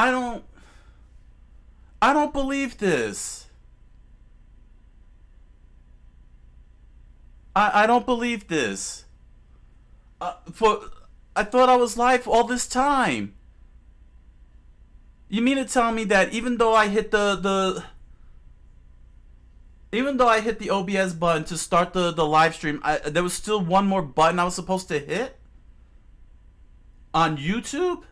I don't... I don't believe this. I don't believe this. I thought I was live all this time. You mean to tell me that even though I hit even though I hit the OBS button to start the live stream, there was still one more button I was supposed to hit? On YouTube?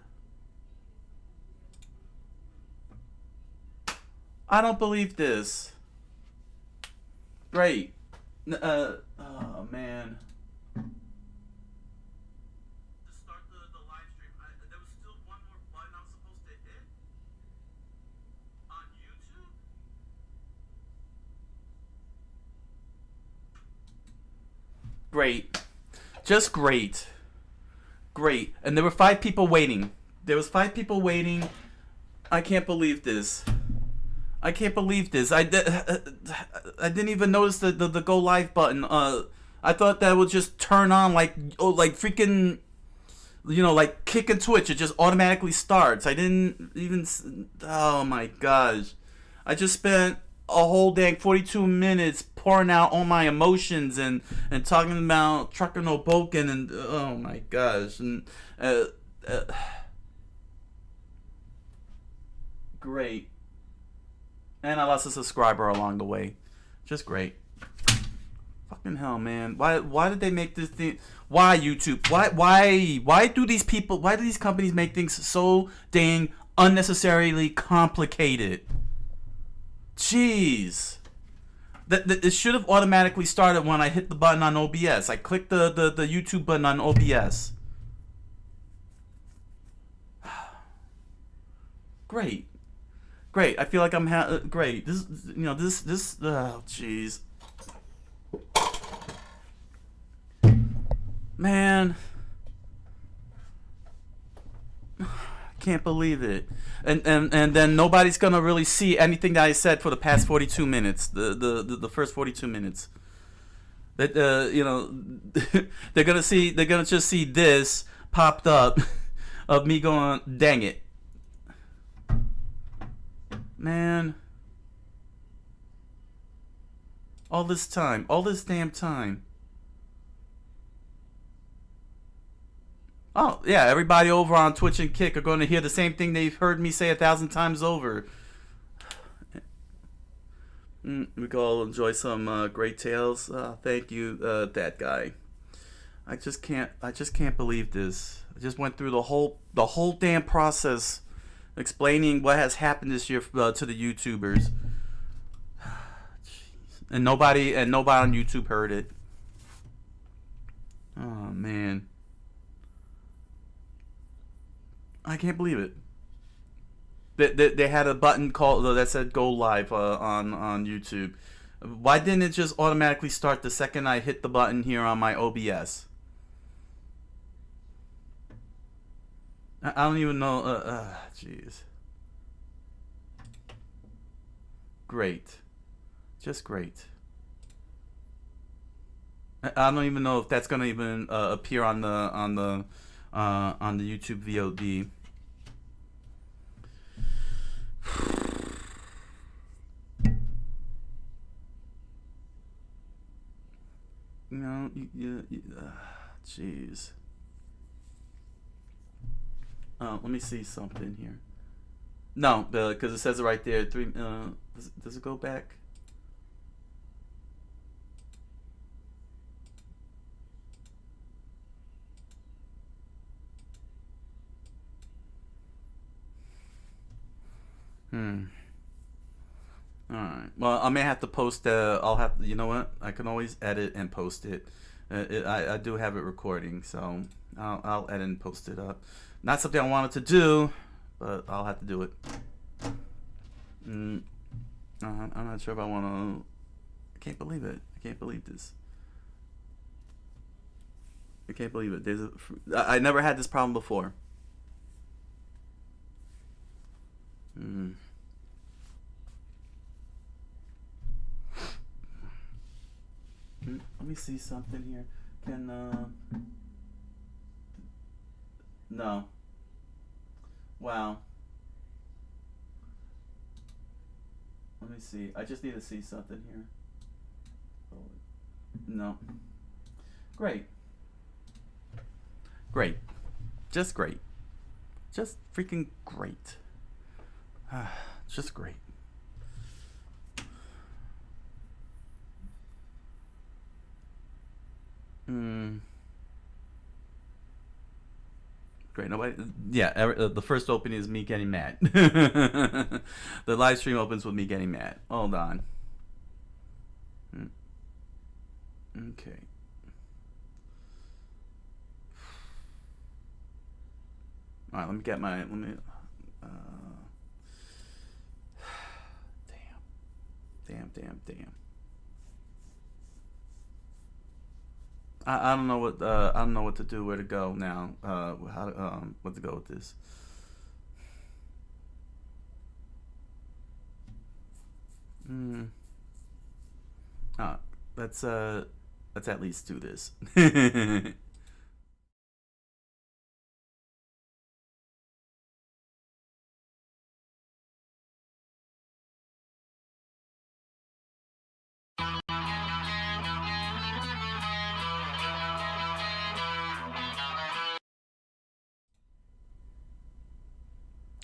I don't believe this. Great. Oh man. To start the live stream, there was still one more button I was supposed to hit? On YouTube? Great. Just great. Great. And there were 5 people waiting. There was 5 people waiting. I can't believe this. I can't believe this. I didn't even notice the go live button. I thought that would just turn on like freaking, you know, like Kick and Twitch. It just automatically starts. I didn't even. Oh my gosh! I just spent a whole dang 42 minutes pouring out all my emotions and talking about Trucker no Bouken and oh my gosh and great. And I lost a subscriber along the way. Just great. Fucking hell, man. Why did they make this thing? Why YouTube? Why do these people, why do these companies make things so dang unnecessarily complicated? Jeez. It should have automatically started when I hit the button on OBS. I clicked the YouTube button on OBS. Great. Great. I feel like I'm great. This, you know, this. Oh, jeez. Man, can't believe it. And then nobody's gonna really see anything that I said for the past 42 minutes. The first 42 minutes. That you know, they're gonna just see this popped up of me going, dang it. Man, all this time, all this damn time. Oh, yeah, everybody over on Twitch and Kick are going to hear the same thing they've heard me say 1,000 times over. We can all enjoy some great tales. Thank you, that guy. I just can't believe this. I just went through the whole damn process explaining what has happened this year to the YouTubers, and nobody on YouTube heard it. Oh man, I can't believe it. They had a button called that said "Go Live" on YouTube. Why didn't it just automatically start the second I hit the button here on my OBS? I don't even know. Jeez. Great, just great. I don't even know if that's gonna even appear on the YouTube VOD. You know, jeez. Let me see something here. No, because it says it right there. Does it go back? Alright. Well, I may have to post. I'll have. You know what? I can always edit and post it. I do have it recording, so I'll edit and post it up. Not something I wanted to do, but I'll have to do it. I'm not sure if I want to. I can't believe it. I can't believe this. I can't believe it. I never had this problem before. Let me see something here. No. Wow. Let me see. I just need to see something here. No. Great. Great. Just great. Just freaking great. Just great. Great. Nobody. Yeah. The first opening is me getting mad. The live stream opens with me getting mad. Hold on. Okay. All right. Let me get my. Let me. Damn. I don't know what I don't know what to do, where to go now. What to go with this. Let's at least do this.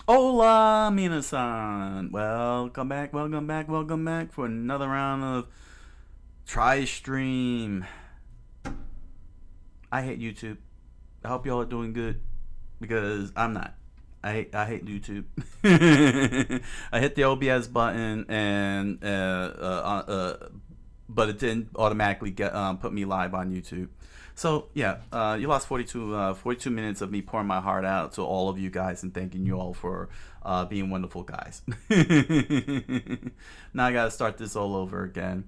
Hola, minasan. Welcome back for another round of Try Stream. I hate YouTube. I hope y'all are doing good, because I'm not. I hate YouTube. I hit the OBS button and but it didn't automatically get put me live on YouTube. So yeah, you lost 42 minutes of me pouring my heart out to all of you guys and thanking you all for being wonderful guys. Now I gotta start this all over again.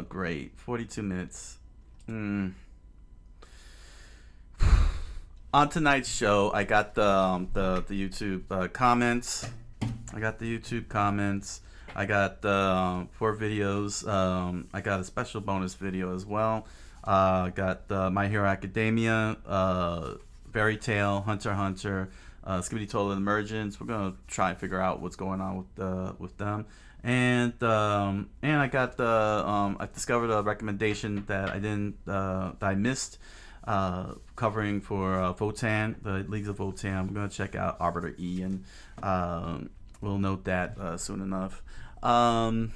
Great, 42 minutes. On tonight's show, I got the YouTube comments. I got 4 videos. I got a special bonus video as well. Got My Hero Academia, Fairy Tail, Hunter x Hunter, Skibidi Toilet Emergence. We're gonna try and figure out what's going on with them. And I got I discovered a recommendation that I missed, covering for Votan, the Leagues of Votan. We're gonna check out Arbiter E, and we'll note that soon enough. Man.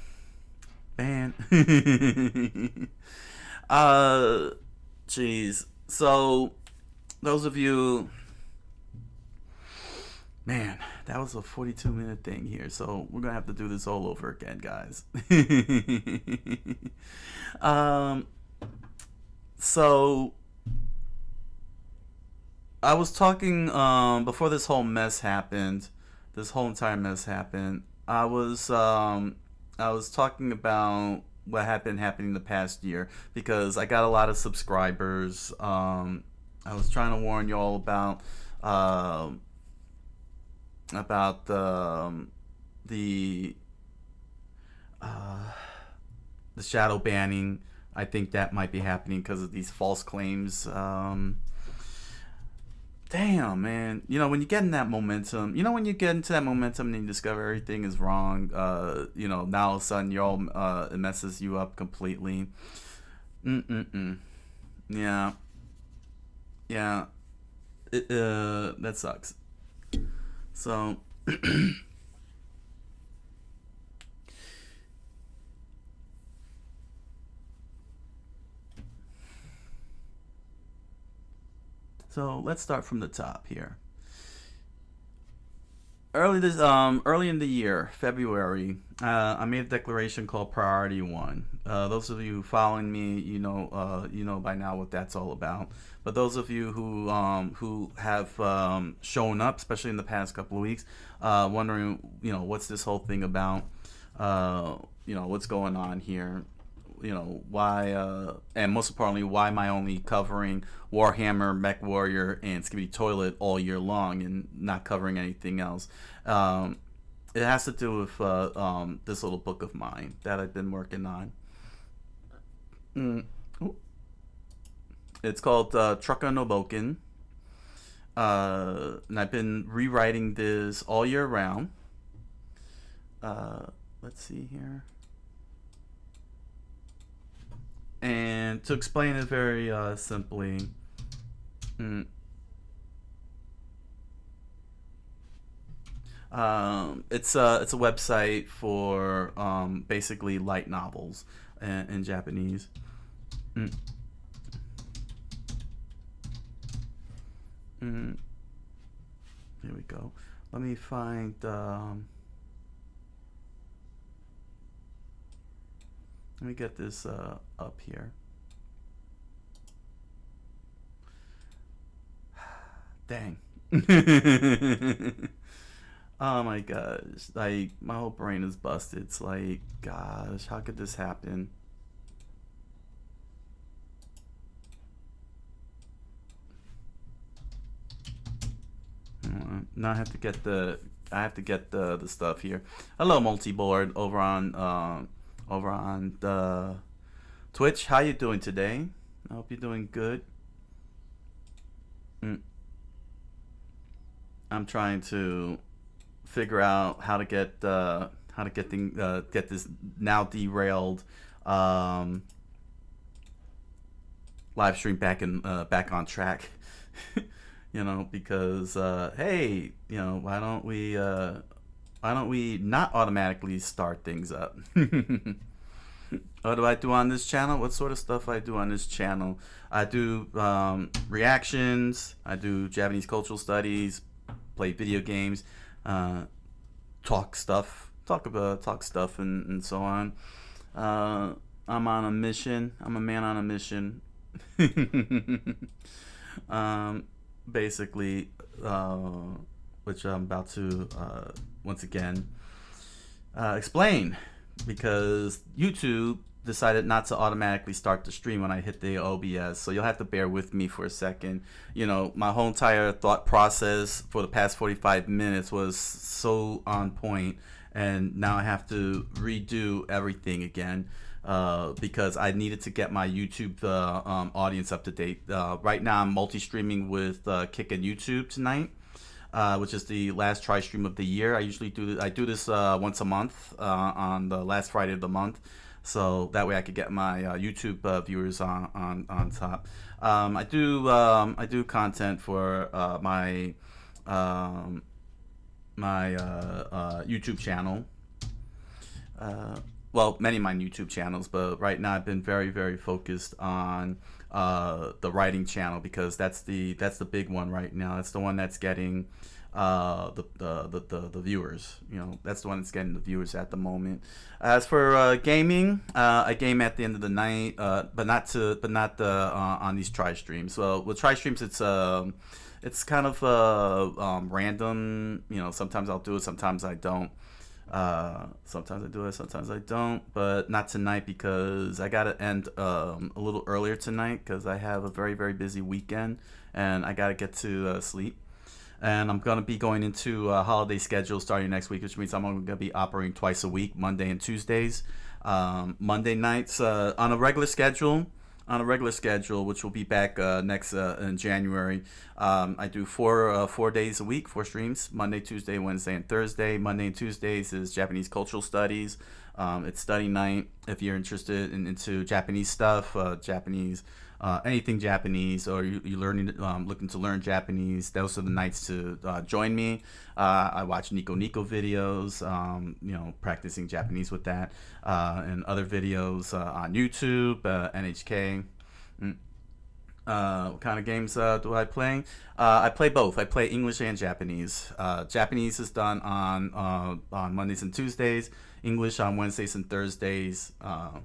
Jeez. So, those of you, man, that was a 42-minute thing here. So we're gonna have to do this all over again, guys. So I was talking before this whole mess happened. This whole entire mess happened. I was talking about what happening the past year, because I got a lot of subscribers. I was trying to warn you all about the shadow banning. I think that might be happening because of these false claims. Damn, man. You know, when you get in that momentum, when you get into that momentum and you discover everything is wrong, now all of a sudden you're all, it messes you up completely. Yeah. Yeah. That sucks. So, let's start from the top here. Early in the year, February, I made a declaration called Priority 1. Those of you following me, you know by now what that's all about. But those of you who have shown up, especially in the past couple of weeks, wondering, what's this whole thing about? What's going on here? Why, and most importantly, why am I only covering Warhammer, Mech Warrior, and Skibidi Toilet all year long and not covering anything else? It has to do with this little book of mine that I've been working on. It's called Trucker no Bouken, and I've been rewriting this all year round. let's see here. And to explain it very simply, it's a website for basically light novels in Japanese. Mm. Mm. Here we go. Let me find. Let me get this up here. Dang. Oh my gosh. Like, my whole brain is busted. It's like, gosh, how could this happen? Now I have to get the stuff here. Hello, multi-board over on the Twitch. How you doing today? I hope you're doing good. I'm trying to figure out how to get get this now derailed live stream back on track. You know, because hey, you know, why don't we not automatically start things up? What do I do on this channel? What sort of stuff I do on this channel? I do reactions. I do Japanese cultural studies. Play video games. Talk stuff. Talk stuff and so on. I'm on a mission. I'm a man on a mission. Basically, which I'm about to once again explain, because YouTube decided not to automatically start the stream when I hit the OBS, so you'll have to bear with me for a second. You know, my whole entire thought process for the past 45 minutes was so on point, and now I have to redo everything again. Because I needed to get my YouTube audience up to date. Right now I'm multi-streaming with Kick and YouTube tonight, which is the last tri-stream of the year. I usually do this once a month on the last Friday of the month, so that way I could get my YouTube viewers on top. I do content for my YouTube channel. Well, many of my YouTube channels, but right now I've been very, very focused on the writing channel, because that's the big one right now. That's the one that's getting the viewers. You know, that's the one that's getting the viewers at the moment. As for gaming, I game at the end of the night, but not on these tri streams. Well, with tri streams, it's kind of random. You know, sometimes I'll do it, sometimes I don't. Sometimes I do it, sometimes I don't, but not tonight, because I gotta end a little earlier tonight, because I have a very, very busy weekend and I gotta get to sleep. And I'm gonna be going into a holiday schedule starting next week, which means I'm gonna be operating twice a week, Monday and Tuesdays. Monday nights on a regular schedule, which will be back next in January. I do four days a week, 4 streams: Monday, Tuesday, Wednesday, and Thursday. Monday and Tuesdays is Japanese cultural studies. It's study night if you're interested into Japanese stuff, Japanese, anything Japanese, or you're learning, looking to learn Japanese. Those are the nights to join me. I watch Nico videos, you know, practicing Japanese with that, and other videos on YouTube, NHK. What kind of games do I play? I play both. I play English and Japanese. Japanese is done on Mondays and Tuesdays. English on Wednesdays and Thursdays. Oh,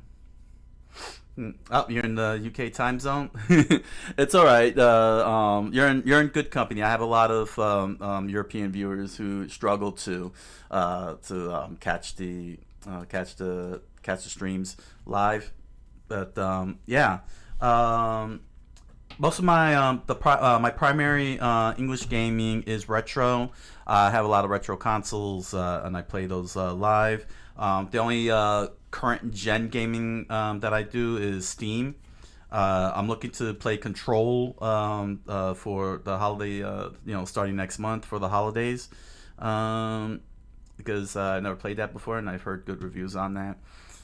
you're in the UK time zone. It's all right. You're in good company. I have a lot of European viewers who struggle to catch the streams live, but yeah. Most of my my primary English gaming is retro. I have a lot of retro consoles, and I play those live. The only current gen gaming that I do is Steam. I'm looking to play Control for the holiday, you know, starting next month for the holidays. because I never played that before, and I've heard good reviews on that.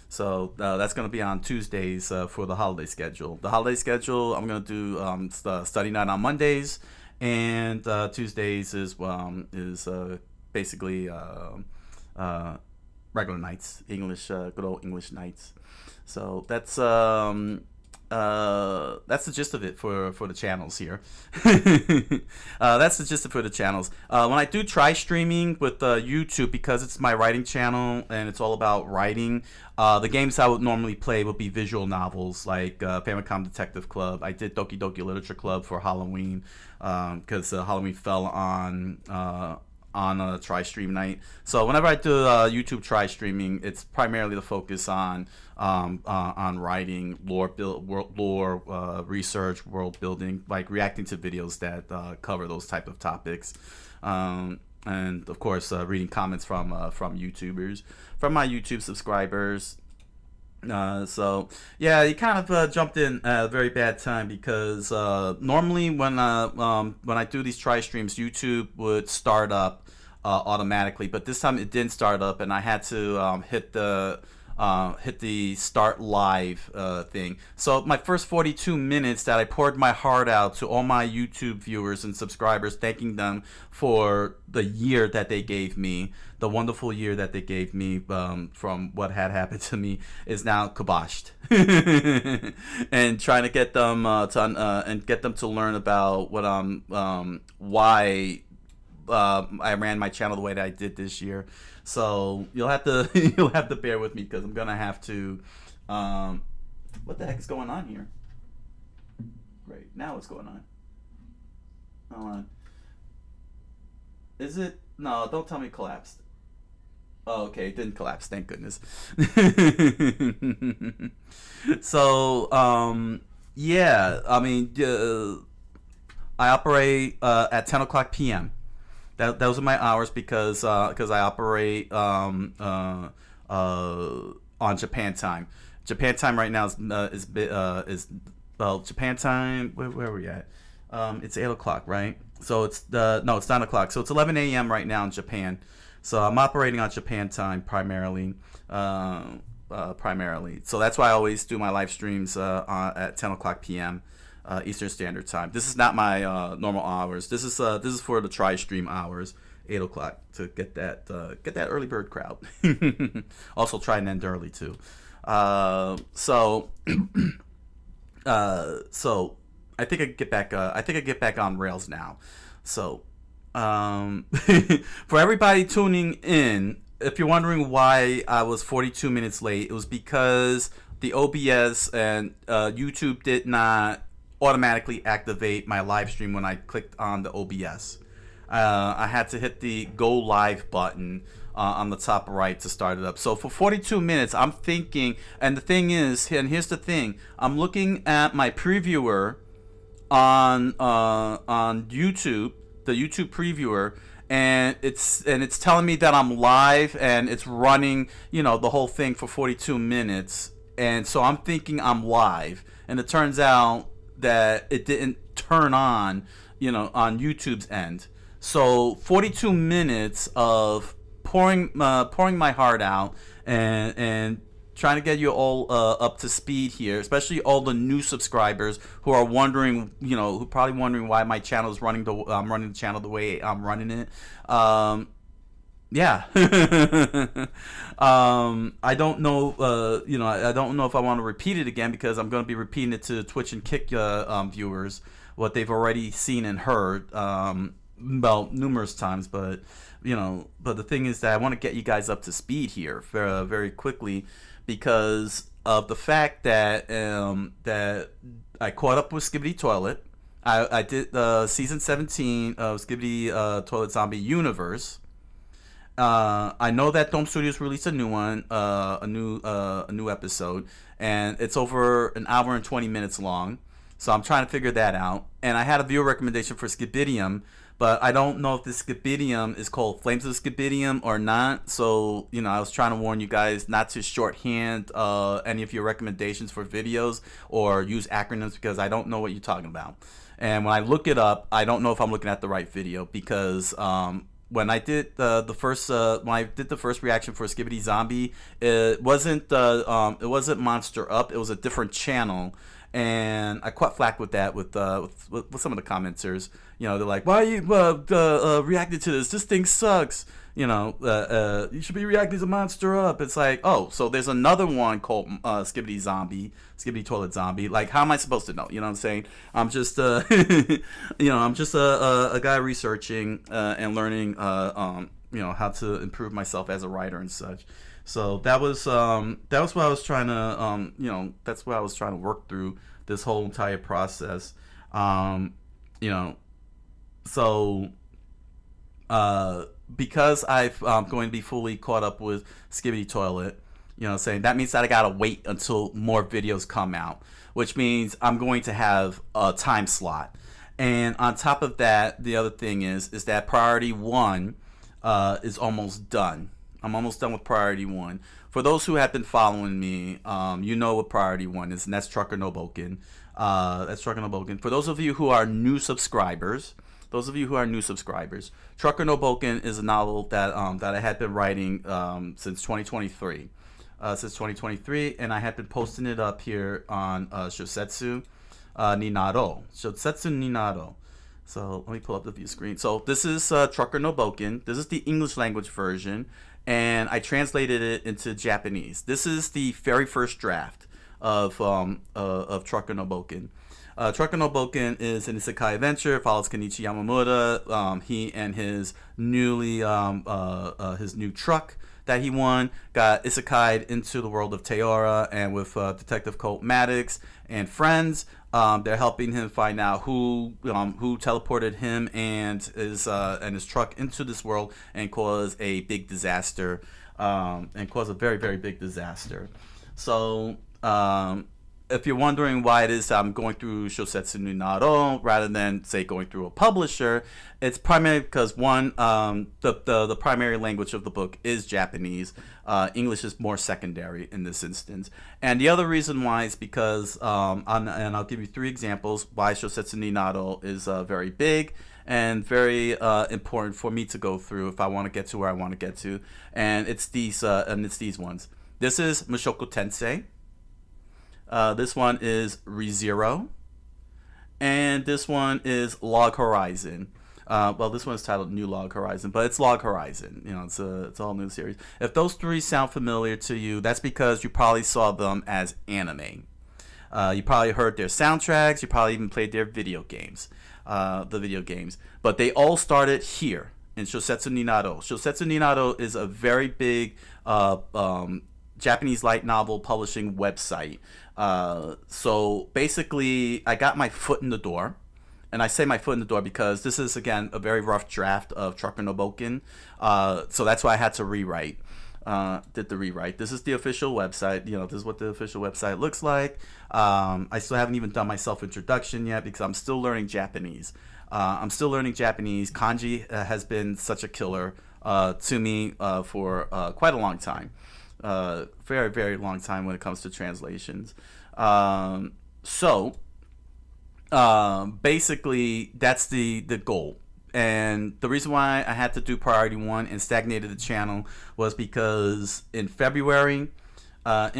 So that's going to be on Tuesdays for the holiday schedule. The holiday schedule, I'm going to do study night on Mondays, and Tuesdays is basically regular nights, English, good old English nights. So that's the gist of it for the channels here. That's the gist of it for the channels. When I do try streaming with YouTube, because it's my writing channel and it's all about writing, the games I would normally play would be visual novels like Famicom Detective Club. I did Doki Doki Literature Club for Halloween because Halloween fell on a try stream night. So whenever I do YouTube try streaming, it's primarily the focus on writing, lore research, world building, like reacting to videos that cover those type of topics, and of course reading comments from YouTubers, from my YouTube subscribers. So yeah, you kind of jumped in at a very bad time, because normally when I do these try streams, YouTube would start up automatically, but this time it didn't start up, and I had to hit the start live thing. So my first 42 minutes that I poured my heart out to all my YouTube viewers and subscribers, thanking them for the year that they gave me, the wonderful year that they gave me from what had happened to me, is now kiboshed. And trying to get them to learn about why I ran my channel the way that I did this year. So you'll have to bear with me, because I'm gonna have to. What the heck is going on here? Great. Now what's going on? Hold on. Is it? No, don't tell me it collapsed. Oh, okay, it didn't collapse. Thank goodness. So yeah, I mean, I operate at 10 o'clock p.m. Those are my hours, because I operate on Japan time. Japan time right now is Japan time. Where are we at? It's 8 o'clock, right? So it's 9 o'clock. So it's 11 a.m. right now in Japan. So I'm operating on Japan time primarily. So that's why I always do my live streams at 10 o'clock p.m. Eastern Standard Time. This is not my normal hours. This is for the try stream hours, 8 o'clock, to get that early bird crowd. Also try and end early too. So I think I get back. I get back on rails now. So for everybody tuning in, if you're wondering why I was 42 minutes late, it was because the OBS and YouTube did not automatically activate my live stream when I clicked on the OBS. I had to hit the go live button on the top right to start it up. So for 42 minutes, I'm thinking, and the thing is, and here's the thing, I'm looking at my previewer on YouTube, the YouTube previewer, and it's telling me that I'm live, and it's running, the whole thing for 42 minutes. And so I'm thinking I'm live, and it turns out that it didn't turn on, on YouTube's end. So 42 minutes of pouring my heart out and trying to get you all up to speed here, especially all the new subscribers who are wondering, who probably wondering why my channel is running I'm running the channel the way I'm running it. Yeah. I don't know, I don't know if I want to repeat it again, because I'm going to be repeating it to Twitch and Kick viewers, what they've already seen and heard, numerous times, but the thing is that I want to get you guys up to speed here very, very quickly, because of the fact that that I caught up with Skibidi Toilet. I did season 17 of Skibidi Toilet Zombie Universe. I know that Dome Studios released a new one, a new episode, and it's over an hour and 20 minutes long. So I'm trying to figure that out. And I had a viewer recommendation for Skibidium, but I don't know if the Skibidium is called Flames of Skibidium or not. So, I was trying to warn you guys not to shorthand any of your recommendations for videos or use acronyms, because I don't know what you're talking about. And when I look it up, I don't know if I'm looking at the right video, because when I did the first when I did the first reaction for Skibidi Zombie, it wasn't Monster Up. It was a different channel, and I caught flack with that with some of the commenters. You know, they're like, "Why are you reacting to this? This thing sucks." You know, you should be reacting to Monster Up. It's like, oh, so there's another one called Skibidi Zombie, Skibidi Toilet Zombie. Like, how am I supposed to know? You know what I'm saying? I'm just, you know, I'm just a guy researching and learning, you know, how to improve myself as a writer and such. So that was what I was trying to, you know, that's what I was trying to work through this whole entire process. You know, so. Because I'm going to be fully caught up with Skibidi Toilet, you know, saying that means that I gotta wait until more videos come out, which means I'm going to have a time slot. And on top of that, the other thing is that Priority 1 is almost done. I'm almost done with Priority 1. For those who have been following me, you know what Priority 1 is, and that's Trucker no Bouken. That's Trucker no Bouken. For those of you who are new subscribers, Trucker no Bouken is a novel that I had been writing since 2023. And I had been posting it up here on SYOSETSU ni Naro. SYOSETSU ni Naro. So let me pull up the view screen. So this is Trucker no Bouken. This is the English language version, and I translated it into Japanese. This is the very first draft of Trucker no Bouken. Trucker no Bouken is an isekai adventure. Follows Kenichi Yamamura. He and his his new truck that he won got isekai'd into the world of Teora, and with Detective Colt Maddox and friends, they're helping him find out who teleported him and his truck into this world and cause a big disaster, and cause a very, very big disaster. So. If you're wondering why it is I'm going through SYOSETSU ni Naro rather than, say, going through a publisher, it's primarily because, one, the primary language of the book is Japanese. English is more secondary in this instance. And the other reason why is because, and I'll give you 3 examples why SYOSETSU ni Naro is very big and very important for me to go through if I want to get to where I want to get to. And it's these ones. This is Mushoku Tensei. This one is ReZero, and this one is Log Horizon. Well, this one is titled New Log Horizon, but it's Log Horizon. You know, it's a whole new series. If those 3 sound familiar to you, that's because you probably saw them as anime. You probably heard their soundtracks. You probably even played their video games, But they all started here in SYOSETSU ni Naro. SYOSETSU ni Naro is a very big Japanese light novel publishing website. So basically, I got my foot in the door, and I say my foot in the door because this is, again, a very rough draft of Trucker no Bouken. So that's why I had to rewrite. Did the rewrite. This is the official website. You know, this is what the official website looks like. I still haven't even done my self-introduction yet because I'm still learning Japanese. Kanji has been such a killer to me for quite a long time. Very, very long time when it comes to translations. Basically, that's the goal. And the reason why I had to do Priority 1 and stagnated the channel was because in February, I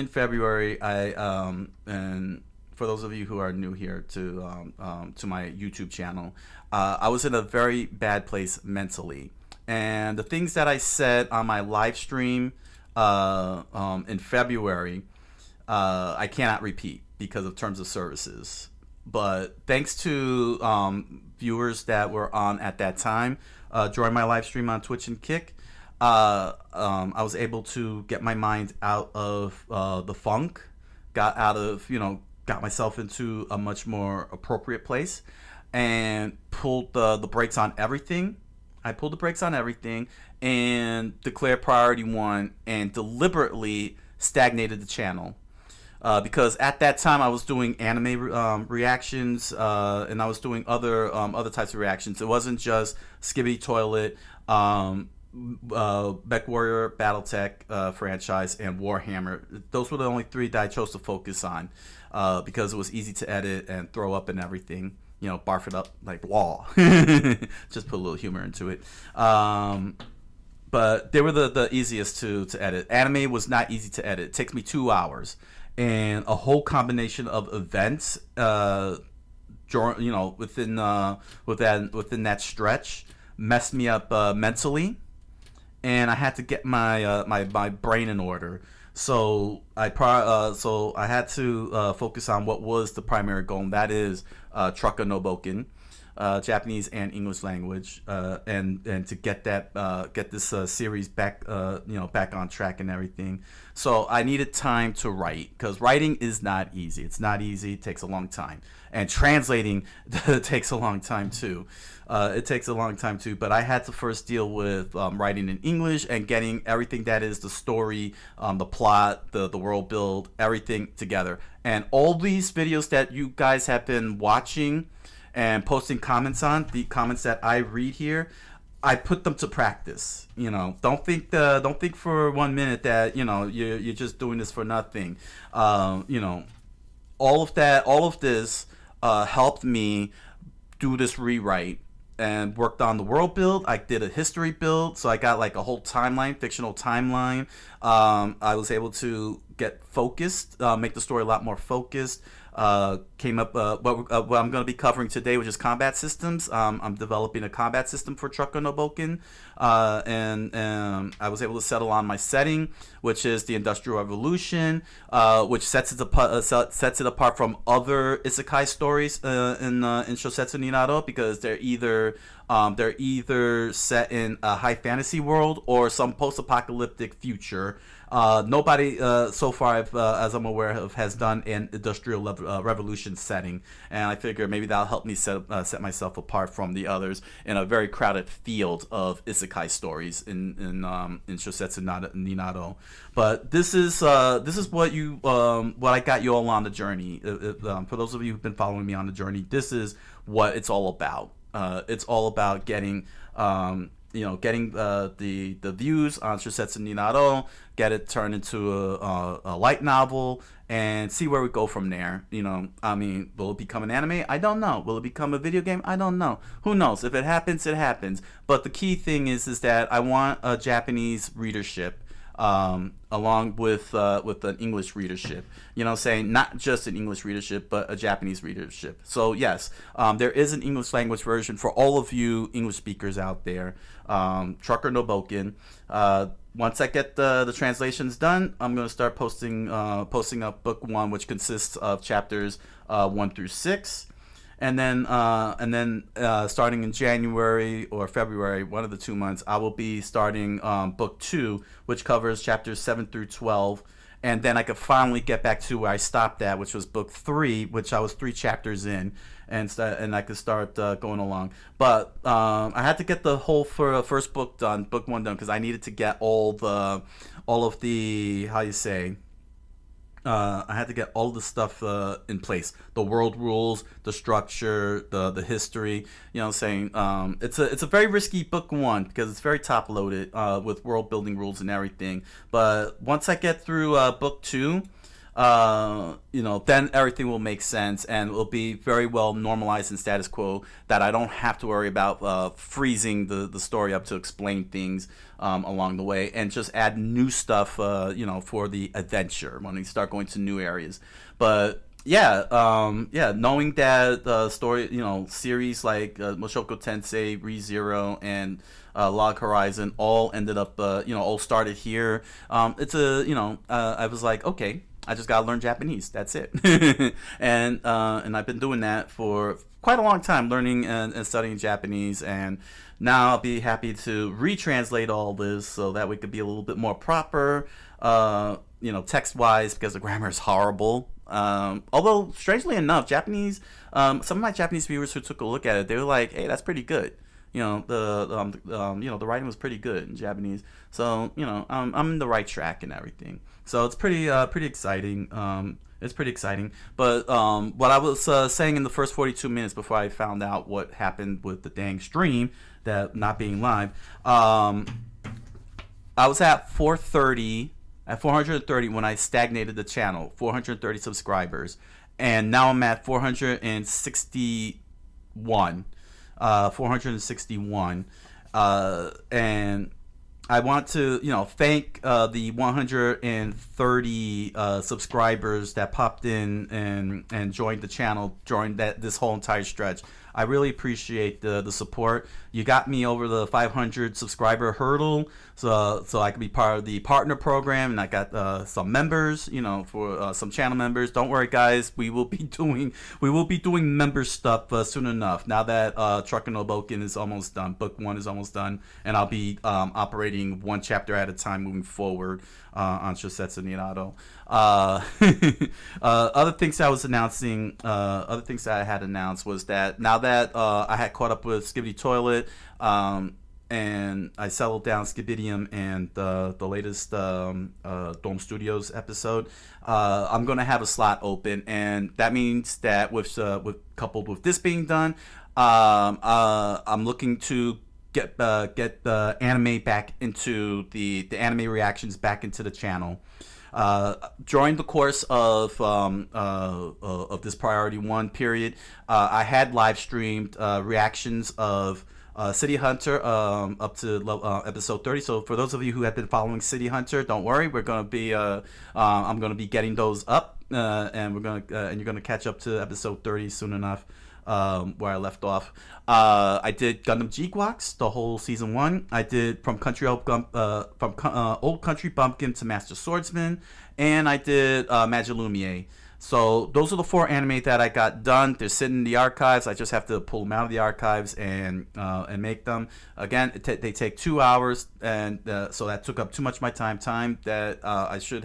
and for those of you who are new here to my YouTube channel, I was in a very bad place mentally. And the things that I said on my live stream in February, I cannot repeat because of terms of services. But thanks to viewers that were on at that time during my live stream on Twitch and Kick, I was able to get my mind out of the funk, got myself into a much more appropriate place, and pulled the brakes on everything. I pulled the brakes on everything and declared Priority 1 and deliberately stagnated the channel. Because at that time I was doing anime reactions, and I was doing other types of reactions. It wasn't just Skibidi Toilet, Mech Warrior Battletech franchise, and Warhammer. Those were the only 3 that I chose to focus on because it was easy to edit and throw up and everything. barf it up like law. Just put a little humor into it. But they were the easiest to edit. Anime was not easy to edit. It takes me 2 hours, and a whole combination of events, within that stretch, messed me up mentally, and I had to get my brain in order. So I had to focus on what was the primary goal, and that is Trucker no Bouken. Japanese and English language, and to get this series back back on track and everything. So I needed time to write, because writing is not easy. It's not easy. It takes a long time, and translating takes a long time too. It takes a long time too. But I had to first deal with writing in English and getting everything that is the story, the plot, the world build, everything together. And all these videos that you guys have been watching and posting comments on, the comments that I read here, I put them to practice. Don't think for 1 minute that you're just doing this for nothing. All of this helped me do this rewrite, and worked on the world build. I did a history build, so I got like a whole timeline, fictional timeline. I was able to get focused, make the story a lot more focused. Came up what I'm going to be covering today, which is combat systems. I'm developing a combat system for Trucker no Bouken, and I was able to settle on my setting, which is the Industrial Revolution, which sets it apart from other isekai stories in SYOSETSU ni Naro, because they're either set in a high fantasy world or some post-apocalyptic future. Nobody so far, as I'm aware of, has done an Industrial Revolution setting, and I figure maybe that'll help me set myself apart from the others in a very crowded field of isekai stories in SYOSETSU ni Naro. But this is what I got you all on the journey. For those of you who've been following me on the journey, this is what it's all about. It's all about getting the views on SYOSETSU ni Naro, get it turned into a light novel, and see where we go from there. Will it become an anime? I don't know. Will it become a video game? I don't know. Who knows? If it happens, it happens. But the key thing is that I want a Japanese readership, along with an English readership, saying not just an English readership, but a Japanese readership. So yes, there is an English language version for all of you English speakers out there. Trucker no Bouken. Once I get the translations done, I'm going to start posting up book 1, which consists of chapters 1 through 6. And then starting in January or February, one of the 2 months, I will be starting book 2, which covers chapters 7 through 12. And then I could finally get back to where I stopped at, which was book 3, which I was 3 chapters in, and I could start going along. But I had to get the whole first book 1 done, because I needed to get all of the how you say. I had to get all the stuff in place, the world rules, the structure, the history. It's a very risky book 1, because it's very top loaded with world building rules and everything. But once I get through book 2, then everything will make sense, and it will be very well normalized in status quo, that I don't have to worry about freezing the story up to explain things along the way, and just add new stuff, for the adventure when we start going to new areas. But knowing that the story, series like Mushoku Tensei, ReZero, and Log Horizon all ended up, all started here. I was like, okay, I just gotta learn Japanese. That's it. and I've been doing that for quite a long time, learning and studying Japanese. And now I'll be happy to retranslate all this so that we could be a little bit more proper, text-wise, because the grammar is horrible. Although, strangely enough, Japanese, some of my Japanese viewers who took a look at it, they were like, "Hey, that's pretty good." The writing was pretty good in Japanese. So, I'm in the right track and everything. So it's pretty exciting. It's pretty exciting. But what I was saying in the first 42 minutes before I found out what happened with the dang stream, that not being live, I was at 430 when I stagnated the channel, 430 subscribers, and now I'm at 460 461. And I want to, thank the 130 subscribers that popped in and joined the channel during this whole entire stretch. I really appreciate the support. You got me over the 500 subscriber hurdle, so I can be part of the partner program, and I got some members, for some channel members. Don't worry, guys. We will be doing member stuff soon enough. Now that Truckin' no Bouken is almost done, book 1 is almost done, and I'll be operating one chapter at a time moving forward on SYOSETSU. Other things I was announcing, other things that I had announced was that now that I had caught up with Skibidi Toilet, and I settled down Skibidium and the latest Dome Studios episode, I'm gonna have a slot open, and that means that with coupled with this being done, I'm looking to get the anime back into the anime reactions back into the channel. During the course of this Priority 1 period, I had live streamed reactions of City Hunter up to episode 30. So for those of you who have been following City Hunter, don't worry, we're gonna be I'm gonna be getting those up, and you're gonna catch up to episode 30 soon enough. Where I left off. I did Gundam G-Guax, the whole season 1. I did from Old Country Bumpkin to Master Swordsman, and I did Magilumier. So those are the 4 anime that I got done. They're sitting in the archives. I just have to pull them out of the archives and make them. Again, they take 2 hours, and so that took up too much of my time that I should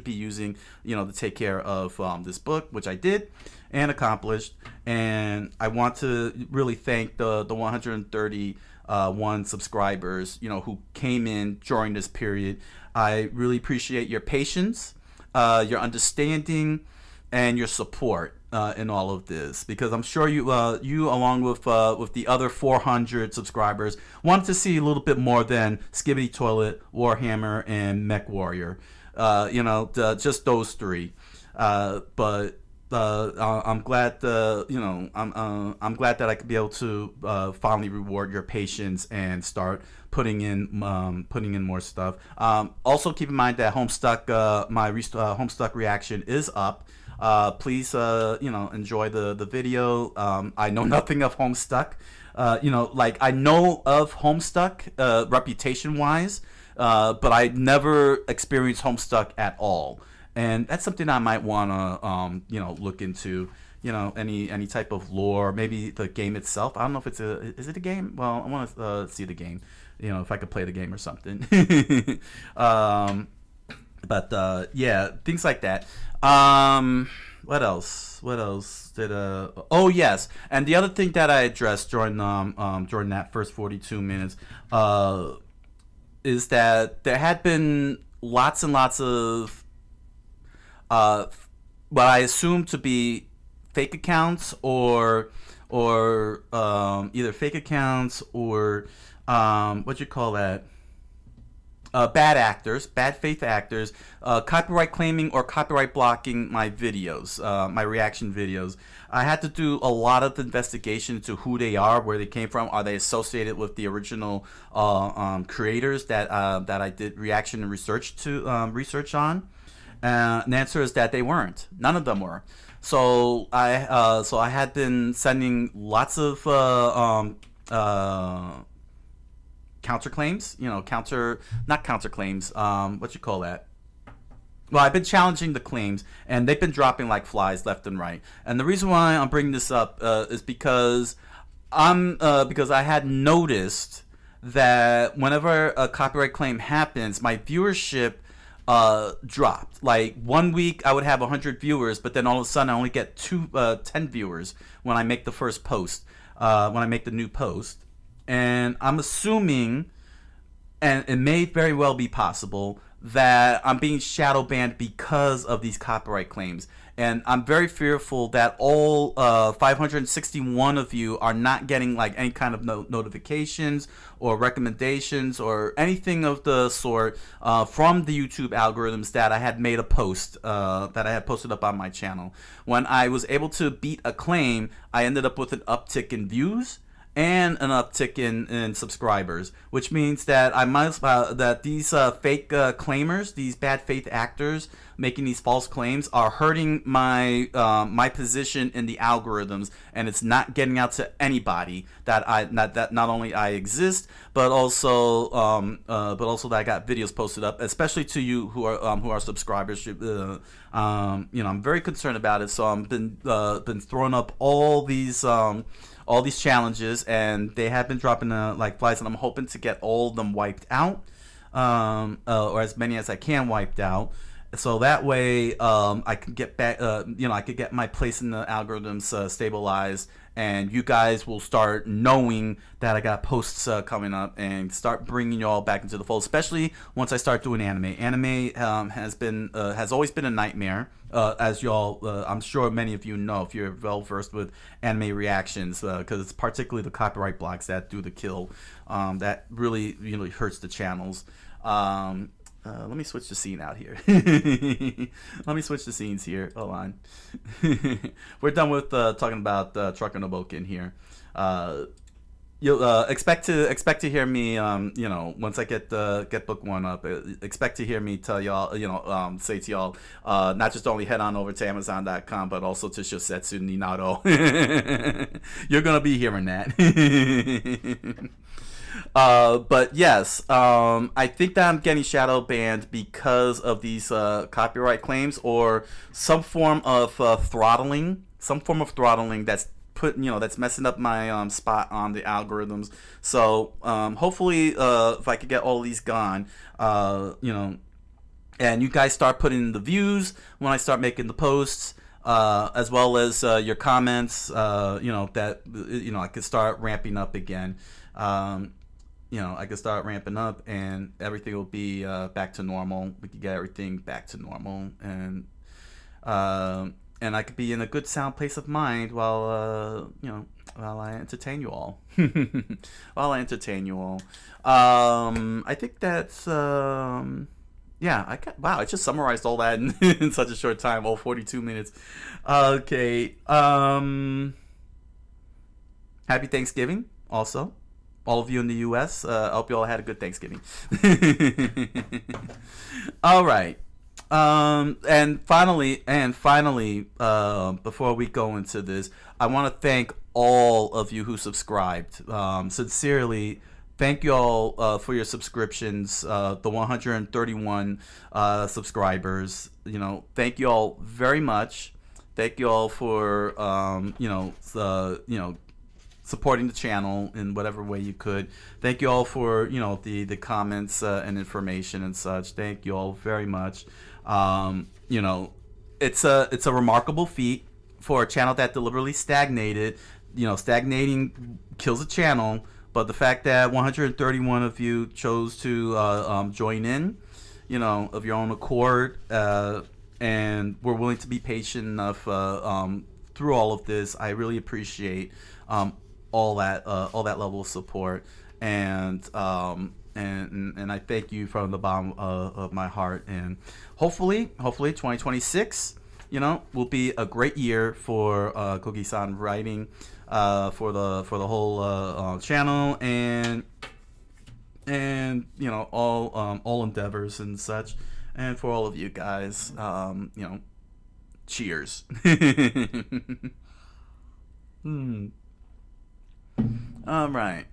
be using, to take care of this book, which I did and accomplished. And I want to really thank the 131 subscribers, who came in during this period. I really appreciate your patience, your understanding, and your support in all of this, because I'm sure you along with the other 400 subscribers wanted to see a little bit more than Skibidi Toilet, Warhammer, and Mech Warrior. Just those 3. But I'm glad I'm glad that I could be able to finally reward your patience and start putting in more stuff. Also keep in mind that Homestuck, my Homestuck reaction is up. Please enjoy the video. I know nothing of Homestuck. I know of Homestuck reputation wise, but I never experienced Homestuck at all. And that's something I might want to, look into, any type of lore, maybe the game itself. I don't know if is it a game? Well, I want to see the game, if I could play the game or something. Yeah, things like that. What else? What else did? Oh yes, and the other thing that I addressed during that first 42 minutes, is that there had been lots and lots of what I assume to be fake accounts or either fake accounts or what you call that, bad actors, bad faith actors, copyright claiming or copyright blocking my videos, my reaction videos. I had to do a lot of investigation into who they are, where they came from. Are they associated with the original creators that I did reaction and research on? And the answer is that they weren't. None of them were. So I had been sending lots of counterclaims. Not counterclaims. What you call that? Well, I've been challenging the claims, and they've been dropping like flies left and right. And the reason why I'm bringing this up is because I had noticed that whenever a copyright claim happens, my viewership dropped. Like 1 week I would have 100 viewers, but then all of a sudden I only get 10 viewers when I make the first post, when I make the new post. And I'm assuming, and it may very well be possible, that I'm being shadow banned because of these copyright claims. And I'm very fearful that all 561 of you are not getting like any kind of notifications or recommendations or anything of the sort from the YouTube algorithms that I had made a post that I had posted up on my channel. When I was able to beat a claim, I ended up with an uptick in views and an uptick in subscribers, which means that I must that these fake claimers, these bad faith actors making these false claims, are hurting my my position in the algorithms, and it's not getting out to anybody that not only I exist, but also that I got videos posted up, especially to you who are subscribers. I'm very concerned about it, so I've been throwing up all these challenges, and they have been dropping like flies, and I'm hoping to get all of them wiped out, or as many as I can wiped out, so that way I can get back, I could get my place in the algorithms stabilized, and you guys will start knowing that I got posts coming up, and start bringing you all back into the fold, especially once I start doing anime. Anime has always been a nightmare, as y'all, I'm sure many of you know if you're well versed with anime reactions, because it's particularly the copyright blocks that do the kill, that really hurts the channels. Let me switch the scene out here. Let me switch the scenes here. Hold on. We're done with talking about Trucker no Bouken here. You'll expect to hear me. Once I get book one up, expect to hear me tell y'all. Say to y'all, not just only head on over to Amazon.com, but also to SYOSETSU ni Naro. You're gonna be hearing that. But yes, I think that I'm getting shadow banned because of these copyright claims, or some form of throttling that's that's messing up my spot on the algorithms. So hopefully, if I could get all these gone, and you guys start putting in the views when I start making the posts, as well as your comments, that I could start ramping up again. I could start ramping up, and everything will be back to normal. We could get everything back to normal, and I could be in a good, sound place of mind while I entertain you all. I think that's wow. I just summarized all that in such a short time, all 42 minutes. Okay. Happy Thanksgiving, also. All of you in the U.S., I hope you all had a good Thanksgiving. All right. And finally, before we go into this, I want to thank all of you who subscribed. Sincerely, thank you all for your subscriptions. The 131 subscribers. Thank you all very much. Thank you all for supporting the channel in whatever way you could. Thank you all for the comments and information and such. Thank you all very much. It's a remarkable feat for a channel that deliberately stagnated. Stagnating kills a channel, but the fact that 131 of you chose to join in, of your own accord, and were willing to be patient enough through all of this, I really appreciate all that level of support, and I thank you from the bottom of my heart. And hopefully 2026 will be a great year for Coqui-san writing, for the whole channel, and all endeavors and such, and for all of you guys, cheers. All right.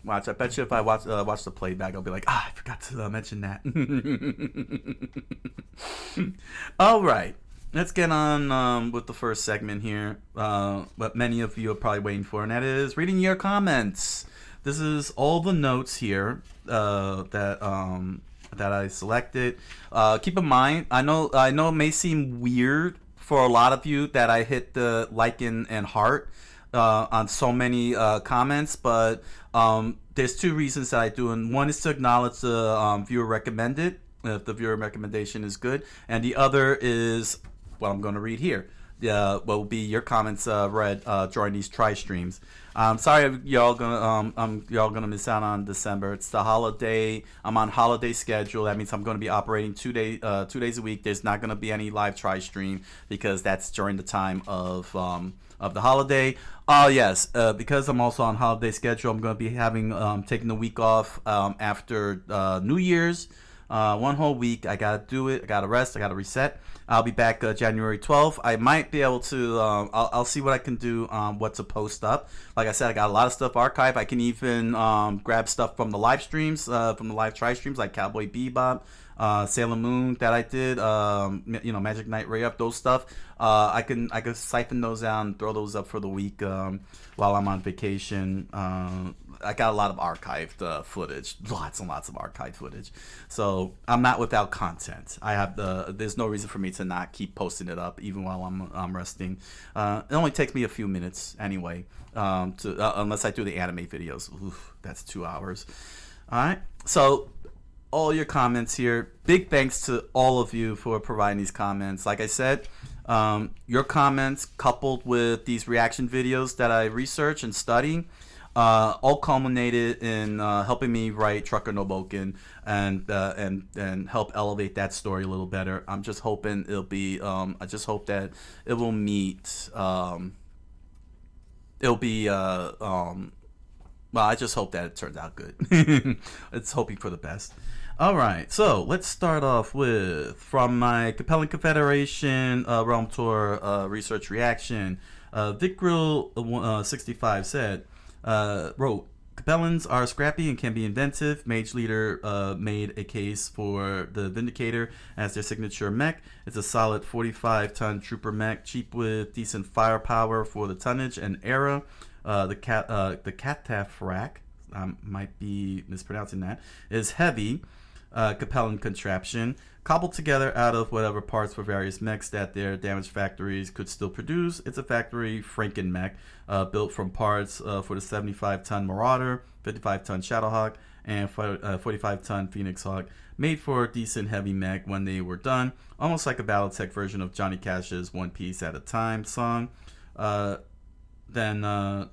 Watch. I bet you if I watch the playback, I'll be like, I forgot to mention that. All right. Let's get on with the first segment here. What many of you are probably waiting for, and that is reading your comments. This is all the notes here that I selected. Keep in mind, I know it may seem weird for a lot of you that I hit the like and heart. on so many comments, but there's two reasons that I do, and one is to acknowledge the viewer recommended, if the viewer recommendation is good, and the other is what I'm going to read here. What will be your comments read during these try streams. Sorry, y'all gonna miss out on December. It's the holiday. I'm on holiday schedule. That means I'm gonna be operating 2 days a week. There's not gonna be any live try stream because that's during the time of the holiday. Yes, because I'm also on holiday schedule, I'm gonna be having taking the week off after New Year's. 1 whole week. I gotta do it. I gotta rest. I gotta reset. I'll be back January 12th. I might be able to. I'll see what I can do. What to post up. Like I said, I got a lot of stuff archived. I can even grab stuff from the live streams, from the live try streams, like Cowboy Bebop, Sailor Moon that I did. Magic Knight Ray Up, those stuff. I can siphon those out and throw those up for the week while I'm on vacation. I got a lot of archived footage, lots and lots of archived footage. So I'm not without content. There's no reason for me to not keep posting it up even while I'm resting. It only takes me a few minutes anyway, unless I do the anime videos. Oof, that's 2 hours. All right. So all your comments here. Big thanks to all of you for providing these comments. Like I said, your comments coupled with these reaction videos that I research and study, all culminated in helping me write Trucker No Bouken and help elevate that story a little better. I'm just hoping it'll be. I just hope that it will meet. It'll be. Well, I just hope that it turns out good. It's hoping for the best. All right, so let's start off with from my Compelling Confederation Realm Tour research reaction. Vicgrill65 said. Wrote, Capellans are scrappy and can be inventive. Mage Leader made a case for the Vindicator as their signature mech. It's a solid 45-ton trooper mech, cheap with decent firepower for the tonnage and era. The Cataphracts, might be mispronouncing that, is heavy. Capellan contraption, cobbled together out of whatever parts for various mechs that their damaged factories could still produce. It's a factory Franken mech, built from parts for the 75-ton Marauder, 55-ton Shadowhawk, and 45-ton Phoenix Hawk, made for a decent heavy mech when they were done, almost like a Battletech version of Johnny Cash's One Piece at a Time song. Then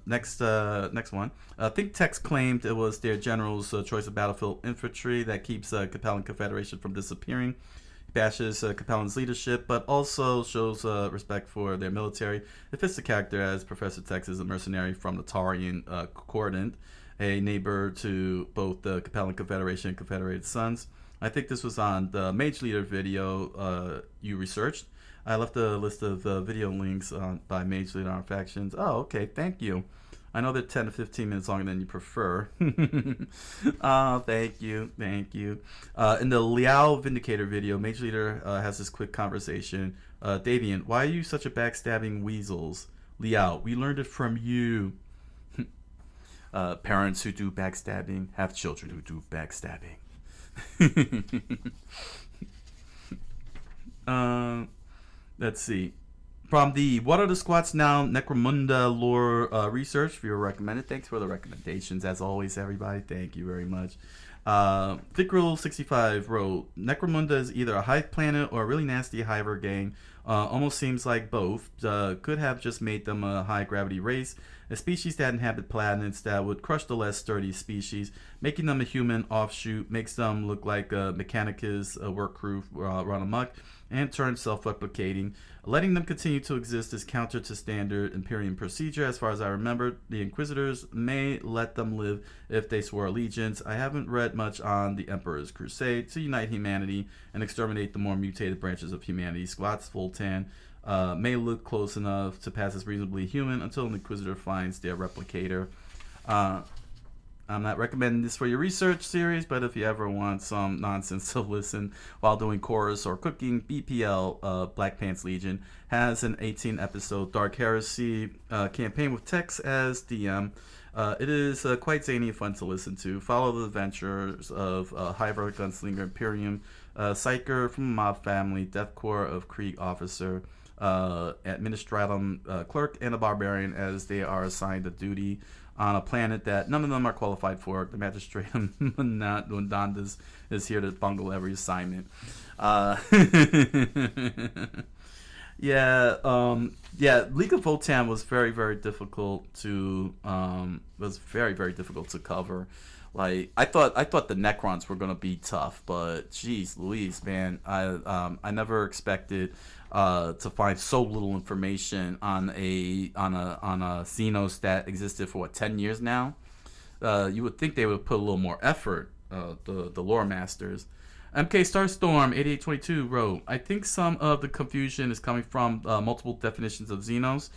next one. Think Tech's claimed it was their general's choice of battlefield infantry that keeps Capellan Confederation from disappearing. He bashes Capellan's leadership, but also shows respect for their military. It fits the character as Professor Tex is a mercenary from the Tarian Concordant, a neighbor to both the Capellan Confederation and Confederated Sons. I think this was on the Mage Leader video you researched. I left a list of video links by Mage Leader on Factions. Oh, okay. Thank you. I know they're 10 to 15 minutes longer than you prefer. Oh, thank you. Thank you. In the Liao Vindicator video, Mage Leader has this quick conversation. Davian, why are you such a backstabbing weasels? Liao, we learned it from you. Parents who do backstabbing have children who do backstabbing. Let's see. From the What Are the Squats Now Necromunda lore research, viewer recommended. Thanks for the recommendations, as always, everybody. Thank you very much. Vickrule65 wrote, Necromunda is either a hive planet or a really nasty hiver gang. Almost seems like both. Could have just made them a high-gravity race, a species that inhabit planets that would crush the less sturdy species. Making them a human offshoot makes them look like a Mechanicus work crew run amok and turn self-replicating. Letting them continue to exist is counter to standard Imperium procedure. As far as I remember, the Inquisitors may let them live if they swore allegiance. I haven't read much on the Emperor's crusade to unite humanity and exterminate the more mutated branches of humanity. Squats Voltan may look close enough to pass as reasonably human until an Inquisitor finds their replicator. I'm not recommending this for your research series, but if you ever want some nonsense to listen while doing chorus or cooking, BPL, Black Pants Legion, has an 18-episode Dark Heresy campaign with Tex as DM. It is quite zany and fun to listen to. Follow the adventures of Hiver Gunslinger Imperium, Psyker from a mob family, Deathcore of Krieg officer, administratum clerk and a barbarian, as they are assigned a duty on a planet that none of them are qualified for. The magistratum Nundandas is here to bungle every assignment. Yeah, League of Votan was very, very difficult to cover. Like I thought the Necrons were gonna be tough, but geez, Louise, man, I never expected to find so little information on a Xenos that existed for 10 years now. You would think they would put a little more effort. The lore masters. MK Starstorm 8822 wrote, I think some of the confusion is coming from multiple definitions of Xenos.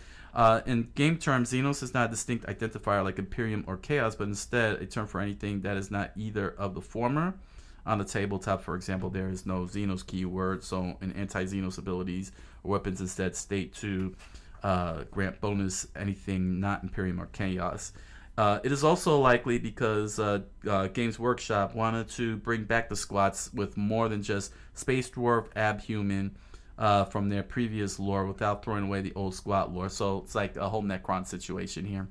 In game terms, Xenos is not a distinct identifier like Imperium or Chaos, but instead a term for anything that is not either of the former. On the tabletop, for example, there is no Xenos keyword, so in anti-Xenos abilities or weapons instead state to grant bonus anything not Imperium or Chaos. It is also likely because Games Workshop wanted to bring back the squats with more than just Space Dwarf, Abhuman from their previous lore without throwing away the old squat lore. So it's like a whole Necron situation here.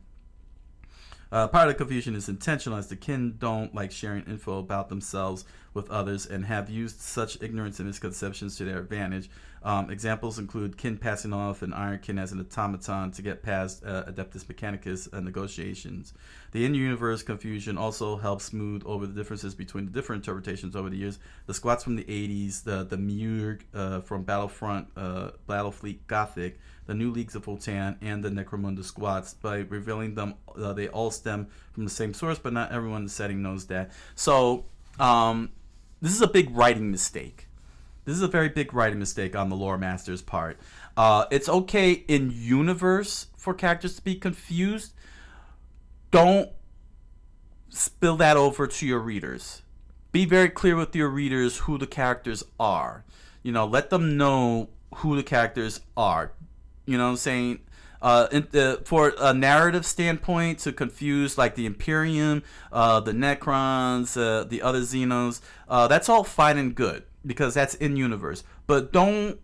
Part of the confusion is intentional, as the kin don't like sharing info about themselves with others and have used such ignorance and misconceptions to their advantage. Examples include kin passing off an Ironkin as an automaton to get past Adeptus Mechanicus negotiations. The in-universe confusion also helps smooth over the differences between the different interpretations over the years. The squats from the 80s, the Murg from Battlefront, Battlefleet Gothic, the new Leagues of Votan, and the Necromunda squats. By revealing them, they all stem from the same source, but not everyone in the setting knows that. So, this is a big writing mistake. This is a very big writing mistake on the lore master's part. It's okay in universe for characters to be confused. Don't spill that over to your readers. Be very clear with your readers who the characters are. You know, let them know who the characters are. You know what I'm saying? For a narrative standpoint, to confuse like the Imperium, the Necrons, the other Xenos, that's all fine and good because that's in universe. But don't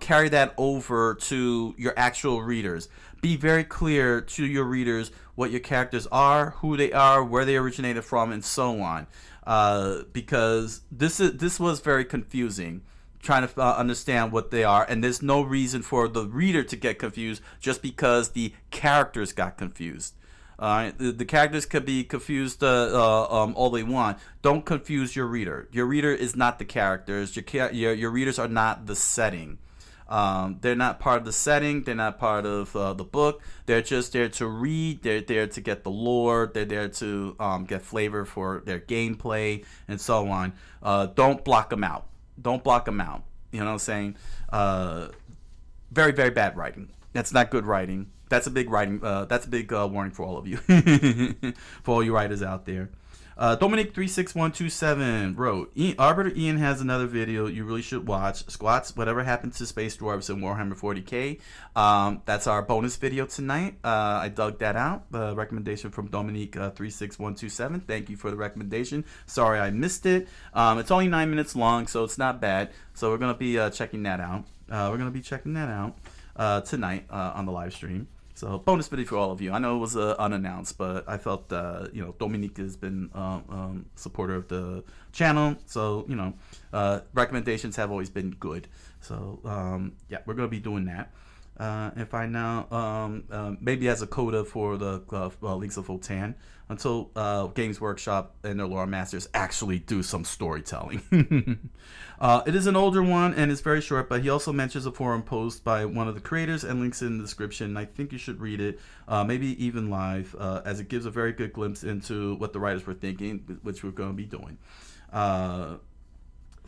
carry that over to your actual readers. Be very clear to your readers what your characters are, who they are, where they originated from, and so on. Because this was very confusing, trying to understand what they are, and there's no reason for the reader to get confused just because the characters got confused. The characters could be confused all they want. Don't confuse your reader. Your reader is not the characters. Your readers are not the setting. They're not part of the setting. They're not part of the book. They're just there to read. They're there to get the lore. They're there to get flavor for their gameplay and so on. Don't block them out. Don't block them out. You know what I'm saying? Very, very bad writing. That's not good writing. That's a big writing. That's a big warning for all of you, for all you writers out there. Dominic36127 wrote, Arbiter Ian has another video you really should watch. Squats, whatever happened to Space Dwarves in Warhammer 40k. That's our bonus video tonight. I dug that out. Recommendation from Dominic36127. Thank you for the recommendation. Sorry I missed it. It's only 9 minutes long, so it's not bad. So we're going to be checking that out. Tonight on the live stream. So bonus video for all of you. I know it was unannounced, but I felt Dominique has been supporter of the channel, so recommendations have always been good. So yeah, we're gonna be doing that. If I now maybe as a coda for the Leagues of Votan until Games Workshop and their lore masters actually do some storytelling. It is an older one and it's very short, but he also mentions a forum post by one of the creators and links in the description. I think you should read it, maybe even live, as it gives a very good glimpse into what the writers were thinking, which we're going to be doing.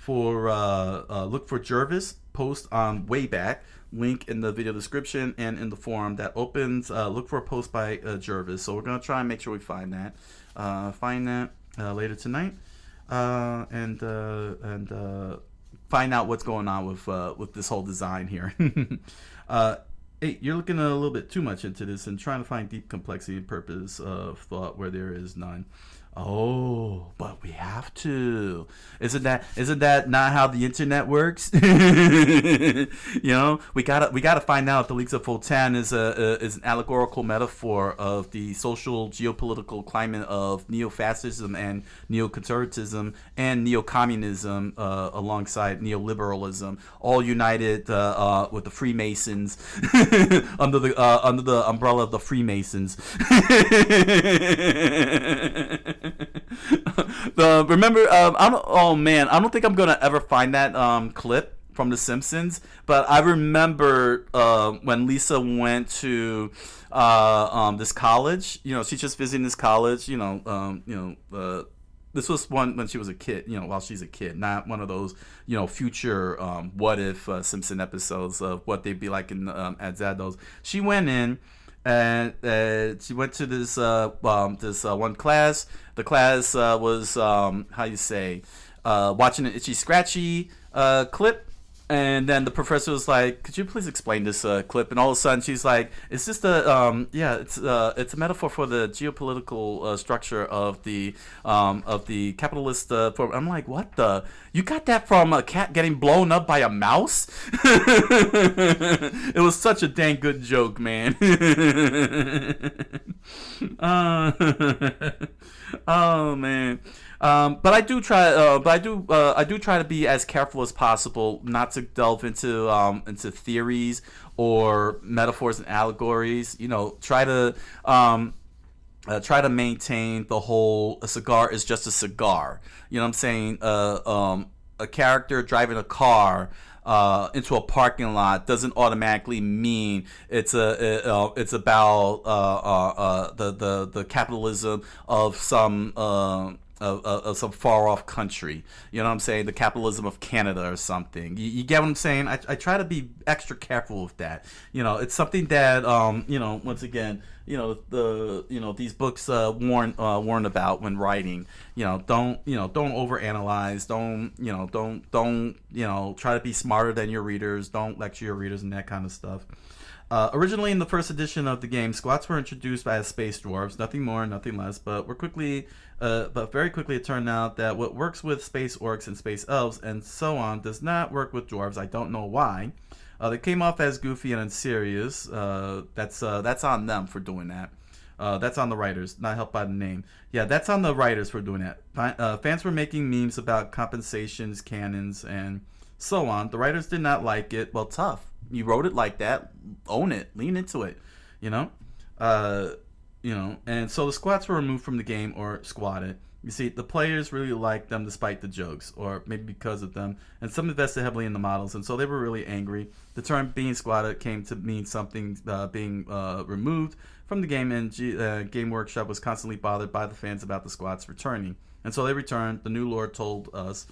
Look for Jervis post on Wayback, link in the video description and in the forum that opens. Look for a post by Jervis. So we're going to try and make sure we find that later tonight. And find out what's going on with this whole design here. Hey, you're looking a little bit too much into this and trying to find deep complexity and purpose of thought where there is none. Oh, but we have to. Isn't that not how the internet works? We gotta find out if the Leagues of Votan is an allegorical metaphor of the social geopolitical climate of neo-fascism and neoconservatism and neo-communism alongside neoliberalism, all united with the Freemasons under the umbrella of the Freemasons. Remember, I don't think I'm gonna ever find that clip from The Simpsons, but I remember when Lisa went to this college. She's just visiting this college. This was one when she was a kid. While she's a kid, not one of those future what if Simpson episodes of what they'd be like in at Zados. She went in. And she went to this one class. The class was watching an itchy scratchy clip, and then the professor was like, "Could you please explain this clip?" And all of a sudden, she's like, "It's just it's a metaphor for the geopolitical structure of the capitalist form." I'm like, "What the? You got that from a cat getting blown up by a mouse?" It was such a dang good joke, man. Oh man. But I do try. I do try to be as careful as possible, not to delve into theories or metaphors and allegories. Try to maintain the whole. A cigar is just a cigar. You know what I'm saying? A character driving a car into a parking lot doesn't automatically mean it's about the capitalism of some some far off country. You know what I'm saying? The capitalism of Canada or something. You get what I'm saying? I try to be extra careful with that. It's something that once again, these books warn about when writing. Don't overanalyze. Don't try to be smarter than your readers. Don't lecture your readers and that kind of stuff. Originally, in the first edition of the game, squats were introduced as space dwarves, nothing more, nothing less. But very quickly, it turned out that what works with space orcs and space elves and so on does not work with dwarves. I don't know why. They came off as goofy and unserious. That's on them for doing that. That's on the writers, not helped by the name. Yeah, that's on the writers for doing that. Fans were making memes about compensations, cannons, and so on. The writers did not like it. Well, tough. You wrote it like that. Own it. Lean into it. And so the squats were removed from the game or squatted. You see, the players really liked them despite the jokes, or maybe because of them, and some invested heavily in the models, and so they were really angry. The term being squatted came to mean something being removed from the game, and Game Workshop was constantly bothered by the fans about the squats returning. And so they returned. The new lore told us,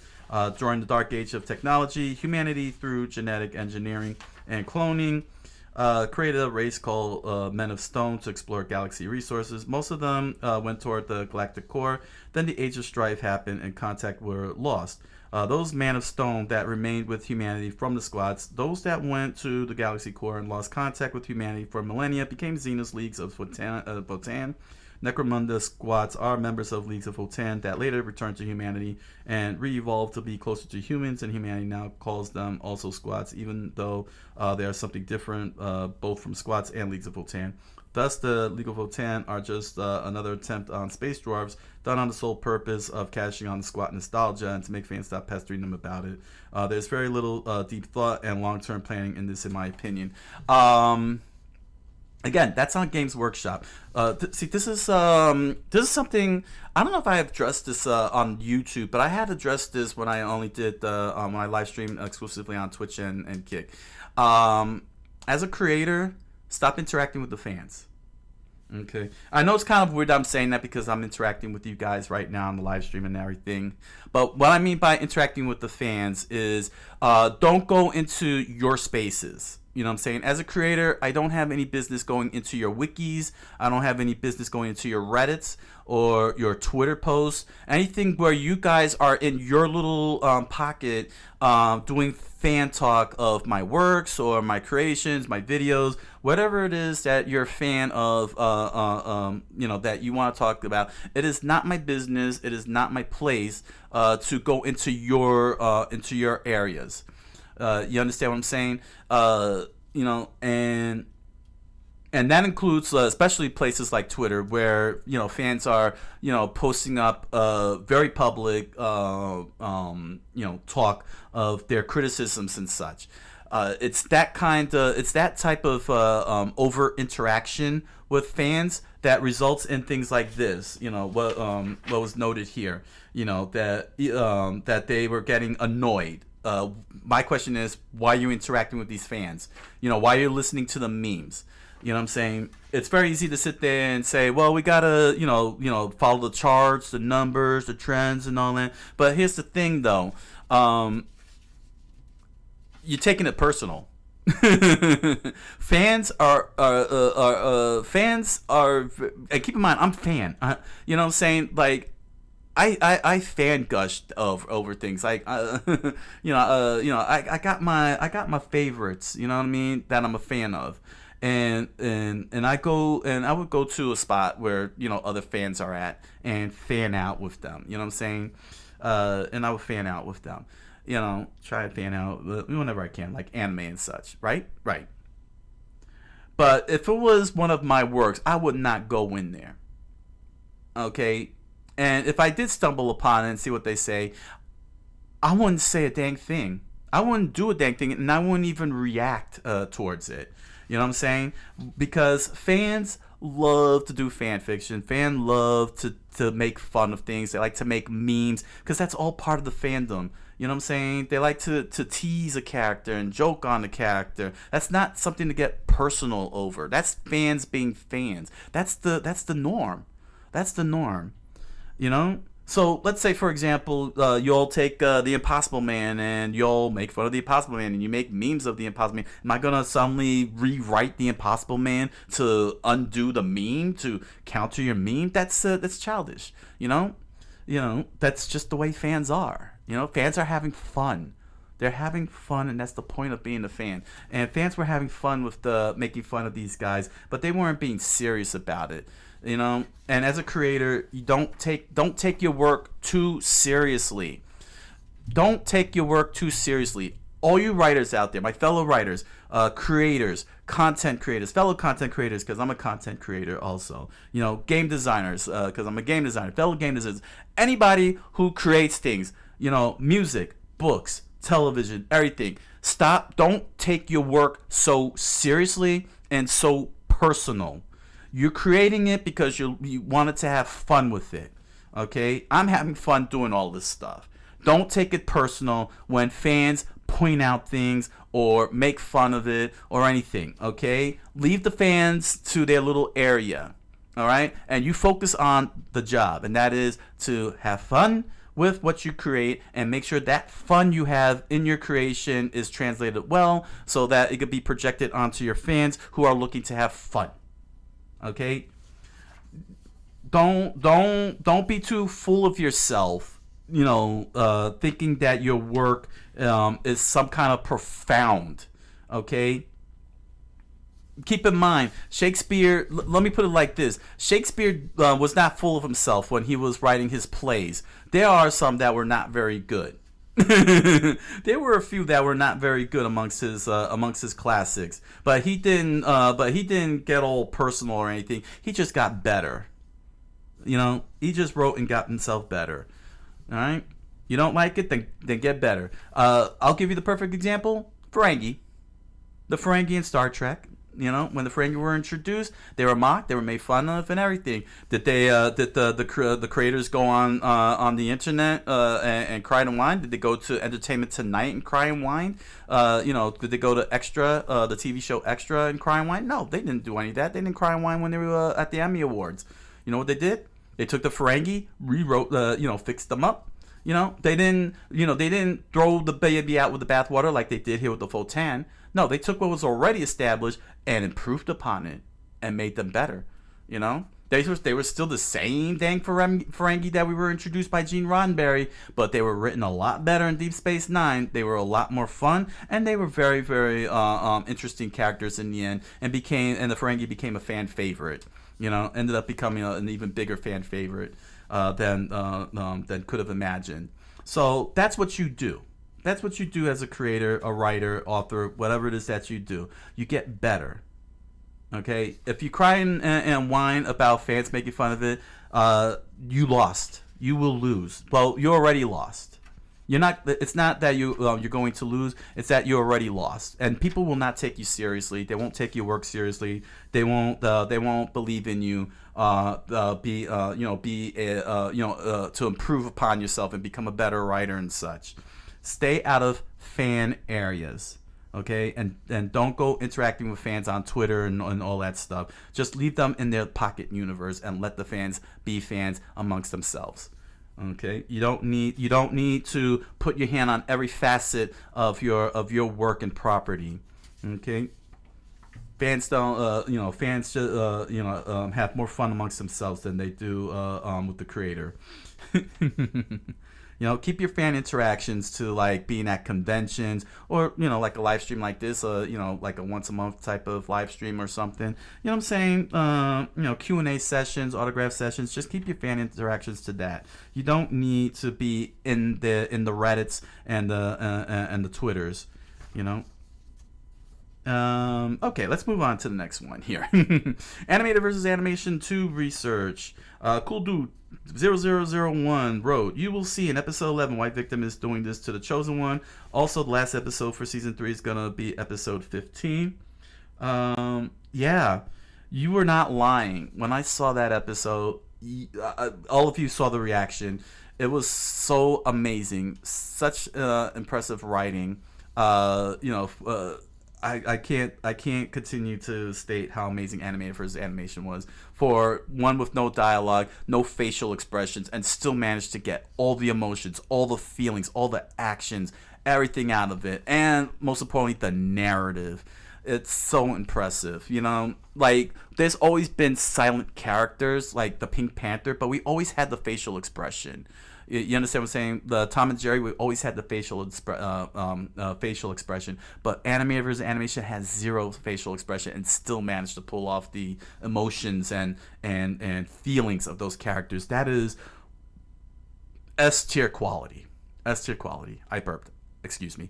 during the dark age of technology, humanity, through genetic engineering and cloning, created a race called Men of Stone to explore galaxy resources. Most of them went toward the galactic core. Then the Age of Strife happened and contact were lost. Those Man of Stone that remained with humanity from the squats, those that went to the galaxy core and lost contact with humanity for millennia, became Xenos Leagues of Votan. Necromunda squats are members of Leagues of Votan that later returned to humanity and re-evolved to be closer to humans, and humanity now calls them also squats, even though they are something different, both from squats and Leagues of Votan. Thus, the League of Votan are just another attempt on space dwarves, done on the sole purpose of cashing on the squat nostalgia and to make fans stop pestering them about it. There's very little deep thought and long-term planning in this, in my opinion. Again, that's on Games Workshop. This is something, I don't know if I have addressed this on YouTube, but I had addressed this when I only did when I live stream exclusively on Twitch and Kick. As a creator, stop interacting with the fans. Okay, I know it's kind of weird I'm saying that because I'm interacting with you guys right now on the live stream and everything. But what I mean by interacting with the fans is don't go into your spaces. You know what I'm saying? As a creator, I don't have any business going into your wikis. I don't have any business going into your Reddits or your Twitter posts. Anything where you guys are in your little pocket doing fan talk of my works or my creations, my videos, whatever it is that you're a fan of, that you want to talk about. It is not my business. It is not my place to go into your areas. You understand what I'm saying? And that includes especially places like Twitter, where fans are posting up very public talk of their criticisms and such. It's that type of over interaction with fans that results in things like this. What was noted here. That they were getting annoyed. My question is, why are you interacting with these fans? Why are you listening to the memes? You know what I'm saying? It's very easy to sit there and say, well, we gotta, follow the charts, the numbers, the trends, and all that. But here's the thing, though. You're taking it personal. Fans are. And keep in mind, I'm a fan. You know what I'm saying? Like, I fan gushed over things like I got my favorites, you know what I mean, that I'm a fan of, and I would go to a spot where other fans are at and fan out with them, you know what I'm saying, and I would fan out with them, try to fan out whenever I can, like anime and such, right. But if it was one of my works, I would not go in there, okay. And if I did stumble upon it and see what they say, I wouldn't say a dang thing. I wouldn't do a dang thing, and I wouldn't even react towards it. You know what I'm saying? Because fans love to do fan fiction. Fans love to make fun of things. They like to make memes, because that's all part of the fandom. You know what I'm saying? They like to tease a character and joke on the character. That's not something to get personal over. That's fans being fans. That's the norm. That's the norm. So let's say, for example, you'll take the Impossible Man and you'll make fun of the Impossible Man and you make memes of the Impossible Man. Am I gonna suddenly rewrite the Impossible Man to undo the meme, to counter your meme? That's childish. That's just the way fans are. Fans are having fun. They're having fun, and that's the point of being a fan. And fans were having fun with making fun of these guys, but they weren't being serious about it. And as a creator, you don't take your work too seriously. Don't take your work too seriously. All you writers out there, my fellow writers, creators, content creators, fellow content creators, because I'm a content creator also. Game designers, because I'm a game designer, fellow game designers. Anybody who creates things, music, books, television, everything. Stop. Don't take your work so seriously and so personal. You're creating it because you wanted to have fun with it, okay? I'm having fun doing all this stuff. Don't take it personal when fans point out things or make fun of it or anything, okay? Leave the fans to their little area, all right? And you focus on the job, and that is to have fun with what you create and make sure that fun you have in your creation is translated well so that it could be projected onto your fans who are looking to have fun. Okay, don't be too full of yourself, thinking that your work is some kind of profound. Okay, keep in mind, Shakespeare, let me put it like this. Shakespeare was not full of himself when he was writing his plays. There are some that were not very good. There were a few that were not very good amongst his classics, but he didn't get all personal or anything. He just got better. He just wrote and got himself better. All right, you don't like it, then get better. I'll give you the perfect example: Ferengi, the Ferengi in Star Trek. When the Ferengi were introduced, they were mocked, they were made fun of, and everything. Did the creators go on the internet and cry and whine? Did they go to Entertainment Tonight and cry and whine? Did they go to Extra, the TV show Extra, and cry and whine? No, they didn't do any of that. They didn't cry and whine when they were at the Emmy Awards. You know what they did? They took the Ferengi, rewrote, fixed them up. They didn't throw the baby out with the bathwater like they did here with the Fotan. No, they took what was already established and improved upon it and made them better. You know, they were still the same dang Ferengi that we were introduced by Gene Roddenberry, but they were written a lot better in Deep Space Nine. They were a lot more fun, and they were very, very interesting characters in the end, and the Ferengi became a fan favorite. You know, ended up becoming an even bigger fan favorite than could have imagined. So that's what you do. That's what you do as a creator, a writer, author, whatever it is that you do. You get better. Okay? If you cry and whine about fans making fun of it, you lost. You will lose. Well, you already lost. It's not that you're going to lose. It's that you already lost, and people will not take you seriously. They won't take your work seriously. They won't believe in you. To improve upon yourself and become a better writer and such. Stay out of fan areas, okay? And don't go interacting with fans on Twitter and all that stuff. Just leave them in their pocket universe and let the fans be fans amongst themselves. Okay, you don't need to put your hand on every facet of your work and property. Okay, fans don't have more fun amongst themselves than they do with the creator. You know, keep your fan interactions to like being at conventions or, you know, like a live stream like this, like a once a month type of live stream or something. You know what I'm saying? Q&A sessions, autograph sessions. Just keep your fan interactions to that. You don't need to be in the Reddits and the Twitters. You know. Okay, let's move on to the next one here. Animated versus Animation 2 research. Cool Dude 0001 wrote, you will see in episode 11 White Victim is doing this to the Chosen One. Also, the last episode for season 3 is gonna be episode 15. Yeah, you were not lying. When I saw that episode, all of you saw the reaction. It was so amazing, such impressive writing. I can't continue to state how amazing Animated versus Animation was. For one with no dialogue, no facial expressions, and still managed to get all the emotions, all the feelings, all the actions, everything out of it, and most importantly, the narrative. It's so impressive, you know. Like, there's always been silent characters like the Pink Panther, but we always had the facial expression. You understand what I'm saying? The Tom and Jerry, we always had the facial expression, but Animated versus Animation has zero facial expression and still managed to pull off the emotions and feelings of those characters. That is S tier quality. S tier quality. I burped. Excuse me.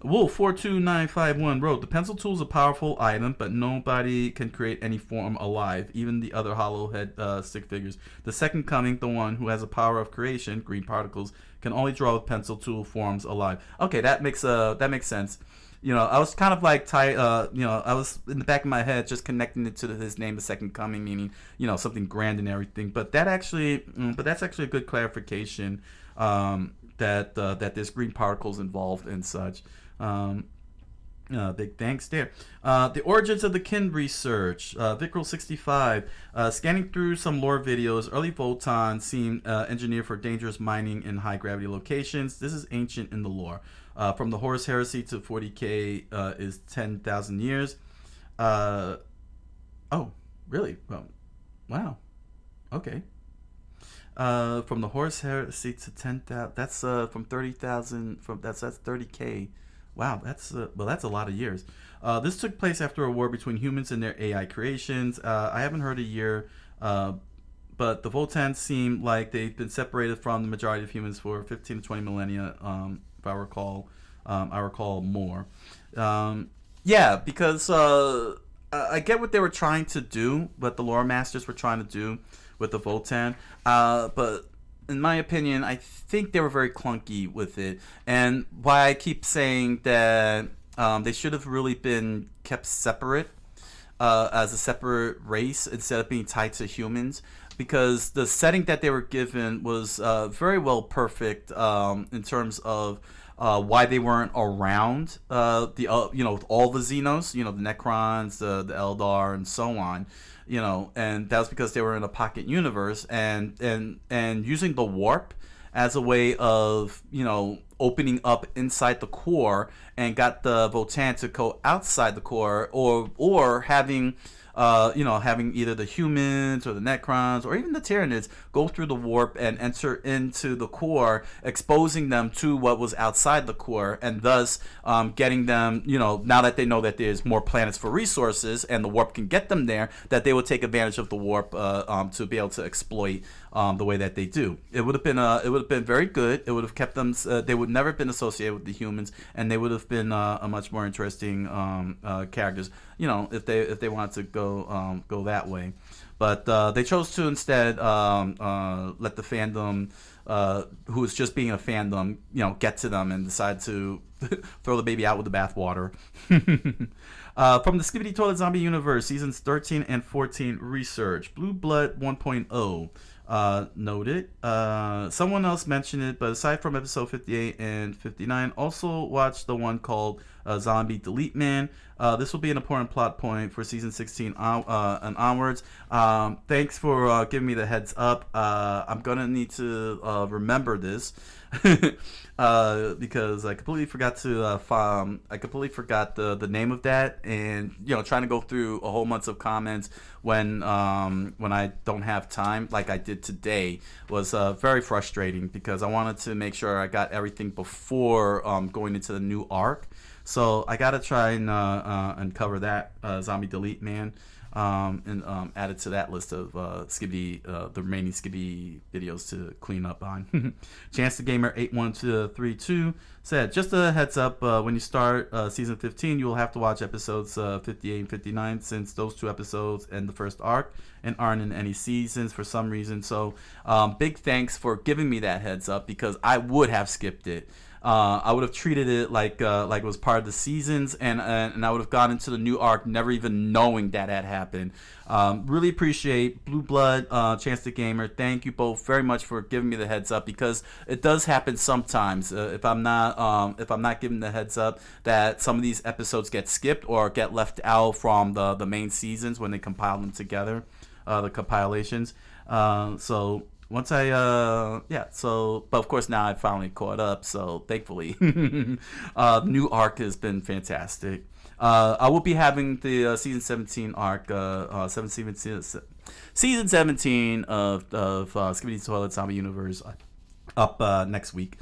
Wolf 42951 wrote, the pencil tool is a powerful item, but nobody can create any form alive, even the other hollow head stick figures. The second coming, the one who has a power of creation, green particles, can only draw with pencil tool forms alive. Okay, that makes sense. You know, I was kind of like I was in the back of my head just connecting it to his name, the second coming, meaning, you know, something grand and everything. But that's actually a good clarification. That there's green particles involved and such. Big thanks there. The origins of the kin research. Vicryl65. Scanning through some lore videos, early Votan seemed engineered for dangerous mining in high gravity locations. This is ancient in the lore. From the Horus Heresy to 40k is 10,000 years. Oh, really? Well, wow. Okay. From the Horus Heresy to 10,000. That's from 30,000. That's 30k. Wow, that's a lot of years. This took place after a war between humans and their AI creations. I haven't heard a year, but the Votans seem like they've been separated from the majority of humans for 15 to 20 millennia. If I recall more. Yeah, because I get what they were trying to do, what the lore masters were trying to do with the Votan, but in my opinion, I think they were very clunky with it, and why I keep saying that they should have really been kept separate as a separate race instead of being tied to humans, because the setting that they were given was very well perfect in terms of why they weren't around with all the Xenos, the Necrons, the Eldar, and so on. And that was because they were in a pocket universe, and using the warp as a way of, opening up inside the core, and got the Votan to go outside the core, or having having either the humans or the Necrons or even the Tyranids go through the warp and enter into the core, exposing them to what was outside the core, and thus getting them, now that they know that there's more planets for resources and the warp can get them there, that they would take advantage of the warp to be able to exploit the way that they do. It would have been very good. It would have kept them. They would never have been associated with the humans, and they would have been a much more interesting characters. If they wanted to go that way, but they chose to instead let the fandom, who was just being a fandom, get to them and decide to throw the baby out with the bathwater. From the Skibidi Toilet Zombie Universe, seasons 13 and 14 research, Blue Blood 1.0. Noted. Someone else mentioned it, but aside from episode 58 and 59, also watch the one called Zombie Delete Man. This will be an important plot point for season 16 and onwards. Thanks for giving me the heads up. I'm gonna need to remember this because I completely forgot to the name of that, and trying to go through a whole bunch of comments when I don't have time like I did today was very frustrating, because I wanted to make sure I got everything before going into the new arc. So I gotta try and cover that Zombie Delete Man, and add it to that list of Skibidi, the remaining Skibidi videos to clean up on. Chance the Gamer 81232 said, just a heads up, when you start season 15, you will have to watch episodes 58 and 59, since those two episodes end the first arc and aren't in any seasons for some reason. So big thanks for giving me that heads up, because I would have skipped it. I would have treated it like it was part of the seasons, and I would have gone into the new arc never even knowing that had happened. Really appreciate Blue Blood, Chance the Gamer. Thank you both very much for giving me the heads up, because it does happen sometimes. If I'm not given the heads up that some of these episodes get skipped or get left out from the main seasons when they compile them together, the compilations. So. Once but of course now I finally caught up, so thankfully. New arc has been fantastic. I will be having the season 17 arc, season 17 of Skibidi Toilet Zombie Universe up next week.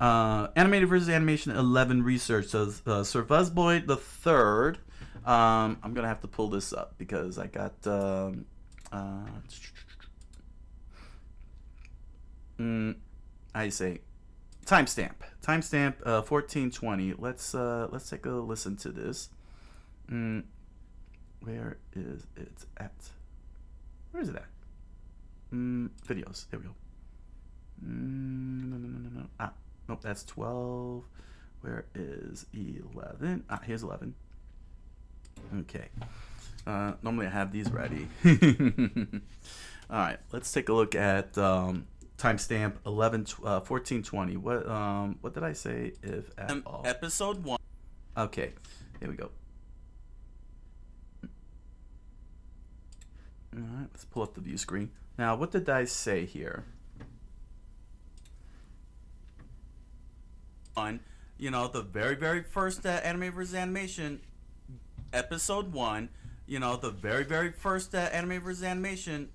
Animated versus Animation 11 research says Sir Buzzboy the Third. I'm gonna have to pull this up because I got I say timestamp 1420. Let's take a listen to this. Where is it at? Where is it at? Videos. There we go. No. Nope, that's 12. Where is 11? Here's 11. Okay. Normally I have these ready. All right, let's take a look at timestamp 1420. What did I say? If at all? Episode 1. Okay, here we go. All right, let's pull up the view screen. Now, what did I say here? On, the very first Anime vs. Animation, episode 1. The very first Anime vs. Animation.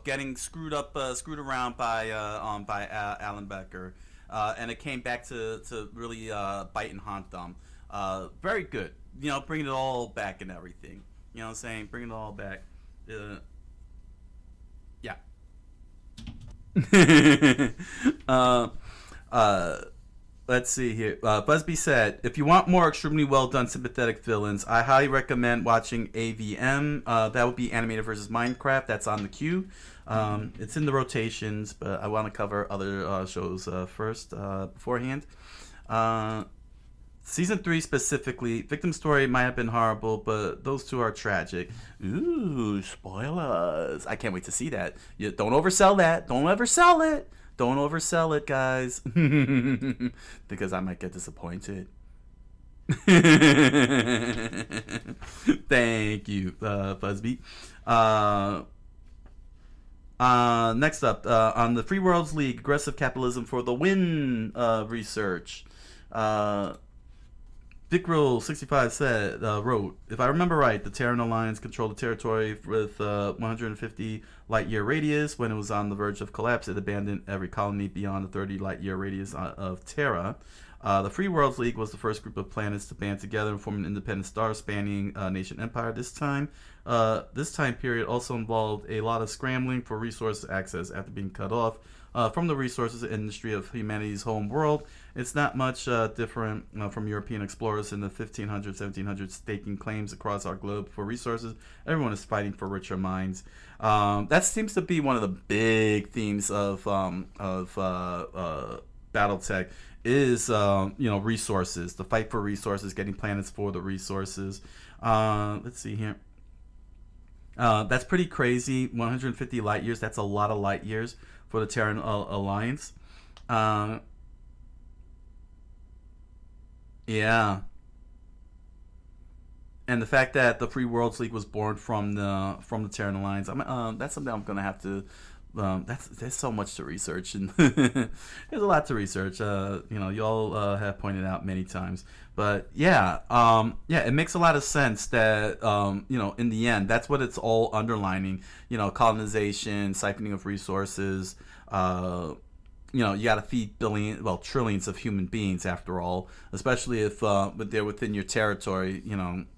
Getting screwed around by Alan Becker, and it came back to really bite and haunt them. Very good. Bringing it all back and everything. You know what I'm saying? Bringing it all back. Yeah. Let's see here. Busby said, if you want more extremely well done sympathetic villains, I highly recommend watching AVM. That would be Animated versus Minecraft. That's on the queue. It's in the rotations, but I want to cover other shows first beforehand. Season 3 specifically, Victim Story might have been horrible, but those two are tragic. Ooh, spoilers. I can't wait to see that. Don't oversell that. Don't ever sell it. Don't oversell it, guys, because I might get disappointed. Thank you, Fuzzbeat. Next up, on the Free Worlds League, Aggressive Capitalism for the Win research. Vickrul65 said, wrote, if I remember right, the Terran Alliance controlled the territory with 150 light-year radius. When it was on the verge of collapse, it abandoned every colony beyond the 30 light-year radius of Terra. The Free Worlds League was the first group of planets to band together and form an independent star-spanning nation empire. This time period also involved a lot of scrambling for resource access after being cut off from the resources industry of humanity's home world. It's not much different from European explorers in the 1500s, 1700s staking claims across our globe for resources. Everyone is fighting for richer minds. That seems to be one of the big themes of BattleTech is resources, the fight for resources, getting planets for the resources. Let's see here. That's pretty crazy. 150 light years. That's a lot of light years for the Terran Alliance. Yeah. And the fact that the Free Worlds League was born from the Terran Alliance, that's something I'm gonna have to. There's so much to research, and there's a lot to research. Y'all have pointed out many times, but yeah, it makes a lot of sense that in the end, that's what it's all underlining. Colonization, siphoning of resources. You got to feed trillions of human beings after all, especially if they're within your territory.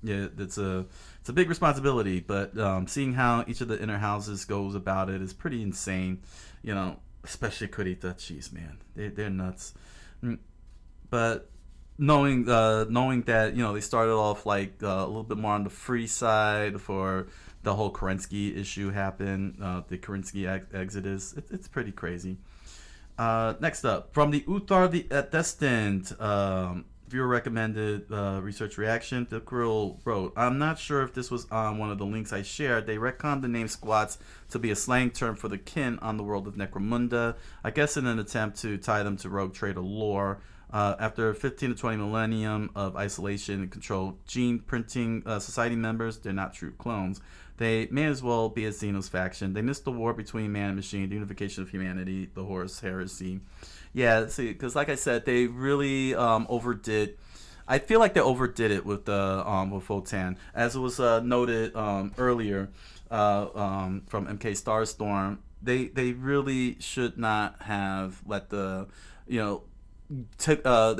It's a big responsibility, but seeing how each of the inner houses goes about it is pretty insane. Especially Kurita. Jeez, man, they're nuts. But knowing that they started off like a little bit more on the free side before the whole Kerensky issue happened, the Kerensky exodus, it's pretty crazy. Next up, from the Uthar the Destined, viewer recommended research reaction, the Krill wrote, I'm not sure if this was on one of the links I shared. They retconned the name squats to be a slang term for the kin on the world of Necromunda, I guess in an attempt to tie them to Rogue Trader lore. After 15 to 20 millennium of isolation and controlled gene printing society members, they're not true clones. They may as well be a Xenos faction. They missed the war between man and machine, the unification of humanity, the Horus heresy. Yeah, see, because like I said, they really overdid. I feel like they overdid it with Votan, as it was noted earlier from MK Starstorm. They really should not have let they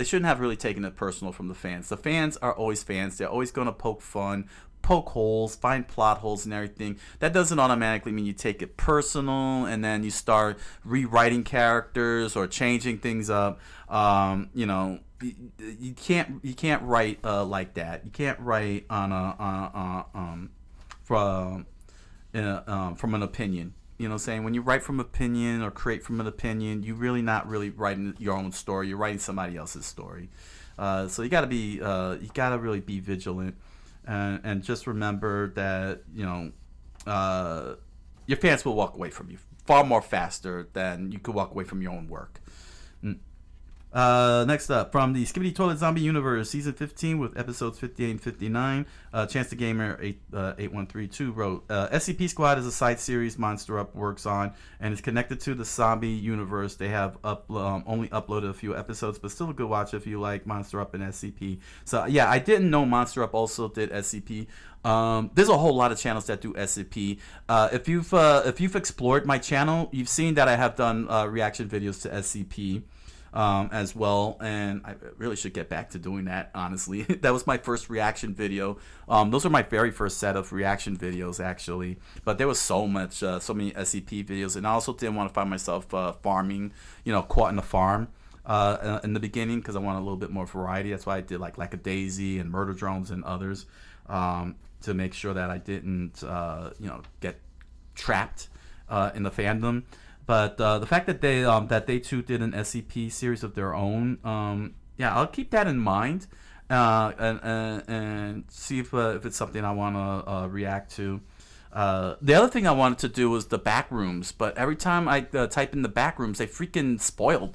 shouldn't have really taken it personal from the fans. The fans are always fans. They're always going to poke fun, poke holes, find plot holes and everything. That doesn't automatically mean you take it personal and then you start rewriting characters or changing things up. You can't write like that. You can't write on from an opinion. You know what I'm saying? When you write from opinion or create from an opinion, you're really not really writing your own story. You're writing somebody else's story. So you gotta really be vigilant, and just remember that your fans will walk away from you far more faster than you could walk away from your own work. Next up, from the Skibidi Toilet Zombie Universe, Season 15 with episodes 58 and 59, Chance the Gamer 8132 wrote, SCP Squad is a side series Monster Up works on and is connected to the Zombie Universe. They have only uploaded a few episodes, but still a good watch if you like Monster Up and SCP. So yeah, I didn't know Monster Up also did SCP. There's a whole lot of channels that do SCP. If you've explored my channel, you've seen that I have done reaction videos to SCP. As well, and I really should get back to doing that, honestly. That was my first reaction video. Those were my very first set of reaction videos, actually, but there was so many SCP videos, and I also didn't want to find myself farming, caught in a farm in the beginning, because I wanted a little bit more variety. That's why I did like a Daisy and Murder Drones and others, to make sure that I didn't get trapped in the fandom. But the fact that they too did an SCP series of their own, I'll keep that in mind, and see if it's something I want to react to. The other thing I wanted to do was the back rooms, but every time I type in the back rooms, they freaking spoil.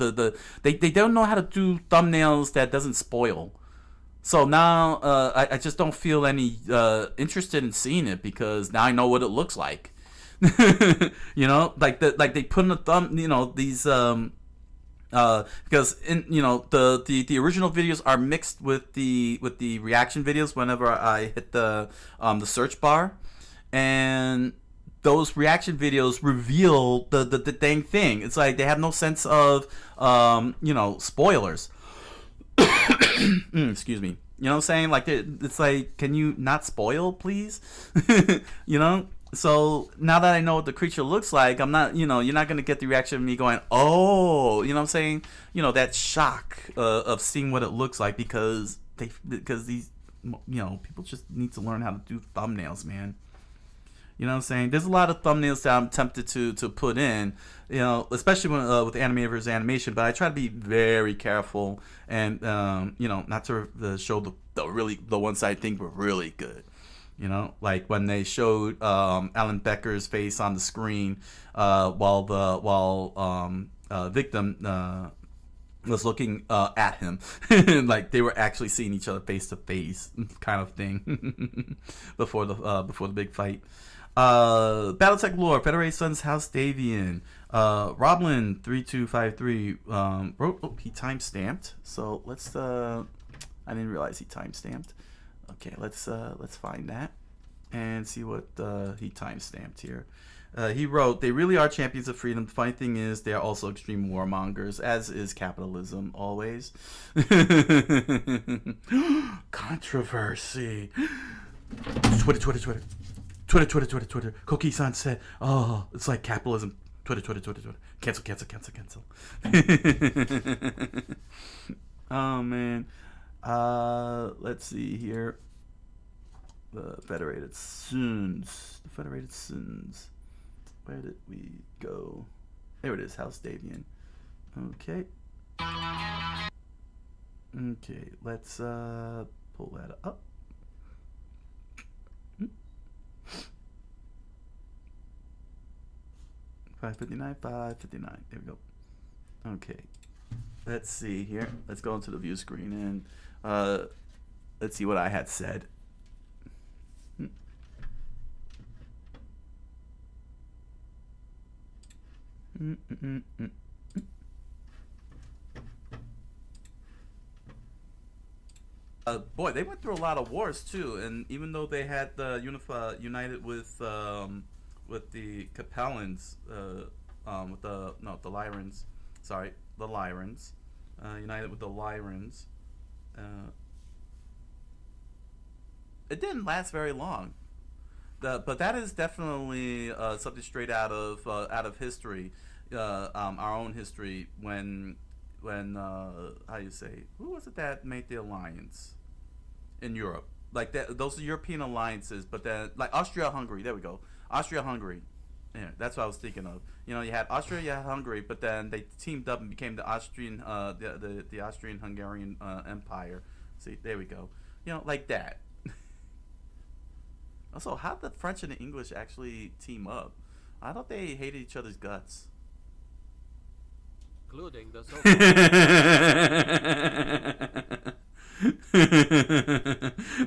They don't know how to do thumbnails that doesn't spoil. So now I just don't feel any interested in seeing it, because now I know what it looks like. You know, like they put in the thumb. You know, these because in the original videos are mixed with the reaction videos whenever I hit the search bar, and those reaction videos reveal the dang thing. It's like they have no sense of spoilers. Excuse me. You know what I'm saying? Like it's like, can you not spoil, please? You know. So now that I know what the creature looks like, I'm not, you're not gonna get the reaction of me going, oh, you know what I'm saying? You know, that shock of seeing what it looks like because these, people just need to learn how to do thumbnails, man. You know what I'm saying? There's a lot of thumbnails that I'm tempted to put in, especially when with animated versus animation. But I try to be very careful and not to show the ones I think were really good. You know, like when they showed Alan Becker's face on the screen while victim was looking at him, like they were actually seeing each other face to face, kind of thing, before the big fight. Battletech lore, Federated Sons House Davian, Roblin 3253 wrote. Oh, he time stamped. So let's. I didn't realize he time stamped. Okay, let's find that and see what he time stamped here. He wrote, "They really are champions of freedom. The funny thing is, they are also extreme warmongers, as is capitalism always." Controversy. Twitter. Coqui-san said, "Oh, it's like capitalism." Twitter. Cancel. Oh man. Let's see here. The Federated Sons. Where did we go? There it is, House Davian. Okay. Okay, let's pull that up. 559. There we go. Okay. Let's see here. Let's go into the view screen and let's see what I had said. Boy, they went through a lot of wars too, and even though they had the united with the Capellans, with the Lyrans, sorry, the Lyrans, united with the Lyrans. It didn't last very long. But that is definitely something straight out of history, our own history. When how you say, who was it that made the alliance in Europe? Like that, those are European alliances. But then, like Austria-Hungary, there we go, Austria-Hungary. Yeah, that's what I was thinking of. You know, you had Austria, you had Hungary, but then they teamed up and became the Austrian, the Austrian-Hungarian Empire. See, there we go. You know, like that. Also, how did the French and the English actually team up? I thought they hated each other's guts. Including the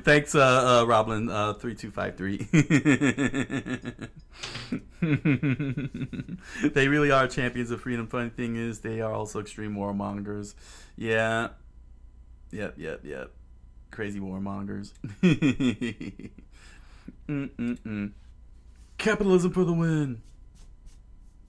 Thanks, Roblin 3253. They really are champions of freedom. Funny thing is, they are also extreme warmongers. Yeah. Yep. Crazy warmongers. Capitalism for the win.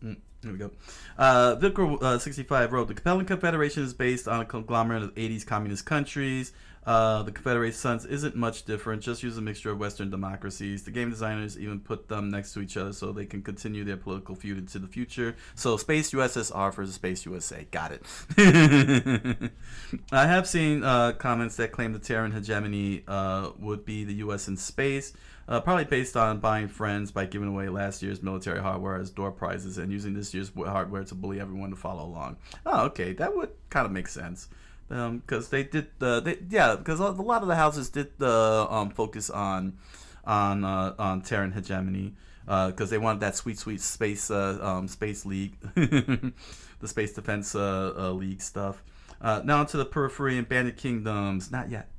Here we go. Vilcro 65 wrote, "The Capellan Confederation is based on a conglomerate of 80s communist countries. The Confederate Sons isn't much different, just use a mixture of Western democracies. The game designers even put them next to each other so they can continue their political feud into the future. So Space USSR versus Space USA. Got it." I have seen comments that claim the Terran hegemony would be the US in space. Probably based on buying friends by giving away last year's military hardware as door prizes and using this year's hardware to bully everyone to follow along. Oh, okay, that would kind of make sense. Because they did because a lot of the houses did focus on Terran hegemony, because they wanted that sweet space league, the space defense league stuff. Now to the periphery and bandit kingdoms. Not yet.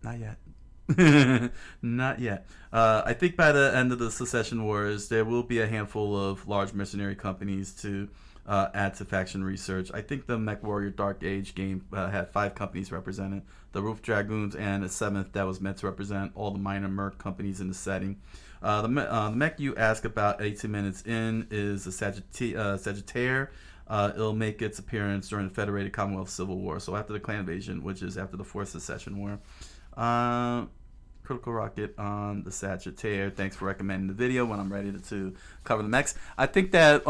Not yet. I think by the end of the Secession Wars, there will be a handful of large mercenary companies to add to faction research. I think the Mech Warrior Dark Age game had 5 companies represented. The Roof Dragoons and a 7th that was meant to represent all the minor merc companies in the setting. The mech you ask about 18 minutes in is a Sagittaire. It'll make its appearance during the Federated Commonwealth Civil War, so after the Clan Invasion, which is after the 4th Secession War. Critical Rocket on the Sagittaire. Thanks for recommending the video when I'm ready to cover the mechs. I think that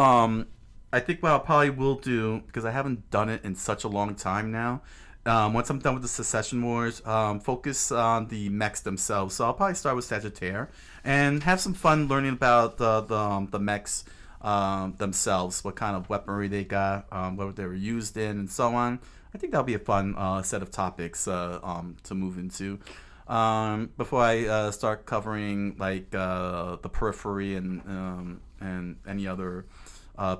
I think what I probably will do, because I haven't done it in such a long time now, once I'm done with the Secession Wars, focus on the mechs themselves. So I'll probably start with Sagittaire and have some fun learning about the mechs themselves, what kind of weaponry they got, what they were used in, and so on. I think that'll be a fun set of topics to move into. Before I start covering like the periphery and any other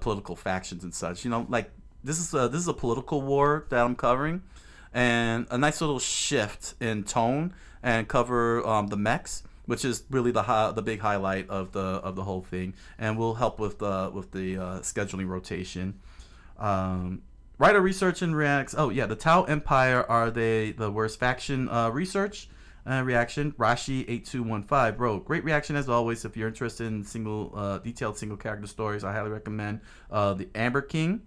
political factions and such, you know, like this is a political war that I'm covering, and a nice little shift in tone and cover the mechs, which is really the big highlight of the whole thing, and will help with the scheduling rotation. Writer research and reacts. Oh yeah, the Tau Empire, are they the worst faction? Research reaction. Rashi8215 wrote, great reaction as always. If you're interested in detailed single character stories, I highly recommend the Amber King.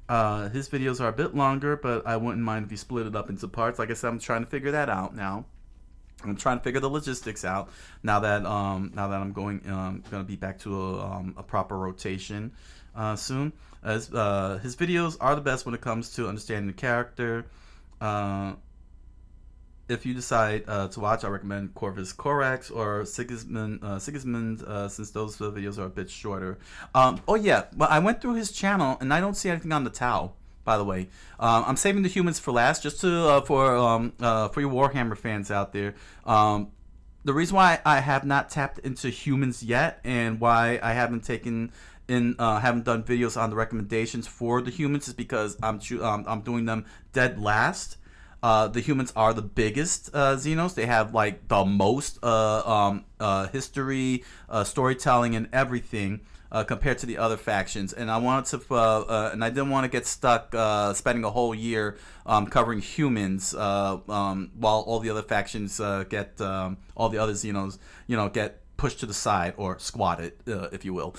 His videos are a bit longer, but I wouldn't mind if you split it up into parts. Like I said, I'm trying to figure that out now. I'm trying to figure the logistics out now that I'm gonna be back to a proper rotation soon. As his videos are the best when it comes to understanding the character. If you decide to watch, I recommend Corvus Corax or Sigismund, since those videos are a bit shorter. Oh yeah, but I went through his channel and I don't see anything on the Tau. By the way, I'm saving the humans for last, just to for your Warhammer fans out there. The reason why I have not tapped into humans yet, and why I haven't haven't done videos on the recommendations for the humans, is because I'm doing them dead last. The humans are the biggest Xenos. They have like the most history, storytelling, and everything. Compared to the other factions, and I wanted to, and I didn't want to get stuck spending a whole year covering humans while all the other factions get all the other Xenos, get pushed to the side or squatted, if you will.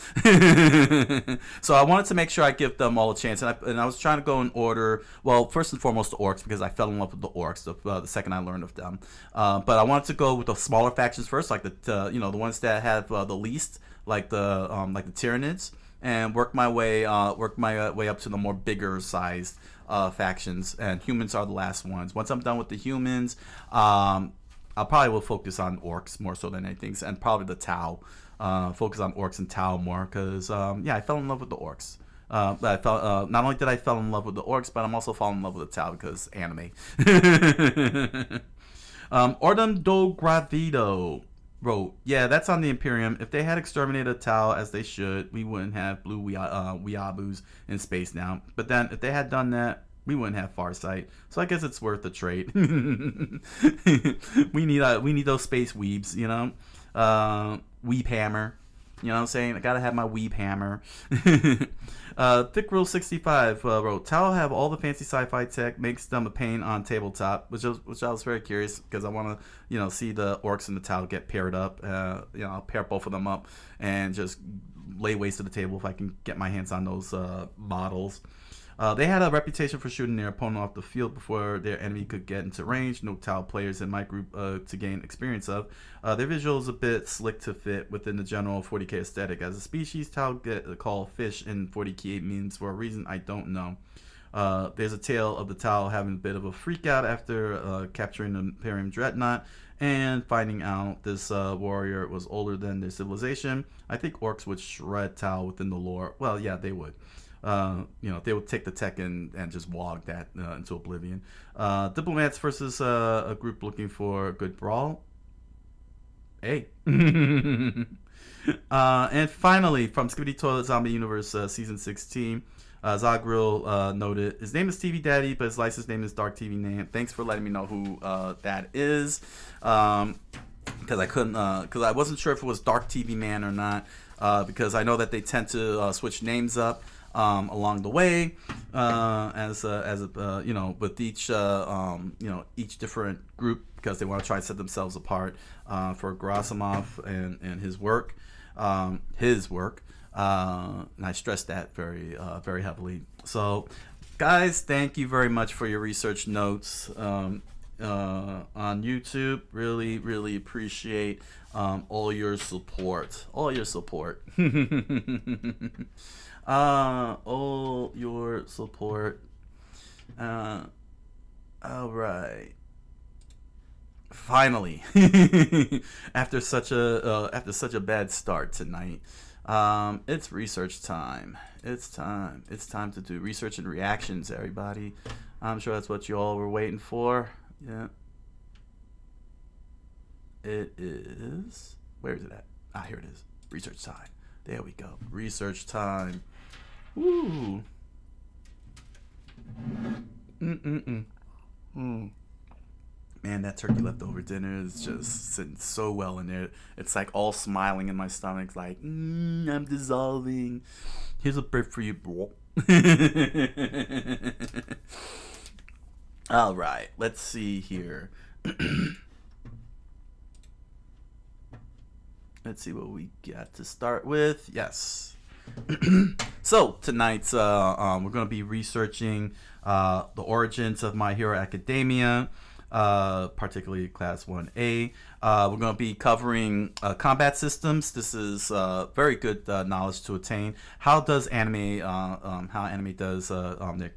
So I wanted to make sure I give them all a chance, and I was trying to go in order. Well, first and foremost, the orcs, because I fell in love with the orcs the second I learned of them. But I wanted to go with the smaller factions first, like the ones that have the least. Like the Tyranids, and work my way up to the more bigger sized factions, and humans are the last ones. Once I'm done with the humans, I probably will focus on orcs more so than anything, and probably the Tau. Focus on orcs and Tau more, because I fell in love with the orcs. But I felt not only did I fall in love with the orcs, but I'm also falling in love with the Tau because anime. Ordem do Gravido wrote, yeah, that's on the Imperium. If they had exterminated Tau as they should, we wouldn't have blue weeaboos in space now. But then, if they had done that, we wouldn't have Farsight. So I guess it's worth the trade. we need those space weebs, Weeb hammer. You know what I'm saying? I gotta have my weeb hammer. Thick Rule 65 wrote, Tau have all the fancy sci-fi tech, makes them a pain on tabletop, which I was very curious, because I want to see the orcs and the Tau get paired up. I'll pair both of them up and just lay waste to the table if I can get my hands on those models. They had a reputation for shooting their opponent off the field before their enemy could get into range. No Tau players in my group to gain experience of. Their visual is a bit slick to fit within the general 40k aesthetic. As a species, Tau get called fish in 40k means for a reason I don't know. There's a tale of the Tau having a bit of a freak out after capturing the Imperium Dreadnought and finding out this warrior was older than their civilization. I think orcs would shred Tau within the lore. Well, yeah, they would. They would take the tech and just wog that into oblivion. Diplomats versus a group looking for a good brawl. Hey. And finally, from Skibidi Toilet Zombie Universe Season 16, Zagril noted, his name is TV Daddy, but his license name is Dark TV Name. Thanks for letting me know who that is. Because I wasn't sure if it was Dark TV Man or not. Because I know that they tend to switch names up along the way, with each each different group, because they want to try to set themselves apart for Gerasimov and his work. And I stress that very heavily. So, guys, thank you very much for your research notes on YouTube. Really appreciate all your support. All your support. All right. Finally, after such a bad start tonight, it's research time. It's time to do research and reactions, everybody. I'm sure that's what you all were waiting for. Yeah. It is. Where is it at? Ah, here it is. Research time. There we go. Research time. Woo. Man, that turkey leftover dinner is just sitting so well in there. It's like all smiling in my stomach, like, I'm dissolving. Here's a bit for you, bro. All right, let's see here. Let's see what we got to start with. Yes. So tonight's we're going to be researching the origins of My Hero Academia, particularly Class 1A. We're going to be covering combat systems. This is very good knowledge to attain. How does anime, how anime does their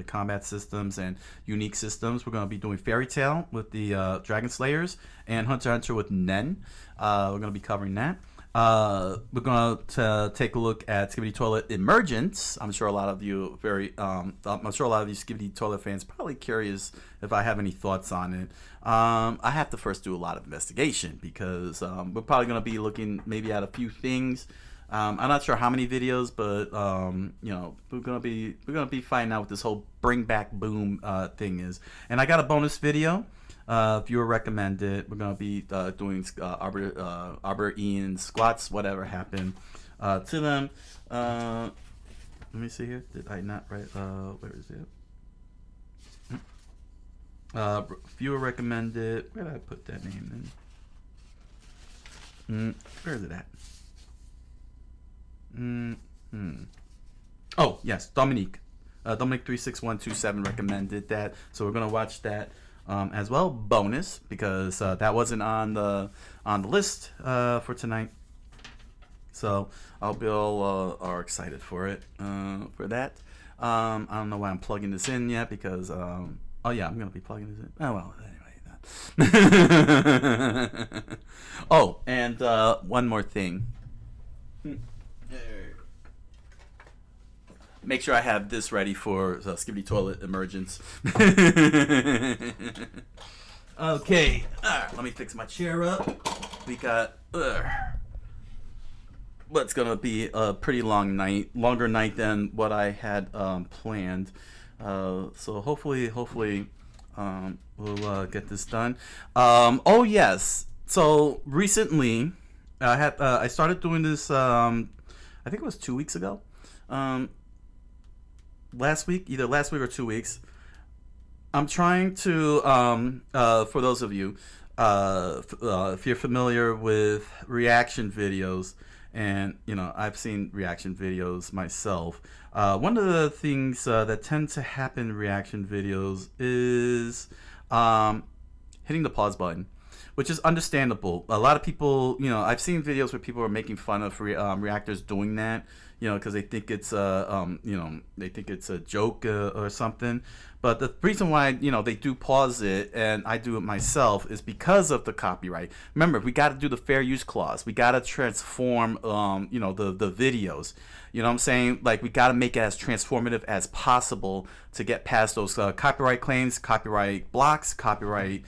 combat systems and unique systems. We're going to be doing Fairy Tail with the Dragon Slayers and Hunter x Hunter with Nen. We're going to be covering that. We're going to take a look at Skibidi Toilet Emergence. I'm sure a lot of you Skibidi Toilet fans are probably curious if I have any thoughts on it. I have to first do a lot of investigation because we're probably going to be looking maybe at a few things. I'm not sure how many videos, but we're gonna be finding out what this whole bring back boom thing is. And I got a bonus video. Viewer recommended. We're gonna be doing Arbor Ian squats, whatever happened to them. Let me see here. Did I not write? Where is it? Viewer recommended. Where did I put that name in? Where is it at? Oh yes, Dominique 36127 recommended that, so we're gonna watch that as well, bonus, because that wasn't on the list for tonight. So I hope you all are excited for it, for that. I don't know why I'm plugging this in yet, because oh yeah, I'm gonna be plugging this in. Oh well, anyway. Oh, and one more thing. Make sure I have this ready for Skibidi Toilet Emergence. Okay, let me fix my chair up. We got what's gonna be a pretty long night, longer night than what I had planned. So hopefully we'll get this done. Oh yes, so recently I started doing this. I think it was 2 weeks ago. Either last week or 2 weeks. I'm trying to, for those of you, if you're familiar with reaction videos, and I've seen reaction videos myself. One of the things that tend to happen in reaction videos is hitting the pause button, which is understandable. A lot of people, I've seen videos where people are making fun of reactors doing that, because they think it's a joke or something. But the reason why they do pause it, and I do it myself, is because of the copyright. Remember, we got to do the fair use clause. We got to transform the videos. You know what I'm saying? Like, we got to make it as transformative as possible to get past those copyright claims, copyright blocks, copyright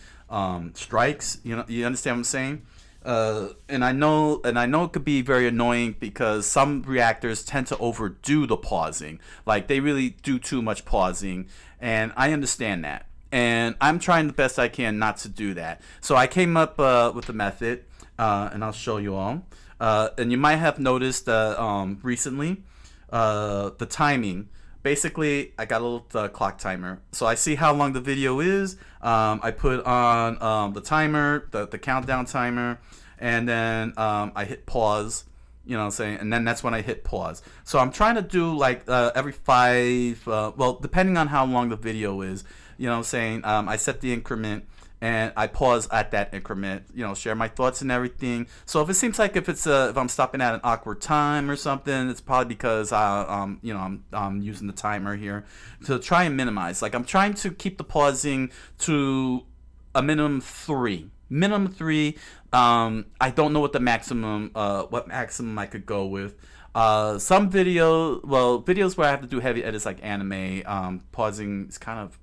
strikes. You understand what I'm saying? And I know it could be very annoying because some reactors tend to overdo the pausing. Like they really do too much pausing, and I understand that. And I'm trying the best I can not to do that. So I came up with a method, and I'll show you all. And you might have noticed recently the timing. Basically, I got a little clock timer, so I see how long the video is. I put on the timer, the countdown timer, and then I hit pause. You know what I'm saying? And then that's when I hit pause. So I'm trying to do like every 5, well, depending on how long the video is. You know what I'm saying? I set the increment and I pause at that increment, you know, share my thoughts and everything. So if it seems like if I'm stopping at an awkward time or something, it's probably because you know, I'm using the timer here to try and minimize. Like I'm trying to keep the pausing to a minimum 3. Minimum 3. I don't know what the maximum I could go with. Some videos where I have to do heavy edits like anime, pausing is kind of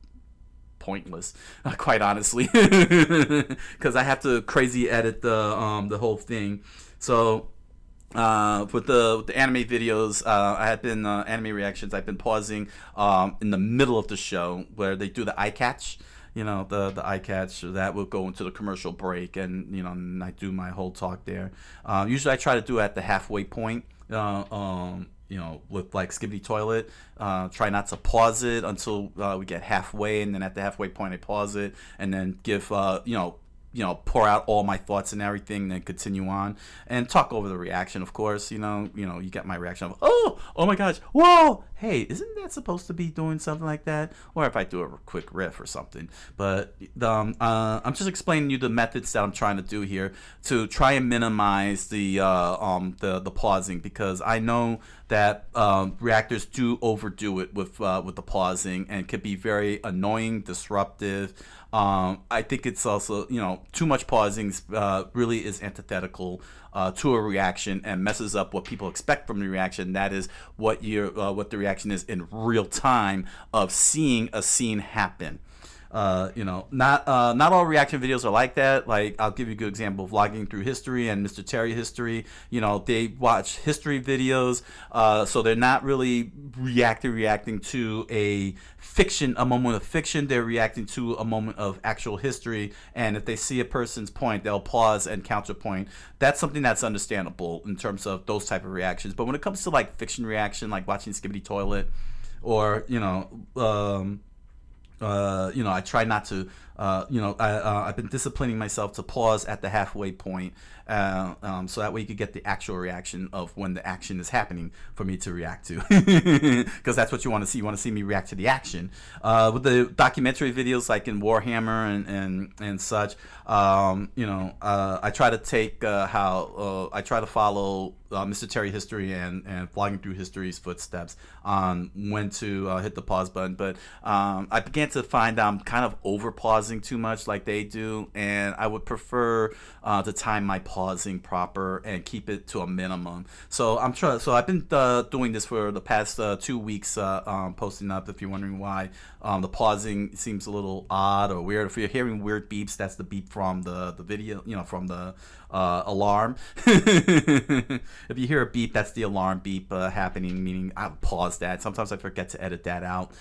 pointless, quite honestly, because I have to crazy edit the whole thing. So with the anime videos, I had been anime reactions. I've been pausing in the middle of the show where they do the eye catch. You know, the eye catch that will go into the commercial break, and you know, and I do my whole talk there. Usually, I try to do it at the halfway point. You know, with like Skibidi Toilet, try not to pause it until we get halfway, and then at the halfway point I pause it, and then give pour out all my thoughts and everything, then continue on and talk over the reaction. Of course, you get my reaction of oh my gosh, whoa, hey, isn't that supposed to be doing something like that? Or if I do a quick riff or something. But I'm just explaining you the methods that I'm trying to do here to try and minimize the pausing, because I know that reactors do overdo it with the pausing, and it could be very annoying, disruptive. I think it's also, too much pausing really is antithetical to a reaction and messes up what people expect from the reaction. That is what the reaction is in real time of seeing a scene happen. Not all reaction videos are like that. Like, I'll give you a good example of Vlogging Through History and Mr. Terry History. They watch history videos, so they're not really reacting to a moment of fiction. They're reacting to a moment of actual history, and if they see a person's point, they'll pause and counterpoint. That's something that's understandable in terms of those type of reactions. But when it comes to like fiction reaction, like watching Skibidi Toilet, or I try not to, I've been disciplining myself to pause at the halfway point, so that way you could get the actual reaction of when the action is happening for me to react to, because that's what you want to see. You want to see me react to the action. With the documentary videos like in Warhammer and such, I try to take I try to follow Mr. Terry History and Vlogging Through History's footsteps on when to hit the pause button. But I began to find I'm kind of over pausing too much like they do, and I would prefer to time my pausing proper and keep it to a minimum. So I've been doing this for the past 2 weeks, posting up. If you're wondering why the pausing seems a little odd or weird, if you're hearing weird beeps, that's the beep from the video, from the alarm. If you hear a beep, that's the alarm beep happening, meaning I've paused that. Sometimes I forget to edit that out.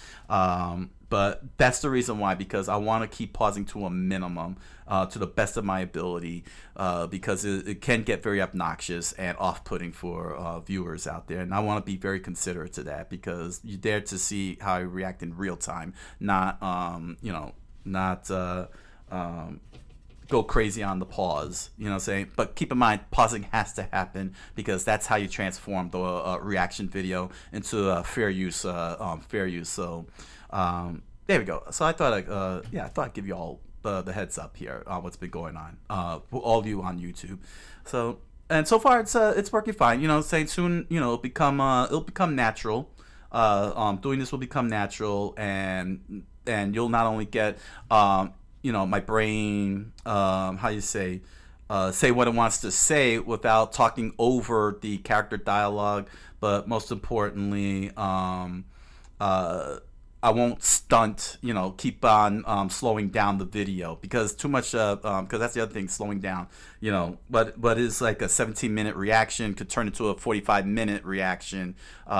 But that's the reason why, because I want to keep pausing to a minimum, to the best of my ability, because it can get very obnoxious and off-putting for viewers out there. And I want to be very considerate to that, because you're there to see how I react in real time, not go crazy on the pause, you know what I'm saying? But keep in mind, pausing has to happen, because that's how you transform the reaction video into fair use. So there we go. So I thought I'd give you all the heads up here on what's been going on, all of you on YouTube. So, and so far it's working fine. Saying soon, it'll become natural. Doing this will become natural, and you'll not only get my brain, say what it wants to say without talking over the character dialogue, but most importantly, I won't stunt, keep on slowing down the video, because too much, because that's the other thing, slowing down, but it's like a 17-minute reaction could turn into a 45-minute reaction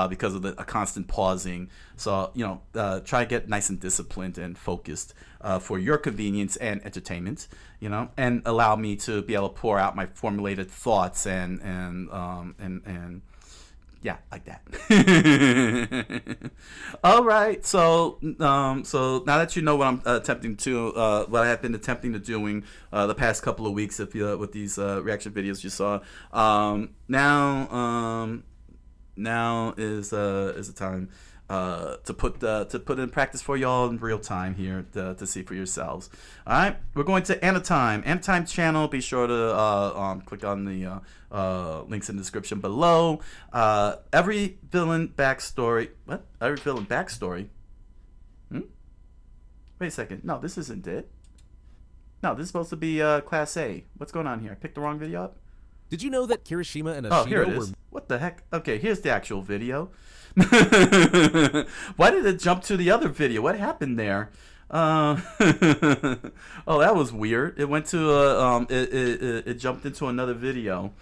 because of a constant pausing. So, try to get nice and disciplined and focused for your convenience and entertainment, and allow me to be able to pour out my formulated thoughts and yeah, like that. All right. So now that you know what I'm attempting to, what I have been attempting to doing the past couple of weeks, with these reaction videos you saw, now is the time to put in practice for y'all in real time here to see for yourselves. All right, we're going to Anatime channel. Be sure to click on the links in the description below. Every villain backstory. What? Every villain backstory? Wait a second. No, this isn't it. No, this is supposed to be Class A. What's going on here? I picked the wrong video up. Did you know that Kirishima and Ashido here it is. What the heck? Okay, here's the actual video. Why did it jump to the other video? What happened there? Oh, that was weird. It went to it jumped into another video.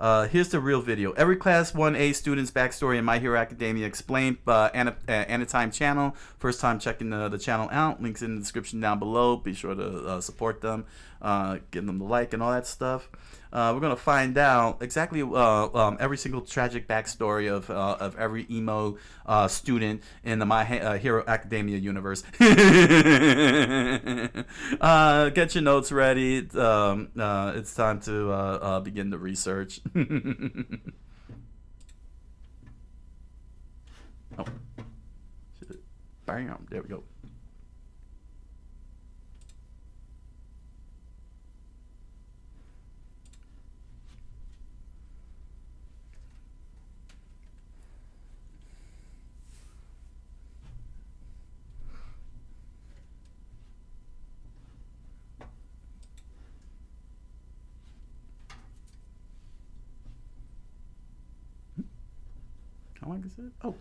Here's the real video. Every Class 1A student's backstory in My Hero Academia explained by Anatime channel. First time checking the channel out. Links in the description down below. Be sure to support them, give them the like and all that stuff. We're gonna find out exactly every single tragic backstory of every emo student in the My Hero Academia universe. Get your notes ready. It's time to begin the research. Oh, bam! There we go. How long is it? Oh.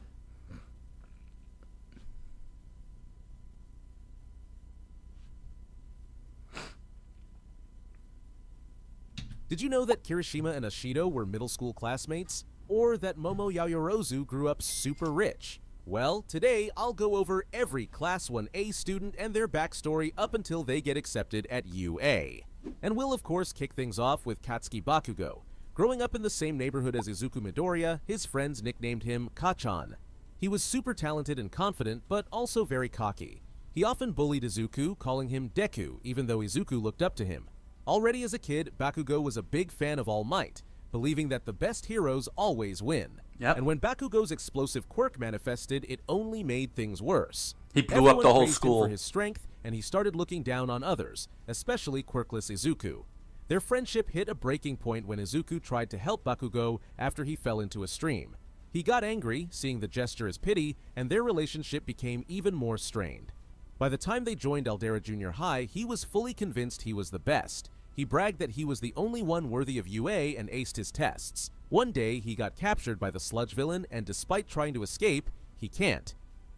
Did you know that Kirishima and Ashido were middle school classmates? Or that Momo Yayorozu grew up super rich? Well, today I'll go over every Class 1A student and their backstory up until they get accepted at UA. And we'll of course kick things off with Katsuki Bakugo. Growing up in the same neighborhood as Izuku Midoriya, his friends nicknamed him Kachan. He was super talented and confident, but also very cocky. He often bullied Izuku, calling him Deku, even though Izuku looked up to him. Already as a kid, Bakugo was a big fan of All Might, believing that the best heroes always win. Yep. And when Bakugo's explosive quirk manifested, it only made things worse. He blew up the whole praised him school for his strength, and he started looking down on others, especially quirkless Izuku. Their friendship hit a breaking point when Izuku tried to help Bakugo after he fell into a stream. He got angry, seeing the gesture as pity, and their relationship became even more strained. By the time they joined Aldera Junior High, he was fully convinced he was the best. He bragged that he was the only one worthy of UA and aced his tests. One day, he got captured by the sludge villain, and despite trying to escape, he can't.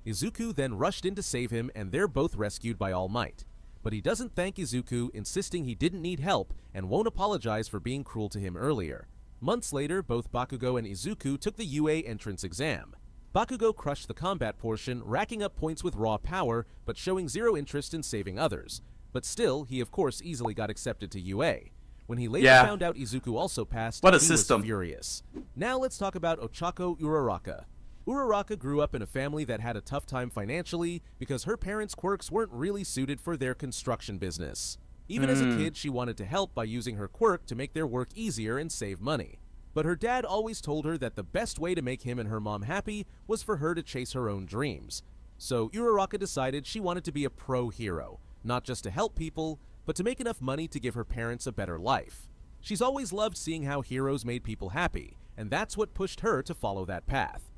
Izuku then rushed in to save him, and they're both rescued by All Might. But he doesn't thank Izuku, insisting he didn't need help and won't apologize for being cruel to him earlier. Months later, both Bakugo and Izuku took the UA entrance exam. Bakugo crushed the combat portion, racking up points with raw power, but showing zero interest in saving others. But still, he of course easily got accepted to UA. When he later found out Izuku also passed, he was furious. Now let's talk about Ochako Uraraka. Uraraka grew up in a family that had a tough time financially because her parents' quirks weren't really suited for their construction business. Even as a kid, she wanted to help by using her quirk to make their work easier and save money. But her dad always told her that the best way to make him and her mom happy was for her to chase her own dreams. So Uraraka decided she wanted to be a pro hero, not just to help people, but to make enough money to give her parents a better life. She's always loved seeing how heroes made people happy, and that's what pushed her to follow that path.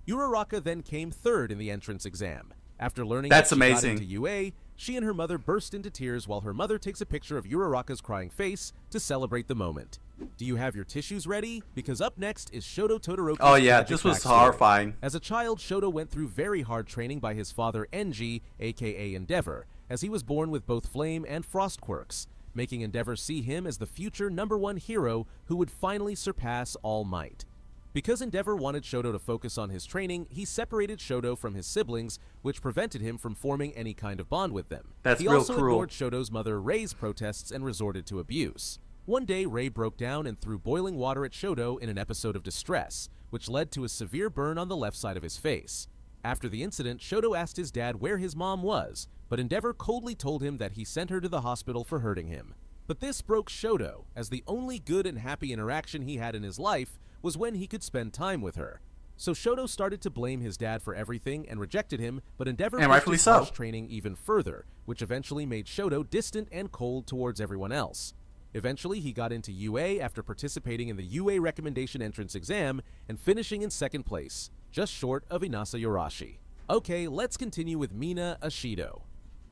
Uraraka then came third in the entrance exam. After learning that she got into UA, she and her mother burst into tears while her mother takes a picture of Uraraka's crying face to celebrate the moment. Do you have your tissues ready? Because up next is Shoto Todoroki's Oh yeah, tragic this was backstory. horrifying. As a child, Shoto went through very hard training by his father Enji, aka Endeavor, as he was born with both flame and frost quirks, making Endeavor see him as the future #1 hero who would finally surpass All Might. Because Endeavor wanted Shoto to focus on his training, he separated Shoto from his siblings, which prevented him from forming any kind of bond with them. That's he real also cruel. ignored Shoto's mother Rei's protests and resorted to abuse. One day, Rei broke down and threw boiling water at Shoto in an episode of distress, which led to a severe burn on the left side of his face. After the incident, Shoto asked his dad where his mom was, but Endeavor coldly told him that he sent her to the hospital for hurting him. But this broke Shoto, as the only good and happy interaction he had in his life was when he could spend time with her. So Shoto started to blame his dad for everything and rejected him, but Endeavor pushed rightfully his so. harsh training even further, which eventually made Shoto distant and cold towards everyone else. Eventually, he got into UA after participating in the UA recommendation entrance exam and finishing in second place, just short of Inasa Yorashi. Okay, let's continue with Mina Ashido.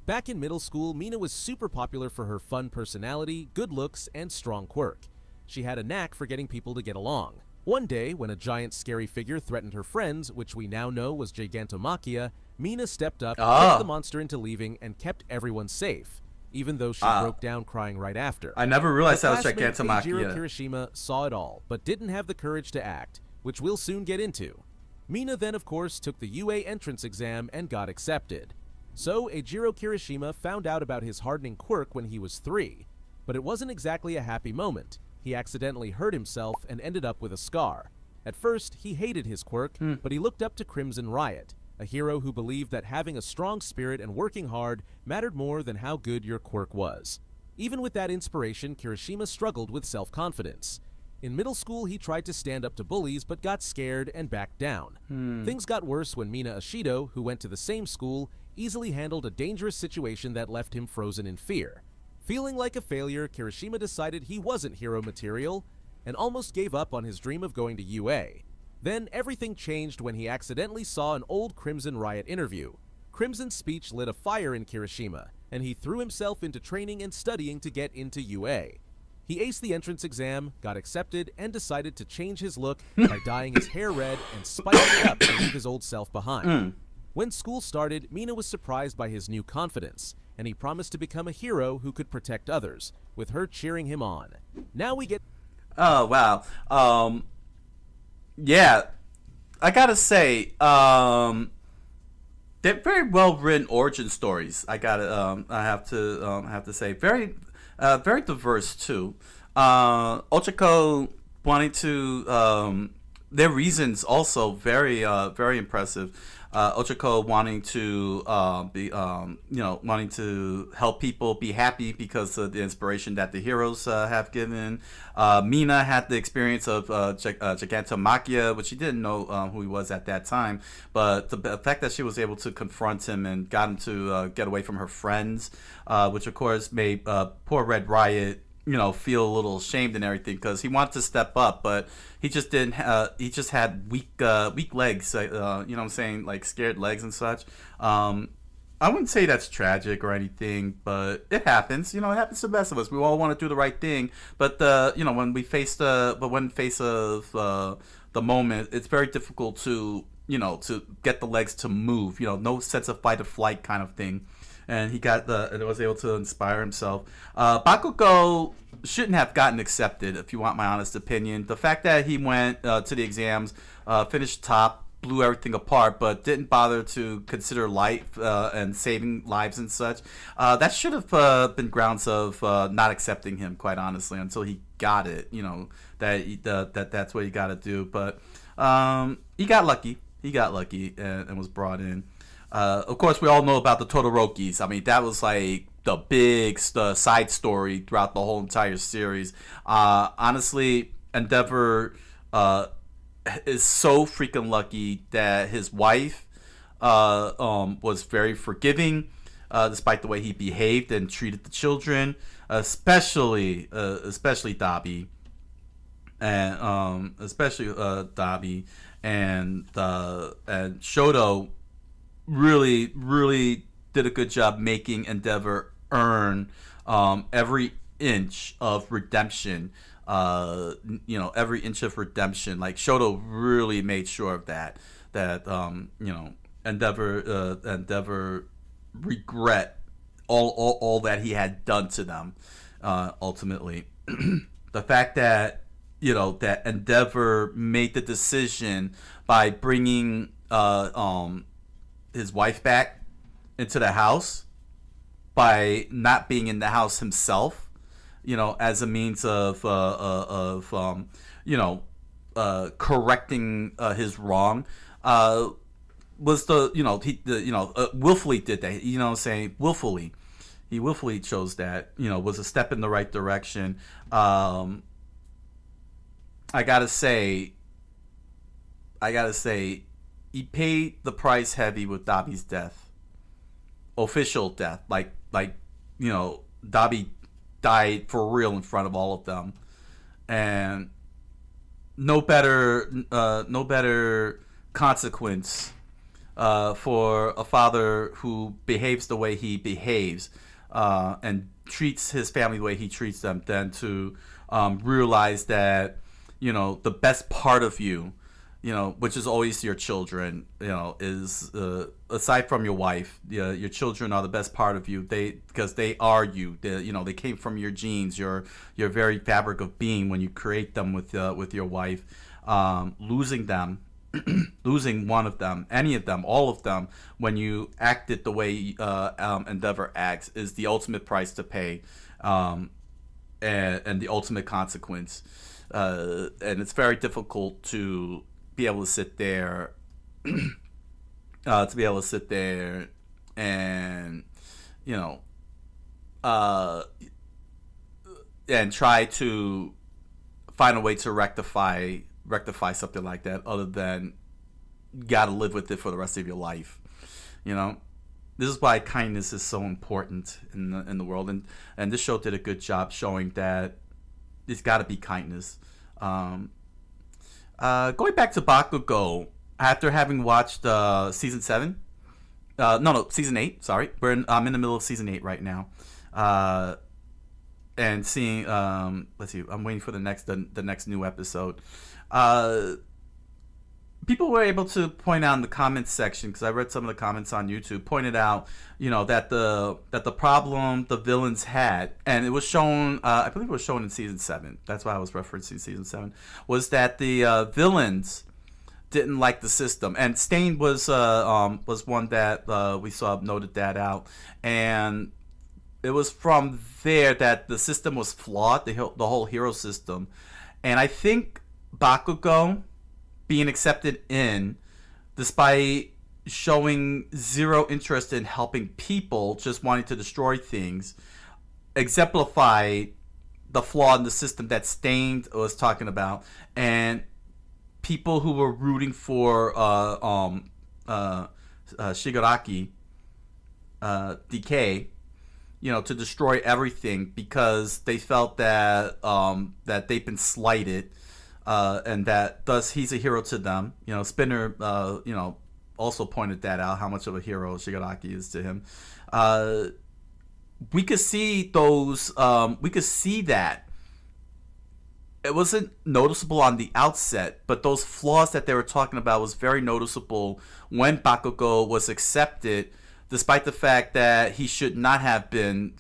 Back in middle school, Mina was super popular for her fun personality, good looks, and strong quirk. She had a knack for getting people to get along. One day, when a giant scary figure threatened her friends, which we now know was Gigantomachia, Mina stepped up, kicked the monster into leaving, and kept everyone safe, even though she broke down crying right after. I never realized that was Classmate Gigantomachia. Eijiro Kirishima saw it all, but didn't have the courage to act, which we'll soon get into. Mina then, of course, took the UA entrance exam and got accepted. So, Eijiro Kirishima found out about his hardening quirk when he was 3, but it wasn't exactly a happy moment. He accidentally hurt himself and ended up with a scar. At first, he hated his quirk, but he looked up to Crimson Riot, a hero who believed that having a strong spirit and working hard mattered more than how good your quirk was. Even with that inspiration, Kirishima struggled with self-confidence. In middle school, he tried to stand up to bullies but got scared and backed down. Things got worse when Mina Ashido, who went to the same school, easily handled a dangerous situation that left him frozen in fear. Feeling like a failure, Kirishima decided he wasn't hero material and almost gave up on his dream of going to UA. Then everything changed when he accidentally saw an old Crimson Riot interview. Crimson's speech lit a fire in Kirishima, and he threw himself into training and studying to get into UA. He aced the entrance exam, got accepted, and decided to change his look by dyeing his hair red and spiking it up to leave his old self behind. When school started, Mina was surprised by his new confidence, and he promised to become a hero who could protect others, with her cheering him on. Now we get... Oh, wow. Yeah, I gotta say, they're very well written origin stories. I have to say, very diverse too. Ochako wanting to, their reasons also very impressive. Ochako wanting to wanting to help people be happy because of the inspiration that the heroes have given. Mina had the experience of Gigantomachia, which she didn't know who he was at that time, but the fact that she was able to confront him and got him to get away from her friends, which of course made poor Red Riot feel a little ashamed and everything because he wanted to step up, but he just didn't. He just had weak legs. You know what I'm saying, like scared legs and such. I wouldn't say that's tragic or anything, but it happens. It happens to the best of us. We all want to do the right thing, but when we face of the moment, it's very difficult to get the legs to move. No sense of fight or flight kind of thing. And he was able to inspire himself. Bakugo shouldn't have gotten accepted, if you want my honest opinion. The fact that he went to the exams, finished top, blew everything apart, but didn't bother to consider life and saving lives and such, that should have been grounds of not accepting him, quite honestly, until he got it. That's what you got to do. But he got lucky. And was brought in. Of course, we all know about the Todorokis. I mean, that was like the big side story throughout the whole entire series. Honestly, Endeavor is so freaking lucky that his wife was very forgiving, despite the way he behaved and treated the children, especially Dabi, and and Shoto. Really did a good job making Endeavor earn every inch of redemption you know, every inch of redemption. Like Shoto really made sure of that you know, Endeavor regret all that he had done to them. Ultimately, the fact that, you know, that Endeavor made the decision by bringing his wife back into the house by not being in the house himself, you know, as a means of you know, correcting his wrong, was the, you know, willfully did that, you know what I'm saying, he willfully chose that, you know, was a step in the right direction. I gotta say, he paid the price heavy with Dabi's death, official death, like you know, Dabi died for real in front of all of them, and no better consequence for a father who behaves the way he behaves, and treats his family the way he treats them, than to realize that, you know, the best part of you, you know, which is always your children, you know, is aside from your wife, your children are the best part of you. Because they are you. You know, they came from your genes, your very fabric of being when you create them with your wife. Losing them, losing one of them, any of them, all of them, when you acted the way Endeavor acts, is the ultimate price to pay, and the ultimate consequence. And it's very difficult to be able to sit there, and, you know, and try to find a way to rectify something like that, other than you gotta live with it for the rest of your life. You know, this is why kindness is so important in the world, and this show did a good job showing that it's got to be kindness. Going back to Bakugo, after having watched season 7, season 8. Sorry, I'm in the middle of season 8 right now, and seeing let's see, I'm waiting for the next new episode. People were able to point out in the comments section, because I read some of the comments on YouTube, pointed out, you know, that the problem the villains had, and it was shown, I believe it was shown in season 7. That's why I was referencing season 7. Was that the villains didn't like the system, and Stain was one that we saw noted that out, and it was from there that the system was flawed, the whole hero system, and I think Bakugo being accepted in, despite showing zero interest in helping people, just wanting to destroy things, exemplified the flaw in the system that Stained was talking about, and people who were rooting for Shigaraki decay, you know, to destroy everything, because they felt that that they've been slighted. And that thus he's a hero to them. You know, Spinner, you know, also pointed that out, how much of a hero Shigaraki is to him. We could see those. We could see that it wasn't noticeable on the outset, but those flaws that they were talking about was very noticeable when Bakugo was accepted, despite the fact that he should not have been,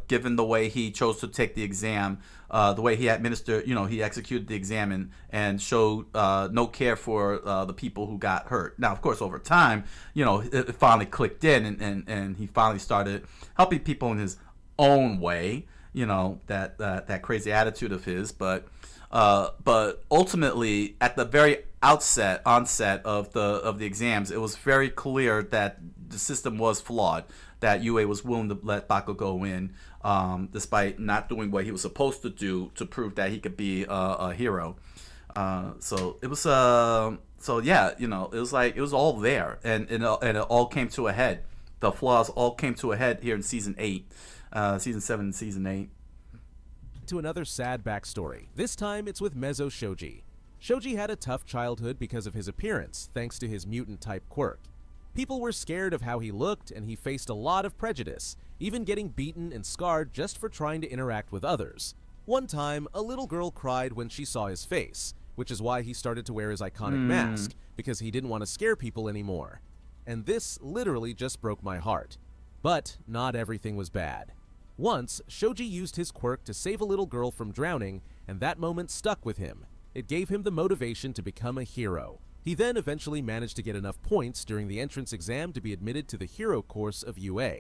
given the way he chose to take the exam. The way he administered, you know, he executed the exam and showed no care for the people who got hurt. Now, of course, over time, you know, it finally clicked in, and he finally started helping people in his own way. You know, that crazy attitude of his, but ultimately, at the very onset of the exams, it was very clear that the system was flawed. That UA was willing to let Bakugo in, despite not doing what he was supposed to do to prove that he could be a hero. So it was, yeah, you know, it was like it was all there, and it all came to a head. The flaws all came to a head here in season 8, season 7, and season 8. To another sad backstory. This time it's with Mezzo Shoji. Shoji had a tough childhood because of his appearance, thanks to his mutant-type quirk. People were scared of how he looked, and he faced a lot of prejudice, even getting beaten and scarred just for trying to interact with others. One time, a little girl cried when she saw his face, which is why he started to wear his iconic mask, because he didn't want to scare people anymore. And this literally just broke my heart. But not everything was bad. Once, Shoji used his quirk to save a little girl from drowning, and that moment stuck with him. It gave him the motivation to become a hero. He then eventually managed to get enough points during the entrance exam to be admitted to the hero course of UA.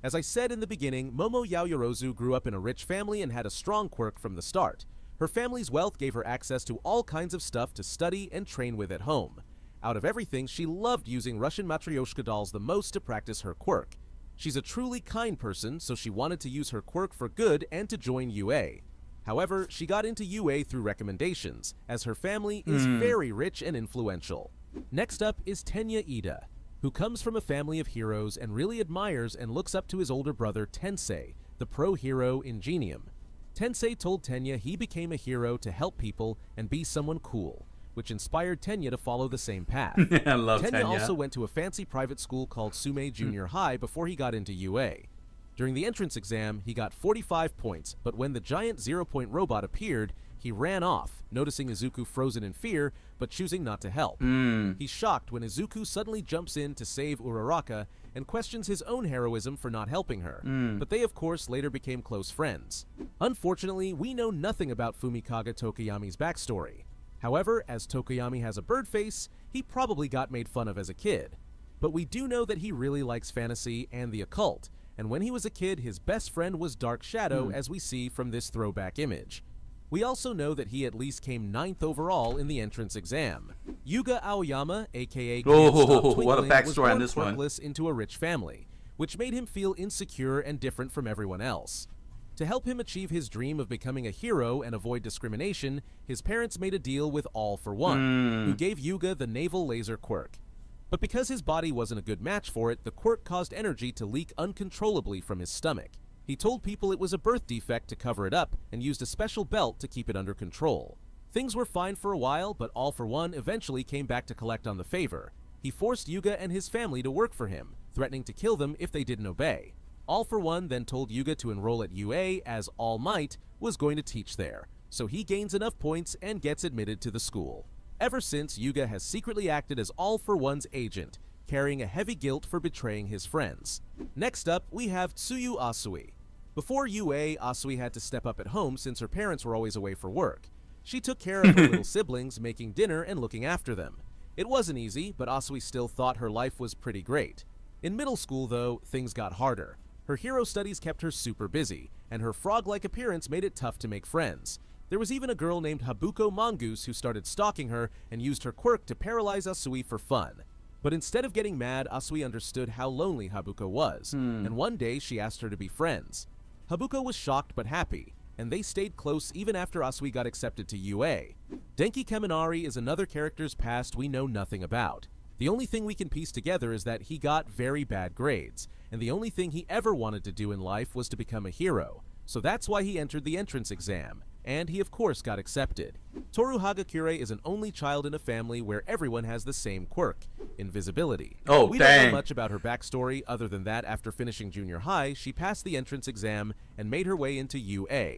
As I said in the beginning, Momo Yaoyorozu grew up in a rich family and had a strong quirk from the start. Her family's wealth gave her access to all kinds of stuff to study and train with at home. Out of everything, she loved using Russian Matryoshka dolls the most to practice her quirk. She's a truly kind person, so she wanted to use her quirk for good and to join UA. However, she got into UA through recommendations, as her family is very rich and influential. Next up is Tenya Ida, who comes from a family of heroes and really admires and looks up to his older brother Tensei, the pro-hero Ingenium. Tensei told Tenya he became a hero to help people and be someone cool, which inspired Tenya to follow the same path. I love Tenya Tenya. also went to a fancy private school called Sume Junior High before he got into UA. During the entrance exam, he got 45 points, but when the giant 0-point robot appeared, he ran off, noticing Izuku frozen in fear, but choosing not to help. He's shocked when Izuku suddenly jumps in to save Uraraka and questions his own heroism for not helping her, but they of course later became close friends. Unfortunately, we know nothing about Fumikaga Tokoyami's backstory. However, as Tokoyami has a bird face, he probably got made fun of as a kid. But we do know that he really likes fantasy and the occult, and when he was a kid, his best friend was Dark Shadow, as we see from this throwback image. We also know that he at least came 9th overall in the entrance exam. Yuga Aoyama, aka what a backstory was born on this one. quirkless into a rich family, which made him feel insecure and different from everyone else. To help him achieve his dream of becoming a hero and avoid discrimination, his parents made a deal with All for One, who gave Yuga the naval laser quirk. But because his body wasn't a good match for it, the quirk caused energy to leak uncontrollably from his stomach. He told people it was a birth defect to cover it up and used a special belt to keep it under control. Things were fine for a while, but All for One eventually came back to collect on the favor. He forced Yuga and his family to work for him, threatening to kill them if they didn't obey. All for One then told Yuga to enroll at UA, as All Might was going to teach there, so he gains enough points and gets admitted to the school. Ever since, Yuga has secretly acted as All for One's agent, carrying a heavy guilt for betraying his friends. Next up, we have Tsuyu Asui. Before UA, Asui had to step up at home since her parents were always away for work. She took care of her little siblings, making dinner and looking after them. It wasn't easy, but Asui still thought her life was pretty great. In middle school, though, things got harder. Her hero studies kept her super busy, and her frog-like appearance made it tough to make friends. There was even a girl named Habuko Mongoose who started stalking her and used her quirk to paralyze Asui for fun. But instead of getting mad, Asui understood how lonely Habuko was, and one day she asked her to be friends. Habuko was shocked but happy, and they stayed close even after Asui got accepted to UA. Denki Kaminari is another character's past we know nothing about. The only thing we can piece together is that he got very bad grades, and the only thing he ever wanted to do in life was to become a hero, so that's why he entered the entrance exam, and he of course got accepted. Toru Hagakure is an only child in a family where everyone has the same quirk, invisibility. Oh, we dang. don't know much about her backstory other than that after finishing junior high, she passed the entrance exam and made her way into UA.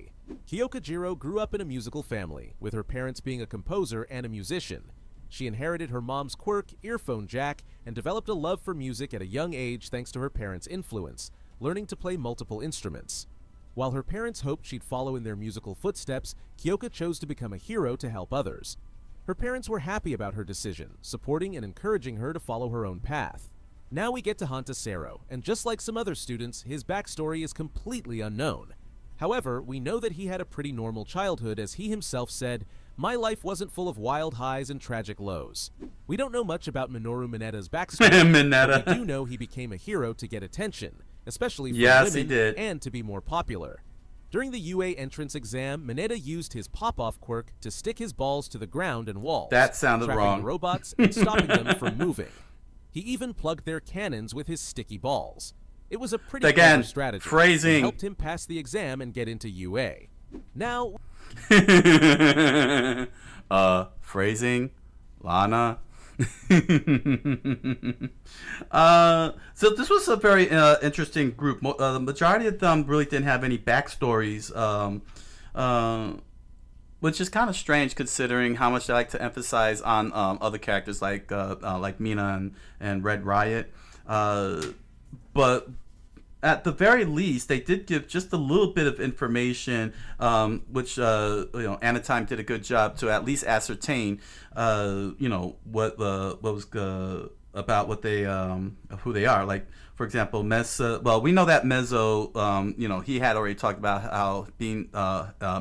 Kyoka Jiro grew up in a musical family, with her parents being a composer and a musician. She inherited her mom's quirk, earphone jack, and developed a love for music at a young age thanks to her parents' influence, learning to play multiple instruments. While her parents hoped she'd follow in their musical footsteps, Kyoka chose to become a hero to help others. Her parents were happy about her decision, supporting and encouraging her to follow her own path. Now we get to Hantasero, and just like some other students, his backstory is completely unknown. However, we know that he had a pretty normal childhood, as he himself said, "My life wasn't full of wild highs and tragic lows." We don't know much about Minoru Mineta's backstory, Mineta. but we do know he became a hero to get attention, especially from Yes, he women, did. and to be more popular. During the UA entrance exam, Mineta used his pop-off quirk to stick his balls to the ground and walls, That sounded trapping wrong. the robots and stopping them from moving. He even plugged their cannons with his sticky balls. It was a pretty Again, clever strategy. phrasing. It helped him pass the exam and get into UA. Now, Phrasing, Lana. So this was a very interesting group. The majority of them really didn't have any backstories. Which is kind of strange considering how much they like to emphasize on other characters like Mina and Red Riot. But at the very least, they did give just a little bit of information, which Anatime did a good job to at least ascertain, what was about what they who they are. Like, for example, Mesa. Well, we know that Mezzo, he had already talked about how being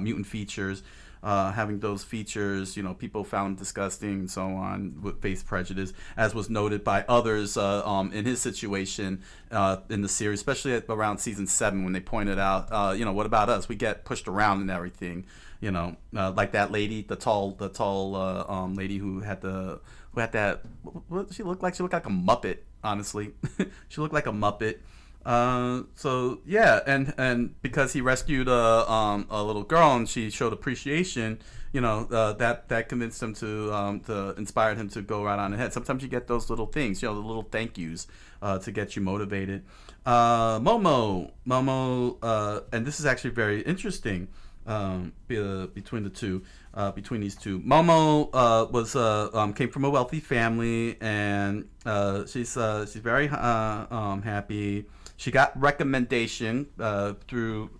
mutant features. Having those features, people found disgusting and so on, with face prejudice, as was noted by others in his situation in the series, especially around season 7 when they pointed out, what about us? We get pushed around and everything, like that lady, the tall lady who had that. What she looked like? She looked like a Muppet. Honestly, she looked like a Muppet. So yeah, and because he rescued a little girl and she showed appreciation, that convinced him to inspired him to go right on ahead. Sometimes you get those little things, the little thank yous, to get you motivated. Momo, and this is actually very interesting. Between the two, between these two, Momo came from a wealthy family, and she's very happy. She got recommendation through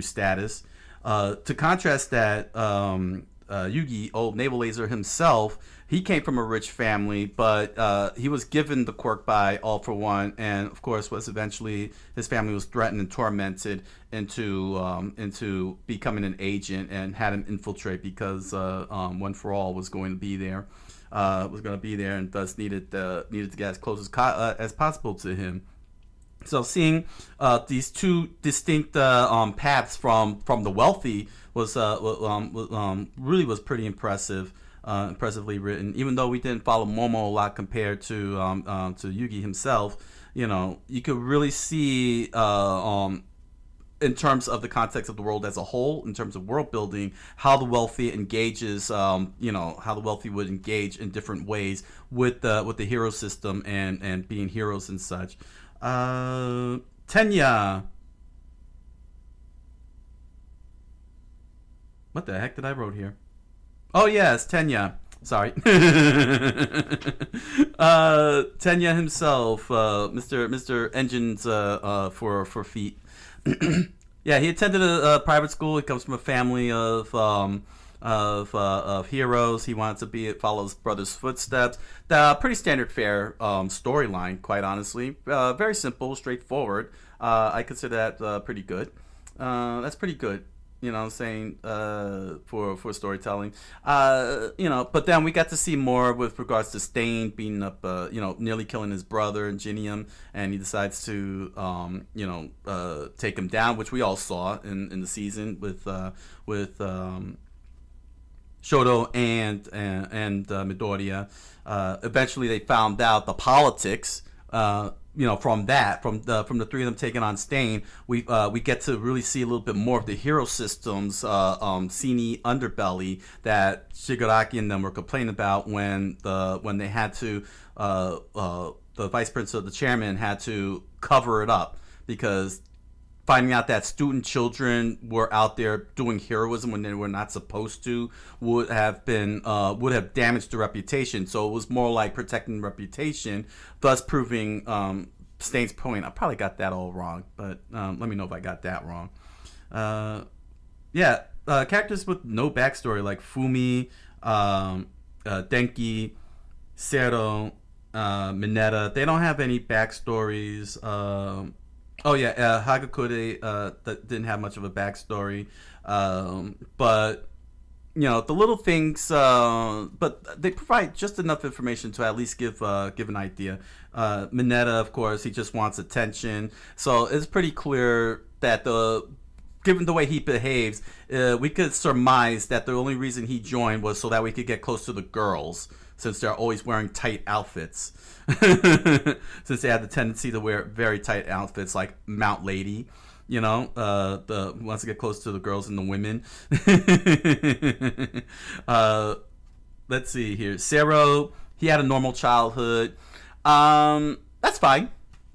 status. To contrast that, Yugi, old Naval Laser himself, he came from a rich family, but he was given the quirk by All For One, and of course was eventually, his family was threatened and tormented into becoming an agent, and had him infiltrate because One For All was going to be there. And thus needed to get as close as possible to him. So seeing these two distinct paths from the wealthy was really was pretty impressive, impressively written. Even though we didn't follow Momo a lot compared to Yugi himself, you could really see in terms of the context of the world as a whole, in terms of world building, how the wealthy engages, how the wealthy would engage in different ways with the hero system and being heroes and such. Tenya. What the heck did I wrote here? Oh yes, Tenya. Sorry. Tenya himself, Mr. Engines for feet. Yeah, he attended a private school. He comes from a family of heroes. He wanted to follow his brother's footsteps. Pretty standard fare storyline, quite honestly. Very simple, straightforward. I consider that pretty good. That's pretty good. Saying for storytelling. But then we got to see more with regards to Stain beating up, nearly killing his brother Ingenium, and he decides to, take him down, which we all saw in the season with Shoto and Midoriya. Eventually, they found out the politics. From the three of them taking on Stain, we get to really see a little bit more of the hero system's seamy underbelly that Shigaraki and them were complaining about when they had to the vice principal, the chairman, had to cover it up, because finding out that student children were out there doing heroism when they were not supposed to would have damaged the reputation. So it was more like protecting the reputation, thus proving Stain's point. I probably got that all wrong, but let me know if I got that wrong. Characters with no backstory like Fumi, Denki, Sero, Mineta, they don't have any backstories. Hagakure that didn't have much of a backstory, but the little things, but they provide just enough information to at least give an idea. Mineta, of course, he just wants attention, so it's pretty clear that given the way he behaves, we could surmise that the only reason he joined was so that we could get close to the girls, since they're always wearing tight outfits. Since they have the tendency to wear very tight outfits like Mount Lady, wants to get close to the girls and the women. Let's see here. Sero, he had a normal childhood. That's fine.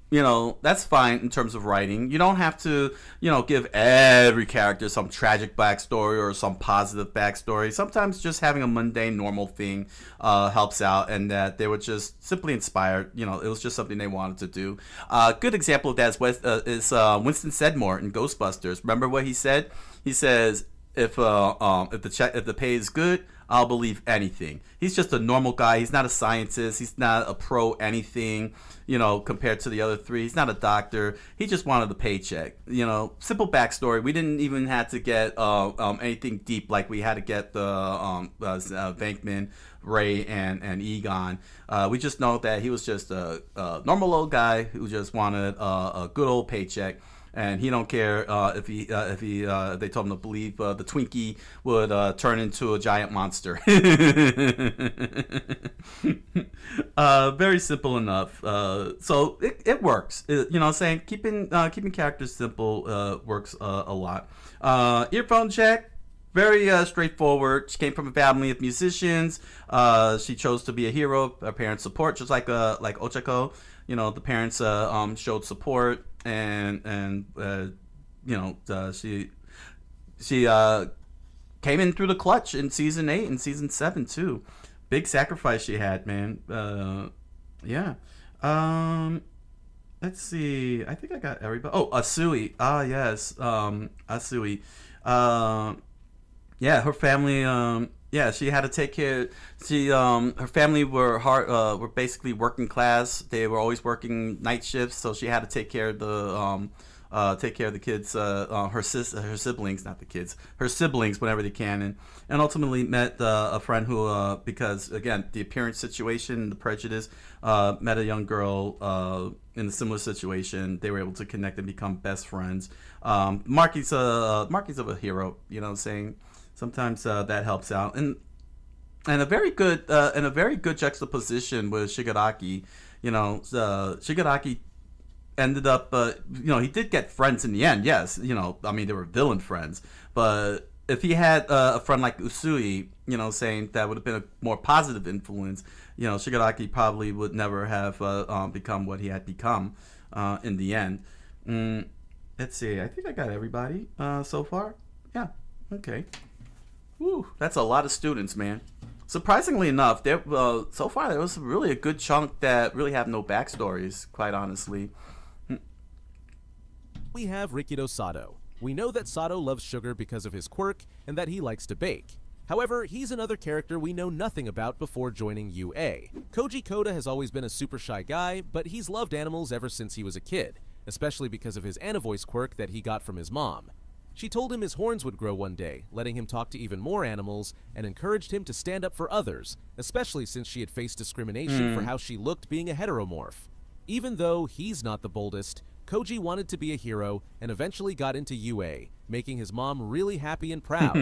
you know, that's fine in terms of writing. You don't have to, you know, give every character some tragic backstory or some positive backstory. Sometimes just having a mundane, normal thing helps out, and that they were just simply inspired. You know, it was just something they wanted to do. Good example of that is Winston Sedmore in Ghostbusters. Remember what he said? He says, if the pay is good, I'll believe anything. He's just a normal guy. He's not a scientist. He's not a pro anything, you know, compared to the other three. He's not a doctor. He just wanted the paycheck. You know, simple backstory. We didn't even have to get anything deep like we had to get the Venkman, Ray, and Egon. We just know that he was just a normal old guy who just wanted a good old paycheck. And he don't care if they told him to believe the Twinkie would turn into a giant monster. Very simple enough. So it works. You know what I'm saying? Keeping characters simple works a lot. Earphone Jack, very straightforward. She came from a family of musicians. She chose to be a hero. Her parents' support, just like Ochako. You know, the parents showed support, and you know, she came in through the clutch in season 8 and season 7 too. Big sacrifice she had, man. Yeah. Let's see. I think I got everybody. Oh, Asui. Ah, yes. Asui. Yeah, her family. Yeah, she had to take care. Her family were basically working class. They were always working night shifts, so she had to take care of the kids, her siblings, not the kids, her siblings whenever they can, and ultimately met a friend who, because again the appearance situation, the prejudice, met a young girl in a similar situation. They were able to connect and become best friends. Marky's of a hero, you know what I'm saying? Sometimes that helps out, and a very good juxtaposition with Shigaraki. You know, Shigaraki ended up, you know, he did get friends in the end. Yes, you know, I mean they were villain friends, but if he had a friend like Usui, you know, saying that would have been a more positive influence, you know, Shigaraki probably would never have become what he had become in the end. Let's see, I think I got everybody so far. Yeah, okay. Woo, that's a lot of students, man. Surprisingly enough, so far there was really a good chunk that really have no backstories, quite honestly. We have Rikido Sato. We know that Sato loves sugar because of his quirk and that he likes to bake. However, he's another character we know nothing about before joining UA. Koji Koda has always been a super shy guy, but he's loved animals ever since he was a kid, especially because of his Anavoice quirk that he got from his mom. She told him his horns would grow one day, letting him talk to even more animals, and encouraged him to stand up for others, especially since she had faced discrimination for how she looked being a heteromorph. Even though he's not the boldest, Koji wanted to be a hero and eventually got into UA, making his mom really happy and proud.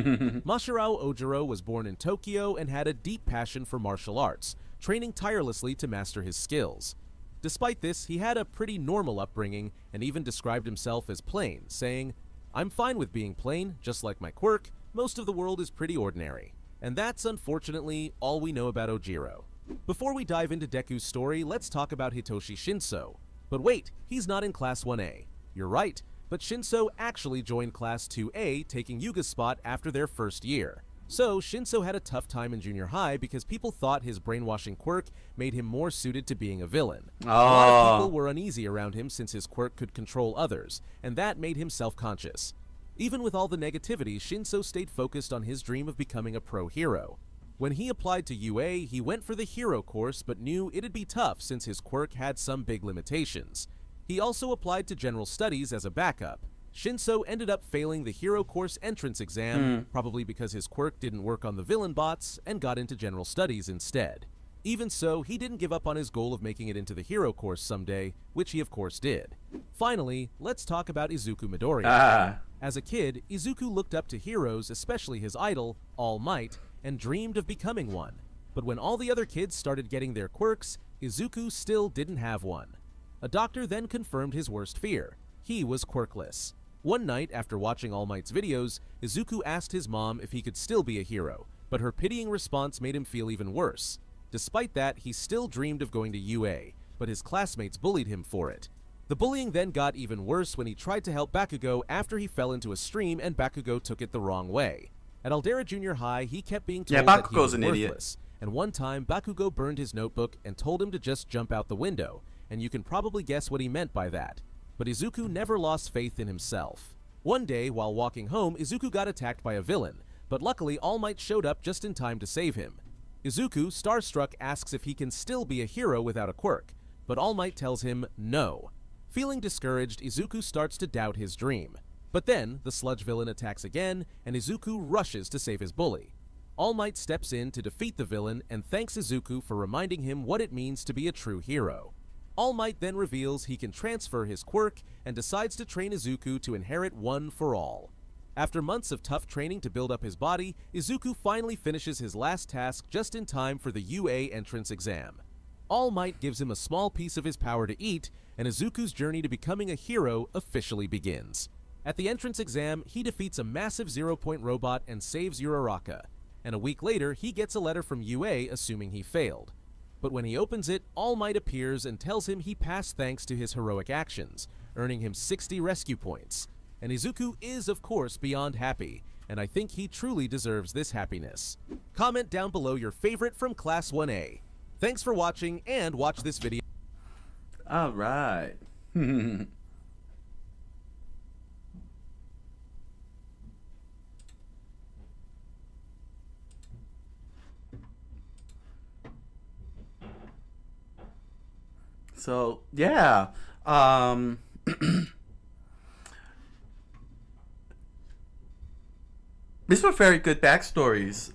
Masahiro Ojiro was born in Tokyo and had a deep passion for martial arts, training tirelessly to master his skills. Despite this, he had a pretty normal upbringing and even described himself as plain, saying, "I'm fine with being plain, just like my quirk. Most of the world is pretty ordinary." And that's unfortunately all we know about Ojiro. Before we dive into Deku's story, let's talk about Hitoshi Shinso. But wait, he's not in Class 1A. You're right, but Shinso actually joined Class 2A, taking Yuga's spot after their first year. So Shinso had a tough time in junior high because people thought his brainwashing quirk made him more suited to being a villain. A lot of people were uneasy around him since his quirk could control others, and that made him self-conscious. Even with all the negativity, Shinso stayed focused on his dream of becoming a pro hero. When he applied to UA, he went for the hero course but knew it'd be tough since his quirk had some big limitations. He also applied to general studies as a backup. Shinso ended up failing the hero course entrance exam, probably because his quirk didn't work on the villain bots, and got into general studies instead. Even so, he didn't give up on his goal of making it into the hero course someday, which he of course did. Finally, let's talk about Izuku Midoriya. As a kid, Izuku looked up to heroes, especially his idol, All Might, and dreamed of becoming one. But when all the other kids started getting their quirks, Izuku still didn't have one. A doctor then confirmed his worst fear. He was quirkless. One night, after watching All Might's videos, Izuku asked his mom if he could still be a hero, but her pitying response made him feel even worse. Despite that, he still dreamed of going to UA, but his classmates bullied him for it. The bullying then got even worse when he tried to help Bakugo after he fell into a stream and Bakugo took it the wrong way. At Aldera Junior High, he kept being told that he was an worthless, idiot. and one time Bakugo burned his notebook and told him to just jump out the window, and you can probably guess what he meant by that. But Izuku never lost faith in himself. One day, while walking home, Izuku got attacked by a villain, but luckily All Might showed up just in time to save him. Izuku, starstruck, asks if he can still be a hero without a quirk, but All Might tells him no. Feeling discouraged, Izuku starts to doubt his dream. But then, the sludge villain attacks again, and Izuku rushes to save his bully. All Might steps in to defeat the villain and thanks Izuku for reminding him what it means to be a true hero. All Might then reveals he can transfer his quirk and decides to train Izuku to inherit One for All. After months of tough training to build up his body, Izuku finally finishes his last task just in time for the UA entrance exam. All Might gives him a small piece of his power to eat, and Izuku's journey to becoming a hero officially begins. At the entrance exam, he defeats a massive 0-point robot and saves Uraraka, and a week later he gets a letter from UA assuming he failed. But when he opens it, All Might appears and tells him he passed thanks to his heroic actions, earning him 60 rescue points. And Izuku is, of course, beyond happy, and I think he truly deserves this happiness. Comment down below your favorite from Class 1A. Thanks for watching, and watch this video. All right. So, yeah. These were very good backstories.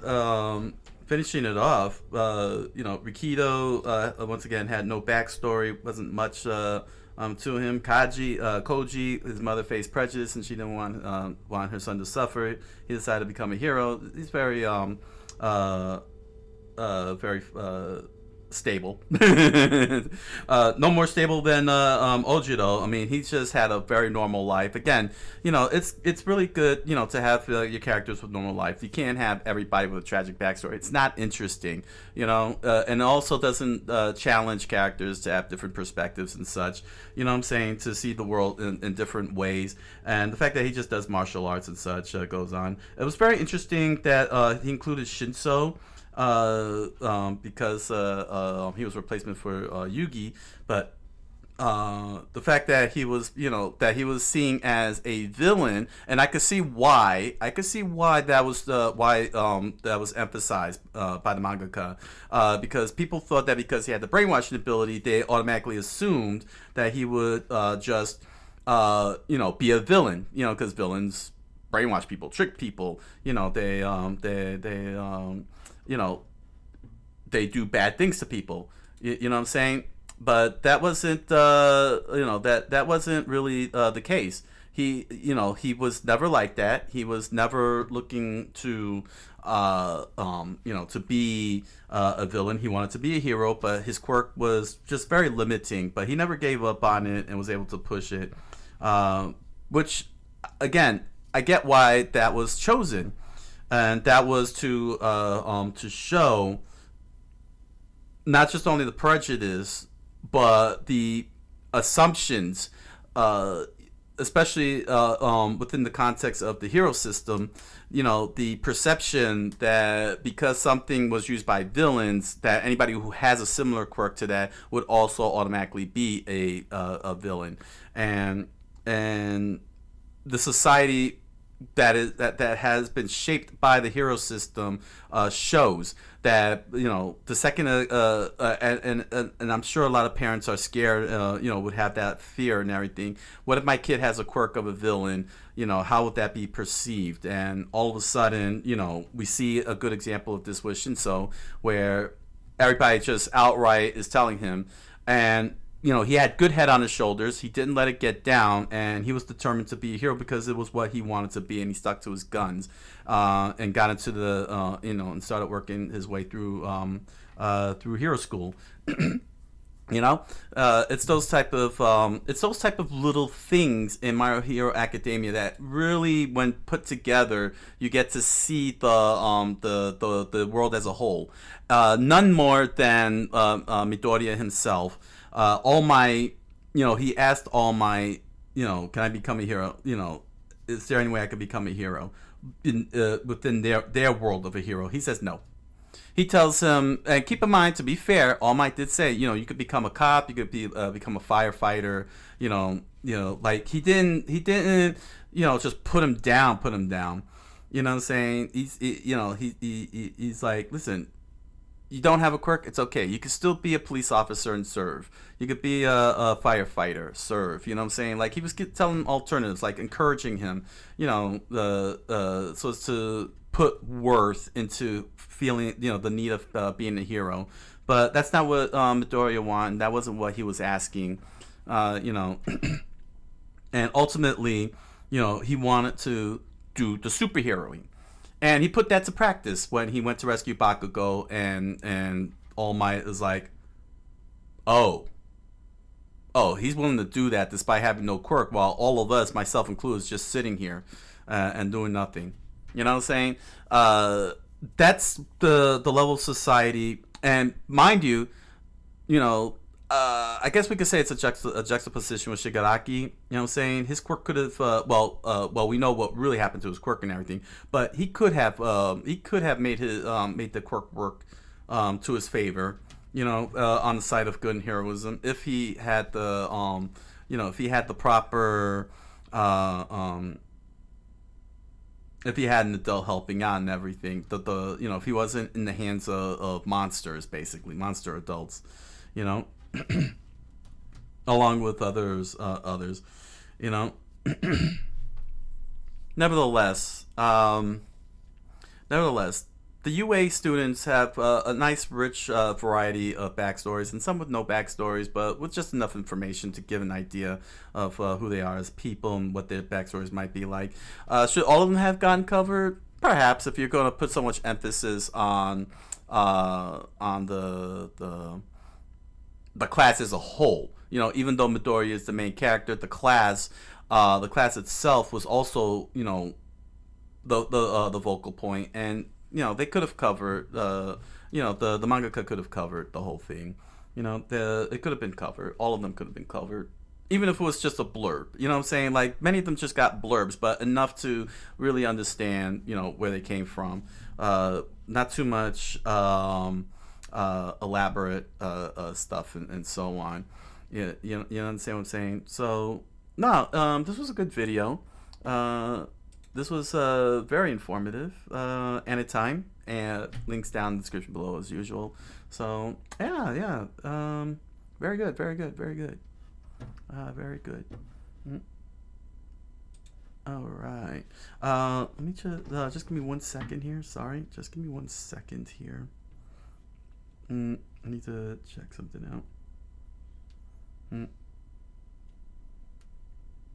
Finishing it off, you know, Rikido, once again, had no backstory, wasn't much to him. Koji, his mother faced prejudice and she didn't want her son to suffer. He decided to become a hero. He's very, very stable. No more stable than Ojiro. I mean, he's just had a very normal life. Again, you know, it's really good, you know, to have your characters with normal life. You can't have everybody with a tragic backstory. It's not interesting, you know, and it also doesn't challenge characters to have different perspectives and such. You know what I'm saying? To see the world in different ways. And the fact that he just does martial arts and such goes on. It was very interesting that he included Shinso. Because he was replacement for Yugi, but the fact that he was, you know, that he was seen as a villain, and I could see why. I could see why that was that was emphasized by the mangaka, because people thought that because he had the brainwashing ability, they automatically assumed that he would just, you know, be a villain, you know, because villains brainwash people, trick people, you know, they you know, they do bad things to people. You know what I'm saying? But that wasn't, you know, that wasn't really the case. He, you know, he was never like that. He was never looking to, you know, to be a villain. He wanted to be a hero, but his quirk was just very limiting. But he never gave up on it and was able to push it. Which, again, I get why that was chosen. And that was to show not just only the prejudice, but the assumptions, especially within the context of the hero system. You know, the perception that because something was used by villains, that anybody who has a similar quirk to that would also automatically be a villain, and the society that has been shaped by the hero system shows that, you know, the second and I'm sure a lot of parents are scared, you know, would have that fear and everything. What if my kid has a quirk of a villain? You know, how would that be perceived? And all of a sudden, you know, we see a good example of this with Shinso, where everybody just outright is telling him, and you know, he had good head on his shoulders. He didn't let it get down, and he was determined to be a hero because it was what he wanted to be, and he stuck to his guns, and got into the, you know, and started working his way through hero school. You know, it's those type of little things in My Hero Academia that really, when put together, you get to see the world as a whole. None more than Midoriya himself. All Might he asked All Might, can I become a hero? Is there any way I could become a hero within their world of a hero? He says no. He tells him, and keep in mind, to be fair, All Might did say, you could become a cop, you could become a firefighter, like he didn't, just put him down. You know what I'm saying? He's like, listen, you don't have a quirk, it's okay. You can still be a police officer and serve. You could be a firefighter, serve. You know what I'm saying? Like, he was telling him alternatives, like encouraging him, so as to put worth into feeling, the need of being a hero. But that's not what Midoriya wanted. That wasn't what he was asking, and ultimately, he wanted to do the superheroing. And he put that to practice when he went to rescue Bakugo, and All Might is like, oh, he's willing to do that despite having no quirk, while all of us, myself included, is just sitting here and doing nothing. You know what I'm saying? That's the level of society. And mind you, I guess we could say it's a juxtaposition with Shigaraki. You know what I'm saying? His quirk could have, we know what really happened to his quirk and everything, but he could have made the quirk work to his favor. On the side of good and heroism, if he had the, if he had the proper, if he had an adult helping out and everything, if he wasn't in the hands of monsters, basically monster adults, along with others, Nevertheless, the UA students have a nice, rich variety of backstories, and some with no backstories, but with just enough information to give an idea of who they are as people and what their backstories might be like. Should all of them have gotten covered? Perhaps, if you're going to put so much emphasis on the class as a whole. Even though Midoriya is the main character, the class itself was also, the vocal point, and they could have covered, the mangaka could have covered the whole thing. It could have been covered. All of them could have been covered, even if it was just a blurb. You know what I'm saying? Like, many of them just got blurbs, but enough to really understand, where they came from. Not too much elaborate stuff and so on. Yeah, you understand what I'm saying? So, no, this was a good video. This was very informative and at time, and links down in the description below as usual. So yeah, very good. Very good. All right. Let me just give me 1 second here. Sorry, just give me 1 second here. I need to check something out.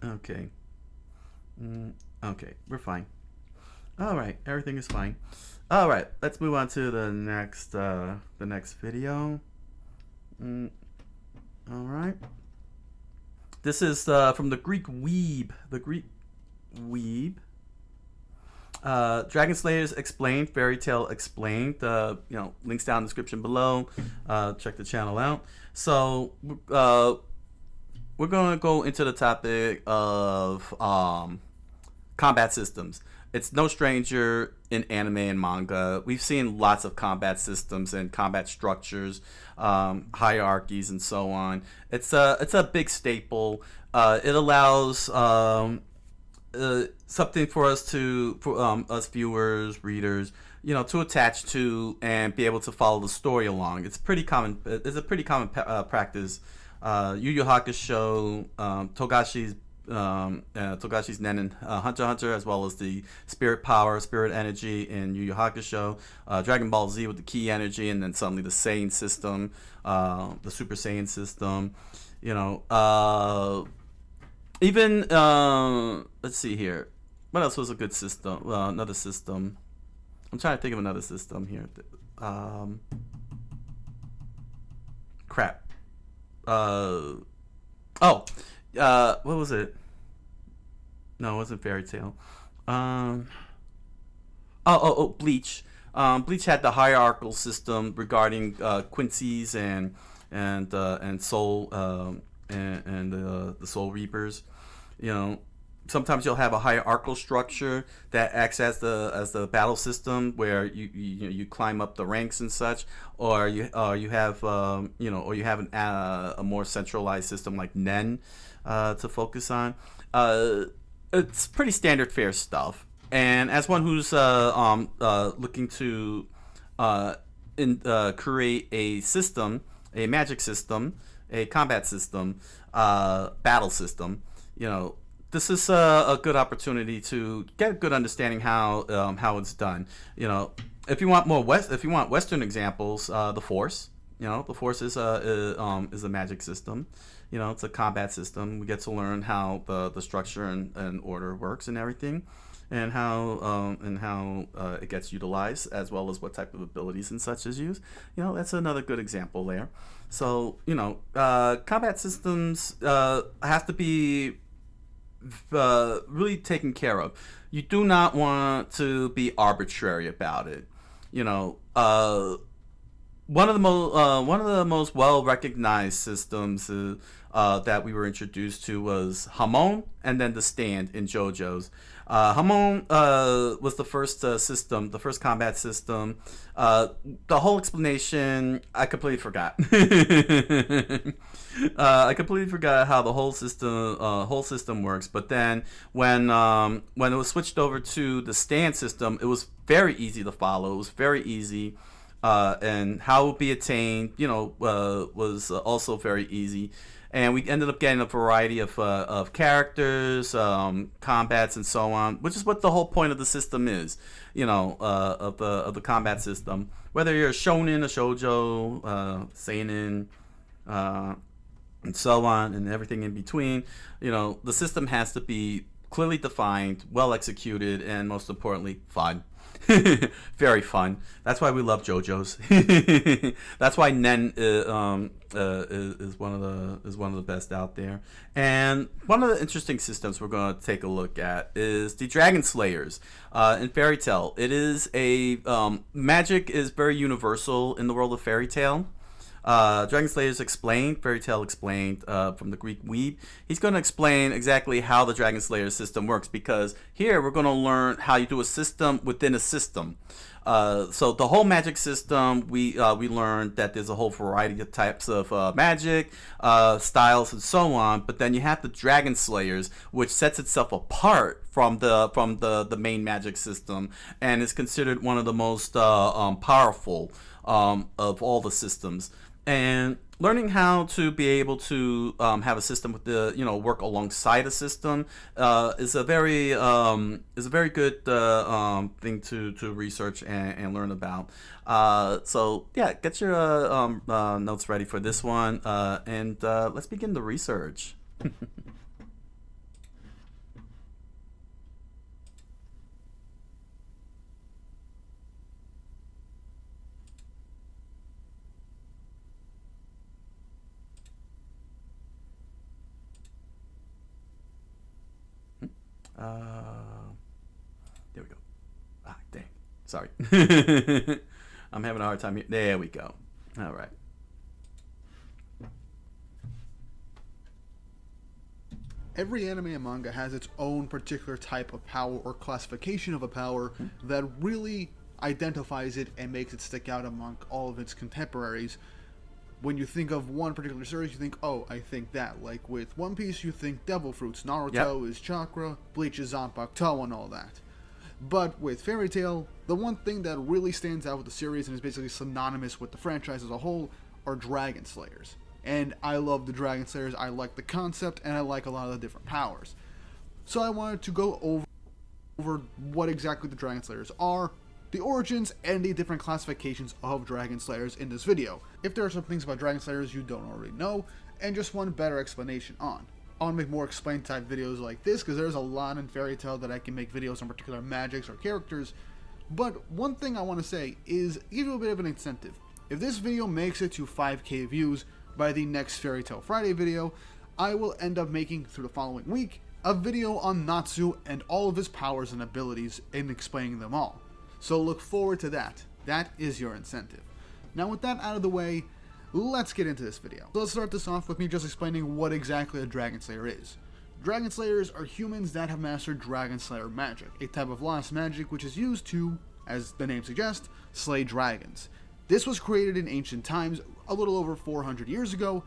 Okay. Okay, we're fine. All right, everything is fine. All right, let's move on to the next video. All right. This is from the Greek Weeb. Dragon Slayers Explained, Fairy Tale Explained. Links down in the description below. Check the channel out. So we're gonna go into the topic of combat systems. It's no stranger in anime and manga. We've seen lots of combat systems and combat structures, hierarchies, and so on. It's a big staple. It allows something for us us viewers, readers, to attach to and be able to follow the story along. It's pretty common. It's a pretty common practice. Yu Yu Hakusho, Togashi's Nen and Hunter x Hunter, as well as the spirit power, spirit energy in Yu Yu Hakusho, Dragon Ball Z with the ki energy, and then suddenly the Saiyan system, the Super Saiyan system. Even let's see here, what else was a good system? Another system. I'm trying to think of another system here. Crap. What was it? No, it wasn't Fairy Tail. Bleach. Bleach had the hierarchical system regarding Quincy's and soul and the Soul Reapers. You know, sometimes you'll have a hierarchical structure that acts as the battle system, where you climb up the ranks and such, or you have or you have a more centralized system like Nen to focus on. It's pretty standard fare stuff. And as one who's looking to create a system, a magic system, a combat system, battle system, this is a good opportunity to get a good understanding how it's done. If you want Western examples, the Force. The Force is a magic system. It's a combat system. We get to learn how the structure and order works and everything, and how it gets utilized, as well as what type of abilities and such is used. That's another good example there. So combat systems have to be really taken care of. You do not want to be arbitrary about it. One of the most well recognized systems that we were introduced to was Hamon, and then the Stand in JoJo's. Hamon was the first system, the first combat system. The whole explanation I completely forgot. I completely forgot how the whole system works. But then when it was switched over to the Stand system, it was very easy to follow. It was very easy. And how it would be attained, was also very easy. And we ended up getting a variety of characters, combats, and so on, which is what the whole point of the system is, of the combat system. Whether you're a shonen, a shoujo, seinen, and so on, and everything in between, the system has to be clearly defined, well executed, and most importantly, fun. Very fun. That's why we love JoJo's. That's why Nen is one of the best out there. And one of the interesting systems we're going to take a look at is the Dragon Slayers in Fairy Tail. It is magic is very universal in the world of Fairy Tail. Dragon Slayers explained, Fairy Tail explained from the Greek Weeb. He's going to explain exactly how the Dragon Slayer system works, because here we're going to learn how you do a system within a system. So the whole magic system, we learned that there's a whole variety of types of magic, styles, and so on. But then you have the Dragon Slayers, which sets itself apart from the main magic system, and is considered one of the most powerful of all the systems. And learning how to be able to have a system with work alongside a system is a very good thing to research and learn about. So yeah, get your notes ready for this one, and let's begin the research. There we go. Dang. Sorry. I'm having a hard time here. There we go. All right. Every anime and manga has its own particular type of power or classification of a power that really identifies it and makes it stick out among all of its contemporaries. When you think of one particular series, you think, oh, I think that. Like with One Piece, you think Devil Fruits, Naruto is Chakra, Bleach is Zanpakuto, and all that. But with Fairy Tail, the one thing that really stands out with the series and is basically synonymous with the franchise as a whole are Dragon Slayers. And I love the Dragon Slayers, I like the concept, and I like a lot of the different powers. So I wanted to go over what exactly the Dragon Slayers are, the origins, and the different classifications of Dragon Slayers in this video. If there are some things about Dragon Slayers you don't already know, and just want a better explanation on. I want to make more explain type videos like this, because there's a lot in Fairy Tail that I can make videos on particular magics or characters. But one thing I want to say is give you a bit of an incentive. If this video makes it to 5k views by the next Fairy Tail Friday video, I will end up making, through the following week, a video on Natsu and all of his powers and abilities and explaining them all. So look forward to that. That is your incentive. Now with that out of the way, let's get into this video. So let's start this off with me just explaining what exactly a Dragon Slayer is. Dragon Slayers are humans that have mastered Dragon Slayer magic, a type of lost magic which is used to, as the name suggests, slay dragons. This was created in ancient times, a little over 400 years ago,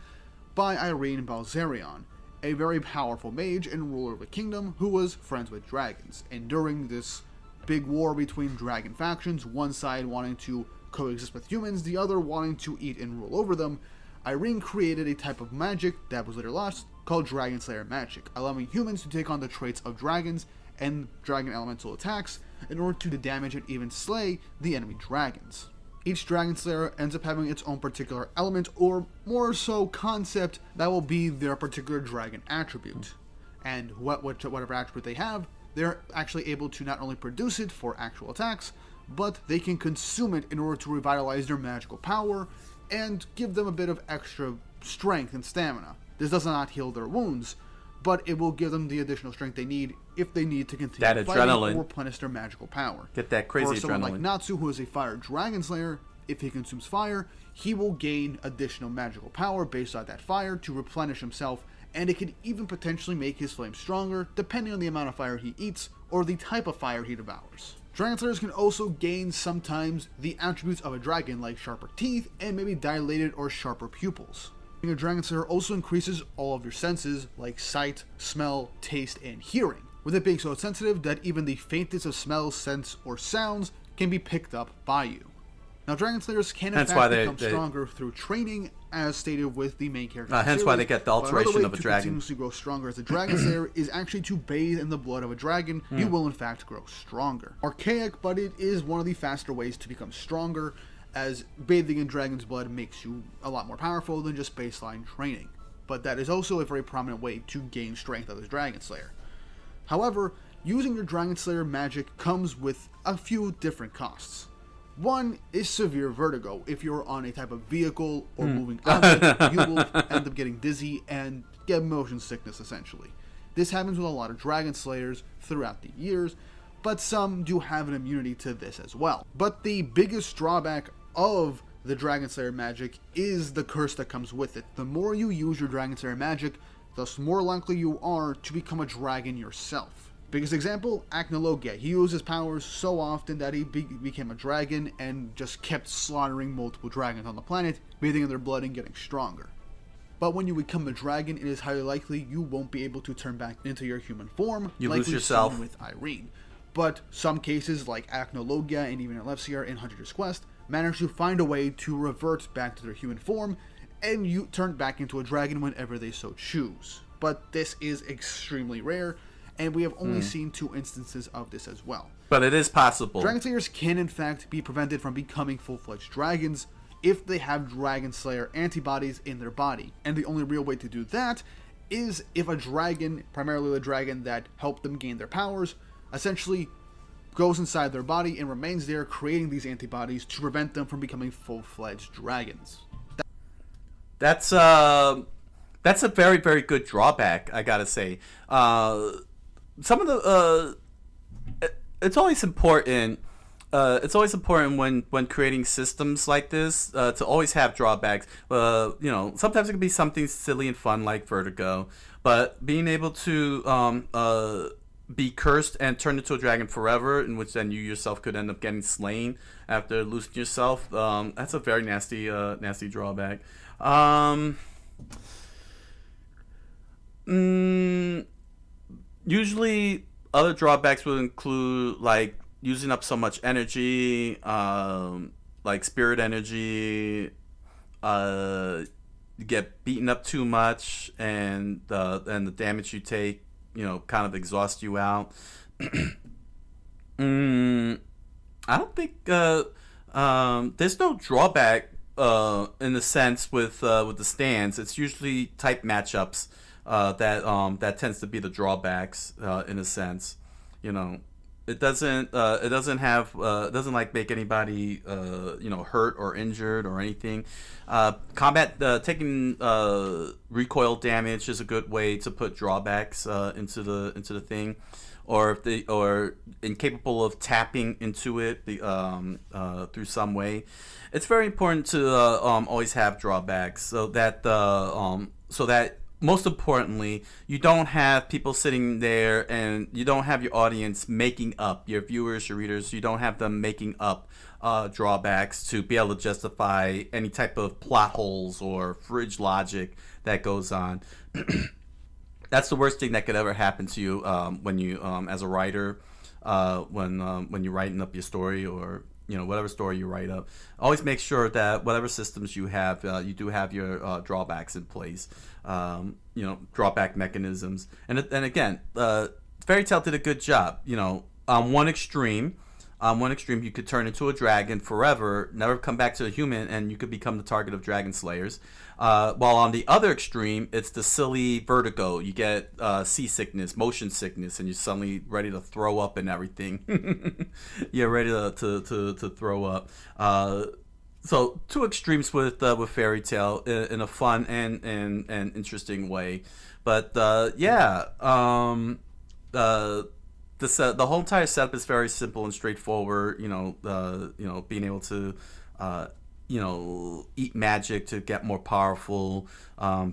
by Irene Balzerion, a very powerful mage and ruler of a kingdom who was friends with dragons. And during this big war between dragon factions, one side wanting to coexist with humans, the other wanting to eat and rule over them, Irene created a type of magic that was later lost called Dragon Slayer magic, allowing humans to take on the traits of dragons and dragon elemental attacks in order to damage and even slay the enemy dragons. Each Dragon Slayer ends up having its own particular element, or more so concept, that will be their particular dragon attribute. And whatever attribute they have, they're actually able to not only produce it for actual attacks, but they can consume it in order to revitalize their magical power and give them a bit of extra strength and stamina. This does not heal their wounds, but it will give them the additional strength they need if they need to continue that fighting adrenaline. or replenish their magical power. Get that crazy For someone adrenaline. like Natsu, who is a fire dragon slayer, if he consumes fire, he will gain additional magical power based on that fire to replenish himself, and it could even potentially make his flame stronger depending on the amount of fire he eats or the type of fire he devours. Dragon Slayers can also gain sometimes the attributes of a dragon, like sharper teeth and maybe dilated or sharper pupils. Being a Dragon Slayer also increases all of your senses, like sight, smell, taste, and hearing, with it being so sensitive that even the faintest of smells, scents, or sounds can be picked up by you. Now, Dragon Slayers can in fact become stronger through training, as stated with the main character. Hence why they get the alteration of a dragon. Another way to continuously grow stronger as a Dragon Slayer is actually to bathe in the blood of a dragon. You will in fact grow stronger. Archaic, but it is one of the faster ways to become stronger, as bathing in dragon's blood makes you a lot more powerful than just baseline training. But that is also a very prominent way to gain strength as a Dragon Slayer. However, using your Dragon Slayer magic comes with a few different costs. One is severe vertigo. If you're on a type of vehicle or moving object, you will end up getting dizzy and get motion sickness, essentially. This happens with a lot of Dragon Slayers throughout the years, but some do have an immunity to this as well. But the biggest drawback of the Dragon Slayer magic is the curse that comes with it. The more you use your Dragon Slayer magic, the more likely you are to become a dragon yourself. Biggest example, Acnologia. He used his powers so often that he became a dragon and just kept slaughtering multiple dragons on the planet, bathing in their blood and getting stronger. But when you become a dragon, it is highly likely you won't be able to turn back into your human form. You like lose yourself. Seen with Irene. But some cases, like Acnologia and even Alexia in Hunter's Quest, manage to find a way to revert back to their human form, and you turn back into a dragon whenever they so choose. But this is extremely rare, and we have only seen 2 instances of this as well. But it is possible. Dragon Slayers can in fact be prevented from becoming full-fledged dragons if they have Dragon Slayer antibodies in their body. And the only real way to do that is if a dragon, primarily the dragon that helped them gain their powers, essentially goes inside their body and remains there, creating these antibodies to prevent them from becoming full-fledged dragons. That's a very, very good drawback, I gotta say. Some of the it's always important. It's always important when creating systems like this to always have drawbacks. Sometimes it can be something silly and fun like vertigo, but being able to be cursed and turned into a dragon forever, in which then you yourself could end up getting slain after losing yourself. That's a very nasty drawback. Usually, other drawbacks would include like using up so much energy, like spirit energy. You get beaten up too much, and the damage you take, kind of exhaust you out. I don't think there's no drawback in the sense with the stands. It's usually type matchups that tends to be the drawbacks in a sense. It doesn't have it doesn't like make anybody hurt or injured or anything. Combat taking recoil damage is a good way to put drawbacks into the thing, or if they or incapable of tapping into it through some way. It's very important to always have drawbacks so that most importantly, you don't have people sitting there and you don't have your audience making up, your viewers, your readers, you don't have them making up drawbacks to be able to justify any type of plot holes or fridge logic that goes on. That's the worst thing that could ever happen to you when you, as a writer, when you're writing up your story or whatever story you write up. Always make sure that whatever systems you have, you do have your drawbacks in place. Drawback mechanisms. And again, Fairy Tail did a good job. On one extreme, you could turn into a dragon forever, never come back to a human, and you could become the target of dragon slayers. While on the other extreme, it's the silly vertigo. You get seasickness, motion sickness, and you're suddenly ready to throw up and everything. You're ready to throw up. So two extremes with Fairy Tail in a fun and interesting way, but the whole entire setup is very simple and straightforward. Being able to eat magic to get more powerful,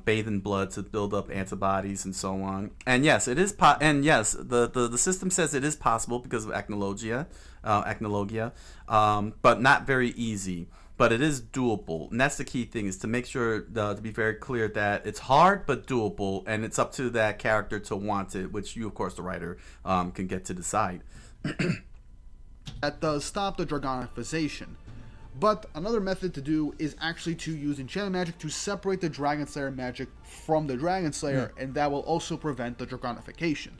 bathe in blood to build up antibodies and so on. And yes, it is the system says it is possible because of acnologia, but not very easy. But it is doable, and that's the key thing, is to make sure to be very clear that it's hard but doable, and it's up to that character to want it, which you, of course, the writer, can get to decide. That does stop the Dragonification. But another method to do is actually to use enchantment magic to separate the Dragon Slayer magic from the Dragon Slayer, and that will also prevent the Dragonification.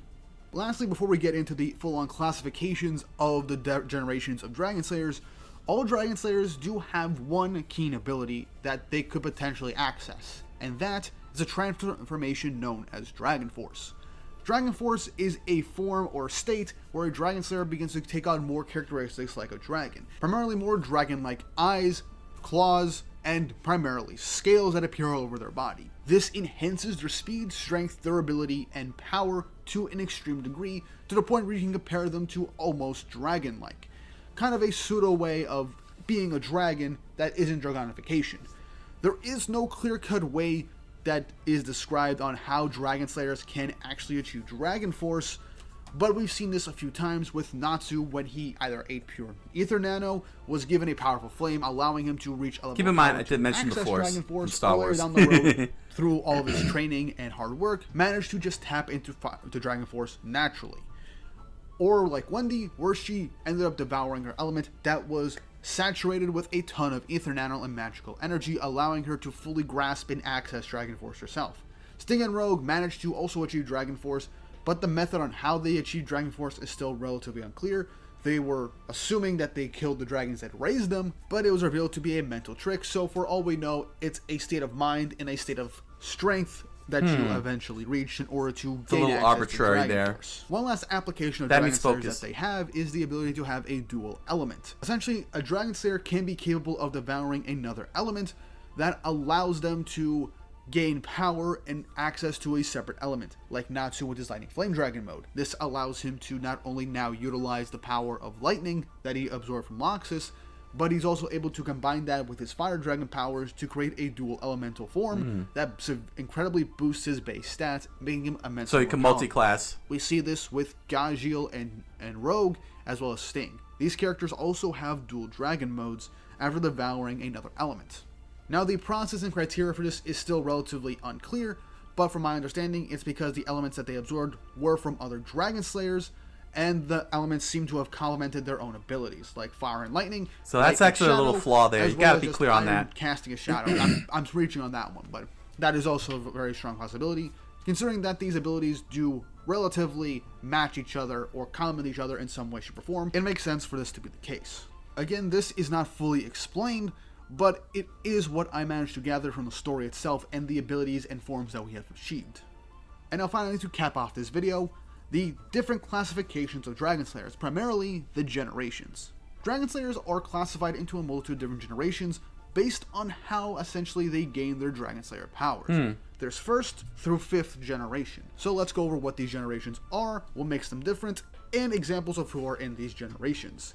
Lastly, before we get into the full-on classifications of the generations of Dragon Slayers, all Dragon Slayers do have one keen ability that they could potentially access, and that is a transformation known as Dragon Force. Dragon Force is a form or state where a Dragon Slayer begins to take on more characteristics like a dragon, primarily more dragon-like eyes, claws, and primarily scales that appear all over their body. This enhances their speed, strength, durability, and power to an extreme degree, to the point where you can compare them to almost dragon-like. Kind of a pseudo way of being a dragon that isn't Dragonification. There is no clear-cut way that is described on how Dragon Slayers can actually achieve Dragon Force, but we've seen this a few times with Natsu when he either ate pure Ether Nano, was given a powerful flame, allowing him to reach a level. Keep in mind, I did mention the Force Dragon Force from Star Wars. Down the road, through all of his training and hard work, managed to just tap into Dragon Force naturally. Or like Wendy, where she ended up devouring her element that was saturated with a ton of Ether Nano and magical energy, allowing her to fully grasp and access Dragon Force herself. Sting and Rogue managed to also achieve Dragon Force, but the method on how they achieved Dragon Force is still relatively unclear. They were assuming that they killed the dragons that raised them, but it was revealed to be a mental trick, so for all we know, it's a state of mind and a state of strength that you eventually reach in order to gain a little access arbitrary to Dragon there. Force. One last application of That Dragon means Slayers focus. that they have is the ability to have a dual element. Essentially, a Dragon Slayer can be capable of devouring another element that allows them to gain power and access to a separate element, like Natsu with his Lightning Flame Dragon mode. This allows him to not only now utilize the power of lightning that he absorbed from Loxus, but he's also able to combine that with his Fire Dragon powers to create a dual elemental form that incredibly boosts his base stats, making him immensely So you can more powerful. multi-class. We see this with Gajil and Rogue, as well as Sting. These characters also have dual dragon modes after devouring another element. Now, the process and criteria for this is still relatively unclear, but from my understanding, it's because the elements that they absorbed were from other Dragon Slayers, and the elements seem to have complemented their own abilities, like fire and lightning. So that's actually a little flaw there. You gotta be clear on that. Casting a shadow. I'm reaching on that one, but that is also a very strong possibility, considering that these abilities do relatively match each other or complement each other in some way, shape, or form. It makes sense for this to be the case. Again, this is not fully explained, but it is what I managed to gather from the story itself and the abilities and forms that we have achieved. And now finally, to cap off this video, the different classifications of Dragon Slayers, primarily the generations. Dragon Slayers are classified into a multitude of different generations based on how essentially they gain their Dragon Slayer powers. There's 1st through 5th generation. So let's go over what these generations are, what makes them different, and examples of who are in these generations.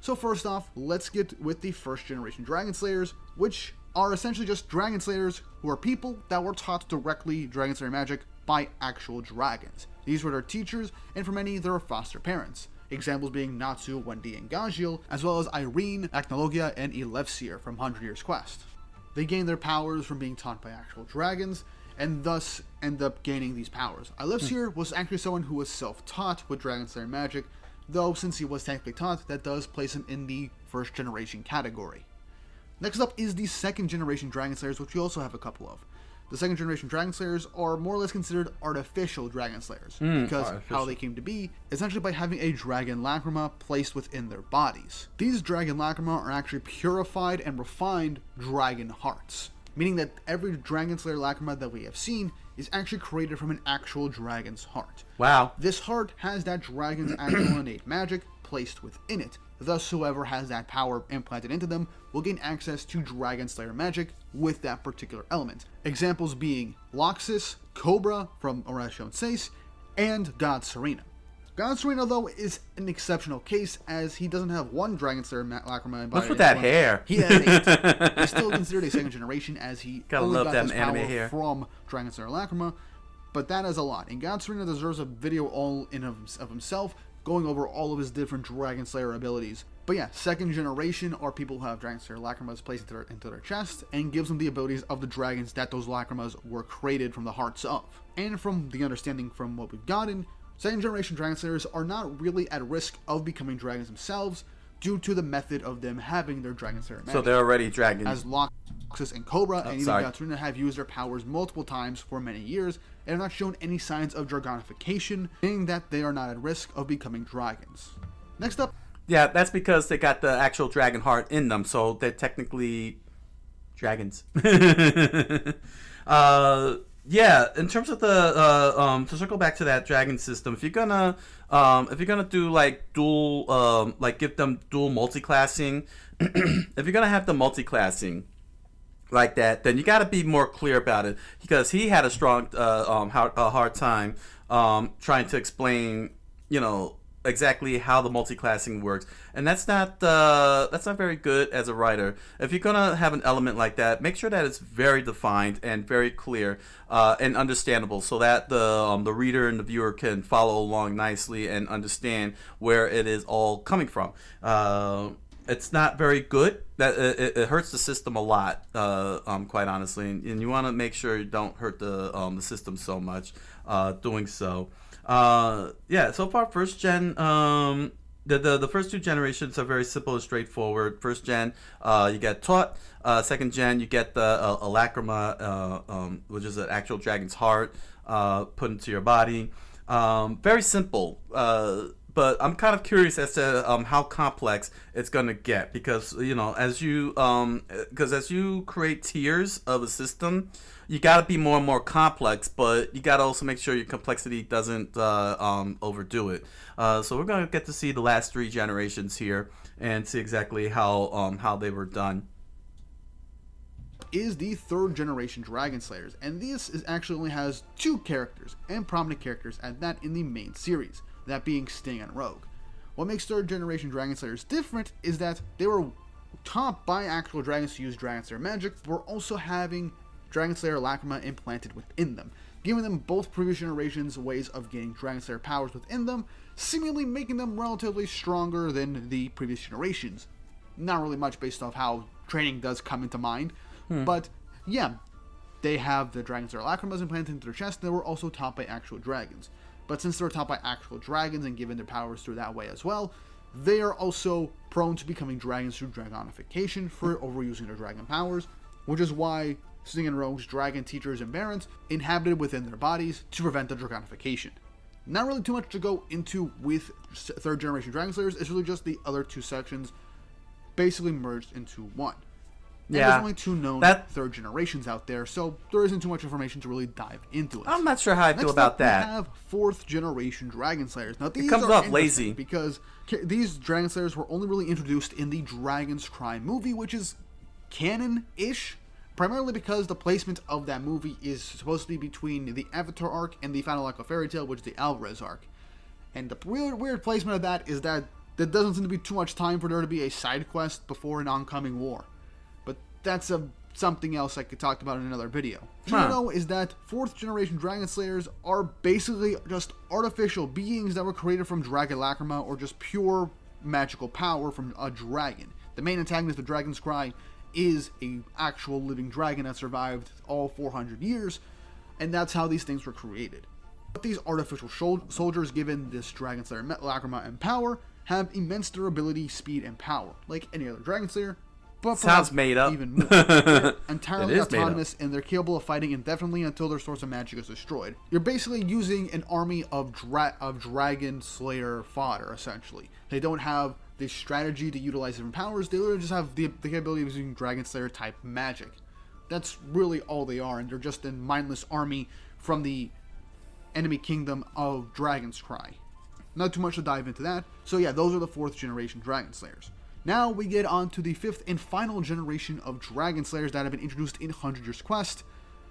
So first off, let's get with the 1st generation Dragon Slayers, which are essentially just Dragon Slayers who are people that were taught directly Dragon Slayer magic by actual dragons. These were their teachers, and for many, their foster parents. Examples being Natsu, Wendy, and Gajiel, as well as Irene, Acnologia, and Elefsir from 100 Years Quest. They gain their powers from being taught by actual dragons, and thus end up gaining these powers. Elefsir was actually someone who was self-taught with Dragon Slayer magic, though since he was technically taught, that does place him in the 1st generation category. Next up is the 2nd generation Dragon Slayers, which we also have a couple of. The 2nd generation Dragon Slayers are more or less considered artificial Dragon Slayers, because how they came to be, essentially by having a Dragon Lacrima placed within their bodies. These Dragon Lacrima are actually purified and refined Dragon Hearts, meaning that every Dragon Slayer Lacrima that we have seen is actually created from an actual dragon's heart. Wow. This heart has that dragon's actual innate magic placed within it. Thus, whoever has that power implanted into them will gain access to Dragon Slayer magic with that particular element. Examples being Loxus, Cobra from Oration Seis, and God Serena. God Serena, though, is an exceptional case as he doesn't have one Dragon Slayer Lacrima. What's with that hair? He has 8. He's still considered a 2nd generation as he Gotta only love got them his anime power hair. from Dragon Slayer Lacrima, but that is a lot. And God Serena deserves a video all in of himself, going over all of his different Dragon Slayer abilities. But yeah, 2nd generation are people who have Dragon Slayer Lacrimas placed into their chest, and gives them the abilities of the dragons that those Lacrimas were created from the hearts of. And from the understanding from what we've gotten, 2nd generation Dragon Slayers are not really at risk of becoming dragons themselves, due to the method of them having their Dragon Slayer magic. So they're already dragons. As Loxus and Cobra and even Gatsuna have used their powers multiple times for many years, and have not shown any signs of dragonification, meaning that they are not at risk of becoming dragons. Next up. Yeah, that's because they got the actual dragon heart in them, so they're technically dragons. Yeah, in terms of the to circle back to that dragon system, if you're gonna do like dual like give them dual multi-classing, if you're gonna have the multi-classing like that, then you got to be more clear about it, because he had a strong hard time trying to explain, exactly how the multi-classing works, and that's not very good as a writer. If you're gonna have an element like that, make sure that it's very defined and very clear and understandable, so that the reader and the viewer can follow along nicely and understand where it is all coming from. It's not very good. That it hurts the system a lot, quite honestly, and you want to make sure you don't hurt the system so much doing so. Yeah, so far 1st gen, the first 2 generations are very simple and straightforward. 1st gen, you get taught. 2nd gen, you get the Lacrima, which is an actual dragon's heart, put into your body. Very simple. But I'm kind of curious as to how complex it's gonna get, because as you create tiers of a system, you gotta be more and more complex, but you gotta also make sure your complexity doesn't overdo it. So we're gonna get to see the last 3 generations here and see exactly how they were done. Is the 3rd generation Dragon Slayers, and this actually only has 2 characters, and prominent characters at that, in the main series, that being Sting and Rogue. What makes 3rd generation Dragon Slayers different is that they were taught by actual dragons to use Dragon Slayer magic, but were also having Dragon Slayer Lacrima implanted within them, giving them both previous generations ways of gaining Dragon Slayer powers within them, seemingly making them relatively stronger than the previous generations. Not really much based off how training does come into mind, but yeah, they have the Dragon Slayer Lacrimas implanted into their chest, and they were also taught by actual dragons. But since they were taught by actual dragons and given their powers through that way as well, they are also prone to becoming dragons through dragonification for overusing their dragon powers, which is why Sting and Rogue's dragon teachers and barons inhabited within their bodies to prevent the dragonification. Not really too much to go into with 3rd generation Dragon Slayers, it's really just the other 2 sections basically merged into one. And Yeah. there's only 2 known third generations out there, so there isn't too much information to really dive into it. I'm not sure how I feel about that. We have 4th generation Dragon Slayers. Now these comes are off interesting lazy. because these Dragon Slayers were only really introduced in the Dragon's Cry movie, which is canon-ish, primarily because the placement of that movie is supposed to be between the Avatar arc and the final arc of Fairy Tail, which is the Alvarez arc. And the weird placement of that is that there doesn't seem to be too much time for there to be a side quest before an oncoming war. But that's something else I could talk about in another video. What you know is that 4th generation Dragon Slayers are basically just artificial beings that were created from Dragon Lacrima, or just pure magical power from a dragon. The main antagonist of Dragon's Cry is a actual living dragon that survived all 400 years, and that's how these things were created. But these artificial soldiers, given this Dragon Slayer Lacrima and power, have immense durability, speed, and power, like any other Dragon Slayer. But sounds made up. Even more. They're entirely It is made autonomous, and they're capable of fighting indefinitely until their source of magic is destroyed. You're basically using an army of Dragon Slayer fodder, essentially. They don't have the strategy to utilize different powers. They literally just have the capability of using Dragon Slayer type magic. That's really all they are, and they're just a mindless army from the enemy kingdom of Dragon's Cry. Not too much to dive into that. So yeah, those are the 4th generation Dragon Slayers. Now we get on to the 5th and final generation of Dragon Slayers that have been introduced in 100 Years Quest,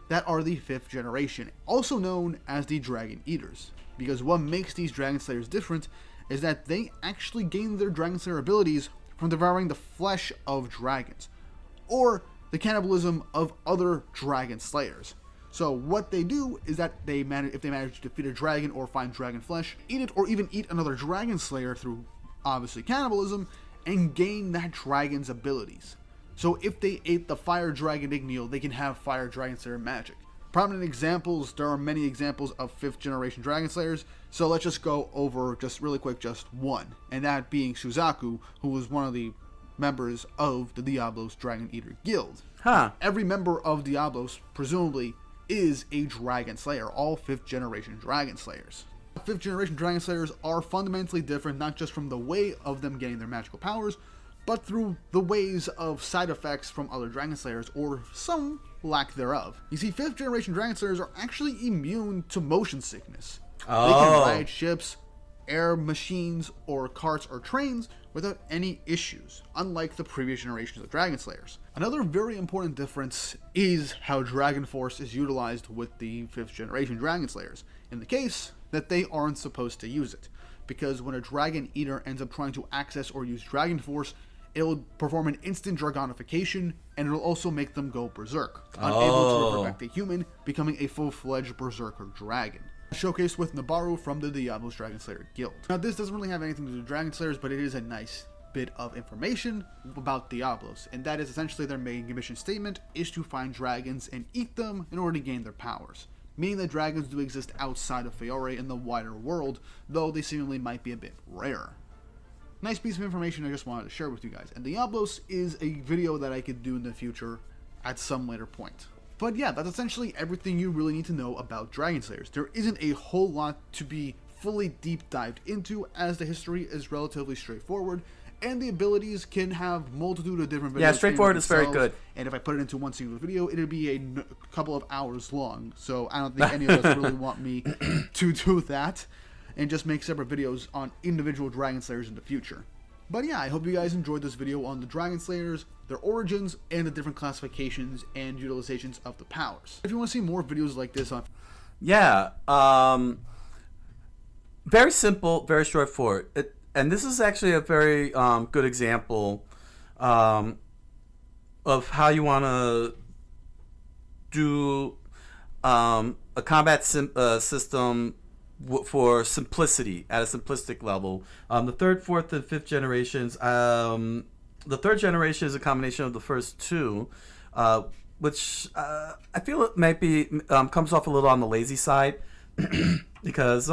that are the 5th generation, also known as the Dragon Eaters. Because what makes these Dragon Slayers different is that they actually gain their Dragon Slayer abilities from devouring the flesh of dragons, or the cannibalism of other Dragon Slayers. So what they do is that if they manage to defeat a dragon or find dragon flesh, eat it, or even eat another Dragon Slayer through, obviously, cannibalism, and gain that dragon's abilities. So if they ate the Fire Dragon Igneel, they can have Fire Dragon Slayer magic. Prominent examples, there are many examples of 5th generation Dragon Slayers, so let's just go over, just really quick, just one, and that being Suzaku, who was one of the members of the Diablos Dragon Eater Guild. Every member of Diablos, presumably, is a Dragon Slayer, all 5th generation Dragon Slayers. 5th generation Dragon Slayers are fundamentally different, not just from the way of them getting their magical powers, but through the ways of side effects from other Dragon Slayers, or some lack thereof. You see, 5th generation Dragon Slayers are actually immune to motion sickness. They can ride ships, air machines, or carts or trains without any issues, unlike the previous generations of Dragon Slayers. Another very important difference is how Dragon Force is utilized with the 5th generation Dragon Slayers, in the case that they aren't supposed to use it, because when a Dragon Eater ends up trying to access or use Dragon Force, it will perform an instant Dragonification, and it will also make them go berserk, unable to resurrect a human, becoming a full-fledged Berserker Dragon. Showcased with Nabaru from the Diablos Dragon Slayer Guild. Now this doesn't really have anything to do with Dragon Slayers, but it is a nice bit of information about Diablos, and that is essentially their main mission statement is to find dragons and eat them in order to gain their powers. Meaning that dragons do exist outside of Fiore in the wider world, though they seemingly might be a bit rarer. Nice piece of information I just wanted to share with you guys, and Diablos is a video that I could do in the future at some later point. But yeah, that's essentially everything you really need to know about Dragon Slayers. There isn't a whole lot to be fully deep dived into, as the history is relatively straightforward, and the abilities can have multitude of different videos. Yeah, straightforward is very good. And if I put it into one single video, it'd be a couple of hours long. So I don't think any of us really want me to do that, and just make separate videos on individual Dragon Slayers in the future. But yeah, I hope you guys enjoyed this video on the Dragon Slayers, their origins, and the different classifications and utilizations of the powers. If you want to see more videos like this on... Yeah, very simple, very straightforward. And this is actually a very good example of how you want to do a combat system for simplicity at a simplistic level. The 3rd, 4th, and 5th generations. The 3rd generation is a combination of the first 2, which I feel it might be comes off a little on the lazy side because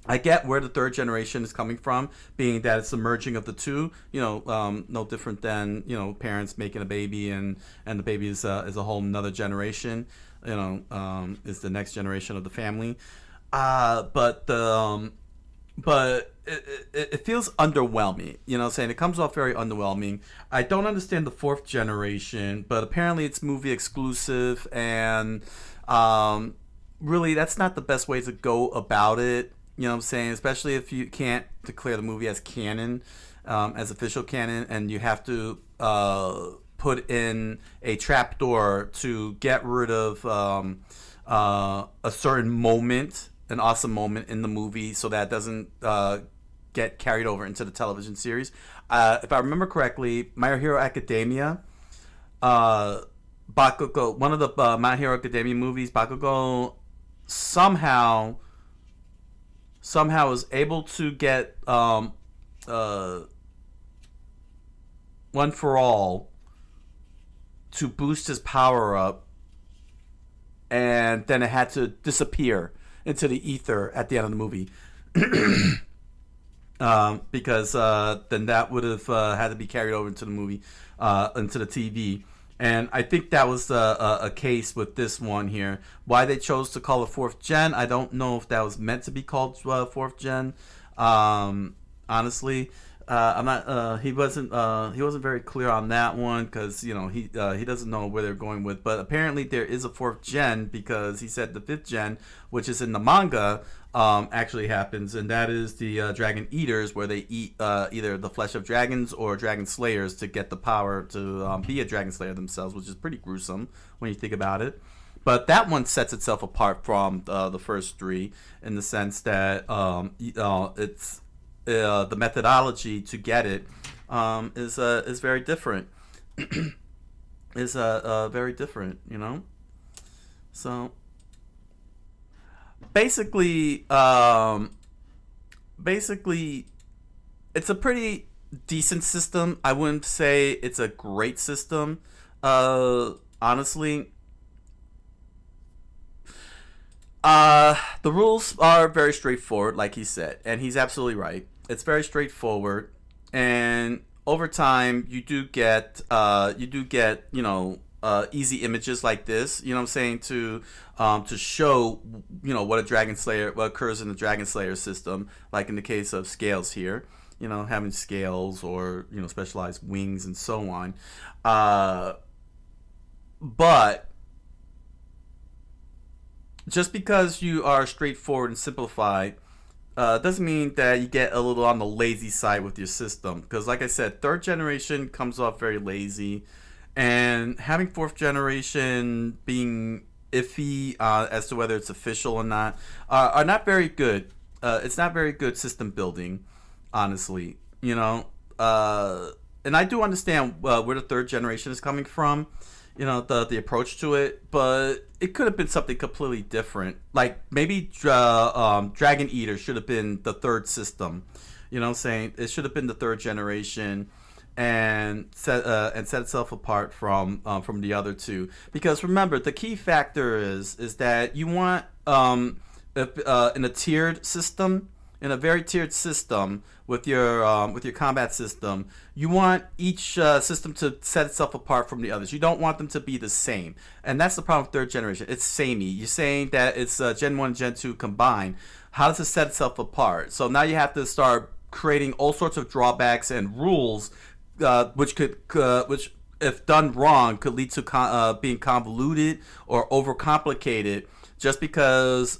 I get where the 3rd generation is coming from, being that it's the merging of the 2. You know, no different than parents making a baby, and the baby is a whole another generation. Is the next generation of the family. But but it feels underwhelming. You know what I'm saying? It comes off very underwhelming. I don't understand the fourth generation, but apparently it's movie exclusive, and really that's not the best way to go about it. You know what I'm saying? Especially if you can't declare the movie as canon, as official canon, and you have to put in a trapdoor to get rid of a certain moment, an awesome moment in the movie, so that doesn't get carried over into the television series. If I remember correctly, My Hero Academia, Bakugo, one of the My Hero Academia movies, Bakugo somehow was able to get One for All to boost his power up, and then it had to disappear into the ether at the end of the movie. Because then that would have had to be carried over into the movie, into the TV. And I think that was a case with this one here. Why they chose to call it 4th Gen, I don't know if that was meant to be called 4th Gen. Honestly, I'm not. He wasn't very clear on that one, because you know he doesn't know where they're going with. But apparently there is a 4th Gen, because he said the 5th Gen, which is in the manga, actually happens, and that is the Dragon Eaters, where they eat either the flesh of dragons or dragon slayers to get the power to be a dragon slayer themselves, which is pretty gruesome when you think about it. But that one sets itself apart from the first three in the sense that it's the methodology to get it is very different. Is very different, you know. So basically, it's a pretty decent system. I wouldn't say it's a great system. Honestly, the rules are very straightforward, like he said, and he's absolutely right. It's very straightforward, and over time you do get easy images like this. You know what I'm saying, to show what what occurs in the Dragon Slayer system, like in the case of scales here. Having scales or specialized wings and so on. But just because you are straightforward and simplified doesn't mean that you get a little on the lazy side with your system. Because like I said, 3rd generation comes off very lazy, and having 4th generation being iffy as to whether it's official or not are not very good. It's not very good system building, honestly. And I do understand where the 3rd generation is coming from. The approach to it, but it could have been something completely different. Like maybe Dragon Eater should have been the 3rd system. You know what I'm saying? It should have been the 3rd generation and set itself apart from the other two. Because remember, the key factor is that you want in a tiered system, in a very tiered system with your combat system, you want each system to set itself apart from the others. You don't want them to be the same, and that's the problem with 3rd generation. It's samey. You're saying that it's Gen 1 and Gen 2 combined. How does it set itself apart? So now you have to start creating all sorts of drawbacks and rules, which if done wrong could lead to being convoluted or overcomplicated, just because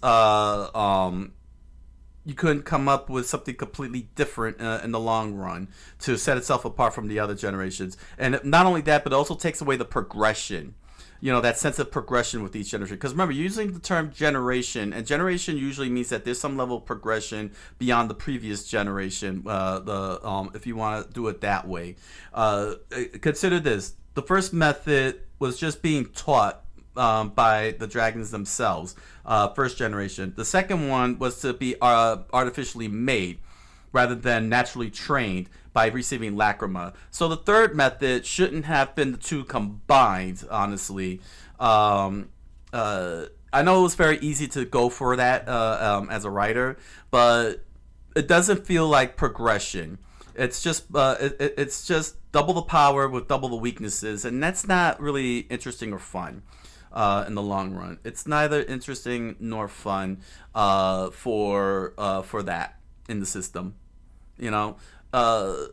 you couldn't come up with something completely different in the long run to set itself apart from the other generations. And not only that, but it also takes away the progression, that sense of progression with each generation. Because remember, using the term generation, and generation usually means that there's some level of progression beyond the previous generation, if you want to do it that way. Consider this. The first method was just being taught by the dragons themselves, 1st generation. The second one was to be artificially made rather than naturally trained by receiving lacrima. So the 3rd method shouldn't have been the two combined, honestly. I know it was very easy to go for that as a writer, but it doesn't feel like progression. It's just it's just double the power with double the weaknesses, and that's not really interesting or fun. In the long run, it's neither interesting nor fun for that. in the system. You know, a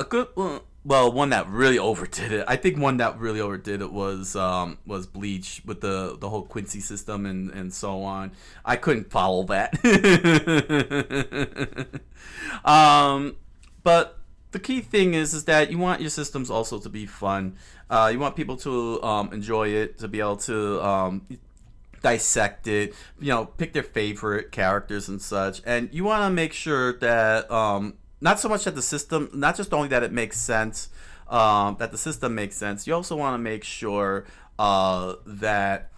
good one that really overdid it. I think one that really overdid it was Bleach with the whole Quincy system and so on. I couldn't follow that. But the key thing is that you want your systems also to be fun. You want people to enjoy it, to be able to dissect it, pick their favorite characters and such. And you want to make sure that not so much that the system, not just only that it makes sense, that the system makes sense. You also want to make sure that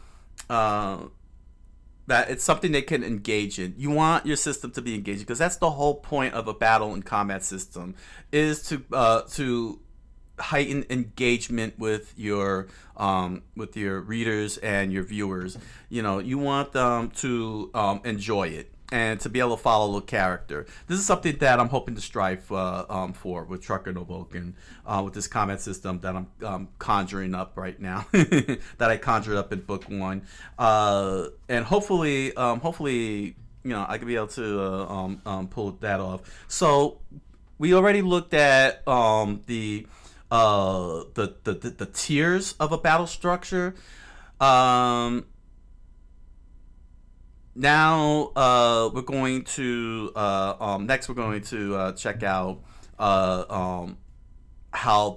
it's something they can engage in. You want your system to be engaging, because that's the whole point of a battle and combat system, is to heighten engagement with your readers and your viewers. You want them to enjoy it and to be able to follow the character. This is something that I'm hoping to strive for with Trucker no Bouken, with this combat system that I'm conjuring up right now, that I conjured up in book 1, and hopefully, I could be able to pull that off. So we already looked at the tiers of a battle structure. Now we're going to next we're going to check out how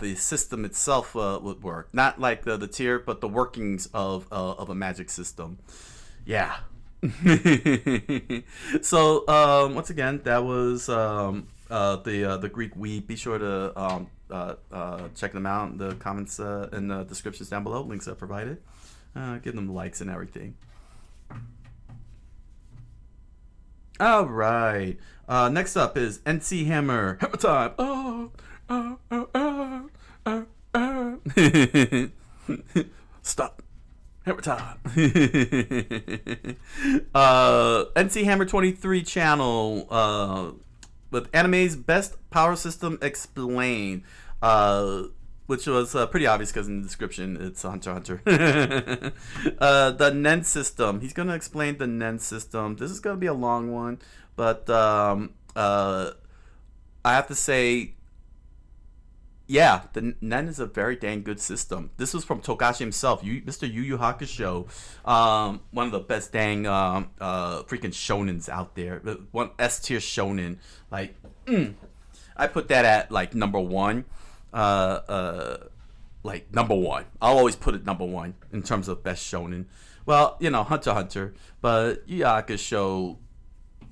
the system itself would work. Not like the tier, but the workings of a magic system. Yeah. So once again, that was the Greek Weeb. Be sure to check them out in the comments and the descriptions down below. Links are provided. Give them likes and everything. All right. Next up is NC Hammer. Hammer time. Stop. Hammer time. NC Hammer 23 channel with anime's best power system explained. Which was pretty obvious because in the description it's Hunter x Hunter. The Nen system. He's going to explain the Nen system. This is going to be a long one, but I have to say, yeah, the Nen is a very dang good system. This was from Togashi himself, Mr. Yu Yu Hakusho. One of the best dang freaking shonens out there. One S tier shonen. Like, I put that at like number 1. Like number 1. I'll always put it number 1 in terms of best shonen. Well, Hunter x Hunter, but Yu Yu Hakusho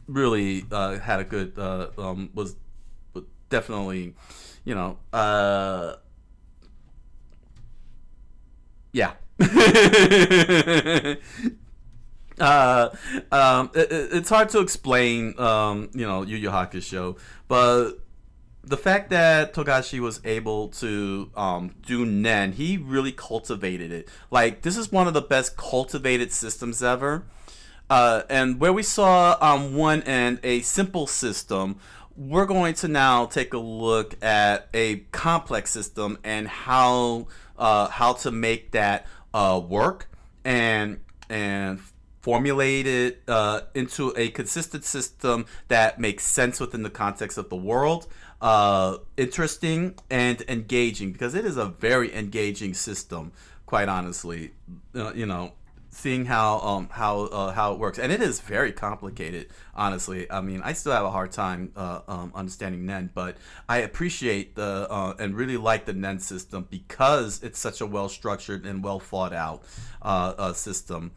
really had a good was definitely yeah. It's hard to explain Yu Yu Hakusho, but the fact that Togashi was able to do Nen, he really cultivated it. Like, this is one of the best cultivated systems ever. And where we saw on one end a simple system, we're going to now take a look at a complex system and how to make that work and formulate it into a consistent system that makes sense within the context of the world. Interesting and engaging, because it is a very engaging system, quite honestly. Seeing how it works, and it is very complicated, honestly. I mean, I still have a hard time understanding Nen, but I appreciate and really like the Nen system because it's such a well structured and well thought out system.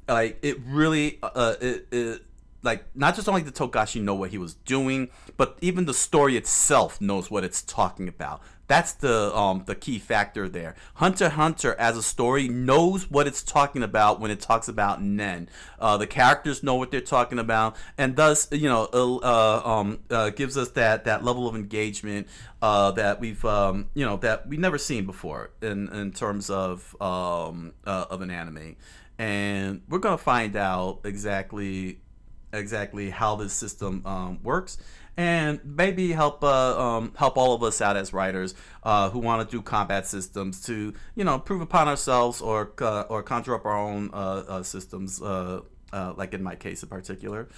Like, it really it like, not just only did Togashi know what he was doing, but even the story itself knows what it's talking about. That's the key factor there. Hunter x Hunter as a story knows what it's talking about when it talks about Nen. The characters know what they're talking about, and thus gives us that level of engagement that we've never seen before in terms of an anime. And we're gonna find out exactly how this system works, and maybe help all of us out as writers who want to do combat systems to prove upon ourselves or conjure up our own systems like in my case in particular,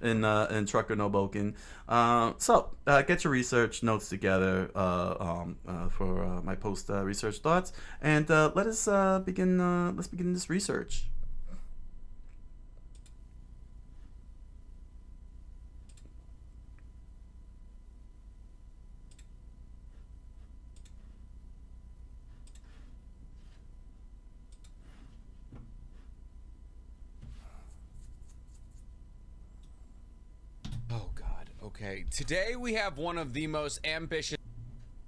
in Trucker No Bouken. So get your research notes together for my post research thoughts, and let us begin. Let's begin this research. Oh God, okay. Today we have one of the most ambitious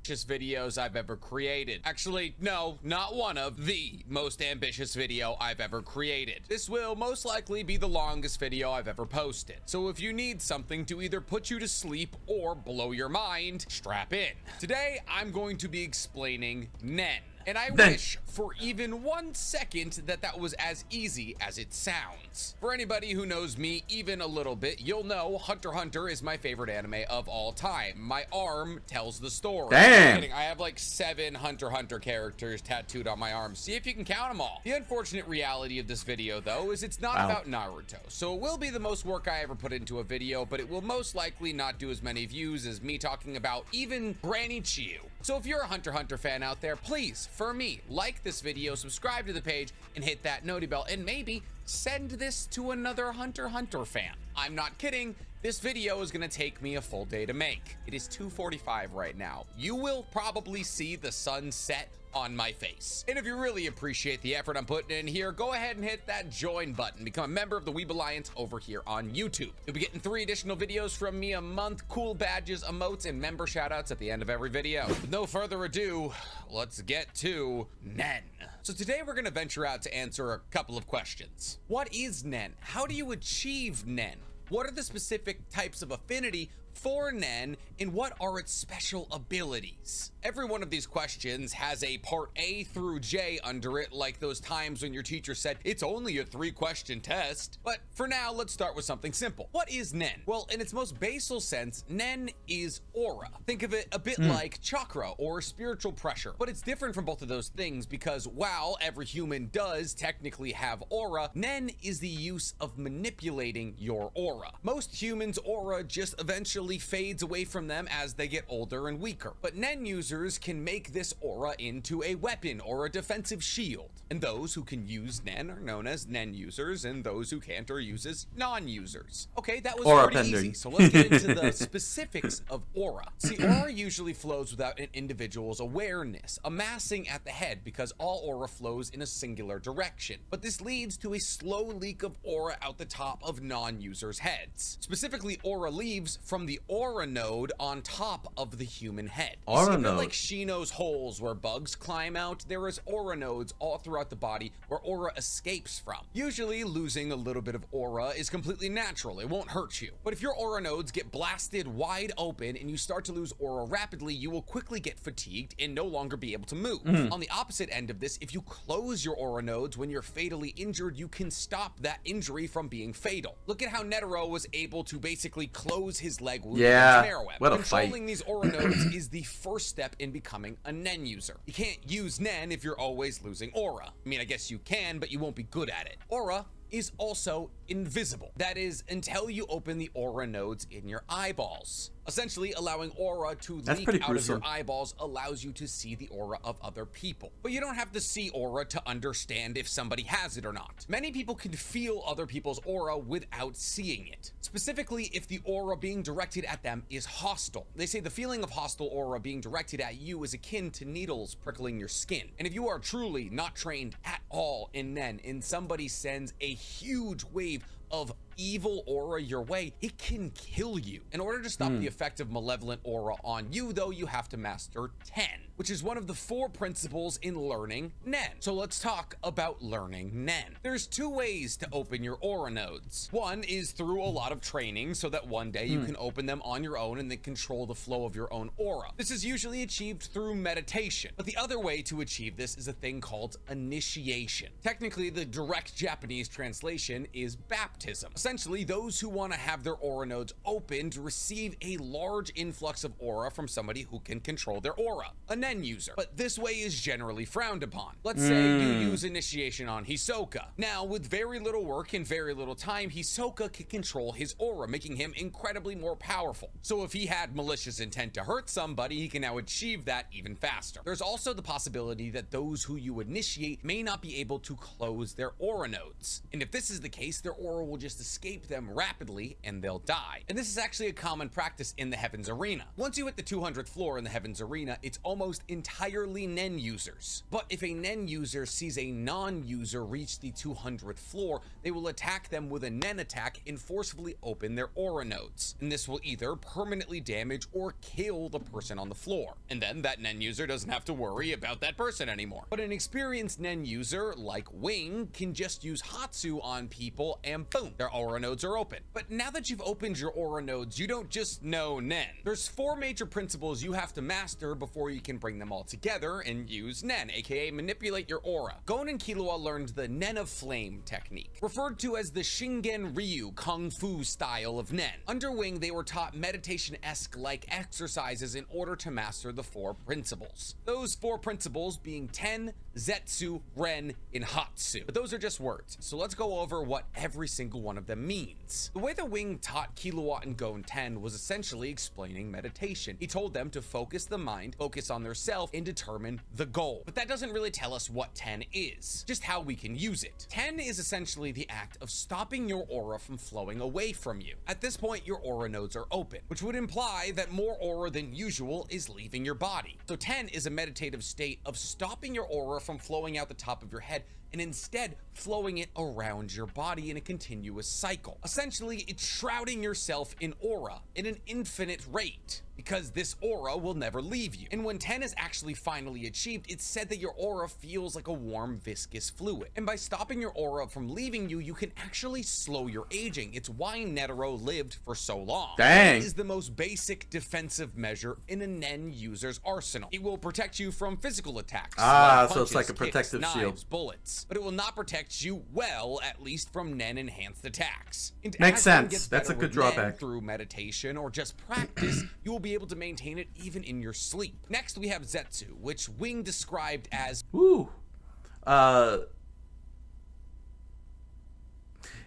videos I've ever created. Actually, no, not one of, the most ambitious video I've ever created. This will most likely be the longest video I've ever posted. So if you need something to either put you to sleep or blow your mind, strap in. Today, I'm going to be explaining Nen. And I wish for even 1 second that was as easy as it sounds. For anybody who knows me even a little bit, you'll know Hunter x Hunter is my favorite anime of all time. My arm tells the story. Damn. I'm kidding. I have like 7 Hunter x Hunter characters tattooed on my arm. See if you can count them all. The unfortunate reality of this video, though, is it's not about Naruto. So it will be the most work I ever put into a video, but it will most likely not do as many views as me talking about even Granny Chiu. So if you're a Hunter x Hunter fan out there, please, for me, like this video, subscribe to the page, and hit that noti bell, and maybe send this to another Hunter x Hunter fan. I'm not kidding. This video is gonna take me a full day to make. It is 2:45 right now. You will probably see the sun set on my face. And if you really appreciate the effort I'm putting in here, go ahead and hit that join button. Become a member of the Weeb Alliance over here on YouTube. You'll be getting 3 additional videos from me a month, cool badges, emotes, and member shoutouts at the end of every video. With no further ado, let's get to Nen. So today we're gonna venture out to answer a couple of questions. What is Nen? How do you achieve Nen? What are the specific types of affinity for Nen, and what are its special abilities? Every one of these questions has a part A through J under it, like those times when your teacher said, it's only a 3-question test. But for now, let's start with something simple. What is Nen? Well, in its most basal sense, Nen is aura. Think of it a bit like chakra or spiritual pressure. But it's different from both of those things because while every human does technically have aura, Nen is the use of manipulating your aura. Most humans' aura just eventually fades away from them as they get older and weaker. But Nen users can make this aura into a weapon or a defensive shield. And those who can use Nen are known as Nen users, and those who can't are used as non-users. Okay, that was Aura pretty pending. easy. So let's get into the specifics of aura. See, aura usually flows without an individual's awareness, amassing at the head because all aura flows in a singular direction. But this leads to a slow leak of aura out the top of non-users' heads. Specifically, aura leaves from the aura node on top of the human head. Aura See, a bit node. like Shino's holes where bugs climb out, there is aura nodes all throughout the body where aura escapes from. Usually losing a little bit of aura is completely natural, it won't hurt you. But if your aura nodes get blasted wide open and you start to lose aura rapidly, you will quickly get fatigued and no longer be able to move. On the opposite end of this, if you close your aura nodes when you're fatally injured, you can stop that injury from being fatal. Look at how Netero was able to basically close his leg wound with Yeah, a snare web. what a Controlling fight. these aura nodes is the first step in becoming a Nen user. You can't use Nen if you're always losing aura. I mean, I guess you can, but you won't be good at it. Aura is also invisible. That is, until you open the aura nodes in your eyeballs. Essentially, allowing aura to That's leak pretty out of your gruesome. eyeballs allows you to see the aura of other people. But you don't have to see aura to understand if somebody has it or not. Many people can feel other people's aura without seeing it. Specifically, if the aura being directed at them is hostile. They say the feeling of hostile aura being directed at you is akin to needles prickling your skin. And if you are truly not trained at all in Nen and somebody sends a huge wave of evil aura your way, it can kill you. In order to stop the effect of malevolent aura on you, though, you have to master 10, which is one of the 4 principles in learning Nen. So let's talk about learning Nen. There's 2 ways to open your aura nodes. One is through a lot of training so that one day you can open them on your own and then control the flow of your own aura. This is usually achieved through meditation. But the other way to achieve this is a thing called initiation. Technically, the direct Japanese translation is baptism. Essentially, those who want to have their aura nodes opened receive a large influx of aura from somebody who can control their aura. A Nen user, but this way is generally frowned upon. Let's say you use initiation on Hisoka. Now, with very little work and very little time, Hisoka can control his aura, making him incredibly more powerful. So if he had malicious intent to hurt somebody, he can now achieve that even faster. There's also the possibility that those who you initiate may not be able to close their aura nodes. And if this is the case, their aura will just escape them rapidly and they'll die. And this is actually a common practice in the Heavens Arena. Once you hit the 200th floor in the Heavens Arena, it's almost entirely Nen users. But if a Nen user sees a non-user reach the 200th floor, they will attack them with a Nen attack and forcefully open their aura nodes. And this will either permanently damage or kill the person on the floor. And then that Nen user doesn't have to worry about that person anymore. But an experienced Nen user, like Wing, can just use Hatsu on people and boom, their aura nodes are open. But now that you've opened your aura nodes, you don't just know Nen. There's 4 major principles you have to master before you can bring them all together and use Nen, aka manipulate your aura. Gon and Killua learned the Nen of Flame technique, referred to as the Shingen Ryu Kung Fu style of Nen. Under Wing, they were taught meditation-esque like exercises in order to master the 4 principles. Those 4 principles being Ten, Zetsu, Ren, and Hatsu. But those are just words, so let's go over what every single one of them means. The way that Wing taught Killua and Gon Ten was essentially explaining meditation. He told them to focus the mind, focus on their self, and determine the goal. But that doesn't really tell us what Ten is, just how we can use it. Ten is essentially the act of stopping your aura from flowing away from you. At this point, your aura nodes are open, which would imply that more aura than usual is leaving your body. So Ten is a meditative state of stopping your aura from flowing out the top of your head and instead flowing it around your body in a continuous cycle. Essentially, it's shrouding yourself in aura in an infinite rate, because this aura will never leave you. And when 10 is actually finally achieved, it's said that your aura feels like a warm, viscous fluid. And by stopping your aura from leaving you, you can actually slow your aging. It's why Netero lived for so long. Dang. It is the most basic defensive measure in a Nen user's arsenal. It will protect you from physical attacks. Like So it's punches, like a kicks, protective knives, shield. bullets. But it will not protect you well, at least from Nen enhanced attacks. And Makes as one sense. gets That's a better good with Nen drawback. through meditation or just practice, you will be able to maintain it even in your sleep. Next, we have Zetsu, which Wing described as Ooh.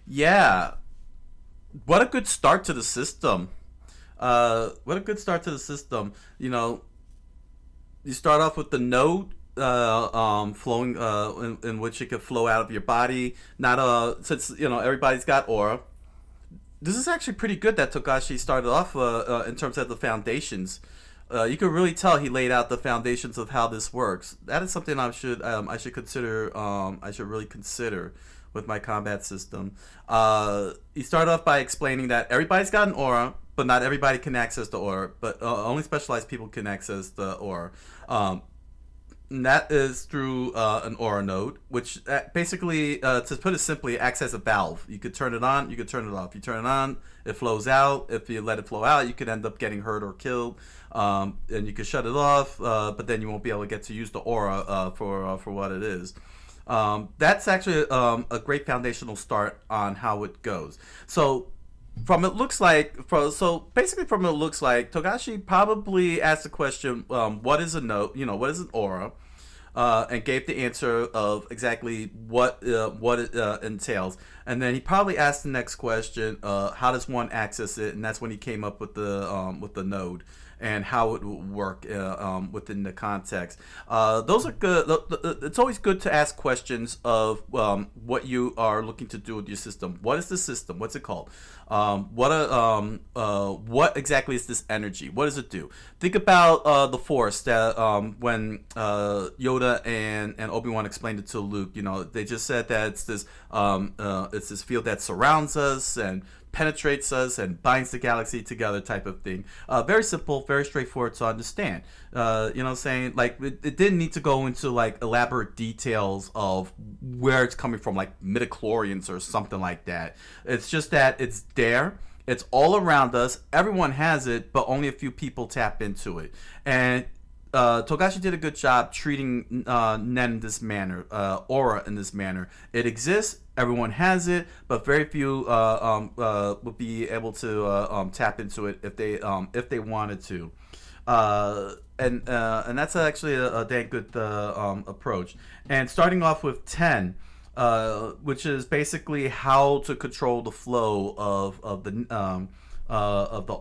Yeah. What a good start to the system. What a good start to the system. You know, you start off with the node flowing in which it could flow out of your body. Not since you know everybody's got aura. This is actually pretty good that Togashi started off in terms of the foundations. You can really tell he laid out the foundations of how this works. That is something I should consider. I should really consider with my combat system. He started off by explaining that everybody's got an aura, but not everybody can access the aura. But only specialized people can access the aura. And that is through an aura node, which basically, to put it simply, acts as a valve. You could turn it on, you could turn it off. You turn it on, it flows out. If you let it flow out, you could end up getting hurt or killed. And you could shut it off, but then you won't be able to get to use the aura for what it is. That's actually a great foundational start on how it goes. So basically from it looks like Togashi probably asked the question, what is a node? You know, what is an aura? And gave the answer of exactly what it entails. And then he probably asked the next question, how does one access it? And that's when he came up with the node and how it would work within the context. Those are good. It's always good to ask questions of what you are looking to do with your system. What is the system? What's it called? What exactly is this energy? What does it do? Think about the Force that when Yoda and Obi-Wan explained it to Luke. You know, they just said that it's this field that surrounds us and penetrates us and binds the galaxy together type of thing. Very simple, very straightforward to understand. You know what I'm saying? Like, it didn't need to go into like elaborate details of where it's coming from, like midichlorians or something like that. It's just that it's there. It's all around us. Everyone has it, but only a few people tap into it. And Togashi did a good job treating Nen in this manner, aura in this manner. It exists, everyone has it, but very few would be able to tap into it if they wanted to. And that's actually a damn good approach. And starting off with 10, which is basically how to control the flow of the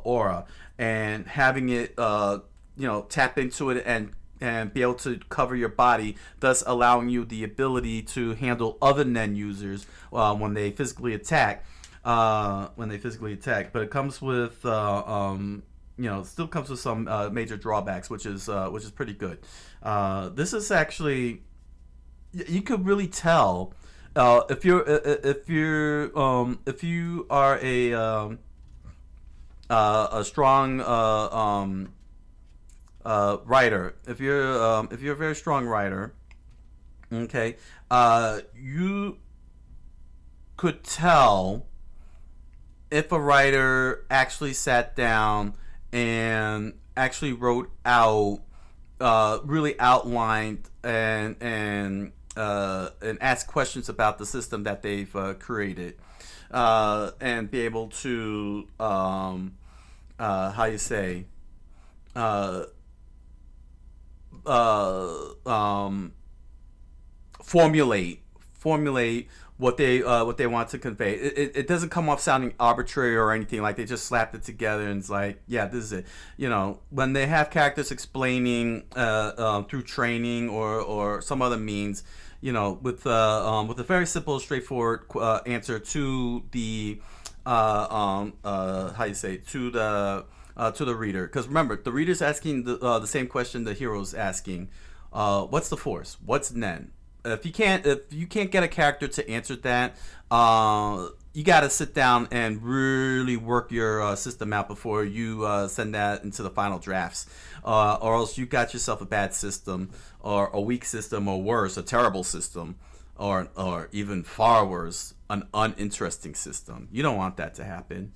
aura, and having it tap into it and be able to cover your body, thus allowing you the ability to handle other Nen users when they physically attack. But it comes with still comes with some major drawbacks, which is pretty good. This is actually, you could really tell if you are a strong writer, if you're a very strong writer, okay, you could tell if a writer actually sat down and actually wrote out, really outlined and asked questions about the system that they've created, and be able to formulate what they want to convey. It doesn't come off sounding arbitrary or anything, like they just slapped it together and it's like, yeah, this is it. When they have characters explaining through training or some other means, with a very simple, straightforward answer to the to the reader. Because remember, the reader's asking the same question the hero's asking. What's the Force? What's Nen? If you can't get a character to answer that, you got to sit down and really work your system out before you send that into the final drafts, or else you got yourself a bad system, or a weak system, or worse, a terrible system, or even far worse, an uninteresting system. You don't want that to happen.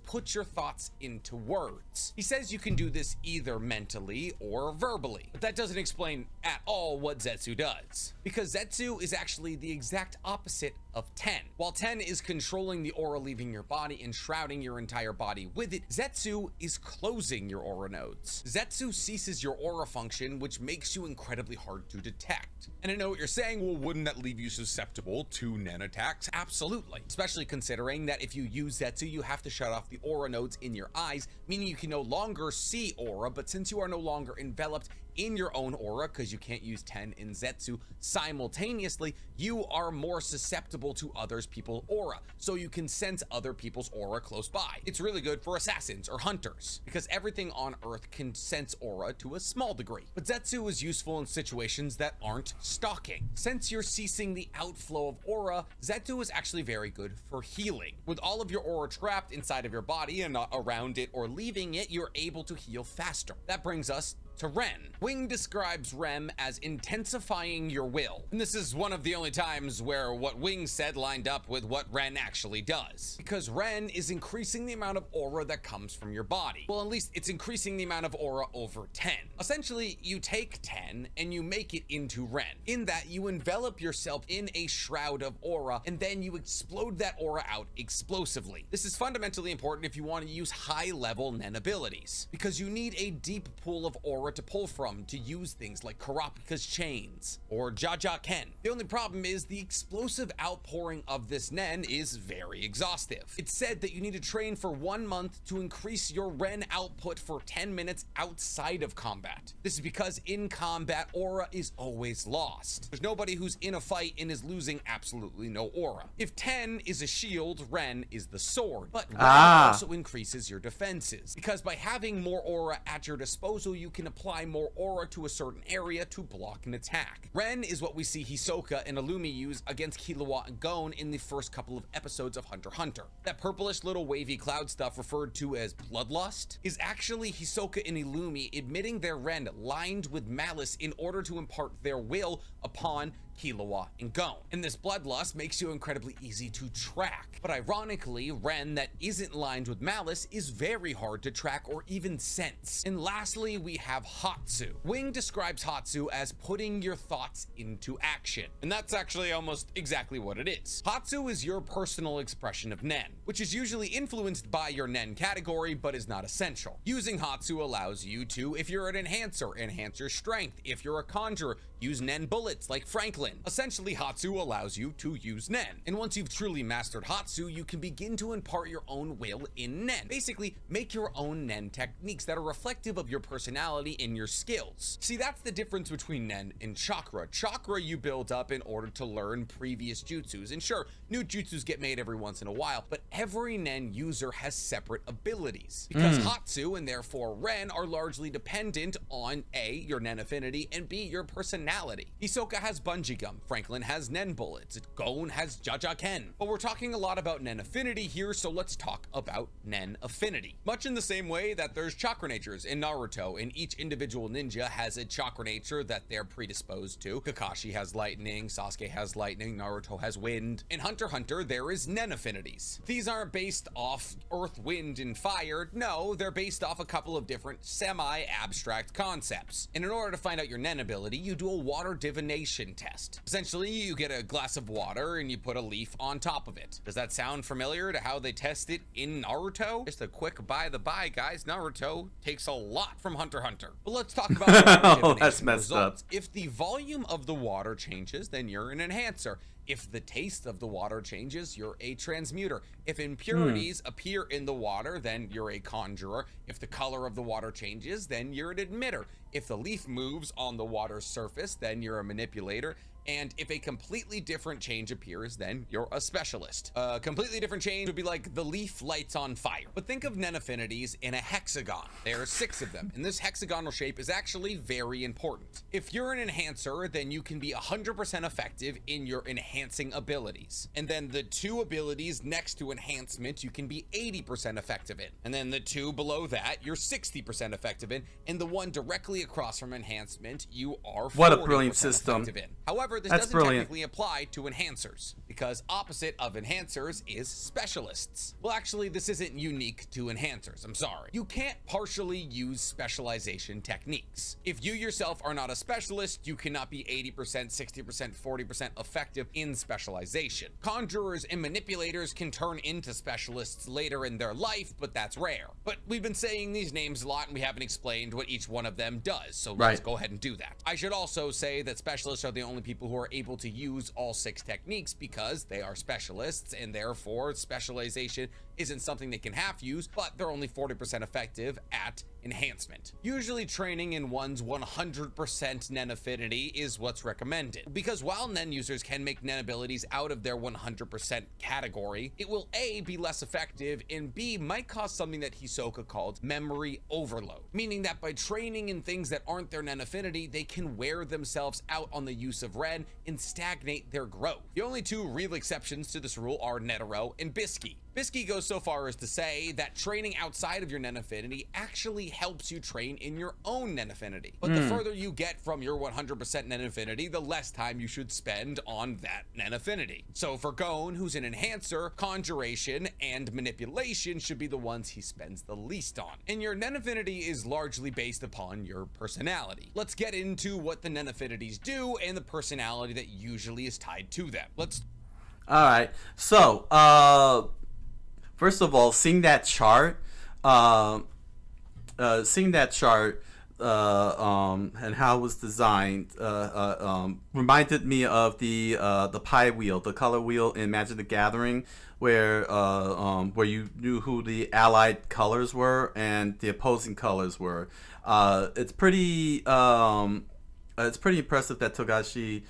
Put your thoughts into words. He says you can do this either mentally or verbally, but that doesn't explain at all what Zetsu does, because Zetsu is actually the exact opposite of 10. While 10 is controlling the aura leaving your body and shrouding your entire body with it, Zetsu is closing your aura nodes. Zetsu ceases your aura function, which makes you incredibly hard to detect. And I know what you're saying, well, wouldn't that leave you susceptible to Nen attacks? Absolutely, especially considering that if you use Zetsu, you have to shut off the aura nodes in your eyes, meaning you can no longer see aura, but since you are no longer enveloped in your own aura, because you can't use 10 in Zetsu simultaneously, you are more susceptible to others people's aura, so you can sense other people's aura close by. It's really good for assassins or hunters, because everything on Earth can sense aura to a small degree. But Zetsu is useful in situations that aren't stalking. Since you're ceasing the outflow of aura, Zetsu is actually very good for healing. With all of your aura trapped inside of your body and not around it or leaving it, you're able to heal faster. That brings us to Ren. Wing describes Rem as intensifying your will. And this is one of the only times where what Wing said lined up with what Ren actually does. Because Ren is increasing the amount of aura that comes from your body. Well, at least it's increasing the amount of aura over 10. Essentially, you take 10 and you make it into Ren. In that, you envelop yourself in a shroud of aura and then you explode that aura out explosively. This is fundamentally important if you want to use high-level Nen abilities, because you need a deep pool of aura to pull from to use things like Kurapika's chains or Jaja Ken. The only problem is the explosive outpouring of this Nen is very exhaustive. It's said that you need to train for 1 month to increase your Ren output for 10 minutes outside of combat. This is because in combat, aura is always lost. There's nobody who's in a fight and is losing absolutely no aura. If 10 is a shield, Ren is the sword. But Ren also increases your defenses, because by having more aura at your disposal, you can apply more aura to a certain area to block an attack. Ren is what we see Hisoka and Illumi use against Killua and Gon in the first couple of episodes of Hunter x Hunter. That purplish little wavy cloud stuff referred to as bloodlust is actually Hisoka and Illumi admitting their Ren lined with malice in order to impart their will upon Killua, and Gon. And this bloodlust makes you incredibly easy to track. But ironically, Ren that isn't lined with malice is very hard to track or even sense. And lastly, we have Hatsu. Wing describes Hatsu as putting your thoughts into action. And that's actually almost exactly what it is. Hatsu is your personal expression of Nen, which is usually influenced by your Nen category, but is not essential. Using Hatsu allows you to, if you're an enhancer, enhance your strength. If you're a conjurer, use Nen bullets like Franklin. Essentially, Hatsu allows you to use Nen. And once you've truly mastered Hatsu, you can begin to impart your own will in Nen. Basically, make your own Nen techniques that are reflective of your personality and your skills. See, that's the difference between Nen and Chakra. Chakra you build up in order to learn previous jutsus. And sure, new jutsus get made every once in a while, but every Nen user has separate abilities. Because Hatsu, and therefore Ren, are largely dependent on A, your Nen affinity, and B, your personality. Hisoka has bungee gum, Franklin has Nen bullets, Gon has Jaja-ken. But we're talking a lot about Nen affinity here, so let's talk about Nen affinity. Much in the same way that there's chakra natures in Naruto, and each individual ninja has a chakra nature that they're predisposed to. Kakashi has lightning, Sasuke has lightning, Naruto has wind. In Hunter x Hunter, there is Nen affinities. These aren't based off earth, wind, and fire. No, they're based off a couple of different semi-abstract concepts. And in order to find out your Nen ability, you do a water divination test. Essentially, you get a glass of water and you put a leaf on top of it. Does that sound familiar to how they test it in Naruto? Just a quick by the by, guys. Naruto takes a lot from Hunter x Hunter. But let's talk about water Oh, that's divination messed up. results. If the volume of the water changes, then you're an enhancer. If the taste of the water changes, you're a transmuter. If impurities appear in the water, then you're a conjurer. If the color of the water changes, then you're an emitter. If the leaf moves on the water's surface, then you're a manipulator. And if a completely different change appears, then you're a specialist. A completely different change would be like the leaf lights on fire. But think of Nen affinities in a hexagon. There are 6 of them, and this hexagonal shape is actually very important. If you're an enhancer, then you can be 100% effective in your enhancing abilities. And then the 2 abilities next to enhancement, you can be 80% effective in. And then the 2 below that, you're 60% effective in. And the one directly across from enhancement, you are 40% What a brilliant system. effective in. However, this That's doesn't brilliant. technically apply to enhancers, because opposite of enhancers is specialists. Well, actually, this isn't unique to enhancers, I'm sorry. You can't partially use specialization techniques. If you yourself are not a specialist, you cannot be 80%, 60%, 40% effective in specialization. Conjurers and manipulators can turn into specialists later in their life, but that's rare. But we've been saying these names a lot and we haven't explained what each one of them does, so let's go ahead and do that. I should also say that specialists are the only people who are able to use all 6 techniques because they are specialists, and therefore specialization isn't something they can half use, but they're only 40% effective at enhancement. Usually training in one's 100% Nen affinity is what's recommended, because while Nen users can make Nen abilities out of their 100% category, it will A, be less effective, and B, might cause something that Hisoka called memory overload, meaning that by training in things that aren't their Nen affinity, they can wear themselves out on the use of Ren and stagnate their growth. The only 2 real exceptions to this rule are Netero and Bisky. Bisky goes so far as to say that training outside of your Nen affinity actually helps you train in your own Nen affinity. But the further you get from your 100% Nen affinity, the less time you should spend on that Nen affinity. So for Gon, who's an enhancer, conjuration and manipulation should be the ones he spends the least on. And your Nen affinity is largely based upon your personality. Let's get into what the Nen affinities do and the personality that usually is tied to them. All right. So, first of all, seeing that chart, and how it was designed, reminded me of the pie wheel, the color wheel in Magic the Gathering, where you knew who the allied colors were and the opposing colors were. It's pretty impressive that Togashi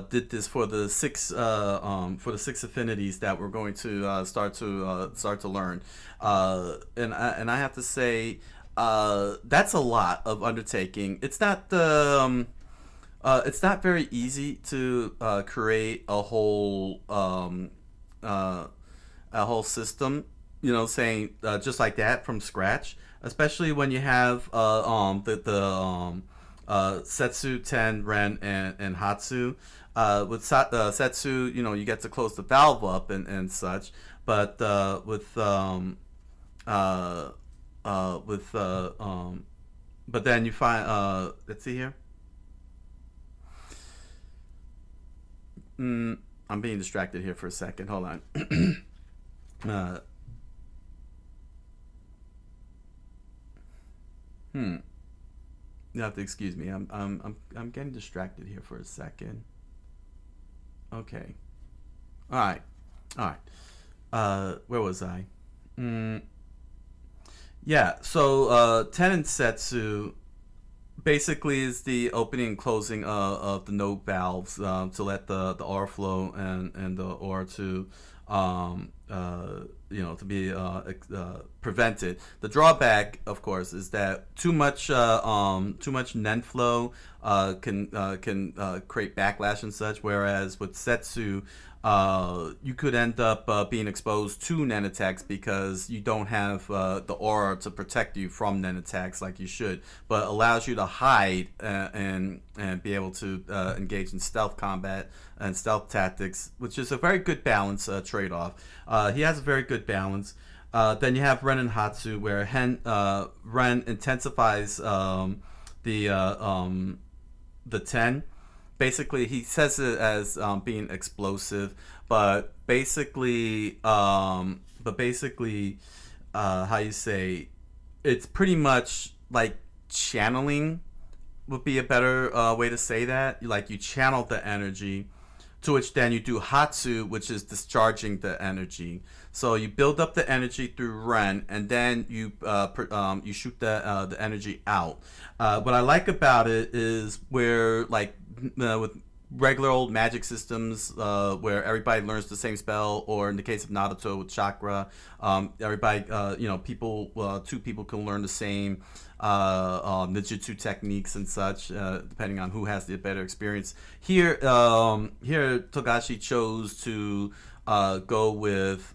did this for the 6 affinities that we're going to start to learn, and I have to say that's a lot of undertaking. It's not very easy to create a whole system, saying just like that from scratch, especially when you have Setsu, Ten, Ren, and Hatsu. Setsu, you get to close the valve up and such, but but then you find let's see here. I'm being distracted here for a second. Hold on. You have to excuse me. I'm getting distracted here for a second. Okay. All right. Where was I? Yeah. So Tensetsu basically is the opening and closing of the node valves to let the aura flow and the aura to to be prevented. The drawback, of course, is that too much nen flow can create backlash and such. Whereas with Setsu, you could end up being exposed to nen attacks because you don't have the aura to protect you from nen attacks like you should, but allows you to hide and be able to engage in stealth combat and stealth tactics, which is a very good balance trade-off. He has a very good balance. Then you have Ren and Hatsu, where Ren intensifies the 10. Basically, he says it as being explosive, but basically, how you say, it's pretty much like channeling would be a better way to say that. Like, you channel the energy, to which then you do Hatsu, which is discharging the energy. So you build up the energy through Ren, and then you shoot the energy out. What I like about it is where, like, with regular old magic systems, where everybody learns the same spell, or in the case of Naruto with chakra, everybody, two people can learn the same ninjutsu techniques and such, depending on who has the better experience. Here Togashi chose to go with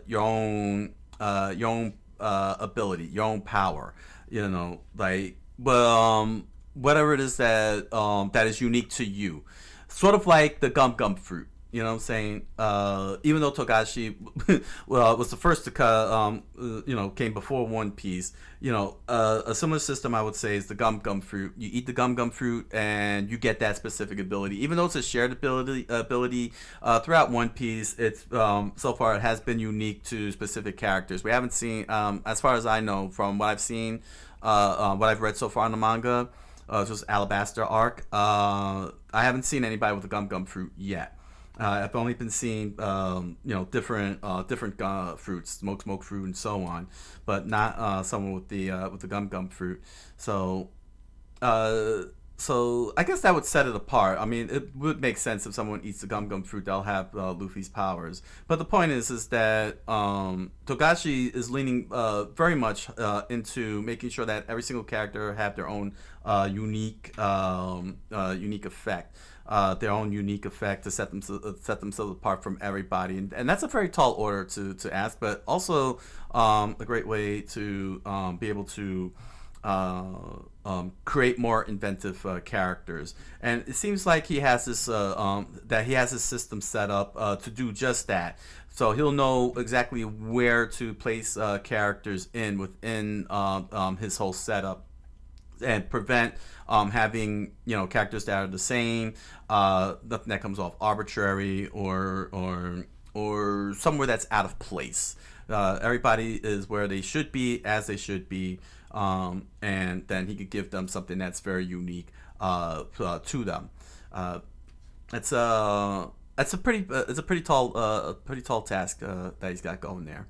your own ability, your own power. Whatever it is that that is unique to you, sort of like the gum fruit. You know what I'm saying? Even though Togashi was the first to came before One Piece, a similar system I would say is the gum fruit. You eat the gum fruit and you get that specific ability. Even though it's a shared ability throughout One Piece, it's so far it has been unique to specific characters. We haven't seen, as far as I know, from what I've seen, what I've read so far in the manga, just Alabaster arc. I haven't seen anybody with the gum fruit yet. I've only been seeing different fruits, smoke fruit and so on, but not someone with the gum fruit. So I guess that would set it apart. I mean, it would make sense if someone eats the gum fruit, they'll have Luffy's powers. But the point is that Togashi is leaning very much into making sure that every single character have their own unique effect. Their own unique effect to set themselves apart from everybody, and that's a very tall order to ask, but also a great way to be able to create more inventive characters. And it seems like he has this system set up to do just that. So he'll know exactly where to place characters within his whole setup, and prevent having characters that are the same, nothing that comes off arbitrary or somewhere that's out of place. Everybody is where they should be, as they should be, and then he could give them something that's very unique to them. It's a pretty tall task that he's got going there.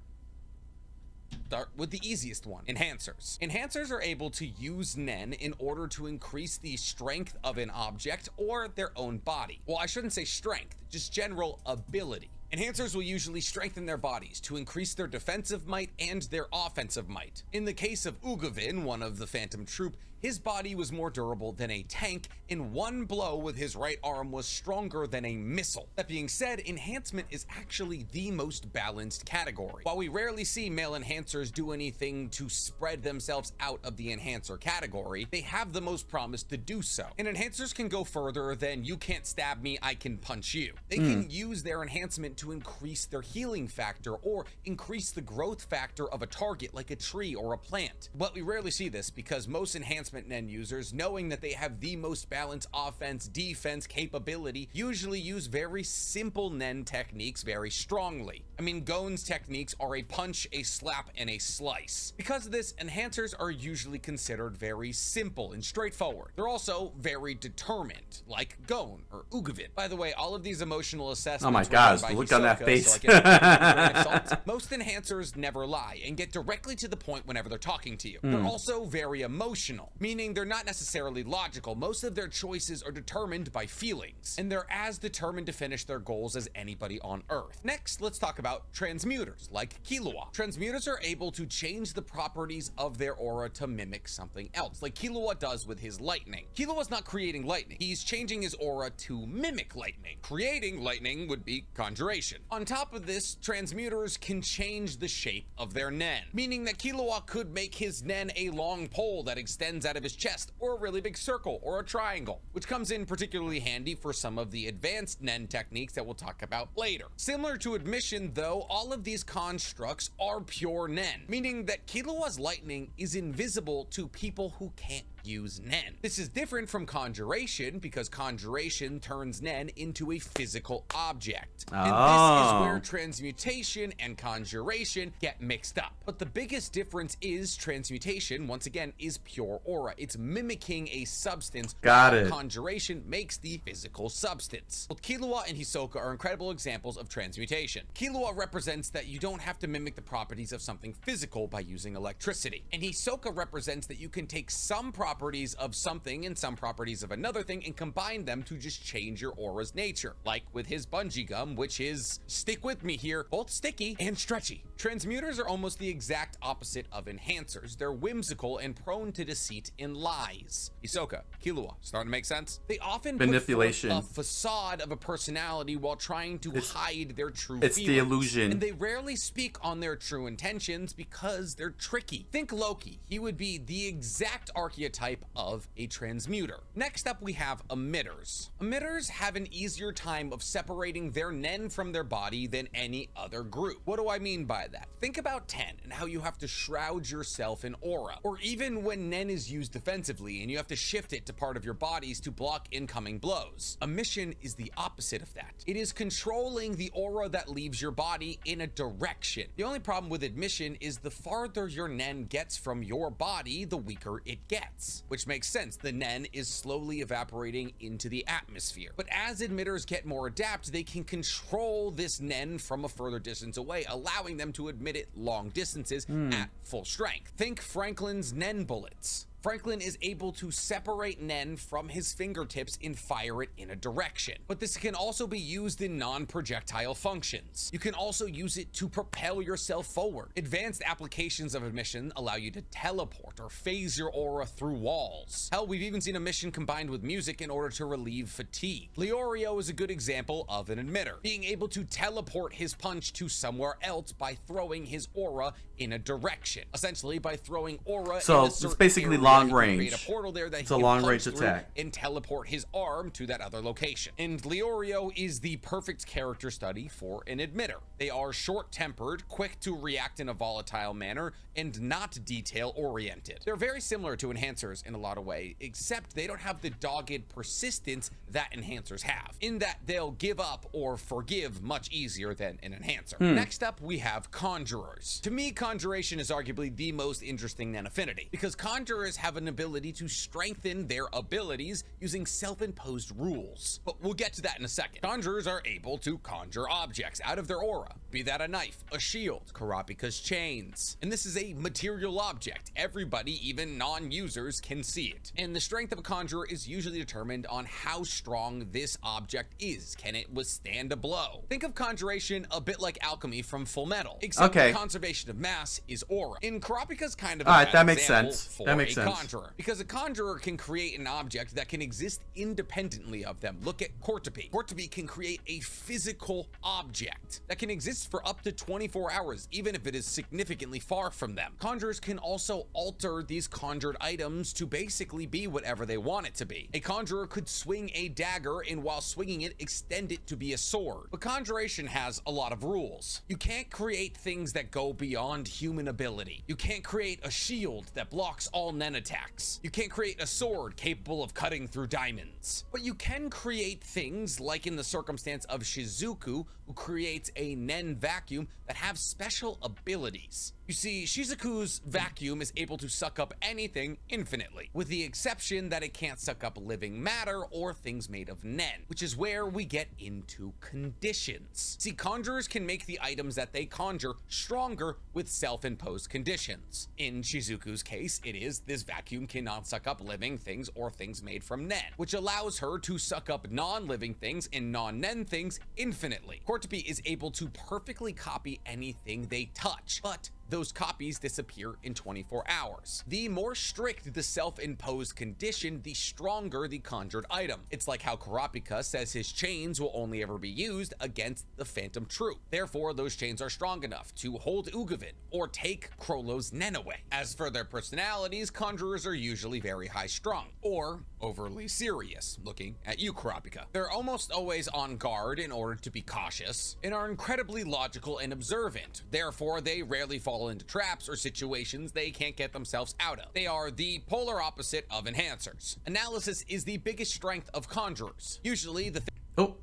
Start with the easiest one, enhancers. Enhancers are able to use Nen in order to increase the strength of an object or their own body. Well, I shouldn't say strength, just general ability. Enhancers will usually strengthen their bodies to increase their defensive might and their offensive might. In the case of Ugavin, one of the Phantom Troop, His body was more durable than a tank, and one blow with his right arm was stronger than a missile. That being said, enhancement is actually the most balanced category. While we rarely see male enhancers do anything to spread themselves out of the enhancer category, they have the most promise to do so. And enhancers can go further than you can't stab me, I can punch you. They can use their enhancement to increase their healing factor or increase the growth factor of a target like a tree or a plant. But we rarely see this because most enhancement Nen users, knowing that they have the most balanced offense defense capability, usually use very simple Nen techniques very strongly. I mean, Gon's techniques are a punch, a slap, and a slice. Because of this, enhancers are usually considered very simple and straightforward. They're also very determined, like Gon or Ugavin. By the way, all of these emotional assessments. Oh my were gosh, done by look on that Hisoka, face. so I get a grain of salt. Most enhancers never lie and get directly to the point whenever they're talking to you. They're also very emotional, meaning they're not necessarily logical. Most of their choices are determined by feelings, and they're as determined to finish their goals as anybody on Earth. Next, let's talk about transmuters, like Killua. Transmuters are able to change the properties of their aura to mimic something else, like Killua does with his lightning. Killua's not creating lightning, he's changing his aura to mimic lightning. Creating lightning would be conjuration. On top of this, transmuters can change the shape of their Nen, meaning that Killua could make his Nen a long pole that extends out of his chest, or a really big circle, or a triangle, which comes in particularly handy for some of the advanced Nen techniques that we'll talk about later. Similar to admission though, all of these constructs are pure Nen, meaning that Killua's lightning is invisible to people who can't use Nen. This is different from conjuration because conjuration turns Nen into a physical object. And this is where transmutation and conjuration get mixed up. But the biggest difference is transmutation, once again, is pure aura. It's mimicking a substance. Got it. Conjuration makes the physical substance. Both Killua and Hisoka are incredible examples of transmutation. Killua represents that you don't have to mimic the properties of something physical by using electricity. And Hisoka represents that you can take some properties of something and some properties of another thing and combine them to just change your aura's nature. Like with his bungee gum, which is, stick with me here, both sticky and stretchy. Transmuters are almost the exact opposite of enhancers. They're whimsical and prone to deceit and lies. Hisoka, Killua, starting to make sense? They often Manipulation. put forth a facade of a personality while trying to hide their true It's feelings. the illusion. And they rarely speak on their true intentions because they're tricky. Think Loki. He would be the exact archetype of a transmuter. Next up, we have emitters. Emitters have an easier time of separating their Nen from their body than any other group. What do I mean by that? Think about Ten and how you have to shroud yourself in aura, or even when Nen is used defensively and you have to shift it to part of your bodies to block incoming blows. Emission is the opposite of that. It is controlling the aura that leaves your body in a direction. The only problem with admission is the farther your Nen gets from your body, the weaker it gets. Which makes sense, the Nen is slowly evaporating into the atmosphere. But as emitters get more adept, they can control this Nen from a further distance away, allowing them to emit it long distances at full strength. Think Franklin's Nen bullets. Franklin is able to separate Nen from his fingertips and fire it in a direction. But this can also be used in non-projectile functions. You can also use it to propel yourself forward. Advanced applications of emission allow you to teleport or phase your aura through walls. Hell, we've even seen emission combined with music in order to relieve fatigue. Leorio is a good example of an emitter, being able to teleport his punch to somewhere else by throwing his aura in a direction. Essentially, by throwing aura So in a it's certain basically area, long he can range. create a portal there that It's he a can long punch range through attack. and teleport his arm to that other location. And Leorio is the perfect character study for an emitter. They are short-tempered, quick to react in a volatile manner, and not detail-oriented. They're very similar to enhancers in a lot of ways, except they don't have the dogged persistence that enhancers have, in that they'll give up or forgive much easier than an enhancer. Next up, we have conjurers. To me, conjuration is arguably the most interesting Nen affinity, because conjurers have an ability to strengthen their abilities using self-imposed rules. But we'll get to that in a second. Conjurers are able to conjure objects out of their aura, be that a knife, a shield, Kurapika's chains. And this is a material object. Everybody, even non-users, can see it. And the strength of a conjurer is usually determined on how strong this object is. Can it withstand a blow? Think of conjuration a bit like alchemy from Full Metal, except the conservation of mass is aura. In Kurapika's kind of a Alright, bad that makes example sense. for That makes a sense. conjurer, because a conjurer can create an object that can exist independently of them. Look at Coqui. Coqui can create a physical object that can exist for up to 24 hours, even if it is significantly far from them. Conjurers can also alter these conjured items to basically be whatever they want it to be. A conjurer could swing a dagger and while swinging it, extend it to be a sword. But conjuration has a lot of rules. You can't create things that go beyond human ability. You can't create a shield that blocks all Nen attacks. You can't create a sword capable of cutting through diamonds. But you can create things like in the circumstance of Shizuku, who creates a Nen vacuum that have special abilities. You see, Shizuku's vacuum is able to suck up anything infinitely, with the exception that it can't suck up living matter or things made of Nen, which is where we get into conditions. See, conjurers can make the items that they conjure stronger with self-imposed conditions. In Shizuku's case, it is this vacuum cannot suck up living things or things made from Nen, which allows her to suck up non-living things and non-Nen things infinitely. Coqui is able to perfectly copy anything they touch, but those copies disappear in 24 hours. The more strict the self-imposed condition, the stronger the conjured item. It's like how Kurapika says his chains will only ever be used against the Phantom Troop. Therefore, those chains are strong enough to hold Ugavin or take Krollo's Nen away. As for their personalities, conjurers are usually very high-strung or overly serious, looking at you, Kurapika. They're almost always on guard in order to be cautious and are incredibly logical and observant. Therefore, they rarely fall into traps or situations they can't get themselves out of. They are the polar opposite of enhancers. Analysis is the biggest strength of conjurers. Usually the Oh.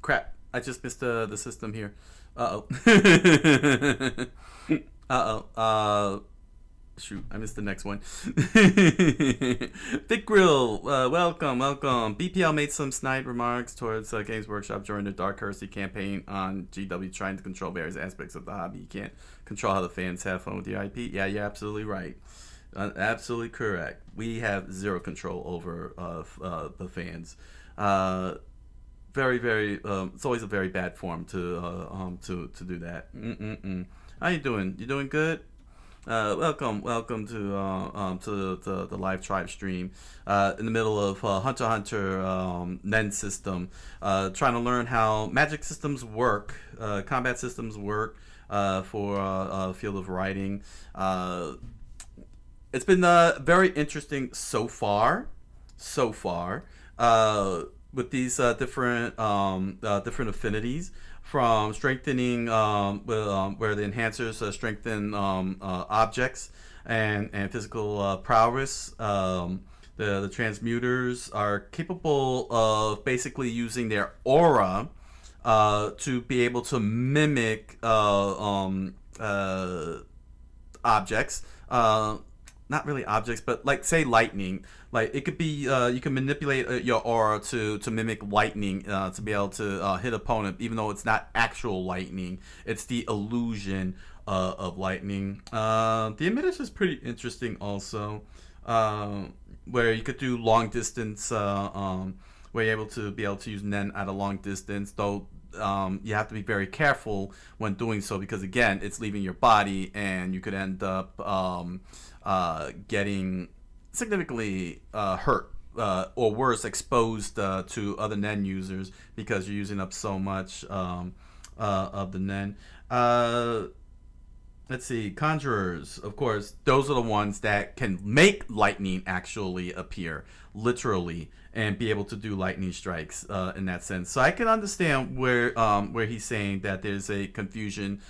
Crap. I just missed the system here. Uh-oh. Uh-oh. Shoot, I missed the next one. Thick Grill, welcome. BPL made some snide remarks towards Games Workshop during the Dark Heresy campaign on GW, trying to control various aspects of the hobby. You can't control how the fans have fun with your IP. Yeah, you're absolutely right. Absolutely correct. We have zero control over the fans. Very, very. It's always a very bad form to do that. How you doing? You doing good? Welcome to the live tribe stream. In the middle of Hunter x Hunter Nen system, trying to learn how magic systems work, combat systems work for Field of Writing. It's been very interesting so far. With these different affinities. From strengthening where the enhancers strengthen objects and physical prowess. The transmuters are capable of basically using their aura to be able to mimic objects. Not really objects, but like say lightning. Like it could be you can manipulate your aura to mimic lightning to be able to hit opponent, even though it's not actual lightning. It's the illusion of lightning. The emitters is pretty interesting also, where you could do long distance, where you're able to use Nen at a long distance, though. You have to be very careful when doing so because again, it's leaving your body, and you could end up getting significantly hurt or worse, exposed to other Nen users because you're using up so much of the Nen. Let's see, conjurers, of course, those are the ones that can make lightning actually appear, literally, and be able to do lightning strikes in that sense. So I can understand where he's saying that there's a confusion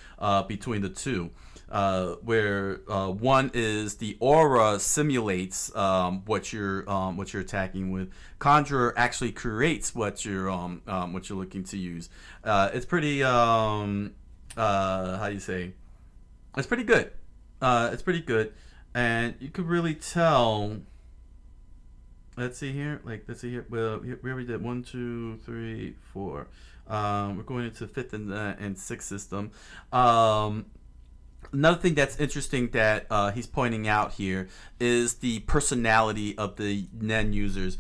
between the two. Where one is the aura simulates what you're attacking with. Conjurer actually creates what you're looking to use. It's pretty how do you say? It's pretty good. It's pretty good, and you could really tell. Let's see here. Well, we already did 1, 2, 3, 4. We're going into fifth and sixth system. Another thing that's interesting that he's pointing out here is the personality of the Nen users.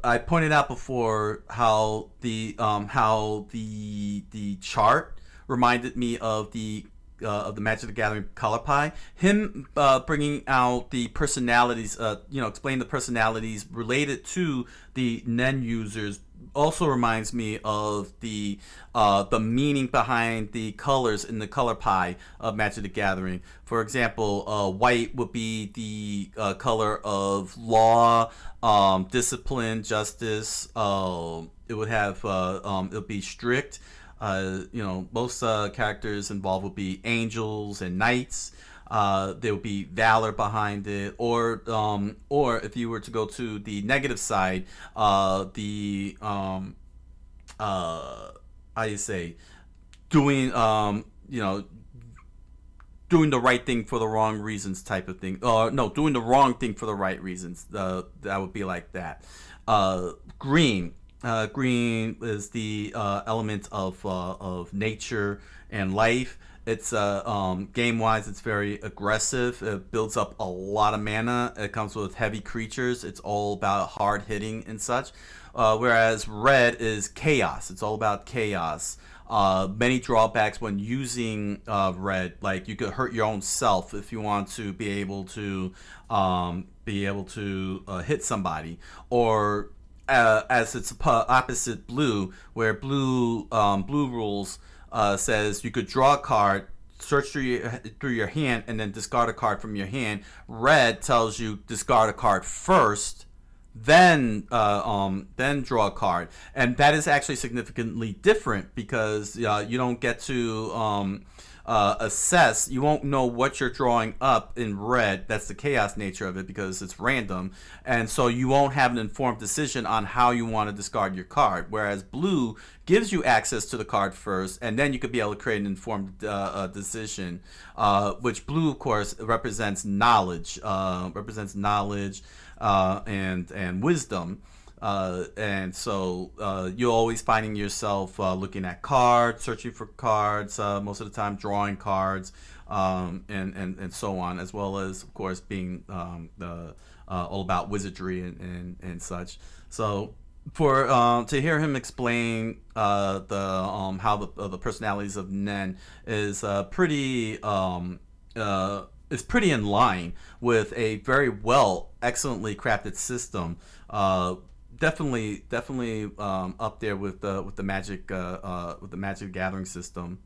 I pointed out before how the chart reminded me of the of the Magic the Gathering color pie. Him bringing out the personalities, explain the personalities related to the Nen users also reminds me of the meaning behind the colors in the color pie of Magic the Gathering. For example, white would be the color of law, discipline, justice. It would have it would be strict. Most characters involved would be angels and knights. There would be valor behind it, or if you were to go to the negative side, how do you say, doing doing the right thing for the wrong reasons type of thing. No, doing the wrong thing for the right reasons. That would be like that. Green. Green is the element of nature and life. It's game-wise, it's very aggressive. It builds up a lot of mana. It comes with heavy creatures. It's all about hard hitting and such. Whereas red is chaos. It's all about chaos. Many drawbacks when using red, like you could hurt your own self if you want to be able to hit somebody, or as its opposite blue, where blue rules says you could draw a card, search through your hand, and then discard a card from your hand. Red tells you discard a card first, then draw a card, and that is actually significantly different because you don't get to assess. You won't know what you're drawing up in red. That's the chaos nature of it because it's random, and so you won't have an informed decision on how you want to discard your card. Whereas blue gives you access to the card first, and then you could be able to create an informed decision. Which blue, of course, represents knowledge. And wisdom. And so you're always finding yourself looking at cards, searching for cards, most of the time drawing cards, and so on, as well as, of course, being all about wizardry and such. So for to hear him explain how the personalities of Nen is pretty in line with a very excellently crafted system. Definitely up there with the Magic Gathering system.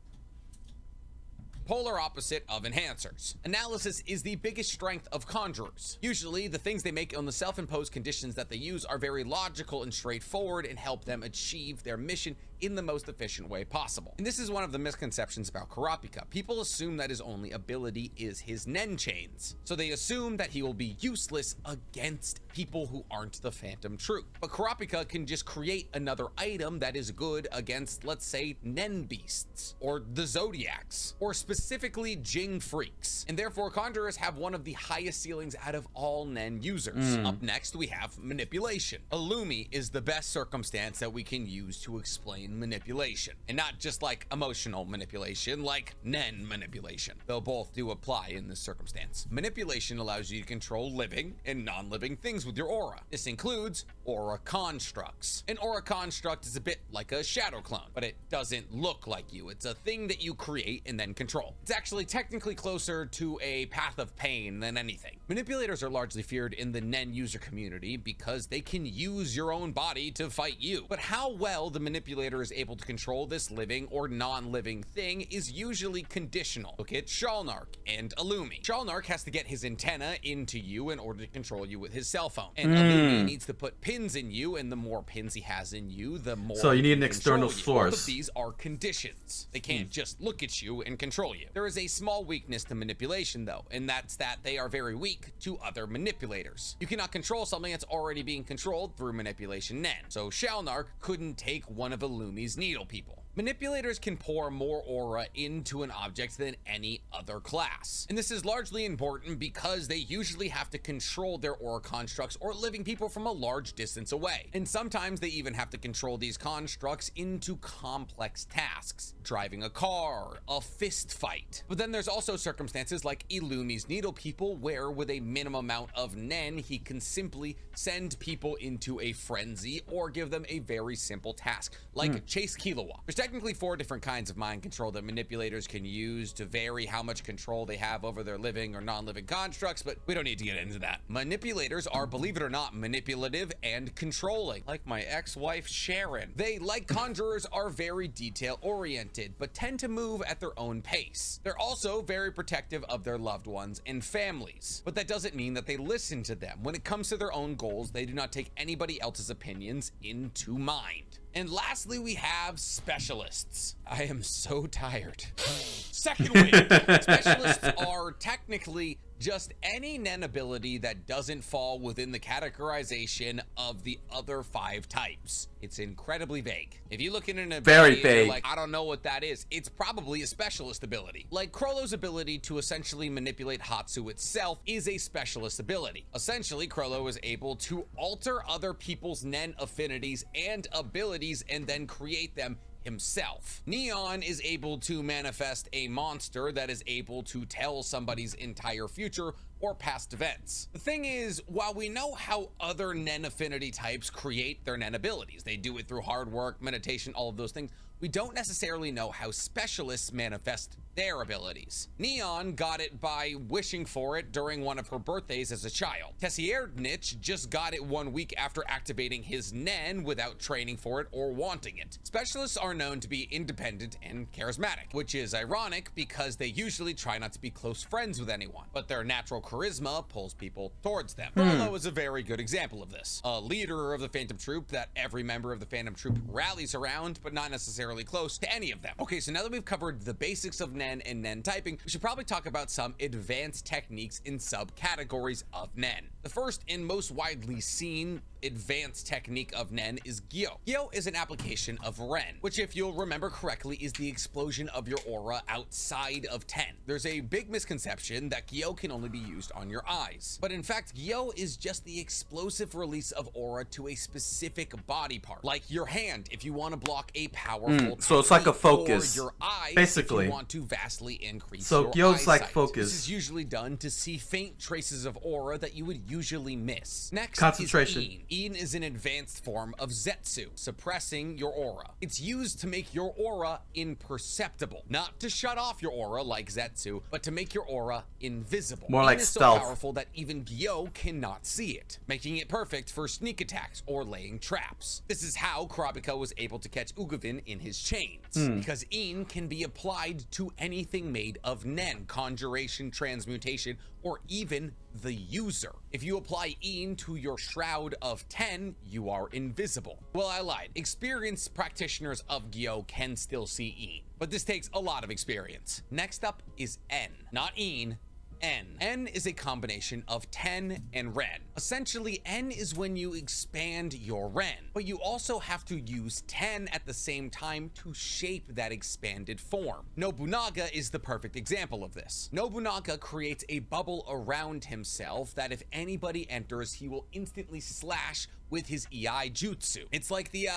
Polar opposite of enhancers. Analysis is the biggest strength of conjurers. Usually, the things they make on the self-imposed conditions that they use are very logical and straightforward and help them achieve their mission in the most efficient way possible. And this is one of the misconceptions about Kurapika. People assume that his only ability is his Nen chains. So they assume that he will be useless against people who aren't the Phantom Troop. But Kurapika can just create another item that is good against, let's say, Nen beasts, or the Zodiacs, or specifically Jing freaks. And therefore, conjurers have one of the highest ceilings out of all Nen users. Up next, we have manipulation. Illumi is the best circumstance that we can use to explain manipulation, and not just like emotional manipulation, like Nen manipulation, though both do apply in this circumstance. Manipulation allows you to control living and non-living things with your aura. This includes aura constructs. An aura construct is a bit like a shadow clone, but it doesn't look like you. It's a thing that you create and then control. It's actually technically closer to a path of pain than anything. Manipulators are largely feared in the Nen user community because they can use your own body to fight you. But how well the manipulator is able to control this living or non-living thing is usually conditional. Look at Shalnark and Illumi. Shalnark has to get his antenna into you in order to control you with his cell phone. And Illumi needs to put pins in you, and the more pins he has in you, the more so you need an external source. Both of these are conditions. They can't just look at you and control you. There is a small weakness to manipulation though, and that's that they are very weak to other manipulators. You cannot control something that's already being controlled through manipulation Nen. So Shalnark couldn't take one of Illumi's needle people. Manipulators can pour more aura into an object than any other class. And this is largely important because they usually have to control their aura constructs or living people from a large distance away. And sometimes they even have to control these constructs into complex tasks, driving a car, a fist fight. But then there's also circumstances like Illumi's needle people where with a minimum amount of Nen, he can simply send people into a frenzy or give them a very simple task, like chase Killua. There's technically 4 different kinds of mind control that manipulators can use to vary how much control they have over their living or non-living constructs, but we don't need to get into that. Manipulators are, believe it or not, manipulative and controlling, like my ex-wife Sharon. They, like conjurers, are very detail-oriented, but tend to move at their own pace. They're also very protective of their loved ones and families, but that doesn't mean that they listen to them. When it comes to their own goals, they do not take anybody else's opinions into mind. And lastly, we have specialists. I am so tired. Second wave. Specialists are technically just any Nen ability that doesn't fall within the categorization of the other 5 types. It's incredibly vague. If you look at an ability Very and vague. you're like, I don't know what that is, it's probably a specialist ability. Like Chrollo's ability to essentially manipulate Hatsu itself is a specialist ability. Essentially, Chrollo is able to alter other people's Nen affinities and abilities and then create them himself. Neon is able to manifest a monster that is able to tell somebody's entire future or past events. The thing is, while we know how other Nen affinity types create their Nen abilities, they do it through hard work, meditation, all of those things, we don't necessarily know how specialists manifest their abilities. Neon got it by wishing for it during one of her birthdays as a child. Tessierdnich just got it 1 week after activating his Nen without training for it or wanting it. Specialists are known to be independent and charismatic, which is ironic because they usually try not to be close friends with anyone, but their natural charisma pulls people towards them. Frollo is a very good example of this. A leader of the Phantom Troop that every member of the Phantom Troop rallies around, but not necessarily close to any of them. Okay, so now that we've covered the basics of Nen and Nen typing, we should probably talk about some advanced techniques in subcategories of Nen. The first and most widely seen advanced technique of Nen is Gyo. Gyo is an application of Ren, which, if you'll remember correctly, is the explosion of your aura outside of Ten. There's a big misconception that Gyo can only be used on your eyes, but in fact, Gyo is just the explosive release of aura to a specific body part, like your hand if you want to block a powerful So it's like a focus, or your eyes basically. if you want to vastly increase So your Gyo's like eyesight. focus. This is usually done to see faint traces of aura that you would usually miss. Next Concentration. is Een. Een is an advanced form of Zetsu, suppressing your aura. It's used to make your aura imperceptible, not to shut off your aura like Zetsu, but to make your aura invisible. More Een like is stealth. so powerful that even Gyo cannot see it, making it perfect for sneak attacks or laying traps. This is how Kurapika was able to catch Ugavin in his chains, because Een can be applied to anything made of Nen, conjuration, transmutation, or even the user. If you apply Een to your shroud of Ten, you are invisible. Well, I lied. Experienced practitioners of Gyo can still see Een, but this takes a lot of experience. Next up is N, not Een. N. N is a combination of Ten and Ren. Essentially, N is when you expand your Ren, but you also have to use Ten at the same time to shape that expanded form. Nobunaga is the perfect example of this. Nobunaga creates a bubble around himself that if anybody enters, he will instantly slash with his EI jutsu. It's like the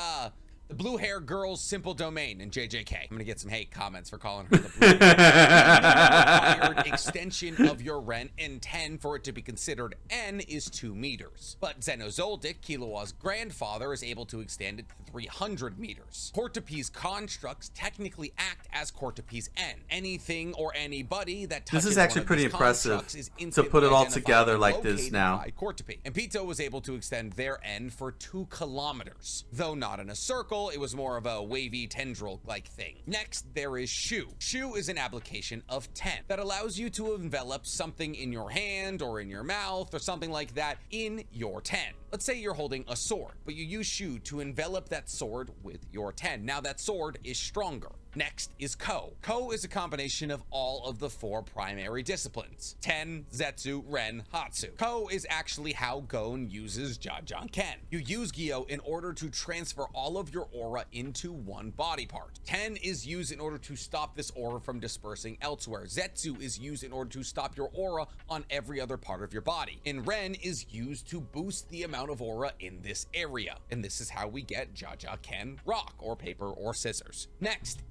blue hair girl's simple domain in JJK. I'm gonna get some hate comments for calling her the blue hair. Required extension of your Ren in 10 for it to be considered N is 2 meters. But Xenozoldyck, Killua's grandfather, is able to extend it to 300 meters. Cortopi's constructs technically act as Cortopi's N. Anything or anybody that touches This is actually one of pretty these impressive constructs is to instantly put it all identified together and like this located now. by Cortopi. And Pito was able to extend their N for 2 kilometers, though not in a circle. It was more of a wavy tendril-like thing. Next, there is Shu. Shu is an application of 10 that allows you to envelop something in your hand or in your mouth or something like that in your 10. Let's say you're holding a sword, but you use Shu to envelop that sword with your 10. Now that sword is stronger. Next is Ko. Ko is a combination of all of the 4 primary disciplines: Ten, Zetsu, Ren, Hatsu. Ko is actually how Gon uses Jajanken. You use Gyo in order to transfer all of your aura into one body part. Ten is used in order to stop this aura from dispersing elsewhere. Zetsu is used in order to stop your aura on every other part of your body. And Ren is used to boost the amount of aura in this area. And this is how we get Jajanken, rock, or paper, or scissors. Next.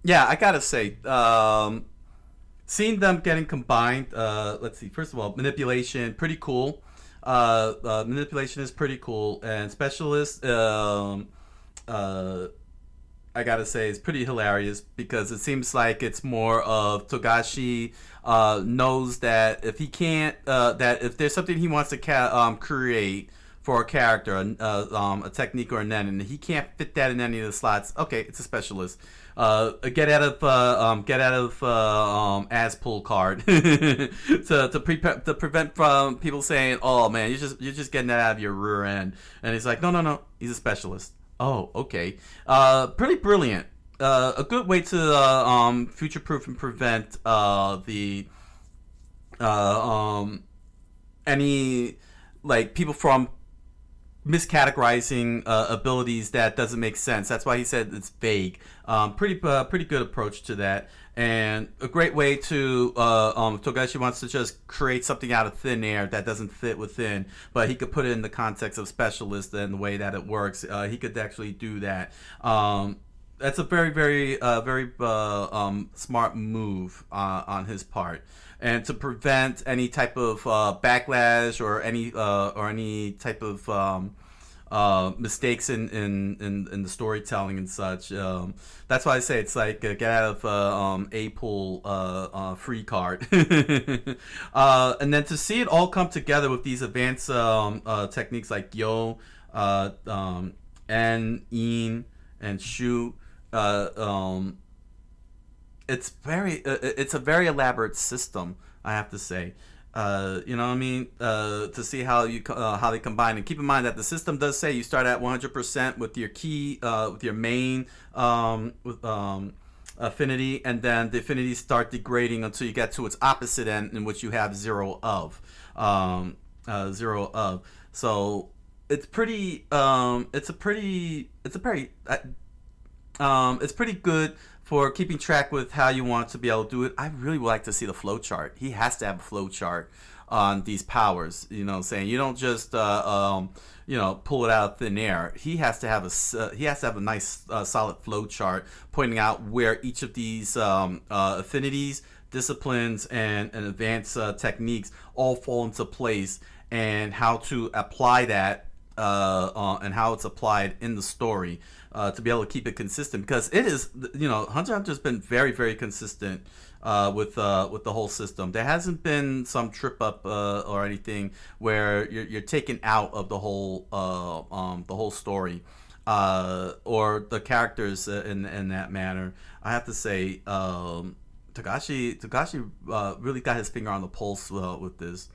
Yeah, I gotta say, seeing them getting combined, let's see, first of all, manipulation, pretty cool. Manipulation is pretty cool, and specialist, I I gotta say, is pretty hilarious because it seems like it's more of Togashi knows that if he can't, that if there's something he wants to create for a character, a technique or a nen, and he can't fit that in any of the slots, okay, it's a specialist. Get out of as pull card to prevent from people saying, oh man, you're just getting that out of your rear end. And he's like, no, he's a specialist. Oh, okay. Pretty brilliant. A good way to future proof and prevent any like people from miscategorizing abilities that doesn't make sense. That's why he said it's vague. Pretty good approach to that, and a great way to Togashi wants to just create something out of thin air that doesn't fit within, but he could put it in the context of specialist and the way that it works. He could actually do that. That's a very smart move on his part. And to prevent any type of backlash or any type of mistakes in the storytelling and such, that's why I say it's like get out of a pool free card. And then to see it all come together with these advanced techniques like Yo, and In, and Shu. It's a very elaborate system, I have to say. You know what I mean? To see how they combine, and keep in mind that the system does say you start at 100% with your key, with your main affinity, and then the affinities start degrading until you get to its opposite end, in which you have zero of. So it's pretty. It's pretty good for keeping track with how you want to be able to do it. I really would like to see the flow chart. He has to have a flow chart on these powers. You know, saying you don't just pull it out of thin air. He has to have a nice solid flow chart pointing out where each of these affinities, disciplines, and advanced techniques all fall into place, and how to apply that and how it's applied in the story. To be able to keep it consistent, because it is, Hunter x Hunter's been very, very consistent with the whole system. There hasn't been some trip up or anything where you're taken out of the whole story or the characters in that manner. I have to say, Togashi really got his finger on the pulse with this.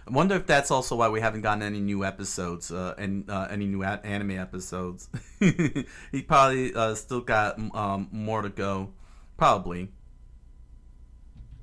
I wonder if that's also why we haven't gotten any new episodes and any new anime episodes. He probably still got more to go. Probably.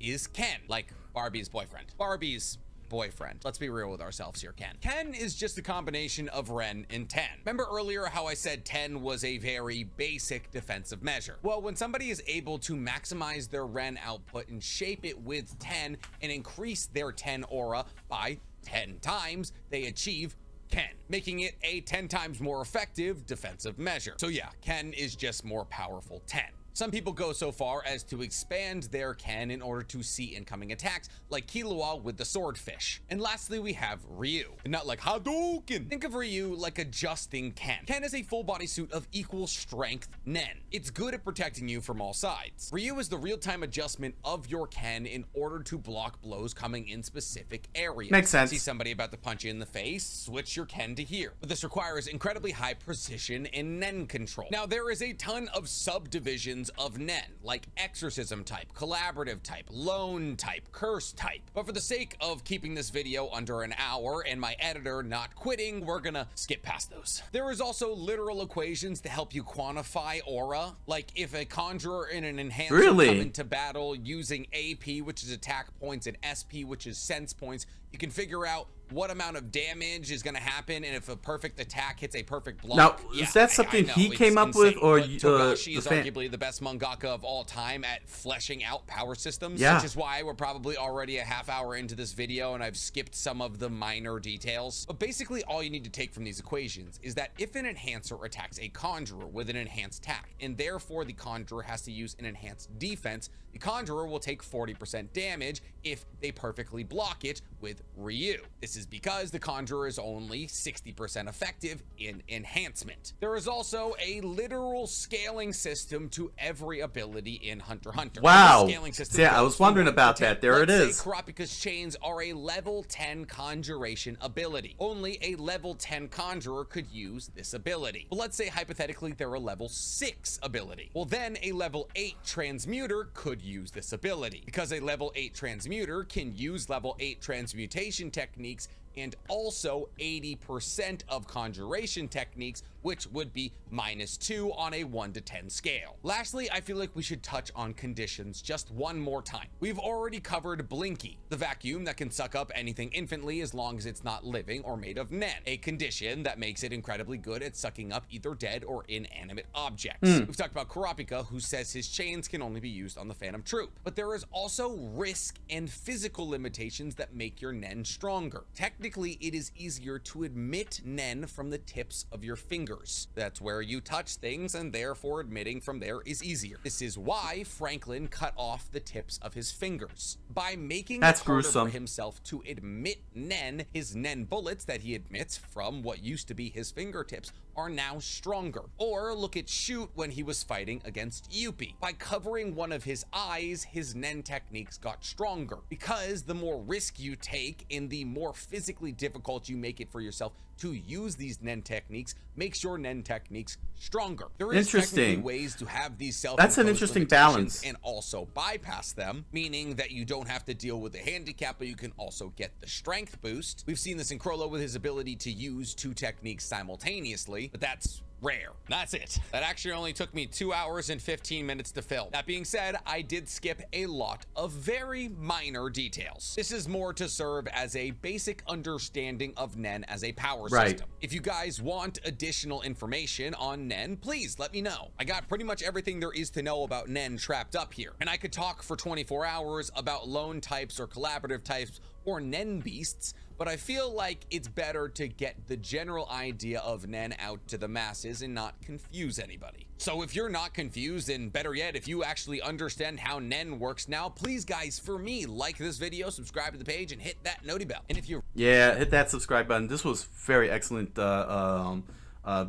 Is Ken, like Barbie's boyfriend. Barbie's boyfriend. Let's be real with ourselves here, Ken. Ken is just a combination of Ren and Ten. Remember earlier how I said Ten was a very basic defensive measure? Well, when somebody is able to maximize their Ren output and shape it with Ten and increase their Ten aura by 10 times, they achieve Ken, making it a 10 times more effective defensive measure. So yeah, Ken is just more powerful 10. Some people go so far as to expand their Ken in order to see incoming attacks, like Killua with the swordfish. And lastly, we have Ryu, and not like Hadouken. Think of Ryu like adjusting Ken. Ken is a full body suit of equal strength Nen. It's good at protecting you from all sides. Ryu is the real-time adjustment of your Ken in order to block blows coming in specific areas. Makes sense. See somebody about to punch you in the face, switch your Ken to here. But this requires incredibly high precision and Nen control. Now, there is a ton of subdivisions of Nen, like exorcism type, collaborative type, lone type, curse type. But for the sake of keeping this video under an hour and my editor not quitting, we're gonna skip past those. There is also literal equations to help you quantify aura, like if a conjurer and an enhancer come into battle using AP, which is attack points, and SP, which is sense points, you can figure out what amount of damage is going to happen, and if a perfect attack hits a perfect block. Now, is that something he came up with, or Togashi is arguably the best mangaka of all time at fleshing out power systems, which is why we're probably already a half hour into this video and I've skipped some of the minor details. But basically all you need to take from these equations is that if an enhancer attacks a conjurer with an enhanced attack, and therefore the conjurer has to use an enhanced defense, the conjurer will take 40% damage if they perfectly block it with Ryu. This is is because the Conjurer is only 60% effective in enhancement. There is also a literal scaling system to every ability in Hunter x Hunter. Wow. Scaling system Yeah, I was wondering about that. There it is. Kurapika's chains are a level 10 conjuration ability. Only a level 10 conjurer could use this ability. But let's say hypothetically they're a level 6 ability. Well, then a level 8 transmuter could use this ability, because a level 8 transmuter can use level 8 transmutation techniques and also 80% of conjuration techniques, which would be -2 on a 1 to 10 scale. Lastly, I feel like we should touch on conditions just one more time. We've already covered Blinky, the vacuum that can suck up anything infinitely as long as it's not living or made of Nen, a condition that makes it incredibly good at sucking up either dead or inanimate objects. We've talked about Kurapika, who says his chains can only be used on the Phantom Troop, but there is also risk and physical limitations that make your Nen stronger. Technically, it is easier to emit Nen from the tips of your fingers. That's where you touch things, and therefore emitting from there is easier. This is why Franklin cut off the tips of his fingers. By making it harder for himself to emit Nen, his Nen bullets that he emits from what used to be his fingertips are now stronger. Or look at Shoot when he was fighting against Yuppie. By covering one of his eyes, his Nen techniques got stronger, because the more risk you take and the more physically difficult you make it for yourself to use these Nen techniques makes your Nen techniques stronger. There is technically ways to have these That's an interesting balance and also bypass them, meaning that you don't have to deal with the handicap, but you can also get the strength boost. We've seen this in Crollo with his ability to use 2 techniques simultaneously, but that's rare. That's it. That actually only took me 2 hours and 15 minutes to film. That being said, I did skip a lot of very minor details. This is more to serve as a basic understanding of Nen as a power system. If you guys want additional information on Nen, please let me know. I got pretty much everything there is to know about Nen trapped up here, and I could talk for 24 hours about lone types or collaborative types or Nen beasts, but I feel like it's better to get the general idea of Nen out to the masses and not confuse anybody. So if you're not confused, and better yet, if you actually understand how Nen works now, please guys, for me, like this video, subscribe to the page, and hit that noti bell. And if you hit that subscribe button. This was very excellent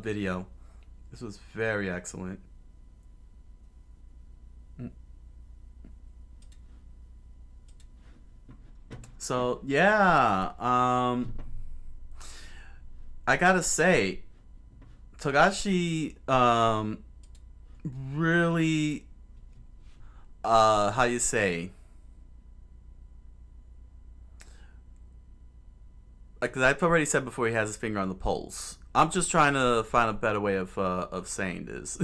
video. This was very excellent. So yeah, I gotta say, Togashi really, how you say, like I've already said before, he has his finger on the pulse. I'm just trying to find a better way of saying this.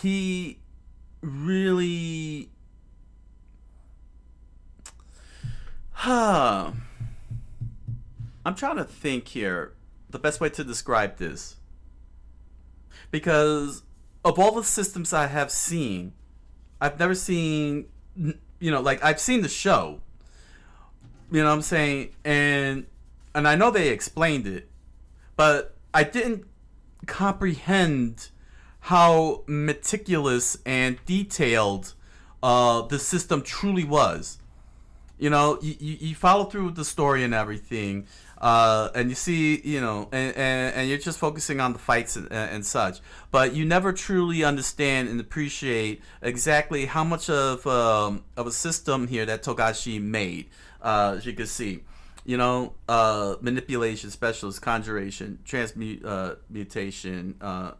He really. I'm trying to think here the best way to describe this, because of all the systems I have seen, I've never seen, like I've seen the show, you know what I'm saying, and I know they explained it, but I didn't comprehend how meticulous and detailed the system truly was. You follow through with the story and everything, and you see, and you're just focusing on the fights and such, but you never truly understand and appreciate exactly how much of a system here that Togashi made. As you can see, manipulation, specialist, conjuration, transmutation,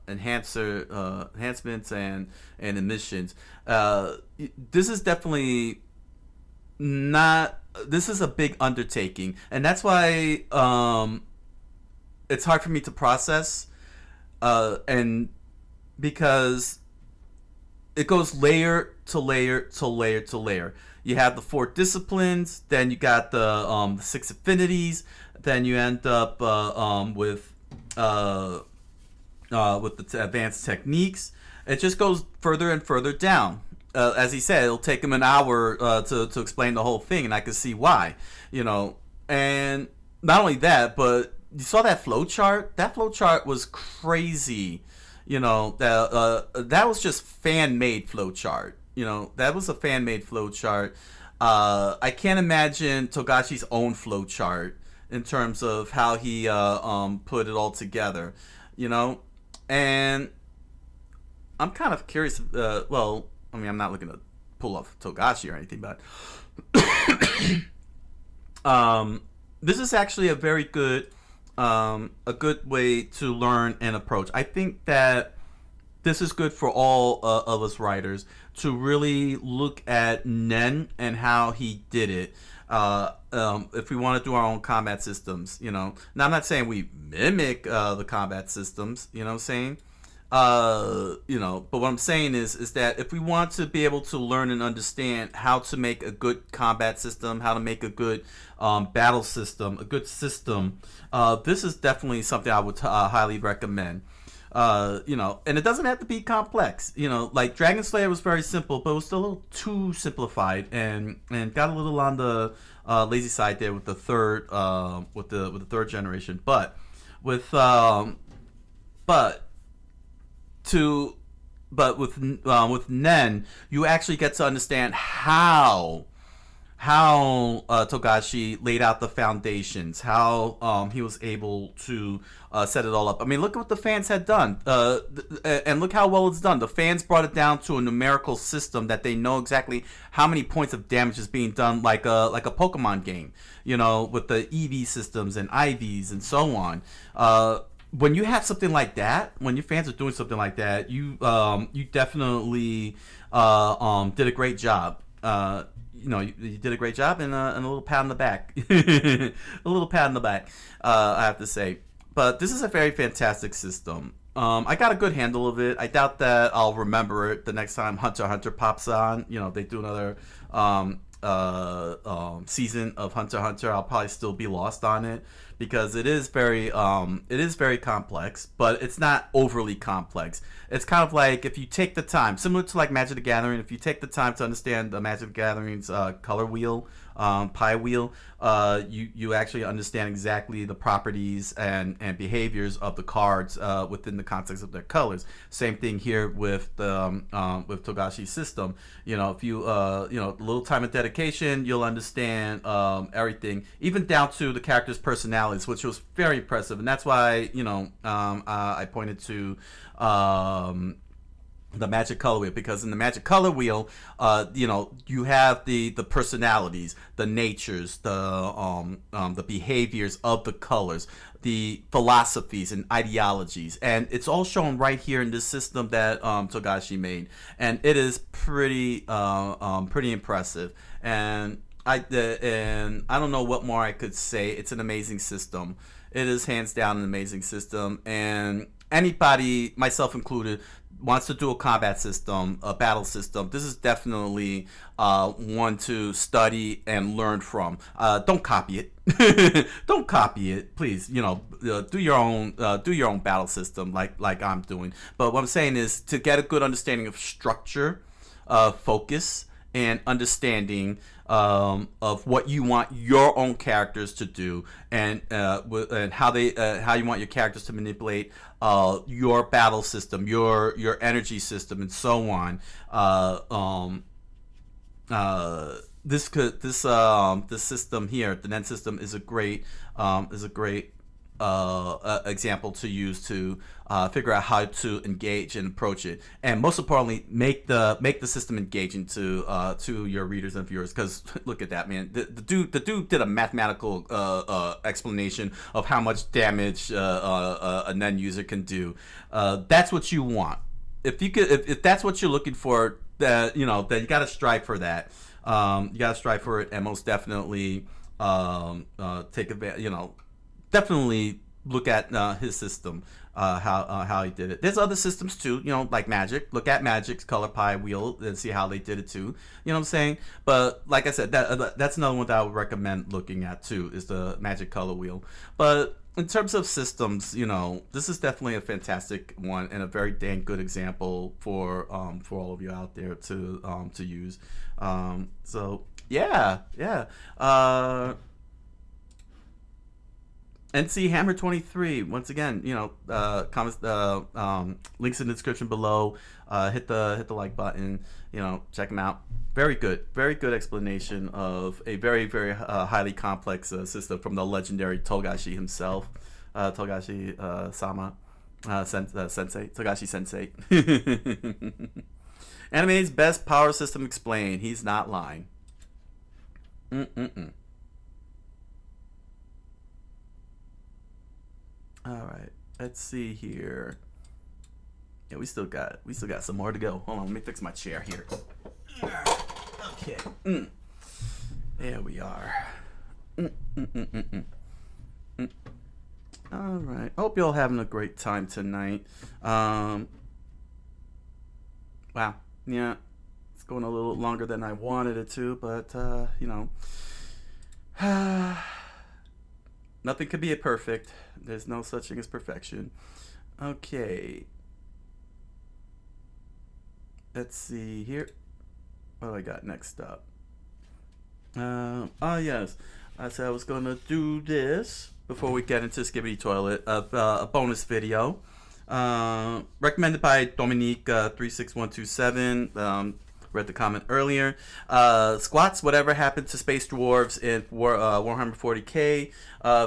enhancements, and emissions. This is definitely this is a big undertaking, and that's why it's hard for me to process, and because it goes layer to layer to layer to layer. You have the 4 disciplines, then you got the 6 affinities, then you end up with the advanced techniques. It just goes further and further down. As he said, it'll take him an hour to explain the whole thing, and I could see why, And not only that, but you saw that flow chart. That flow chart was crazy. That was just fan-made flow chart. That was a fan-made flow chart. I can't imagine Togashi's own flowchart in terms of how he put it all together, you know. And I'm kind of curious. Well, I mean, I'm not looking to pull off Togashi or anything, but this is actually a very good way to learn and approach. I think that this is good for all of us writers to really look at Nen and how he did it. If we want to do our own combat systems, you know. Now, I'm not saying we mimic the combat systems, you know what I'm saying? You know, but what I'm saying is that if we want to be able to learn and understand how to make a good combat system, how to make a good battle system, a good system, this is definitely something I would highly recommend. You know, and it doesn't have to be complex. You know, like Dragon Slayer was very simple, but it was still a little too simplified, and got a little on the lazy side there with the third with the third generation. But with Nen, you actually get to understand how Togashi laid out the foundations, how he was able to set it all up. I mean, look at what the fans had done, and look how well it's done. The fans brought it down to a numerical system that they know exactly how many points of damage is being done, like a Pokemon game, you know, with the EV systems and IVs and so on. When you have something like that, when your fans are doing something like that, you definitely did a great job. You know, you did a great job, and a little pat on the back. A little pat on the back, I have to say. But this is a very fantastic system. I got a good handle of it. I doubt that I'll remember it the next time Hunter x Hunter pops on. You know, they do another season of Hunter x Hunter. I'll probably still be lost on it because it is very complex, but it's not overly complex. It's kind of like if you take the time, similar to like Magic the Gathering, if you take the time to understand the Magic the Gathering's color wheel, pie wheel, you actually understand exactly the properties and behaviors of the cards within the context of their colors. Same thing here with the with Togashi's system. You know, if you you know, a little time and dedication, you'll understand everything, even down to the characters' personalities, which was very impressive. And that's why, you know, I pointed to the Magic Color Wheel, because in the Magic Color Wheel, you know, you have the personalities, the natures, the behaviors of the colors, the philosophies and ideologies, and it's all shown right here in this system that Togashi made, and it is pretty impressive. And I don't know what more I could say. It's an amazing system. It is hands down an amazing system, and anybody, myself included, wants to do a combat system, a battle system, this is definitely one to study and learn from. Don't copy it. Don't copy it, please. You know, do your own battle system like I'm doing. But what I'm saying is to get a good understanding of structure, focus, and understanding of what you want your own characters to do, and how you want your characters to manipulate your battle system, your energy system, and so on. This system here, the Nen system, is a great example to use to figure out how to engage and approach it, and most importantly, make the system engaging to your readers and viewers. Because look at that, man, the dude did a mathematical explanation of how much damage a Nen user can do. That's what you want. If that's what you're looking for, then you gotta strive for that. You gotta strive for it, and most definitely take advantage. Definitely look at his system, how he did it. There's other systems too, like Magic. Look at Magic's color pie wheel and see how they did it too. You know what I'm saying? But like I said, that's another one that I would recommend looking at too, is the Magic color wheel. But in terms of systems, this is definitely a fantastic one and a very dang good example for all of you out there to use. So yeah. NC Hammer 23. Once again, you know, comments, links in the description below. Hit the like button. You know, check them out. Very good explanation of a very highly complex system from the legendary Togashi himself, Togashi Sama, Sensei, Togashi Sensei. Anime's best power system explained. He's not lying. All right, let's see here. Yeah, we still got some more to go. Hold on, let me fix my chair here. Okay. There we are. All right. Hope you're all having a great time tonight. Wow. Yeah. It's going a little longer than I wanted it to, but you know, nothing could be perfect. There's no such thing as perfection. Okay. Let's see here. What do I got next up? Yes. I said I was going to do this before we get into Skibidi Toilet. A bonus video. Recommended by Dominique 36127. Read the comment earlier. Squats, whatever happened to space dwarves in Warhammer 40k.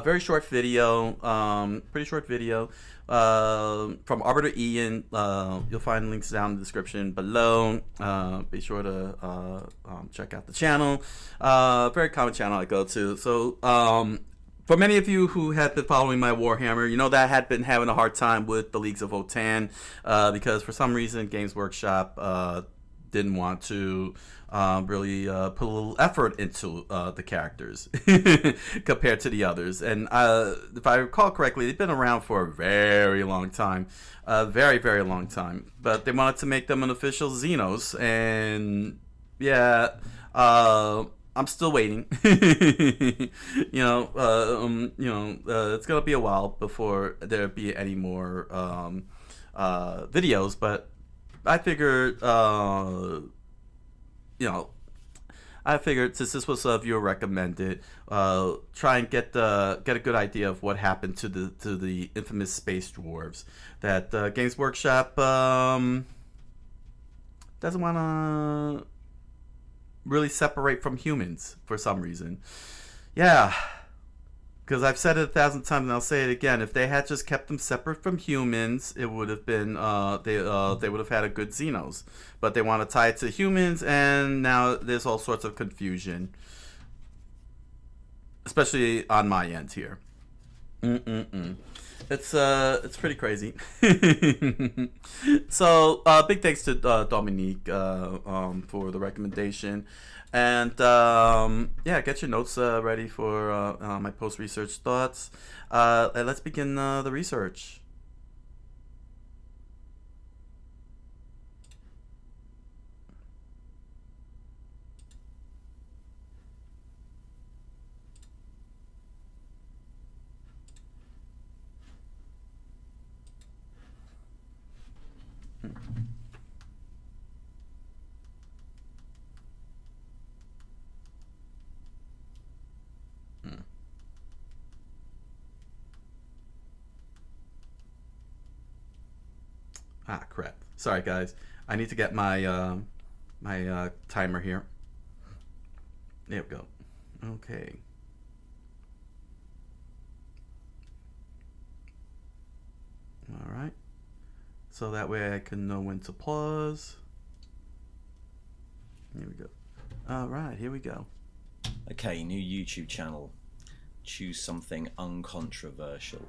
Very short video. Pretty short video. From Arbiter Ian. You'll find links down in the description below. Be sure to check out the channel. Very common channel I go to. So for many of you who had been following my Warhammer, you know that I had been having a hard time with the Leagues of Votann because for some reason Games Workshop didn't want to really put a little effort into the characters compared to the others. And if I recall correctly, they've been around for a very long time. Very long time. But they wanted to make them an official Xenos. And yeah, I'm still waiting. It's going to be a while before there be any more videos. But I figured, I figured since this was viewer recommended, try and get a good idea of what happened to the infamous space dwarves that Games Workshop doesn't want to really separate from humans for some reason. Yeah. Because I've said it 1,000 times and I'll say it again. If they had just kept them separate from humans, it would have been they would have had a good Xenos. But they want to tie it to humans, and now there's all sorts of confusion, especially on my end here. It's pretty crazy. So big thanks to Dominique for the recommendation. And yeah, get your notes ready for my post-research thoughts. And let's begin the research. Ah, crap. Sorry, guys. I need to get my my timer here. There we go. Okay. All right. So that way I can know when to pause. Here we go. All right, here we go. Okay, new YouTube channel. Choose something uncontroversial.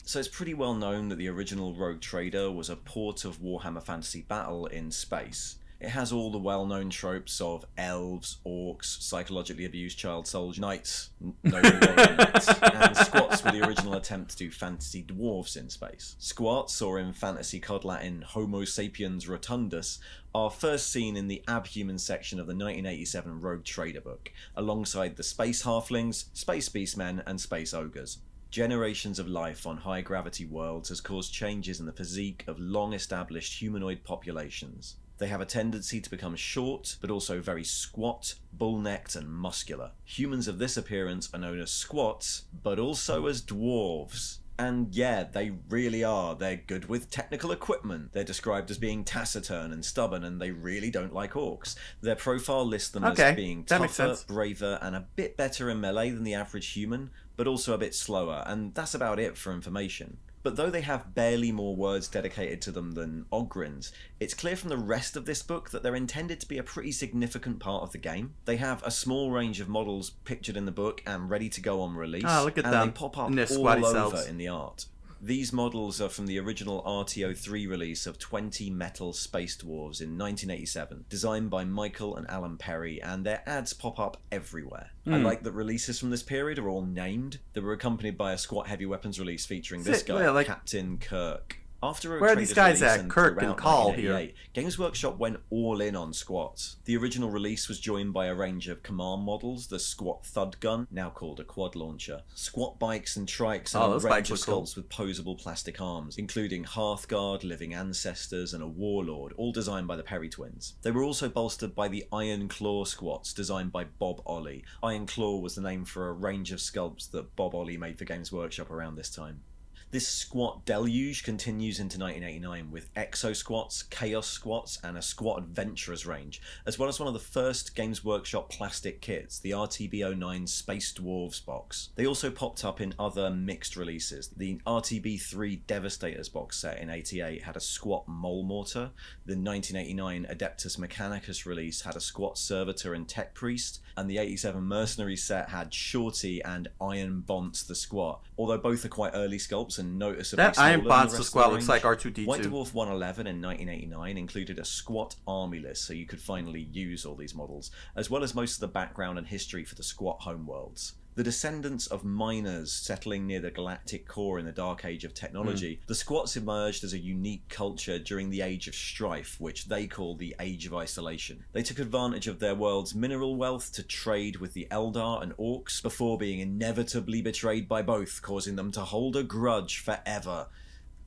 So it's pretty well known that the original Rogue Trader was a port of Warhammer Fantasy Battle in space. It has all the well-known tropes of elves, orcs, psychologically abused child soldier, knights, noble warrior knights, and squats were the original attempt to do fantasy dwarves in space. Squats, or in fantasy cod Latin Homo sapiens rotundus, are first seen in the abhuman section of the 1987 Rogue Trader book, alongside the space halflings, space beastmen, and space ogres. Generations of life on high-gravity worlds has caused changes in the physique of long-established humanoid populations. They have a tendency to become short, but also very squat, bull-necked, and muscular. Humans of this appearance are known as squats, but also as dwarves. And yeah, they really are. They're good with technical equipment. They're described as being taciturn and stubborn, and they really don't like orcs. Their profile lists them as being tougher, braver, and a bit better in melee than the average human, but also a bit slower, and that's about it for information. But though they have barely more words dedicated to them than Ogryns, it's clear from the rest of this book that they're intended to be a pretty significant part of the game. They have a small range of models pictured in the book and ready to go on release, look at and them. they pop up In their all squatty over selves. in the art. These models are from the original RTO3 release of 20 Metal Space Dwarves in 1987, designed by Michael and Alan Perry, and their ads pop up everywhere. I like that releases from this period are all named. They were accompanied by a squat heavy weapons release featuring this guy, Captain Kirk. After Rogue Where are these Trader's guys at? release and Kirk and throughout Call 1988, Games Workshop went all in on squats. The original release was joined by a range of command models, the Squat Thud Gun, now called a quad launcher, squat bikes and trikes, and a range of sculpts with posable plastic arms, including Hearthguard, Living Ancestors, and a Warlord, all designed by the Perry twins. They were also bolstered by the Iron Claw squats, designed by Bob Ollie. Iron Claw was the name for a range of sculpts that Bob Ollie made for Games Workshop around this time. This squat deluge continues into 1989 with Exo Squats, Chaos Squats, and a Squat Adventurers range, as well as one of the first Games Workshop plastic kits, the RTB09 Space Dwarves box. They also popped up in other mixed releases. The RTB3 Devastators box set in 88 had a Squat Mole Mortar, the 1989 Adeptus Mechanicus release had a Squat Servitor and Tech Priest, and the 87 Mercenary set had Shorty and Iron Bonts the Squat, although both are quite early sculpts and noticeably that smaller Iron than Bonds the the rest squad of the looks range. like R2D2. White Dwarf 111 in 1989 included a squat army list, so you could finally use all these models, as well as most of the background and history for the squat homeworlds. The descendants of miners settling near the galactic core in the dark age of technology, the squats emerged as a unique culture during the Age of Strife, which they call the Age of Isolation. They took advantage of their world's mineral wealth to trade with the Eldar and Orcs before being inevitably betrayed by both, causing them to hold a grudge forever.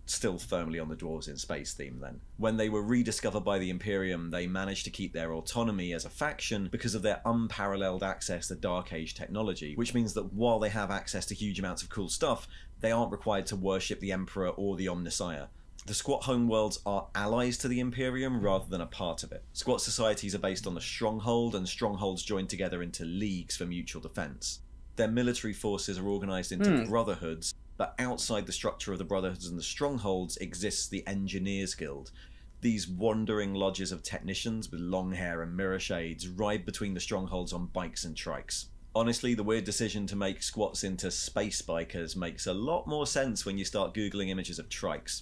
Still firmly on the Dwarves in Space theme then. When they were rediscovered by the Imperium, they managed to keep their autonomy as a faction because of their unparalleled access to Dark Age technology, which means that while they have access to huge amounts of cool stuff, they aren't required to worship the Emperor or the Omnissiah. The squat homeworlds are allies to the Imperium rather than a part of it. Squat societies are based on the Stronghold, and strongholds join together into leagues for mutual defense. Their military forces are organized into brotherhoods, but outside the structure of the Brotherhoods and the Strongholds exists the Engineers Guild. These wandering lodges of technicians with long hair and mirror shades ride between the strongholds on bikes and trikes. Honestly, the weird decision to make squats into space bikers makes a lot more sense when you start googling images of trikes.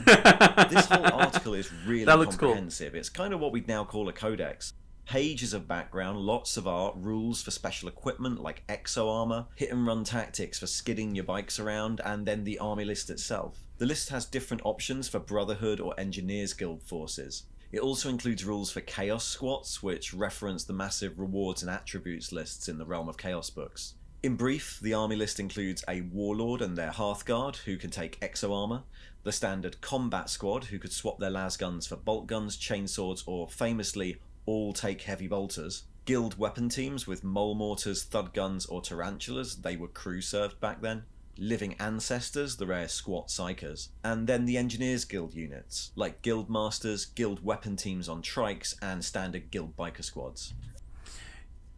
This whole article is really comprehensive. Cool. It's kind of what we'd now call a codex. Pages of background, lots of art, rules for special equipment like exo armor, hit and run tactics for skidding your bikes around, and then the army list itself. The list has different options for Brotherhood or Engineers Guild forces. It also includes rules for Chaos Squats, which reference the massive rewards and attributes lists in the Realm of Chaos books. In brief, the army list includes a Warlord and their Hearthguard, who can take exo armor, the standard Combat Squad, who could swap their las guns for bolt guns, chainswords, or famously, all take heavy bolters. Guild weapon teams with mole mortars, thud guns, or tarantulas, they were crew served back then. Living Ancestors, the rare squat psychers. And then the Engineers Guild units, like Guild Masters, guild weapon teams on trikes, and standard guild biker squads.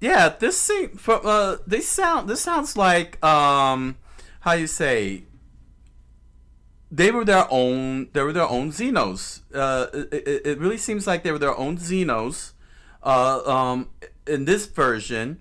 Yeah, this sounds like how you say, they were their own Xenos. It really seems like they were their own Xenos. In this version,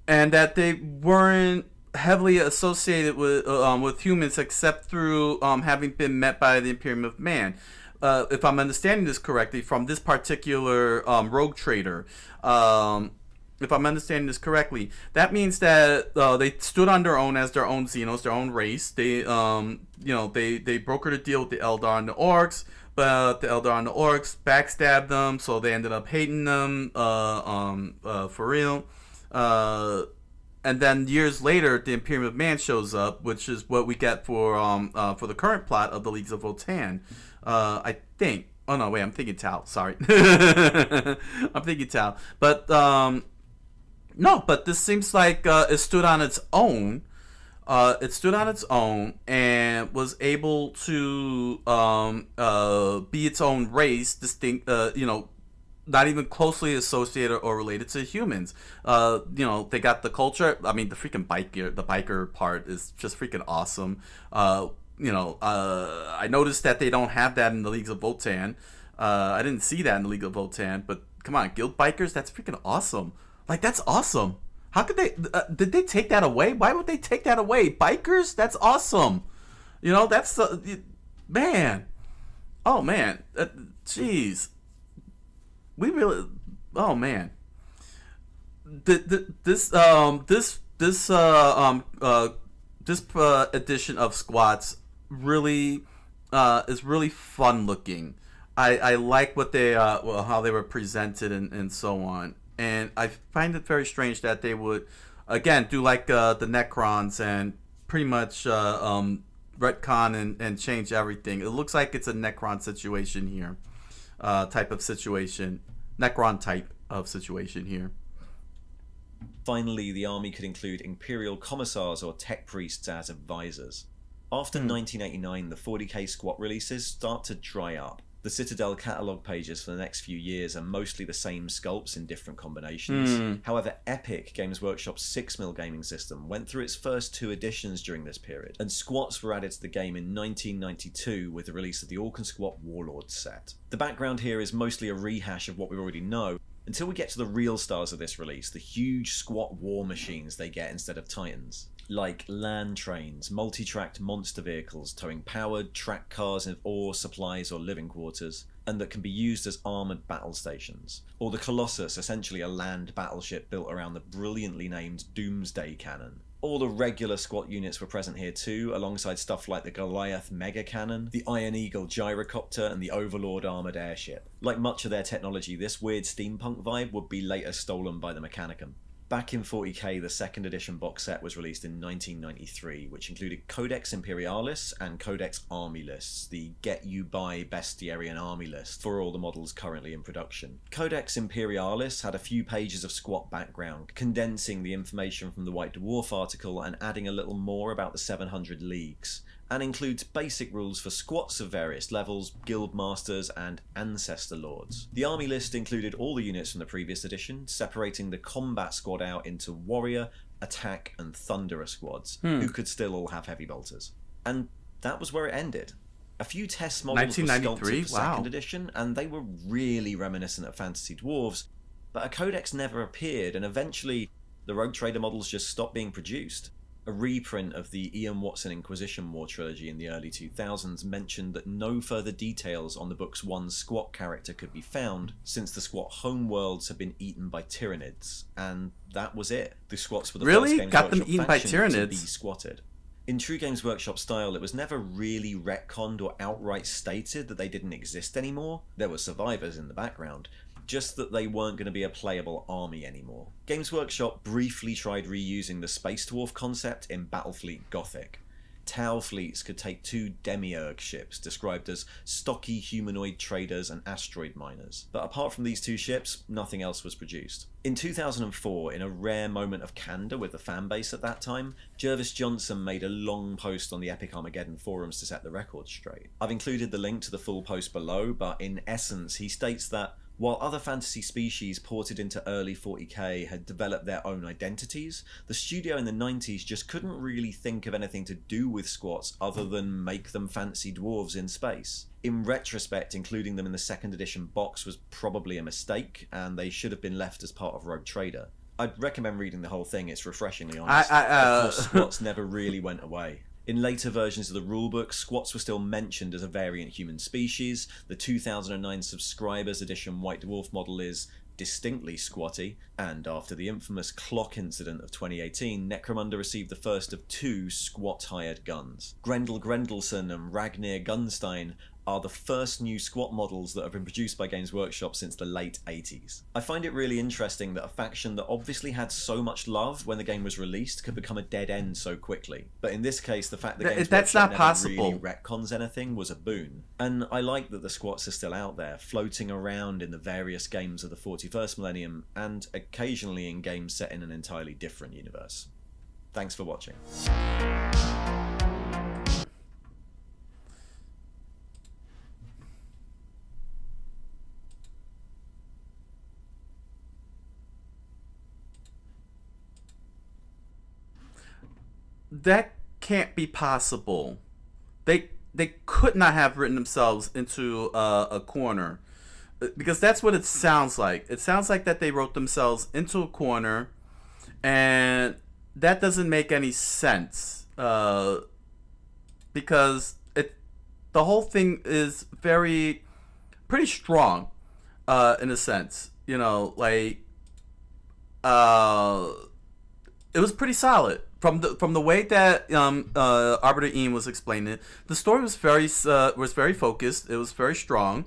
and that they weren't heavily associated with humans except through having been met by the Imperium of Man. If I'm understanding this correctly, from this particular rogue trader, if I'm understanding this correctly, that means that they stood on their own as their own Xenos, their own race. They they brokered a deal with the Eldar and the Orcs. But the Eldar and the Orcs backstabbed them, so they ended up hating them for real. And then years later, the Imperium of Man shows up, which is what we get for the current plot of the Leagues of Votann. I think Oh no, wait, I'm thinking Tao. Sorry. I'm thinking Tao. But no, but this seems like it stood on its own. It stood on its own and was able to be its own race, distinct, not even closely associated or related to humans. They got the culture. I mean, the freaking biker part is just freaking awesome. I noticed that they don't have that in the Leagues of Votann. I didn't see that in the League of Votann, but come on, guild bikers, that's freaking awesome. Like, that's awesome. How could they, did they take that away? Why would they take that away? Bikers? That's awesome. That's the, man. Oh, man. Jeez. We really, oh, man. This edition of Squats really is really fun looking. I like what they how they were presented and so on. And I find it very strange that they would, again, do like the Necrons and pretty much retcon and change everything. It looks like it's a Necron situation here, type of situation. Necron type of situation here. Finally, the army could include Imperial Commissars or Tech Priests as advisors. After 1989, the 40k squat releases start to dry up. The Citadel catalogue pages for the next few years are mostly the same sculpts in different combinations. However, Epic, Games Workshop's 6mm gaming system, went through its first 2 editions during this period, and squats were added to the game in 1992 with the release of the Orc and Squat Warlords set. The background here is mostly a rehash of what we already know, until we get to the real stars of this release, the huge squat war machines they get instead of Titans. Like land trains, multi-tracked monster vehicles towing powered track cars of ore, supplies or living quarters, and that can be used as armoured battle stations. Or the Colossus, essentially a land battleship built around the brilliantly named Doomsday Cannon. All the regular squat units were present here too, alongside stuff like the Goliath Mega Cannon, the Iron Eagle Gyrocopter and the Overlord Armoured Airship. Like much of their technology, this weird steampunk vibe would be later stolen by the Mechanicum. Back in 40k, the 2nd edition box set was released in 1993, which included Codex Imperialis and Codex Army lists, the get you buy bestiarian army list for all the models currently in production. Codex Imperialis had a few pages of squat background, condensing the information from the White Dwarf article and adding a little more about the 700 leagues, and includes basic rules for squats of various levels, guild masters and ancestor lords. The army list included all the units from the previous edition, separating the combat squad out into warrior, attack and thunderer squads, who could still all have heavy bolters. And that was where it ended. A few test models were sculpted for 2nd edition, and they were really reminiscent of Fantasy Dwarves, but a codex never appeared, and eventually the Rogue Trader models just stopped being produced. A reprint of the Ian Watson Inquisition War trilogy in the early 2000s mentioned that no further details on the book's one squat character could be found, since the squat homeworlds had been eaten by Tyranids, and that was it. The squats were the first Games Got them Workshop eaten by faction to Tyranids? be squatted. In true Games Workshop style, it was never really retconned or outright stated that they didn't exist anymore. There were survivors in the background, just that they weren't going to be a playable army anymore. Games Workshop briefly tried reusing the Space Dwarf concept in Battlefleet Gothic. Tau fleets could take 2 demiurge ships, described as stocky humanoid traders and asteroid miners. But apart from these 2 ships, nothing else was produced. In 2004, in a rare moment of candour with the fanbase at that time, Jervis Johnson made a long post on the Epic Armageddon forums to set the record straight. I've included the link to the full post below, but in essence he states that while other fantasy species ported into early 40k had developed their own identities, the studio in the 90s just couldn't really think of anything to do with squats other than make them fancy dwarves in space. In retrospect, including them in the 2nd edition box was probably a mistake, and they should have been left as part of Rogue Trader. I'd recommend reading the whole thing, it's refreshingly honest. Of course, squats never really went away. In later versions of the rulebook, squats were still mentioned as a variant human species. The 2009 Subscribers Edition White Dwarf model is distinctly squatty, and after the infamous clock incident of 2018, Necromunda received the first of 2 squat-hired guns. Grendel Grendelson and Ragnir Gunstein are the first new squat models that have been produced by Games Workshop since the late 80s. I find it really interesting that a faction that obviously had so much love when the game was released could become a dead end so quickly. But in this case, the fact that Games that's Workshop not never possible. really retcons anything was a boon. And I like that the squats are still out there, floating around in the various games of the 41st millennium, and occasionally in games set in an entirely different universe. Thanks for watching. That can't be possible. They could not have written themselves into a corner, because that's what it sounds like. It sounds like that they wrote themselves into a corner, and that doesn't make any sense. Because the whole thing is pretty strong, in a sense. You know, like it was pretty solid. From the way that Arbiter Ian was explaining it, the story was very focused. It was very strong.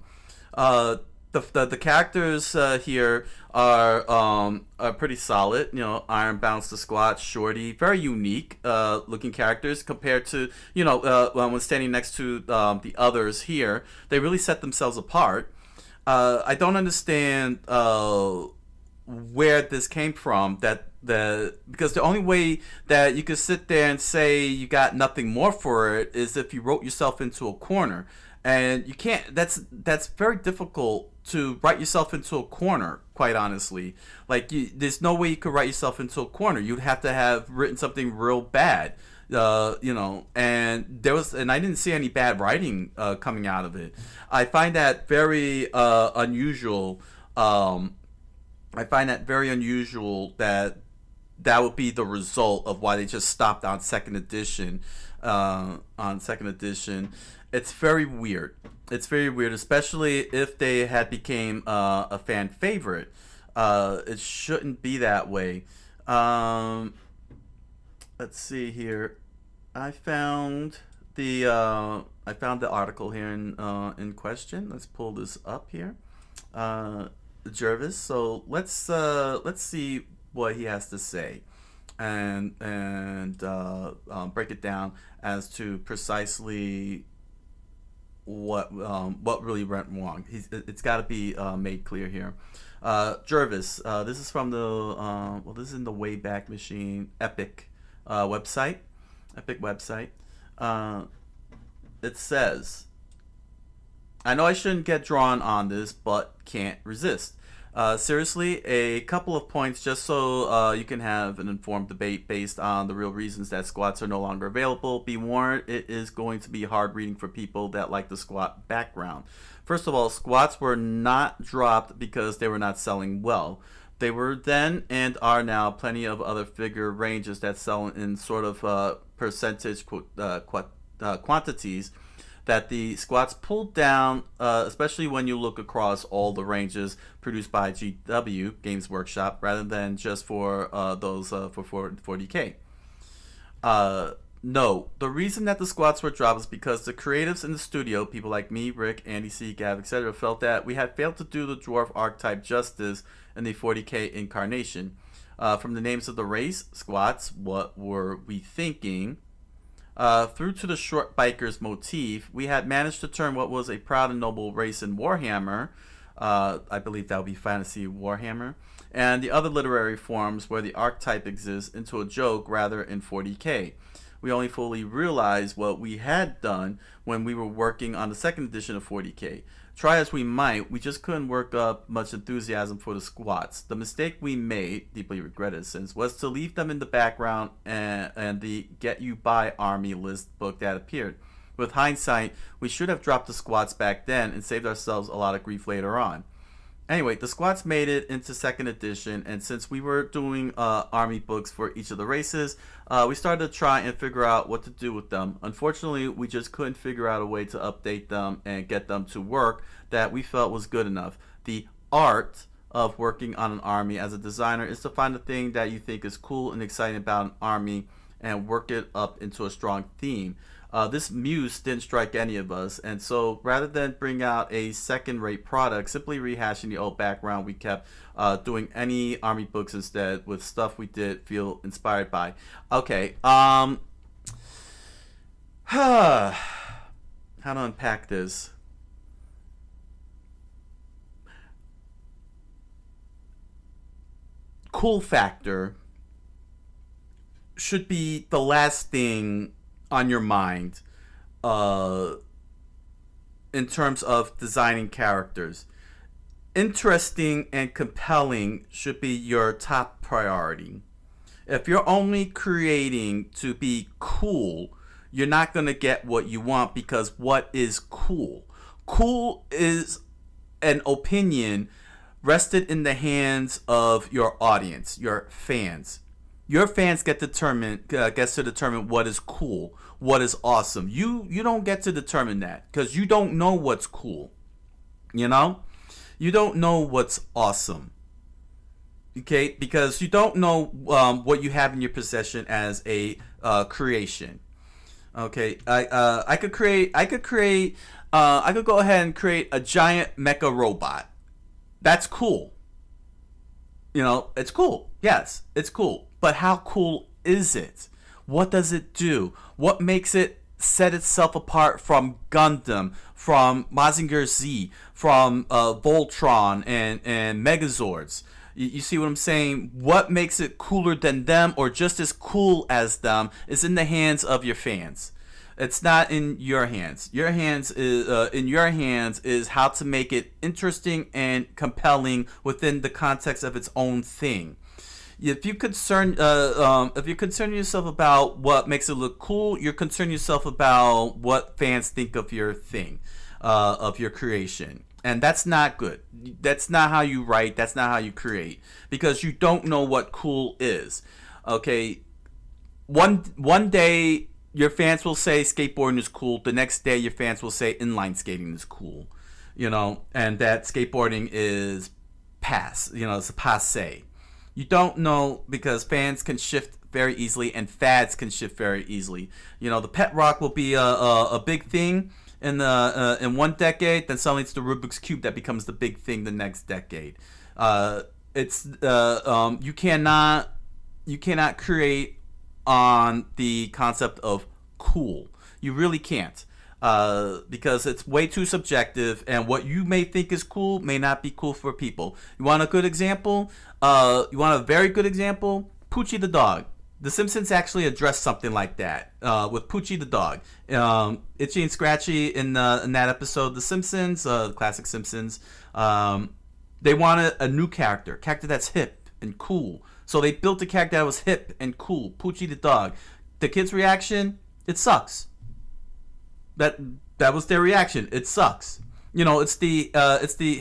The characters here are pretty solid. You know, Ironbounce the Squat, Shorty, very unique looking characters compared to, you know, when standing next to the others here. They really set themselves apart. I don't understand where this came from, because the only way that you could sit there and say you got nothing more for it is if you wrote yourself into a corner, and you can't. That's very difficult to write yourself into a corner, quite honestly. Like, there's no way you could write yourself into a corner. You'd have to have written something real bad, you know, and I didn't see any bad writing coming out of it. I find that very unusual. I find that very unusual that would be the result of why they just stopped on second edition. It's very weird. It's very weird, especially if they had became a fan favorite. It shouldn't be that way. Let's see here. I found the article here in question. Let's pull this up here. Jervis. So let's see what he has to say, and break it down as to precisely what really went wrong. It's got to be made clear here. Jervis. This is from the this is in the Wayback Machine Epic website. Epic website. It says, I know I shouldn't get drawn on this, but can't resist. Seriously, a couple of points just so you can have an informed debate based on the real reasons that squats are no longer available. Be warned, it is going to be hard reading for people that like the squat background. First of all, squats were not dropped because they were not selling well. They were then and are now plenty of other figure ranges that sell in sort of percentage quantities that the squats pulled down, especially when you look across all the ranges produced by GW, Games Workshop, rather than just for those for 40K. No, the reason that the squats were dropped is because the creatives in the studio, people like me, Rick, Andy C, Gav, etc., felt that we had failed to do the dwarf archetype justice in the 40K incarnation. From the names of the race, squats, what were we thinking? Through to the short bikers motif, we had managed to turn what was a proud and noble race in Warhammer, I believe that would be Fantasy Warhammer, and the other literary forms where the archetype exists into a joke rather in 40K. We only fully realized what we had done when we were working on the second edition of 40K. Try as we might, we just couldn't work up much enthusiasm for the squats. The mistake we made, deeply regretted since, was to leave them in the background and the Get You By Army list book that appeared. With hindsight, we should have dropped the squats back then and saved ourselves a lot of grief later on. Anyway, the squats made it into second edition, and since we were doing army books for each of the races, we started to try and figure out what to do with them. Unfortunately, we just couldn't figure out a way to update them and get them to work that we felt was good enough. The art of working on an army as a designer is to find the thing that you think is cool and exciting about an army and work it up into a strong theme. This muse didn't strike any of us, and so rather than bring out a second-rate product, simply rehashing the old background, we kept doing any army books instead with stuff we did feel inspired by. Okay, how to unpack this? Cool factor should be the last thing on your mind in terms of designing characters. Interesting and compelling should be your top priority. If you're only creating to be cool, you're not going to get what you want, because what is cool? Cool is an opinion rested in the hands of your audience, your fans. Your fans gets to determine what is cool, what is awesome. You don't get to determine that, because you don't know what's cool. You know? You don't know what's awesome. Okay? Because you don't know what you have in your possession as a creation. Okay? I could go ahead and create a giant mecha robot. That's cool. You know, it's cool. Yes, it's cool. But how cool is it? What does it do? What makes it set itself apart from Gundam, from Mazinger Z, from Voltron and Megazords? You see what I'm saying? What makes it cooler than them, or just as cool as them, is in the hands of your fans. It's not in your hands. Your hands is in your hands is how to make it interesting and compelling within the context of its own thing. If you concern yourself about what makes it look cool, you're concerned yourself about what fans think of your thing, of your creation, and that's not good. That's not how you write. That's not how you create, because you don't know what cool is. Okay, one day your fans will say skateboarding is cool. The next day your fans will say inline skating is cool, you know, and that skateboarding is it's a passe. You don't know, because fans can shift very easily and fads can shift very easily. You know, the pet rock will be a big thing in one decade, then suddenly it's the Rubik's Cube that becomes the big thing the next decade. You cannot create on the concept of cool. You really can't, because it's way too subjective, and what you may think is cool may not be cool for people. You want a good example? You want a very good example? Poochie the dog. The Simpsons actually addressed something like that with Poochie the dog. Itchy and Scratchy in that episode, The Simpsons, the classic Simpsons, they wanted a new character that's hip and cool. So they built a character that was hip and cool, Poochie the dog. The kids' reaction, it sucks. That was their reaction. It sucks. You know, it's the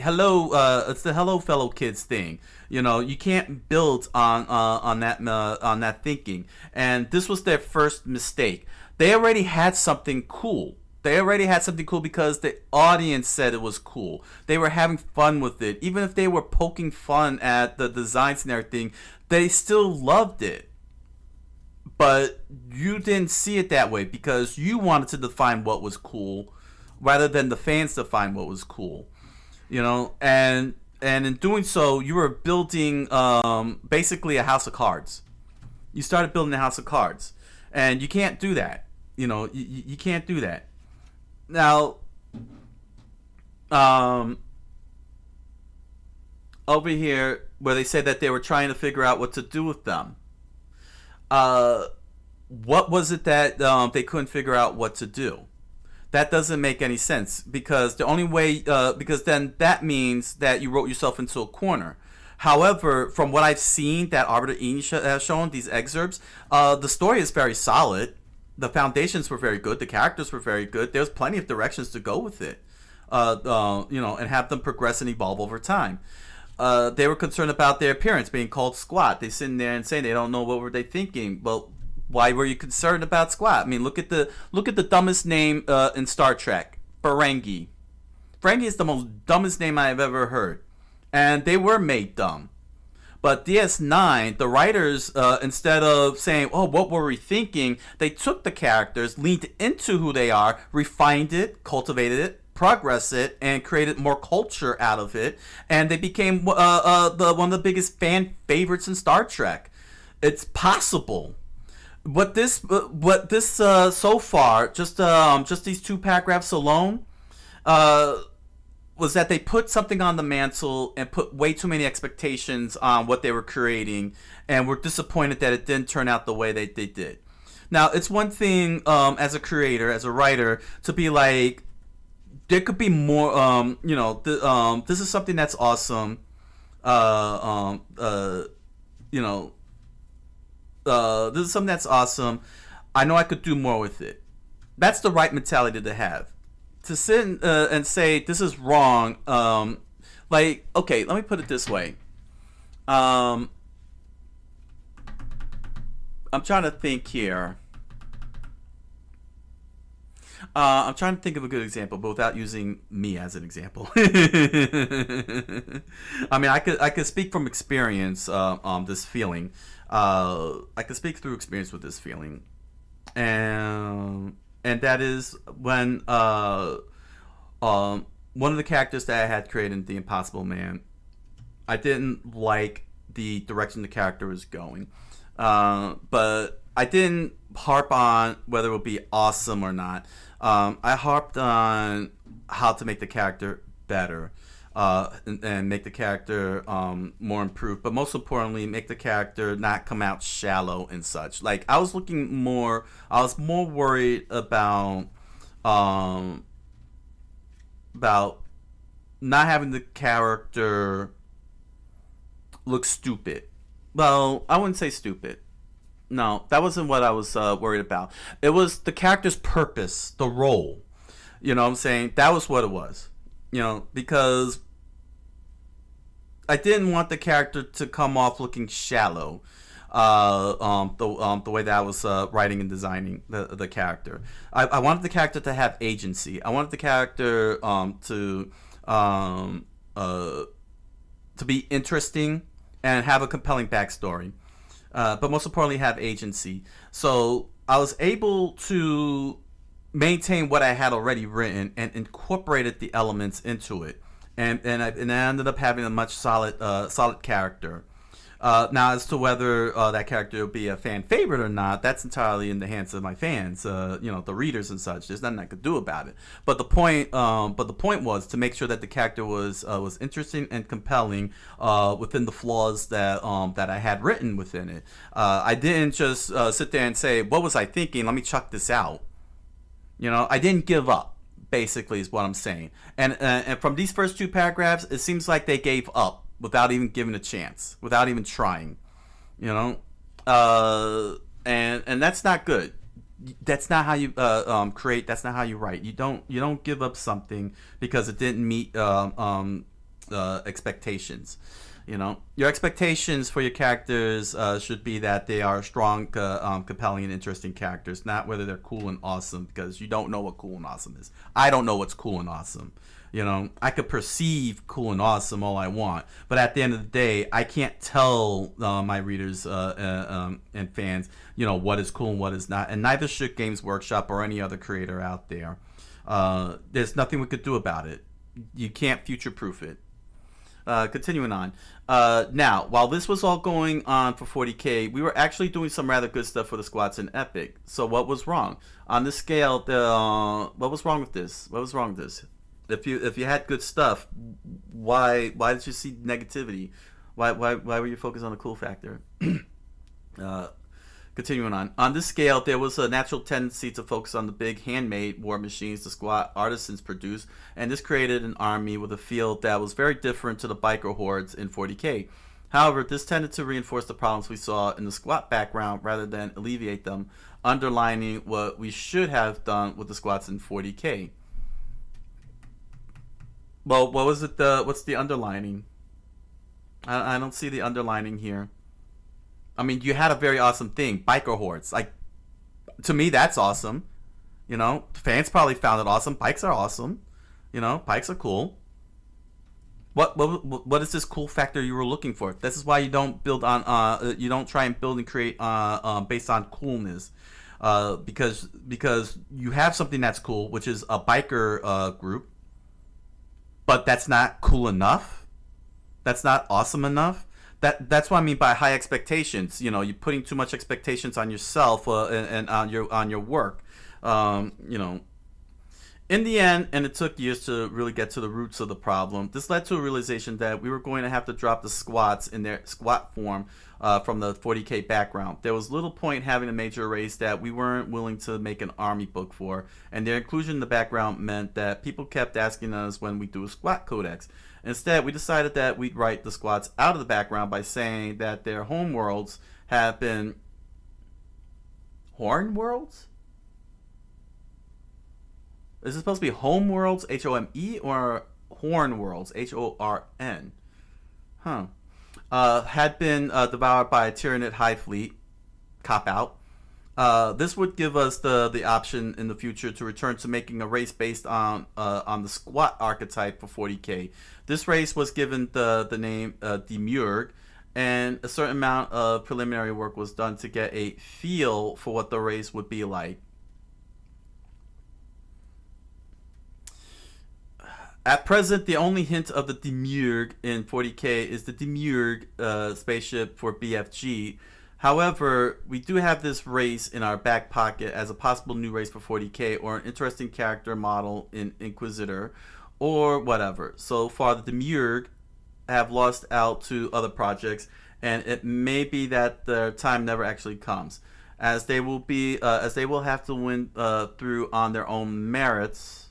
hello fellow kids thing. You know, you can't build on that thinking. And this was their first mistake. They already had something cool. Because the audience said it was cool. They were having fun with it. Even if they were poking fun at the designs and everything, they still loved it. But you didn't see it that way, because you wanted to define what was cool rather than the fans define what was cool. You know, and in doing so, you were building basically a house of cards. You started building a house of cards, and you can't do that. You know, you can't do that. Now, over here, where they said that they were trying to figure out what to do with them. What was it that they couldn't figure out what to do? That doesn't make any sense, because the only way, because then that means that you wrote yourself into a corner. However, from what I've seen that Arbiter Eni has shown, these excerpts, the story is very solid. The foundations were very good. The characters were very good. There's plenty of directions to go with it, you know, and have them progress and evolve over time. They were concerned about their appearance being called squat. They sit in there and say they don't know what were they thinking. Well, why were you concerned about squat? I mean, look at the dumbest name in Star Trek, Ferengi. Ferengi is the most dumbest name I have ever heard, and they were made dumb. But DS9, the writers, instead of saying, oh, what were we thinking, they took the characters, leaned into who they are, refined it, cultivated it, progressed it, and created more culture out of it. And they became one of the biggest fan favorites in Star Trek. It's possible. What this so far, just these 2 paragraphs alone, was that they put something on the mantle and put way too many expectations on what they were creating, and were disappointed that it didn't turn out the way they did. Now, it's one thing as a creator, as a writer, to be like, there could be more. This is something that's awesome. This is something that's awesome. I know I could do more with it. That's the right mentality to have. To sit and say this is wrong, okay, let me put it this way. I'm trying to think here. I'm trying to think of a good example, but without using me as an example. I mean, I could speak from experience on this feeling. I could speak through experience with this feeling, and that is when one of the characters that I had created, the Impossible Man, I didn't like the direction the character was going, but I didn't harp on whether it would be awesome or not. I harped on how to make the character better, and make the character more improved, but most importantly, make the character not come out shallow and such. Like, I was more worried about not having the character look stupid. Well, I wouldn't say stupid. No, that wasn't what I was worried about. It was the character's purpose, the role. You know what I'm saying? That was what it was. You know, because I didn't want the character to come off looking shallow. The way that I was writing and designing the character. I wanted the character to have agency. I wanted the character to be interesting and have a compelling backstory. But most importantly, have agency. So I was able to maintain what I had already written and incorporated the elements into it, and I ended up having a much solid character. Now, as to whether that character will be a fan favorite or not, that's entirely in the hands of my fans, the readers and such. There's nothing I could do about it. But the point was to make sure that the character was interesting and compelling within the flaws that I had written within it. I didn't just sit there and say, "What was I thinking? Let me chuck this out." I didn't give up. Basically, is what I'm saying. And from these first 2 paragraphs, it seems like they gave up without even giving a chance, without even trying, and that's not good. That's not how you create. That's not how you write. You don't give up something because it didn't meet expectations. Your expectations for your characters should be that they are strong, compelling, and interesting characters, not whether they're cool and awesome, because you don't know what cool and awesome is. I don't know what's cool and awesome. I could perceive cool and awesome all I want, but at the end of the day, I can't tell my readers and fans, what is cool and what is not, and neither should Games Workshop or any other creator out there. There's nothing we could do about it. You can't future-proof it. Continuing on. Now, while this was all going on for 40K, we were actually doing some rather good stuff for the squads in Epic. So what was wrong? On this scale, what was wrong with this? What was wrong with this? If you had good stuff, why did you see negativity? Why were you focused on the cool factor? Continuing on. On this scale, there was a natural tendency to focus on the big handmade war machines the squad artisans produce, and this created an army with a feel that was very different to the biker hordes in 40K. However, this tended to reinforce the problems we saw in the squad background rather than alleviate them, underlining what we should have done with the squads in 40K. Well, what was it? What's the underlining? I don't see the underlining here. I mean, you had a very awesome thing, biker hordes. Like, to me, that's awesome. Fans probably found it awesome. Bikes are awesome. Bikes are cool. What is this cool factor you were looking for? This is why you don't build on you don't try and build and create based on coolness, because you have something that's cool, which is a biker group, but that's not cool enough. That's not awesome enough. That's what I mean by high expectations. You know, you're putting too much expectations on yourself and on your work. You know. In the end, and it took years to really get to the roots of the problem, this led to a realization that we were going to have to drop the squats in their squat form from the 40k background. There was little point having a major race that we weren't willing to make an army book for, and their inclusion in the background meant that people kept asking us when we do a squat codex. Instead, we decided that we'd write the squats out of the background by saying that their home worlds have been horn worlds? Is it supposed to be home worlds, H-O-M-E, or horn worlds, H-O-R-N? Huh. Had been devoured by a Tyranid High Fleet. Cop out. This would give us the option in the future to return to making a race based on the squat archetype for 40k. This race was given the name Demiurge, and a certain amount of preliminary work was done to get a feel for what the race would be like. At present, the only hint of the Demiurge in 40k is the Demiurge spaceship for BFG. However, we do have this race in our back pocket as a possible new race for 40k, or an interesting character model in Inquisitor, or whatever. So far, the Demiurge have lost out to other projects, and it may be that their time never actually comes, as they will have to win through on their own merits.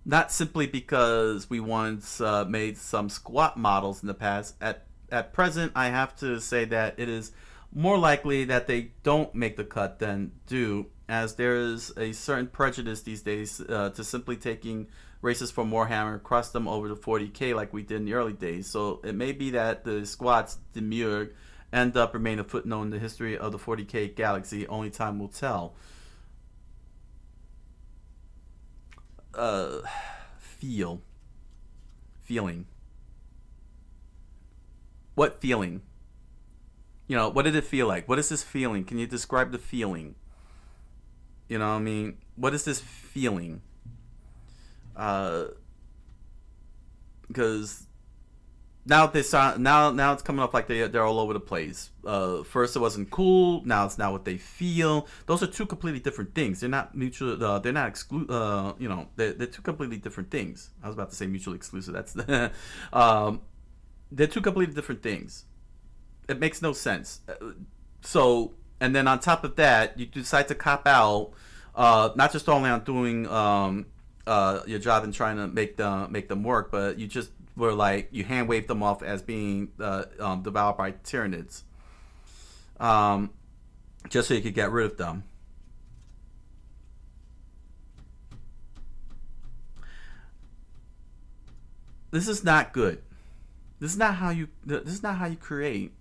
Not simply because we once made some squat models in the past. At present, I have to say that it is more likely that they don't make the cut than do, as there is a certain prejudice these days to simply taking races from Warhammer, cross them over to 40k like we did in the early days. So it may be that the squats Demiurge end up remaining a footnote in the history of the 40k galaxy. Only time will tell. Feeling. What feeling? You know, what did it feel like? What is this feeling? Can you describe the feeling? You know what I mean? What is this feeling? Because now it's coming up like they're all over the place. First it wasn't cool. Now it's not what they feel. Those are two completely different things. They're not mutual. They're not exclusive. You know, they're two completely different things. I was about to say mutually exclusive. That's they're two completely different things. It makes no sense. So, and then on top of that, you decide to cop out, not just only on doing your job and trying to make them work, but you just were like, you hand waved them off as being devoured by Tyranids, just so you could get rid of them. This is not good. This is not how you create.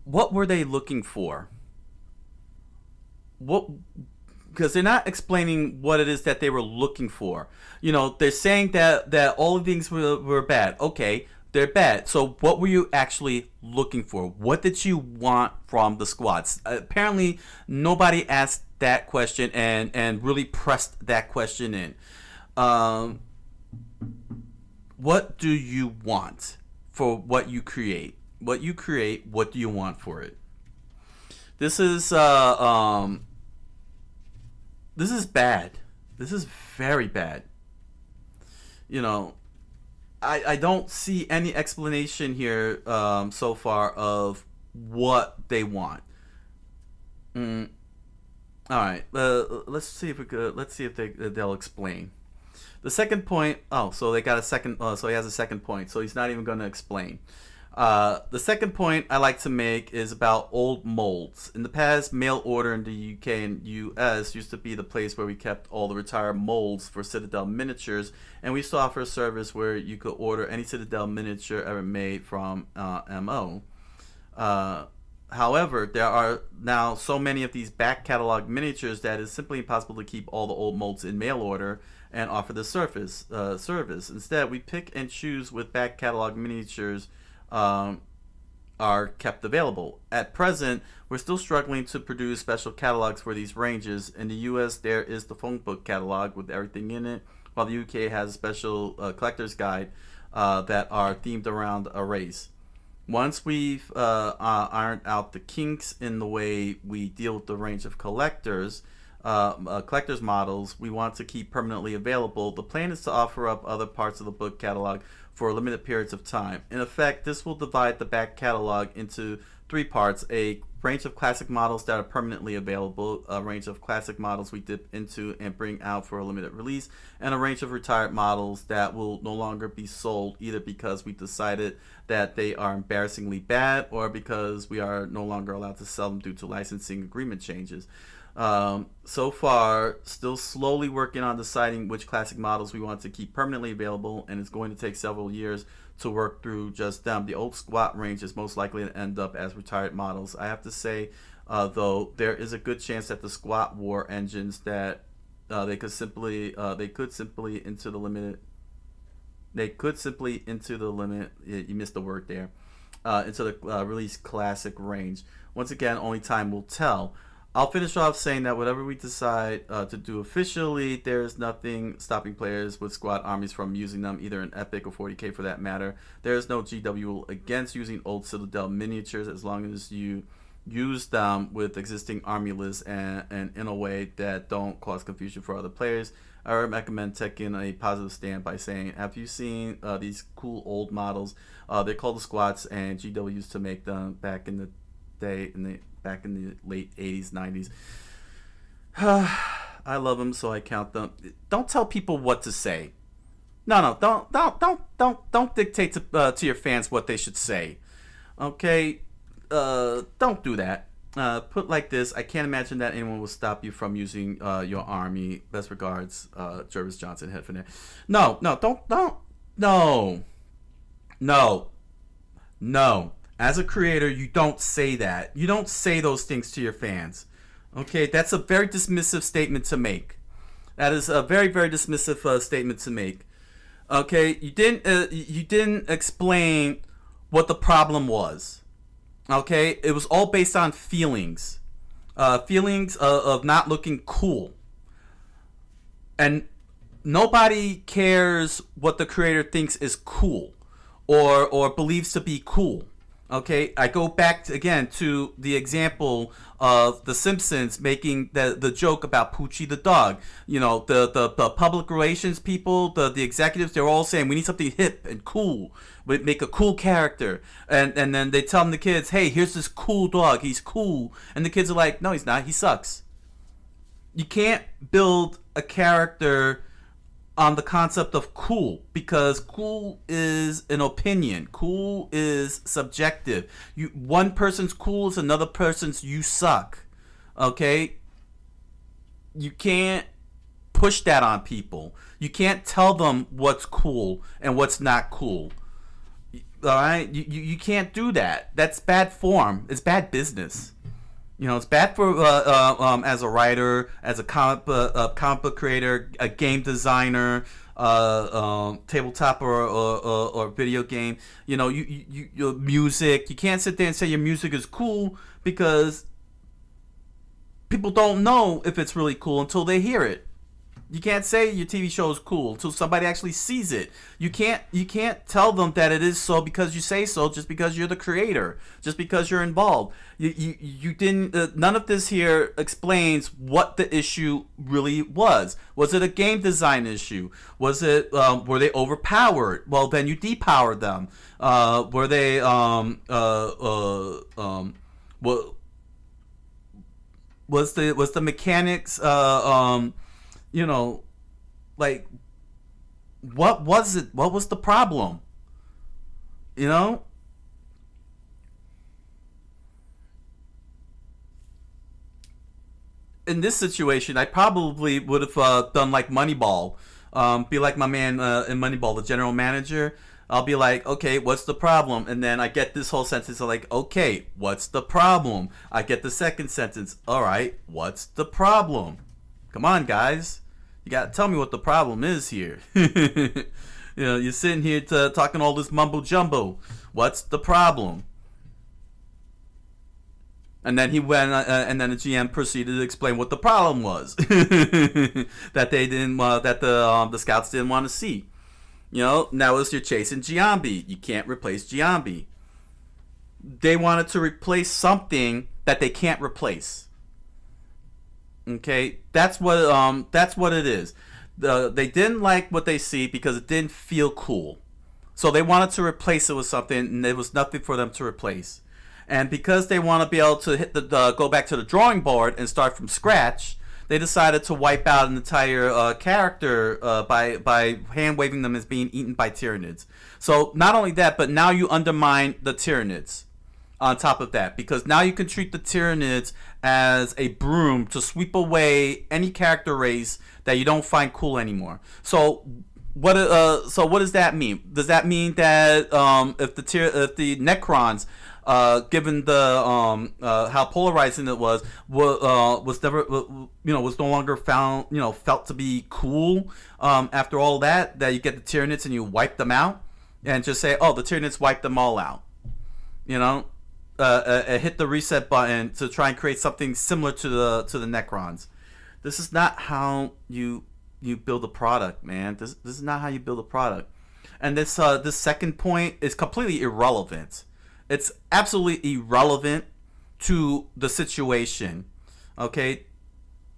What were they looking for? Because they're not explaining what it is that they were looking for. You know, they're saying that all of things were bad. Okay, they're bad. So what were you actually looking for? What did you want from the squads? Apparently, nobody asked that question and really pressed that question in. What do you want for what you create? What you create, what do you want for it? This is bad. This is very bad. You know, I don't see any explanation here so far of what they want. All right, let's see if they'll explain. The second point. Oh, so they got a second. So he has a second point. So he's not even going to explain. The second point I like to make is about old molds. In the past, mail order in the UK and US used to be the place where we kept all the retired molds for Citadel miniatures, and we used to offer a service where you could order any Citadel miniature ever made from MO. However, there are now so many of these back catalog miniatures that it's simply impossible to keep all the old molds in mail order and offer the service. Instead, we pick and choose with back catalog miniatures are kept available. At present, we're still struggling to produce special catalogs for these ranges. In the US, there is the phone book catalog with everything in it, while the UK has a special collector's guide that are themed around a race. Once we've ironed out the kinks in the way we deal with the range of collectors models we want to keep permanently available, the plan is to offer up other parts of the book catalog for limited periods of time. In effect, this will divide the back catalog into 3 parts: a range of classic models that are permanently available, a range of classic models we dip into and bring out for a limited release, and a range of retired models that will no longer be sold, either because we decided that they are embarrassingly bad or because we are no longer allowed to sell them due to licensing agreement changes. So far, still slowly working on deciding which classic models we want to keep permanently available, and it's going to take several years to work through just them. The old squat range is most likely to end up as retired models. I have to say, though, there is a good chance that the squat war engines that they could simply into the limit. You missed the word there. Into the release classic range. Once again, only time will tell. I'll finish off saying that whatever we decide to do officially, there is nothing stopping players with squad armies from using them, either in Epic or 40k for that matter. There is no GW against using old Citadel miniatures as long as you use them with existing army lists and in a way that don't cause confusion for other players. I recommend taking a positive stand by saying, have you seen these cool old models? They're called the squats, and GW used to make them back in the day, back in the late 80s, 90s. I love them, so I count them. Don't tell people what to say. No, don't dictate to your fans what they should say. Okay, don't do that. Put like this: I can't imagine that anyone will stop you from using your army. Best regards, Jervis Johnson, head for that. No. As a creator, you don't say that. You don't say those things to your fans. Okay, that's a very dismissive statement to make. That is a very, very dismissive statement to make. Okay, you didn't explain what the problem was. Okay, it was all based on feelings, feelings of not looking cool, and nobody cares what the creator thinks is cool, or believes to be cool. Okay, I go back again to the example of The Simpsons making the joke about Poochie the dog. You know, the public relations people, the executives, they're all saying we need something hip and cool. We make a cool character, and then they tell the kids, hey, here's this cool dog. He's cool, and the kids are like, no, he's not. He sucks. You can't build a character on the concept of cool, because cool is an opinion. Cool is subjective. One person's cool is another person's you suck. Okay? You can't push that on people. You can't tell them what's cool and what's not cool. All right? You can't do that. That's bad form. It's bad business. You know, it's bad for as a writer, as a comic book creator, a game designer, tabletop or video game. You know, your music. You can't sit there and say your music is cool, because people don't know if it's really cool until they hear it. You can't say your TV show is cool until somebody actually sees it. You can't tell them that it is so because you say so, just because you're the creator, just because you're involved. You didn't. None of this here explains what the issue really was. Was it a game design issue? Was it were they overpowered? Well, then you depowered them. Were they was the mechanics you know, like, what was it? What was the problem? You know? In this situation, I probably would have done like Moneyball. be like my man in Moneyball, the general manager. I'll be like, okay, what's the problem? And then I get this whole sentence of like, okay, what's the problem? I get the second sentence. All right, what's the problem? Come on, guys. You got to tell me what the problem is here. You know, you're sitting here talking all this mumbo jumbo. What's the problem? And then he went, and then the GM proceeded to explain what the problem was that they didn't, that the scouts didn't want to see. You know, now as you're chasing Giambi, you can't replace Giambi. They wanted to replace something that they can't replace. Okay, that's what it is. They didn't like what they see because it didn't feel cool. So they wanted to replace it with something, and there was nothing for them to replace. And because they want to be able to hit go back to the drawing board and start from scratch, they decided to wipe out an entire character by hand waving them as being eaten by Tyranids. So not only that, but now you undermine the Tyranids on top of that, because now you can treat the Tyranids as a broom to sweep away any character race that you don't find cool anymore. So what does that mean? Does that mean that if the Necrons, given the how polarizing it was never was no longer felt to be cool after all that you get the Tyranids and you wipe them out and just say, oh, the Tyranids wiped them all out, hit the reset button to try and create something similar to the Necrons. This is not how you build a product, man. This is not how you build a product. And this second point is completely irrelevant. It's absolutely irrelevant to the situation, okay?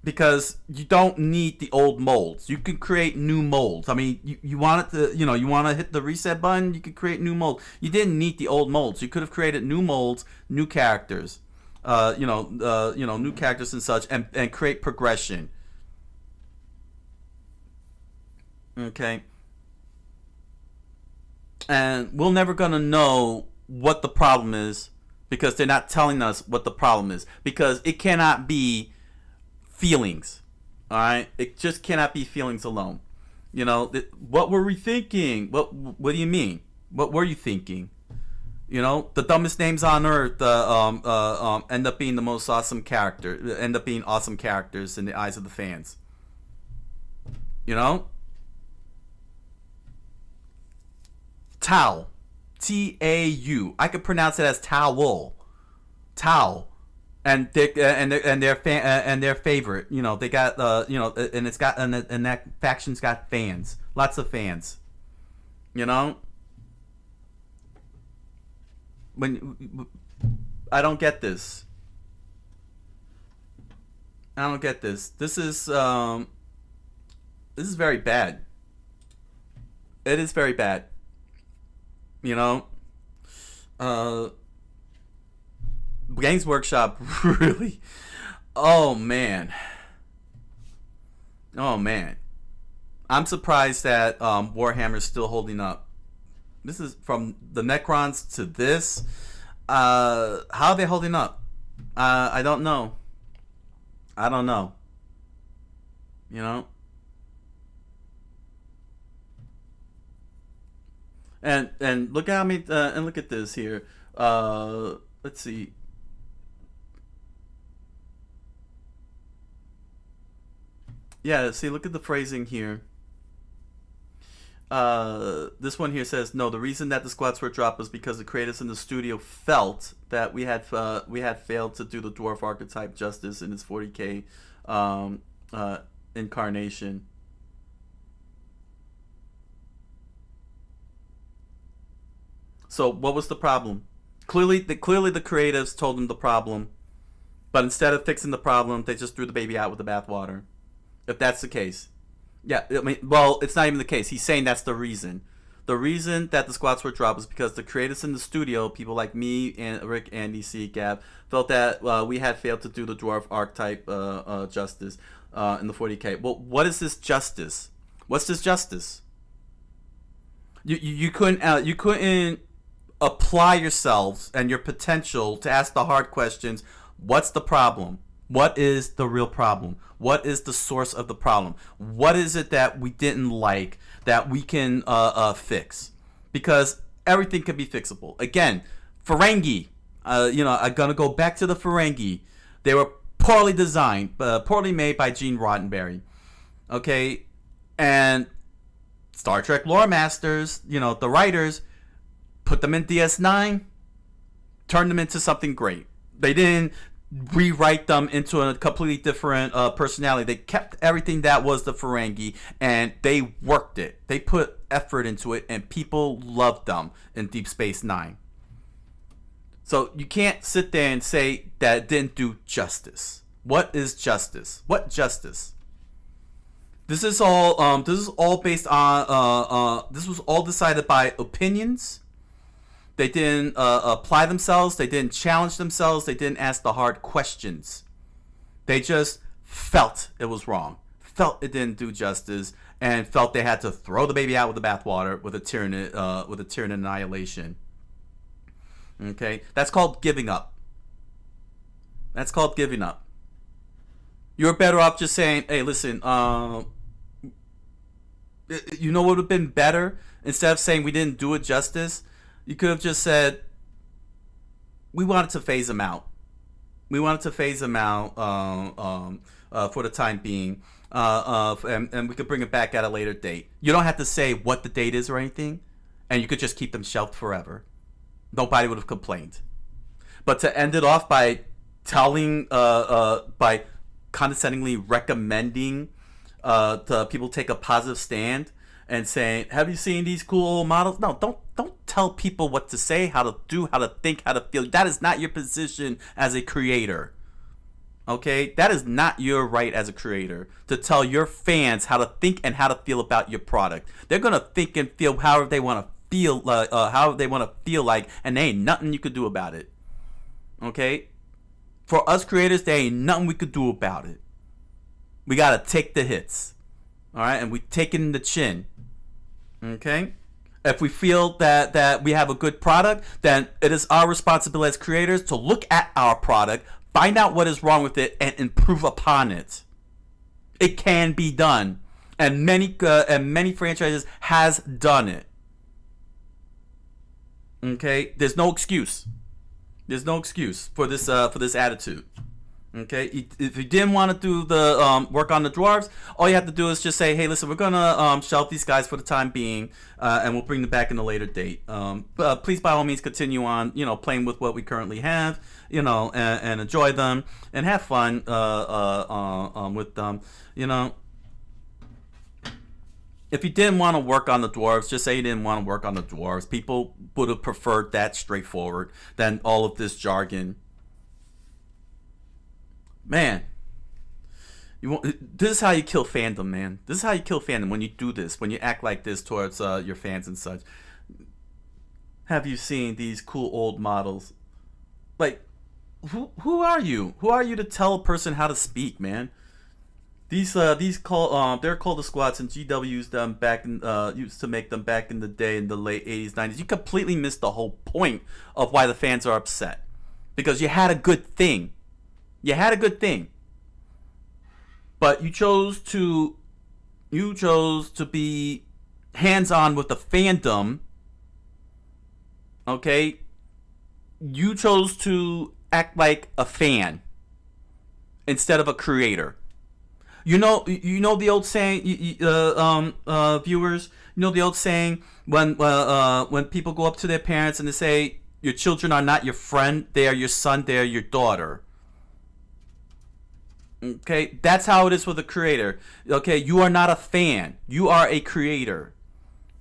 Because you don't need the old molds. You can create new molds. I mean, you want it to, you want to hit the reset button, you can create new molds. You didn't need the old molds. You could have created new molds, new characters, new characters and such, and create progression. Okay. And we're never gonna know what the problem is because they're not telling us what the problem is, because it cannot be feelings. All right, it just cannot be feelings alone. What were we thinking? What do you mean? What were you thinking? The dumbest names on earth end up being the most awesome character. End up being awesome characters in the eyes of the fans. Tau. T-A-U. I could pronounce it as towel. Tau. And their favorite. They got and it's got and that faction's got fans. Lots of fans. When I don't get this. I don't get this. This is very bad. It is very bad. Games Workshop really. Oh man. I'm surprised that Warhammer's still holding up. This is from the Necrons to this. How are they holding up? I don't know. And look at me and look at this here. Let's see. Yeah, see, look at the phrasing here. This one here says, no, the reason that the squads were dropped was because the creators in the studio felt that we had failed to do the dwarf archetype justice in its 40k incarnation. So what was the problem? Clearly the creatives told them the problem, but instead of fixing the problem, they just threw the baby out with the bathwater. If that's the case. Yeah, I mean, well, it's not even the case. He's saying that's the reason. The reason that the squads were dropped was because the creators in the studio, people like me and Rick, Andy, C, Gab, felt that we had failed to do the dwarf archetype justice in the 40k. Well, what is this justice? What's this justice? You couldn't apply yourselves and your potential to ask the hard questions. What's the problem? What is the real problem? What is the source of the problem? What is it that we didn't like that we can fix? Because everything can be fixable. Again, Ferengi. I'm gonna go back to the Ferengi. They were poorly designed, poorly made by Gene Roddenberry. Okay, and Star Trek lore masters, the writers, put them in DS9, turned them into something great. They didn't rewrite them into a completely different personality. They kept everything that was the Ferengi, and they worked it. They put effort into it, and people loved them in Deep Space Nine. So you can't sit there and say that it didn't do justice. What is justice? What justice? This is all. This is all based on. This was all decided by opinions. They didn't apply themselves. They didn't challenge themselves. They didn't ask the hard questions. They just felt it was wrong. Felt it didn't do justice, and felt they had to throw the baby out with the bathwater with a Tyranid annihilation. Okay, that's called giving up. That's called giving up. You're better off just saying, "Hey, listen. You know what would have been better? Instead of saying we didn't do it justice, you could have just said we wanted to phase them out. We wanted to phase them out for the time being, and we could bring it back at a later date. You don't have to say what the date is or anything, and you could just keep them shelved forever. Nobody would have complained. But to end it off by telling, by condescendingly recommending to people take a positive stand and saying, "Have you seen these cool old models?" No, don't tell people what to say, how to do, how to think, how to feel. That is not your position as a creator. Okay? That is not your right as a creator to tell your fans how to think and how to feel about your product. They're going to think and feel however they want to feel, however they want to feel like, and there ain't nothing you could do about it. Okay? For us creators, there ain't nothing we could do about it. We got to take the hits. All right? And we take it in the chin. Okay? If we feel that we have a good product, then it is our responsibility as creators to look at our product, find out what is wrong with it, and improve upon it. It can be done, and many franchises has done it. Okay, there's no excuse. There's no excuse for this attitude. Okay, if you didn't want to do the work on the dwarves, all you have to do is just say, "Hey, listen, we're gonna shelve these guys for the time being, and we'll bring them back in a later date. Please, by all means, continue on, playing with what we currently have, and enjoy them and have fun with them, If you didn't want to work on the dwarves, just say you didn't want to work on the dwarves. People would have preferred that straightforward than all of this jargon. Man, this is how you kill fandom, man. This is how you kill fandom, when you do this, when you act like this towards your fans and such. Have you seen these cool old models? Like, who are you? Who are you to tell a person how to speak, man? They're called the squats, and GW used them used to make them back in the day in the late 80s, 90s. You completely missed the whole point of why the fans are upset, because you had a good thing. You had a good thing, but you chose to be hands-on with the fandom. Okay, you chose to act like a fan instead of a creator. You know the old saying, viewers. You know the old saying when people go up to their parents and they say, "Your children are not your friend; they are your son; they are your daughter." Okay, that's how it is with a creator. Okay, you are not a fan. You are a creator.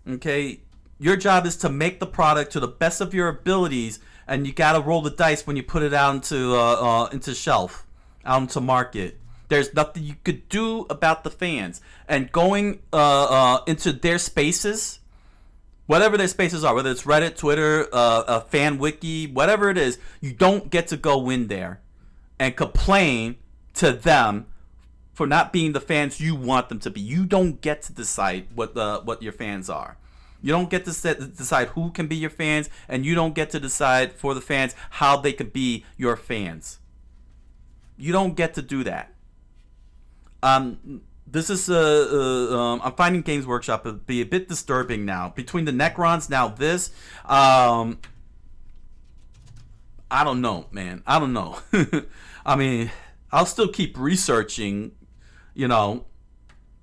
Okay, your job is to make the product to the best of your abilities, and you gotta roll the dice when you put it out into shelf, out into market. There's nothing you could do about the fans. And going into their spaces, whatever their spaces are, whether it's Reddit, Twitter, a fan wiki, whatever it is, you don't get to go in there and complain to them for not being the fans you want them to be. You don't get to decide what your fans are. You don't get to decide who can be your fans, and you don't get to decide for the fans how they can be your fans. You don't get to do that. This is I'm finding Games Workshop to be a bit disturbing now. Between the Necrons, now this, I don't know, man. I don't know. I mean, I'll still keep researching, you know,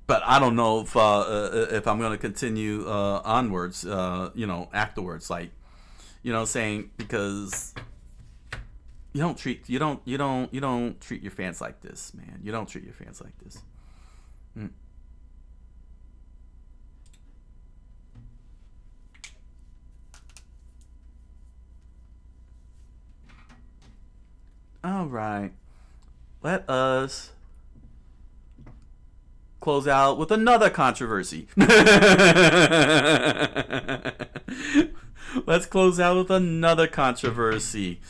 but I don't know if I'm gonna continue onwards, you know, afterwards, like, you know, saying, because you don't treat your fans like this, man. You don't treat your fans like this. All right, let us close out with another controversy. Let's close out with another controversy.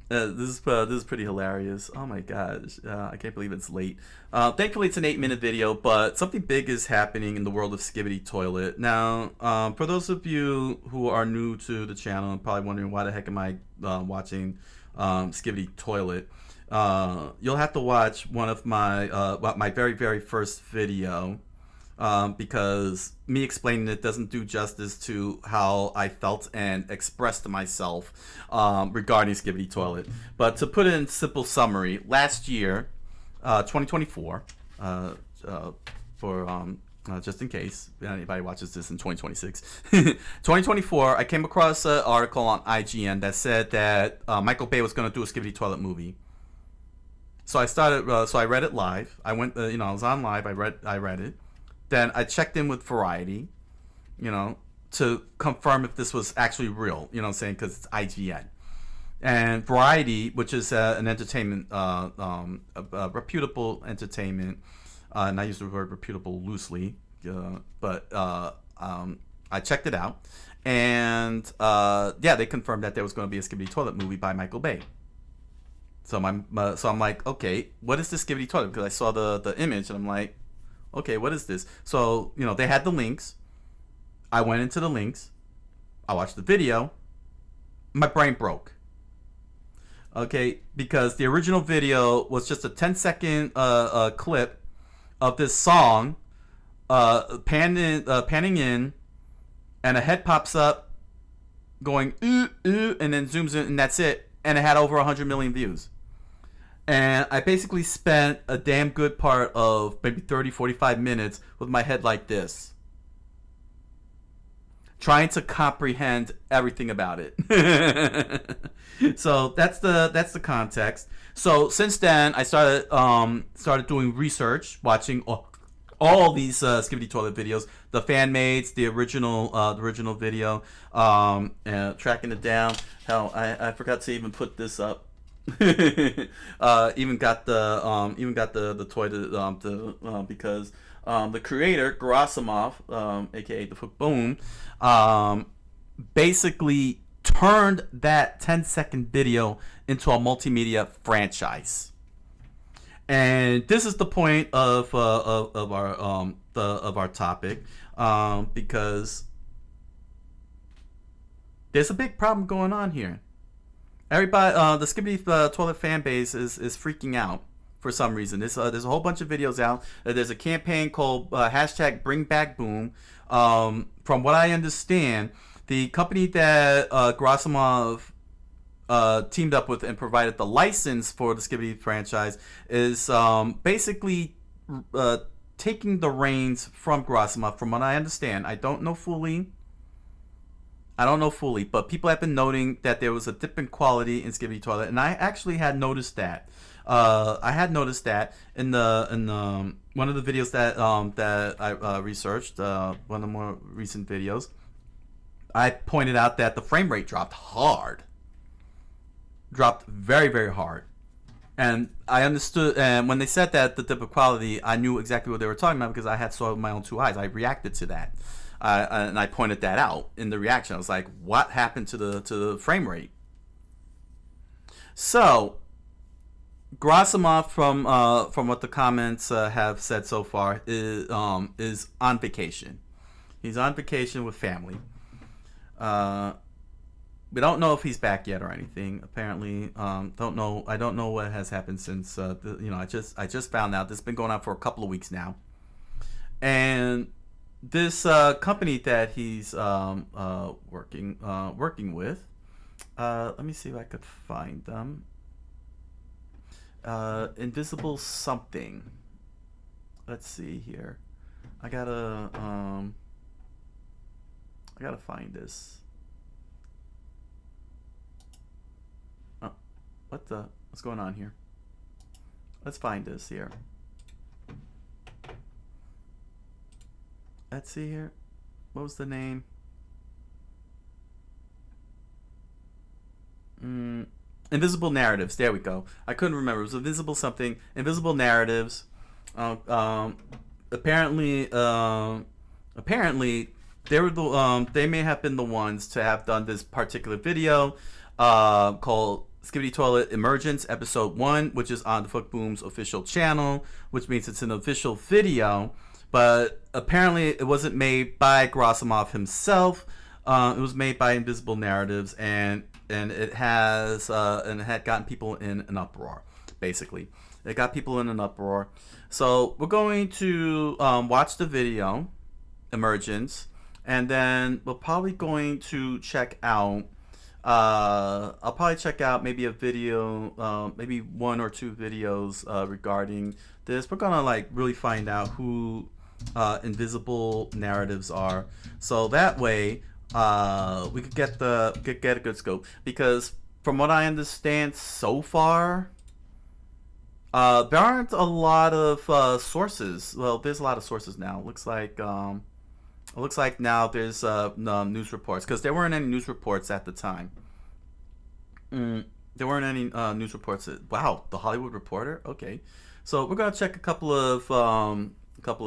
This is pretty hilarious. Oh my gosh, I can't believe it's late. Thankfully, it's an 8-minute video, but something big is happening in the world of Skibidi Toilet. Now, for those of you who are new to the channel and probably wondering why the heck am I watching Skibidi Toilet, you'll have to watch one of my very first video, because me explaining it doesn't do justice to how I felt and expressed myself regarding Skibidi Toilet. But to put it in simple summary, last year, 2024, for just in case anybody watches this in 2026, 2024, I came across an article on IGN that said that Michael Bay was going to do a Skibidi Toilet movie. So I started. So I read it live. I went. I was on live. I read it. Then I checked in with Variety, to confirm if this was actually real. You know what I'm saying? Because it's IGN. And Variety, which is an entertainment, a reputable entertainment, and I use the word reputable loosely, but I checked it out, and they confirmed that there was going to be a Skibidi Toilet movie by Michael Bay. So I'm like, okay, what is this Skibidi Toilet? Because I saw the image, and I'm like, okay, what is this? So they had the links. I went into the links. I watched the video. My brain broke. Okay, because the original video was just a 10-second clip of this song, panning in, and a head pops up, going ooh ooh, and then zooms in, and that's it. And it had over 100 million views. And I basically spent a damn good part of maybe 30, 45 minutes with my head like this, trying to comprehend everything about it. So that's the context. So since then, I started doing research, watching all these Skibidi Toilet videos, the fan mades, the original video, and tracking it down. Hell, I forgot to even put this up. Even got the toy to because the creator Gerasimov, aka the Boom, basically turned that 10-second video into a multimedia franchise. And this is the point of our topic, because there's a big problem going on here. Everybody, the Skibidi Toilet fan base is freaking out for some reason. There's a whole bunch of videos out. There's a campaign called hashtag Bring Back Boom. From what I understand, the company that Gerasimov teamed up with and provided the license for the Skibidi franchise is basically taking the reins from Gerasimov. From what I understand, I don't know fully, but people have been noting that there was a dip in quality in Skibidi Toilet, and I actually had noticed that. I had noticed that in one of the videos that I researched, one of the more recent videos. I pointed out that the frame rate dropped very, very hard. And I understood, and when they said that, the dip of quality, I knew exactly what they were talking about because I had saw it with my own two eyes. I reacted to that. And I pointed that out in the reaction. I was like, what happened to the frame rate? So, Gerasimov, from what the comments have said so far, is on vacation. He's on vacation with family. we don't know if he's back yet or anything. Apparently, don't know. I don't know what has happened since. I just found out. This has been going on for a couple of weeks now, and this company that he's working with. Let me see if I could find them. Invisible something. Let's see here. I gotta find this. Oh, what's going on here? Let's find this here. Let's see here. What was the name? Invisible Narratives. There we go. I couldn't remember. It was Invisible something. Invisible Narratives. Apparently, they were the they may have been the ones to have done this particular video called Skibidi Toilet Emergence Episode 1, which is on the Fuck Boom's official channel, which means it's an official video. But apparently, it wasn't made by Gerasimov himself. It was made by Invisible Narratives, and it has and it had gotten people in an uproar. Basically, it got people in an uproar. So we're going to watch the video, Emergence, and then we're probably going to check out. I'll probably check out maybe a video, maybe 1 or 2 videos regarding this. We're gonna like really find out who Invisible Narratives are, so that way we could get a good scope. Because from what I understand so far, there aren't a lot of sources. Well, there's a lot of sources now. It looks like now there's news reports, because there weren't any news reports at the time. There weren't any news reports. Wow, the Hollywood Reporter. Okay, so we're gonna check a couple of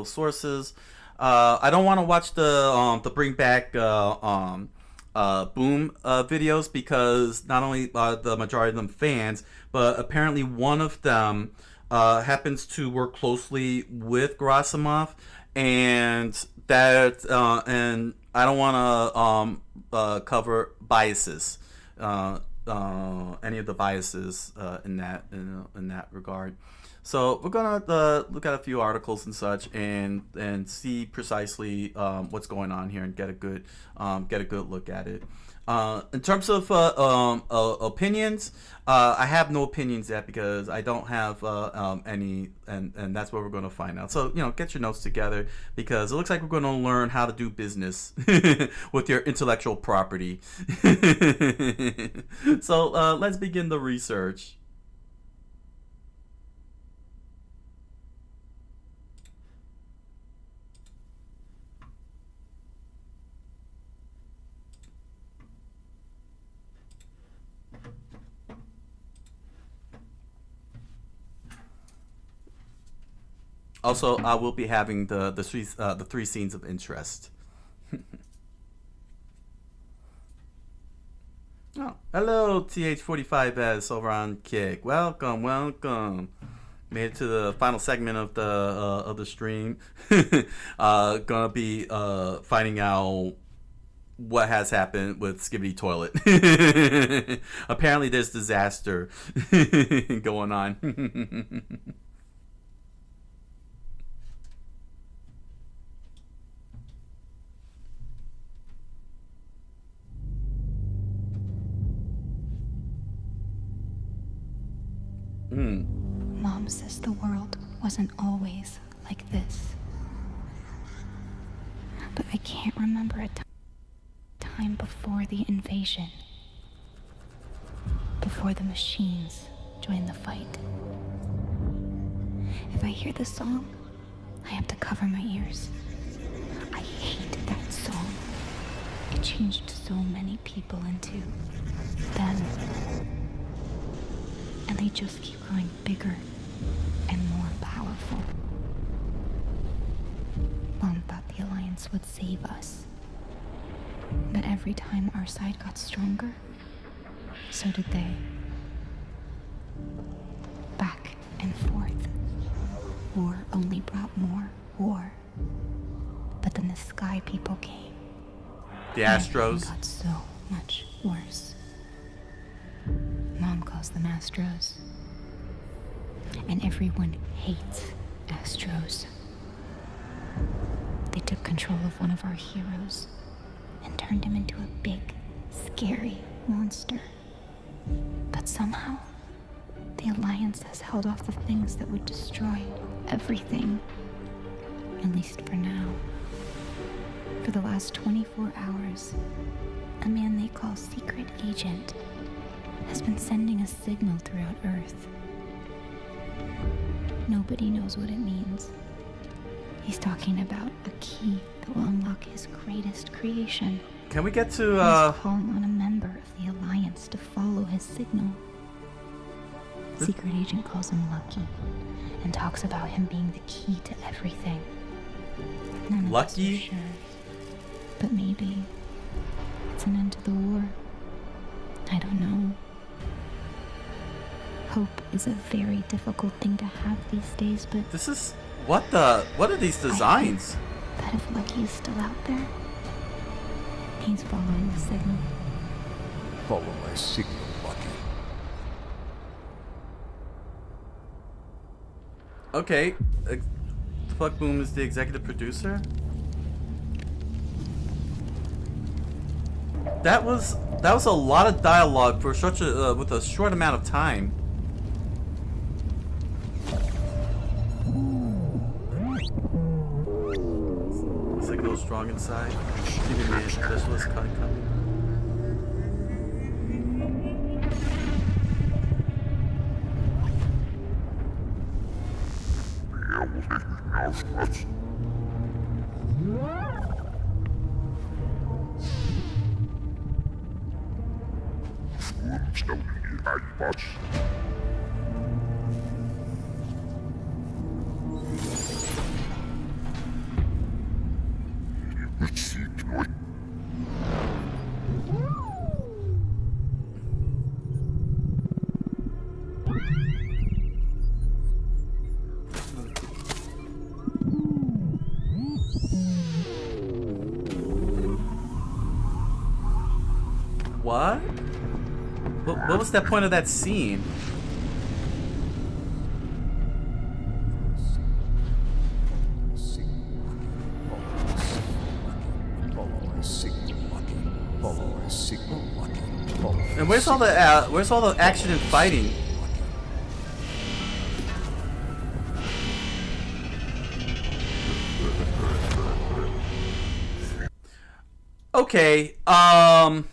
sources. I don't want to watch the Bring Back Boom videos, because not only are the majority of them fans, but apparently one of them happens to work closely with Gerasimov, and that and I don't want to cover biases, any of the biases in that regard. So we're gonna look at a few articles and such, and see precisely what's going on here, and get a good look at it. In terms of opinions, I have no opinions yet, because I don't have any, and that's what we're going to find out. So, get your notes together, because it looks like we're going to learn how to do business with your intellectual property. So let's begin the research. Also, I will be having the 3 scenes of interest. Oh, hello, TH45S over on Kick. Welcome. Made it to the final segment of the stream. Gonna be finding out what has happened with Skibidi Toilet. Apparently, there's disaster going on. Mom says the world wasn't always like this. But I can't remember a time before the invasion. Before the machines joined the fight. If I hear the song, I have to cover my ears. I hate that song. It changed so many people into them. And they just keep growing bigger and more powerful. Mom thought the Alliance would save us. But every time our side got stronger, so did they. Back and forth. War only brought more war. But then the Sky People came. The Astros. It got so much worse. calls them Astros. And everyone hates Astros. They took control of one of our heroes and turned him into a big, scary monster. But somehow, the Alliance has held off the things that would destroy everything. At least for now. For the last 24 hours, a man they call Secret Agent has been sending a signal throughout Earth. Nobody knows what it means. He's talking about a key that will unlock his greatest creation. Can we get to He's calling on a member of the Alliance to follow his signal. Secret Agent calls him Lucky and talks about him being the key to everything. None of us are Lucky? sure. But maybe it's an end to the war. I don't know. Hope is a very difficult thing to have these days, but this is what are these designs? that if Lucky is still out there, he's following the signal. Follow my signal, Lucky. Okay, Fuck Boom is the executive producer. That was a lot of dialogue for such a with a short amount of time. Signal strong inside. Keeping the specialist coming. What? What was that point of that scene? And where's all the action and fighting? Okay, wow.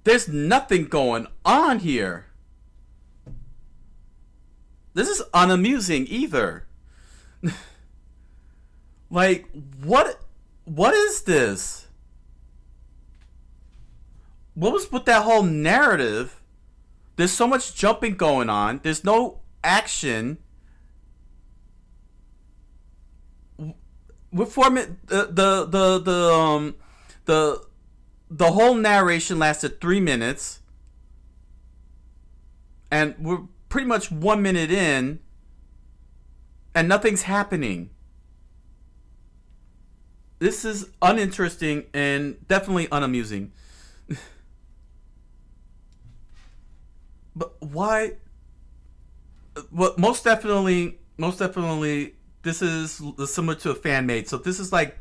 There's nothing going on here. This is unamusing either. Like, what is this? What was with that whole narrative? There's so much jumping going on. There's no action. We're forming the whole narration lasted 3 minutes, and we're pretty much 1 minute in, and nothing's happening. This is uninteresting and definitely unamusing. But why? Well, most definitely, this is similar to a fan made. So this is like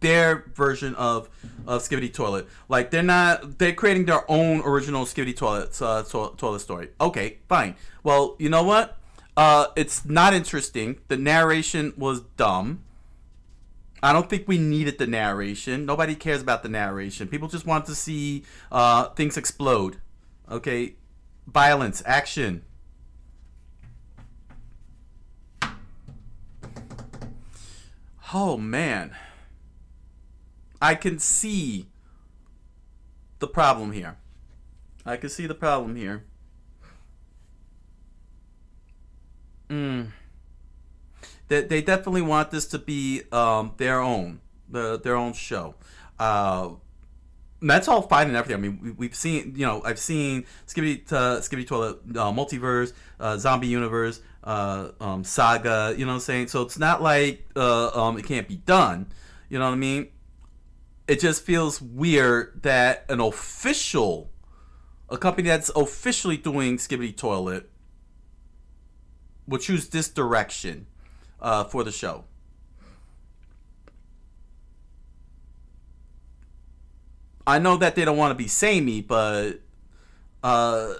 their version of Skibidi Toilet. Like they're creating their own original Skibidi Toilet story. Okay, fine. Well, you know what? It's not interesting. The narration was dumb. I don't think we needed the narration. Nobody cares about the narration. People just want to see things explode. Okay, violence, action. Oh man, I can see the problem here. They definitely want this to be their own show. That's all fine and everything. I mean, we've seen, I've seen Skibidi Toilet Multiverse, Zombie Universe, Saga. You know what I'm saying? So it's not like it can't be done. You know what I mean? it just feels weird that a company that's officially doing Skibidi Toilet will choose this direction for the show. I know that they don't want to be samey, but I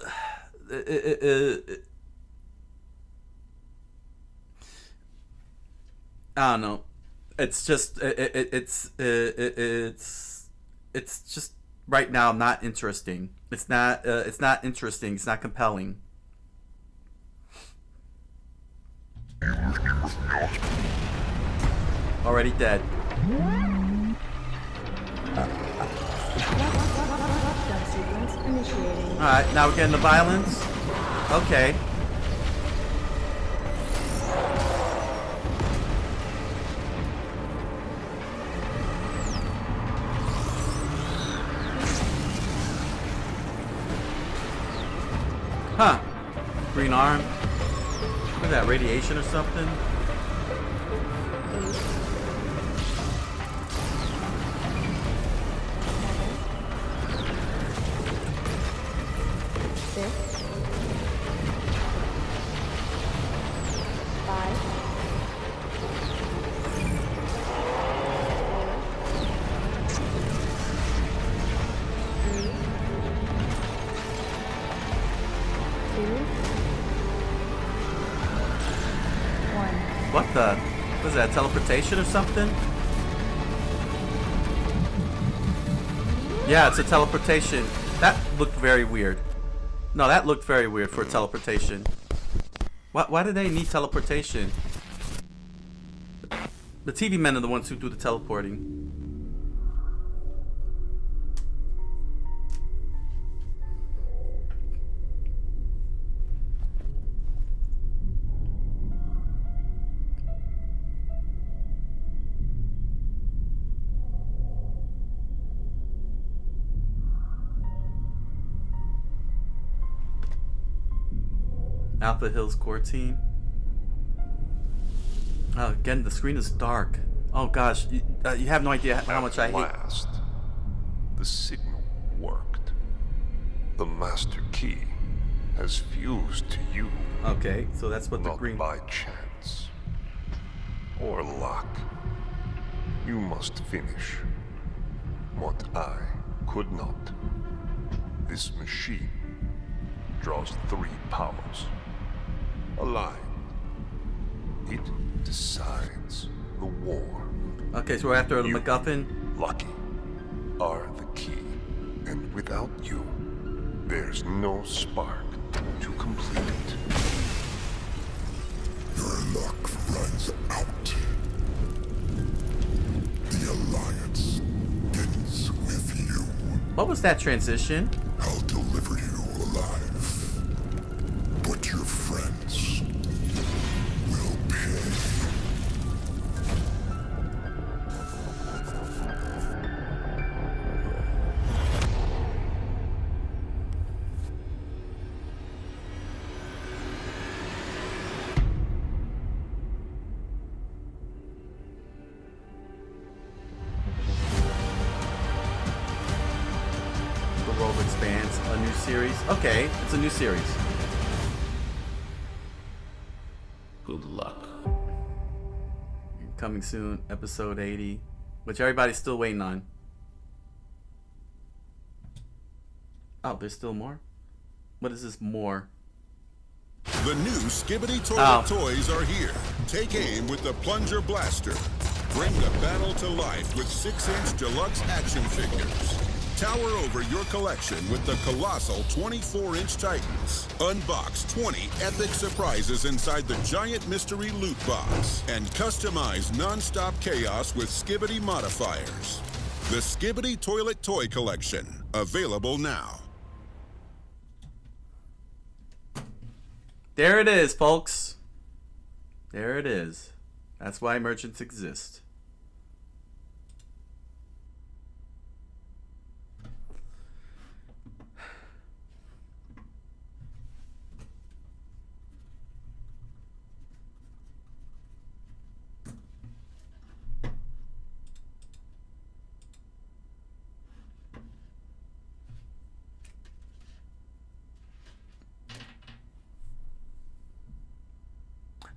don't know. It's just it's just right now not interesting. It's not interesting. It's not compelling. Already dead. Alright, now we're getting the violence. Okay. Huh. Green arm. What is that, radiation or something? What the? What is that, teleportation or something? Yeah, it's a teleportation. That looked very weird. No, that looked very weird for teleportation. Why do they need teleportation? The TV men are the ones who do the teleporting. Alpha Hills core team. Oh, again, the screen is dark. Oh gosh, you have no idea how much I hate. At last, the signal worked. The master key has fused to you. Okay, so that's what the Not green. by chance or luck. You must finish what I could not. This machine draws 3 powers. Aligned. It decides the war. Okay, so we're after the You, MacGuffin. Lucky, are the key. And without you, there's no spark to complete it. Your luck runs out. The Alliance ends with you. What was that transition? I'll deliver you alive. But your friends will pay. The world expands. A new series. Okay, it's a new series. Good luck. Coming soon, episode 80, which everybody's still waiting on. Oh, there's still more? What is this more? The new Skibidi Toilet Toys are here. Take aim with the Plunger Blaster. Bring the battle to life with 6-inch deluxe action figures. Tower over your collection with the colossal 24-inch Titans. Unbox 20 epic surprises inside the giant mystery loot box. And customize non-stop chaos with Skibidi modifiers. The Skibidi Toilet Toy Collection. Available now. There it is, folks. There it is. That's why Emergence exists.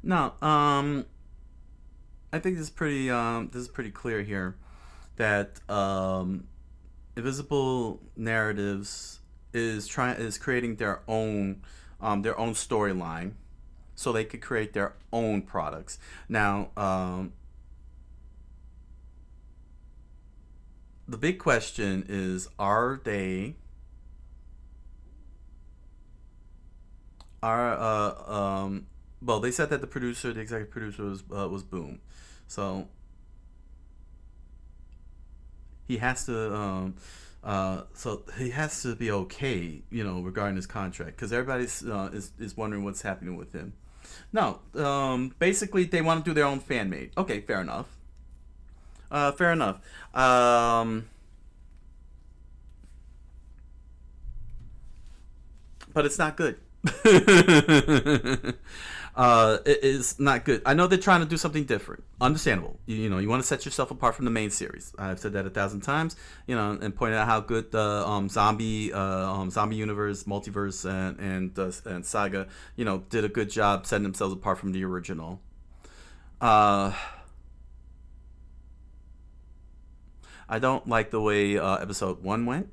No, I think this is pretty clear here that Invisible Narratives is creating their own storyline, so they could create their own products. Now, the big question is: well, they said that the executive producer was Boom, so he has to be okay, regarding his contract, because everybody's is wondering what's happening with him. No, basically they want to do their own fan made. Okay, fair enough. Fair enough. But it's not good. It is not good. I know they're trying to do something different. Understandable. You want to set yourself apart from the main series. I've said that 1,000 times. And pointed out how good the zombie universe, multiverse, and Saga, did a good job setting themselves apart from the original. I don't like the way episode 1 went.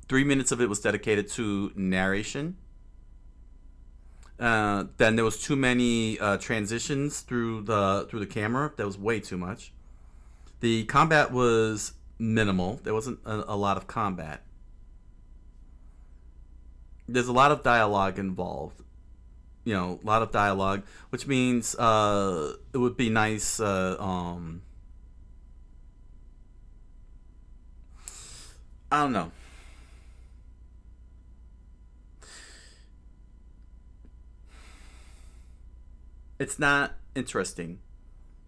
3 minutes of it was dedicated to narration. Then there was too many transitions through the camera. That was way too much. The combat was minimal. There wasn't a lot of combat. There's a lot of dialogue involved. A lot of dialogue, which means it would be nice. I don't know. It's not interesting.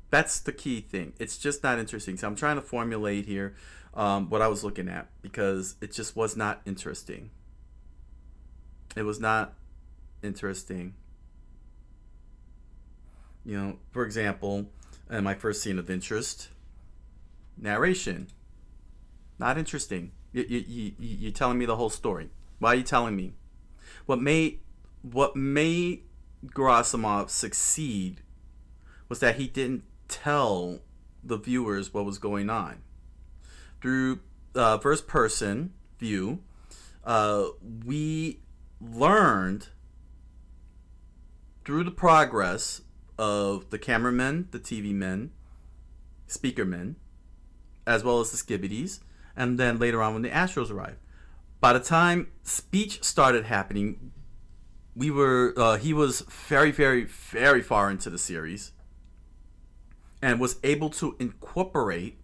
That's the key thing. It's just not interesting. So I'm trying to formulate here what I was looking at, because it just was not interesting. It was not interesting. For example, in my first scene of interest, narration. Not interesting. You're telling me the whole story. Why are you telling me? What made Gerasimov succeed was that he didn't tell the viewers what was going on. Through first person view, we learned through the progress of the cameramen, the TV men, speaker men, as well as the Skibidis, and then later on when the Astros arrived. By the time speech started happening, he was very, very, very far into the series, and was able to incorporate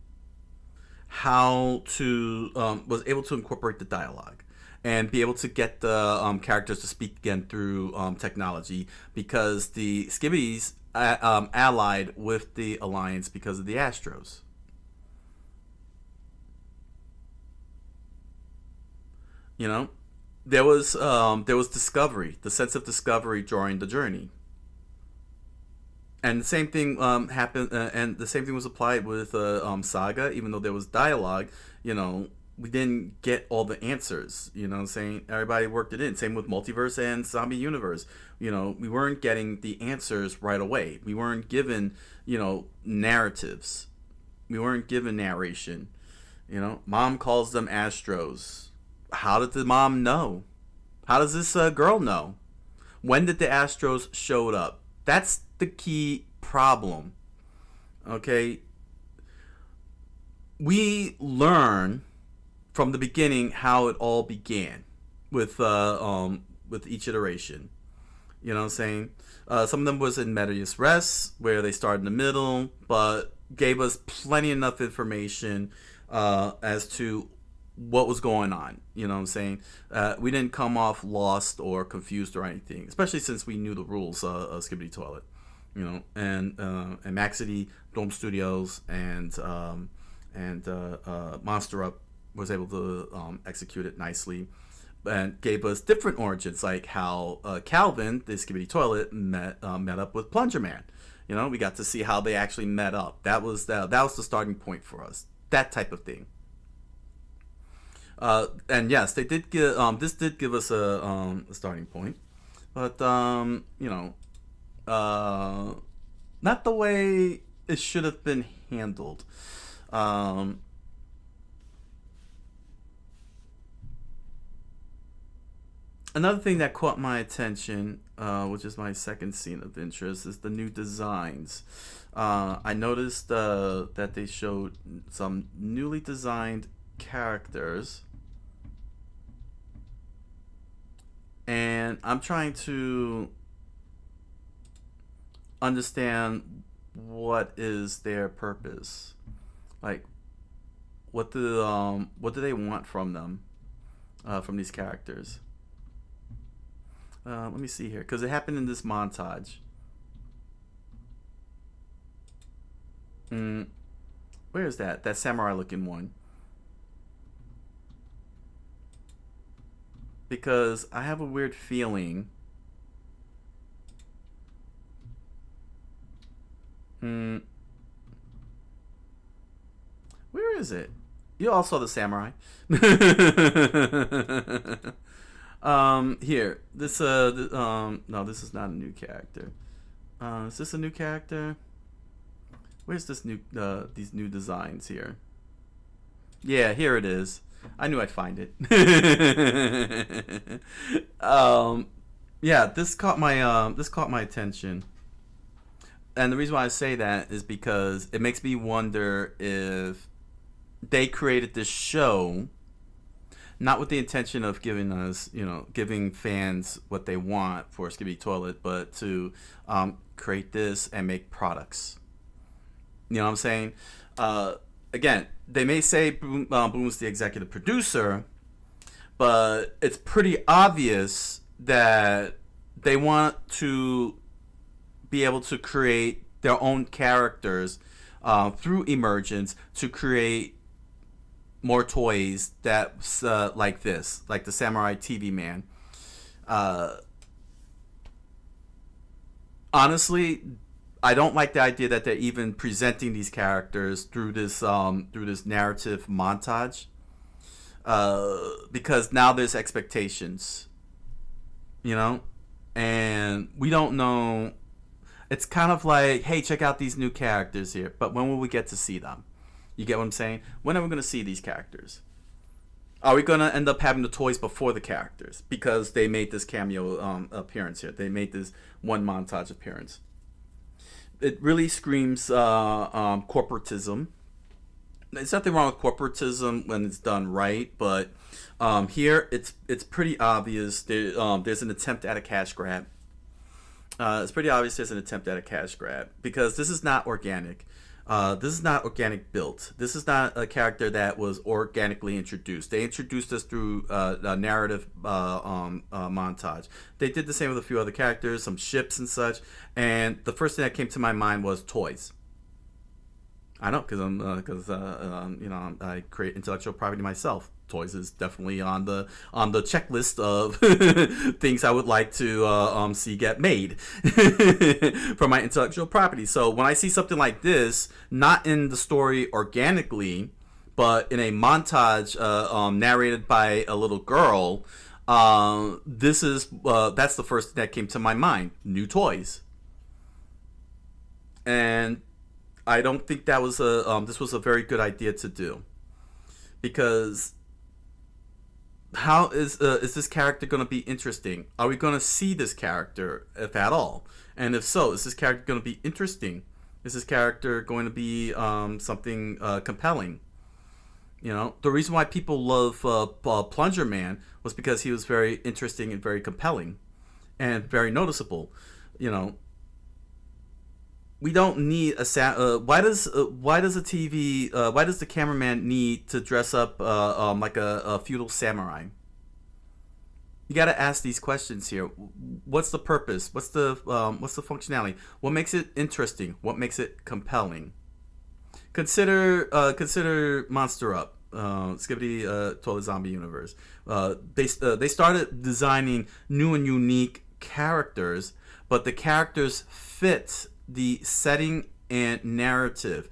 the dialogue, and be able to get the characters to speak again through technology, because the Skibidis allied with the Alliance because of the Astros. There was discovery, the sense of discovery during the journey, and the same thing happened, and the same thing was applied with Saga. Even though there was dialogue, we didn't get all the answers. Everybody worked it in. Same with Multiverse and Zombie Universe. We weren't getting the answers right away. We weren't given narratives. We weren't given narration. Mom calls them Astros. How did the mom know? How does this girl know? When did the Astros showed up? That's the key problem. Okay? We learn from the beginning how it all began with each iteration. You know what I'm saying? Some of them was in medias res, where they started in the middle, but gave us plenty enough information as to what was going on. You know what I'm saying? We didn't come off lost or confused or anything, especially since we knew the rules of Skibidi Toilet. And Maxity, Dome Studios, and Monster Up was able to execute it nicely, and gave us different origins, like how Calvin, the Skibidi Toilet, met up with Plunger Man. We got to see how they actually met up. That was the starting point for us. That type of thing. And yes, they did give this did give us a starting point, but not the way it should have been handled. Another thing that caught my attention, which is my second scene of interest, is the new designs. I noticed that they showed some newly designed characters. And I'm trying to understand what is their purpose. Like, what do they want from them, from these characters? Let me see here, because it happened in this montage. Where is that? That samurai-looking one. Because I have a weird feeling. Where is it? You all saw the samurai. Here. This no, this is not a new character. Is this a new character? Where's this new these new designs here? Yeah, here it is. I knew I'd find it. Yeah, this caught my attention. And the reason why I say that is because it makes me wonder if they created this show not with the intention of giving us, giving fans what they want for Skibidi Toilet, but to create this and make products. You know what I'm saying? Again, they may say Boom's the executive producer, but it's pretty obvious that they want to be able to create their own characters through Emergence to create more toys that's like this, like the Samurai TV Man. Honestly, I don't like the idea that they're even presenting these characters through this narrative montage, because now there's expectations, and we don't know. It's kind of like, hey, check out these new characters here, but when will we get to see them? You get what I'm saying? When are we going to see these characters? Are we going to end up having the toys before the characters because they made this cameo appearance here? They made this one montage appearance. It really screams corporatism. There's nothing wrong with corporatism when it's done right, but here it's pretty obvious there's an attempt at a cash grab. It's pretty obvious there's an attempt at a cash grab because this is not organic. This is not organic built. This is not a character that was organically introduced. They introduced us through a narrative montage. They did the same with a few other characters, some ships and such. And the first thing that came to my mind was toys. I know, because I create intellectual property myself. Toys is definitely on the checklist of things I would like to see get made for my intellectual property. So when I see something like this, not in the story organically, but in a montage narrated by a little girl, that's the first thing that came to my mind: new toys. And I don't think that was this was a very good idea to do, because how is this character going to be interesting? Are we going to see this character, if at all? And if so, is this character going to be interesting? Is this character going to be something compelling? The reason why people love Plunger Man was because he was very interesting and very compelling and very noticeable. We don't need a why does the cameraman need to dress up like a feudal samurai? You got to ask these questions here. What's the purpose? What's the functionality? What makes it interesting? What makes it compelling? Consider Monster Up, Skibidi Toilet Zombie Universe. They started designing new and unique characters, but the characters fit the setting and narrative.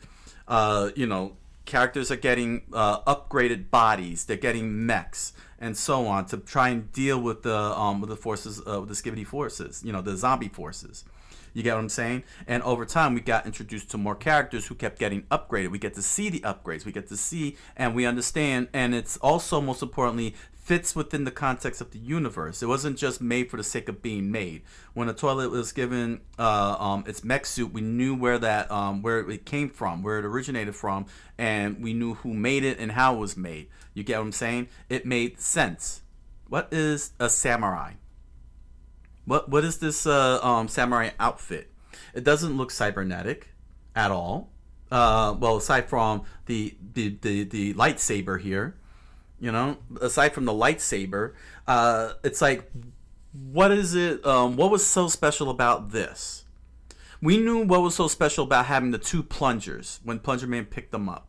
Characters are getting upgraded bodies. They're getting mechs and so on to try and deal with the forces, with the Skibidi forces. The zombie forces. You get what I'm saying? And over time, we got introduced to more characters who kept getting upgraded. We get to see the upgrades. We get to see, and we understand. And it's also, most importantly, fits within the context of the universe. It wasn't just made for the sake of being made. When the toilet was given its mech suit, we knew where it came from, where it originated from, and we knew who made it and how it was made. You get what I'm saying? It made sense. What is a samurai? What is this samurai outfit? It doesn't look cybernetic at all. Well, aside from the lightsaber here. You know, aside from the lightsaber, it's like, what is it? What was so special about this? We knew what was so special about having the 2 plungers when Plunger Man picked them up.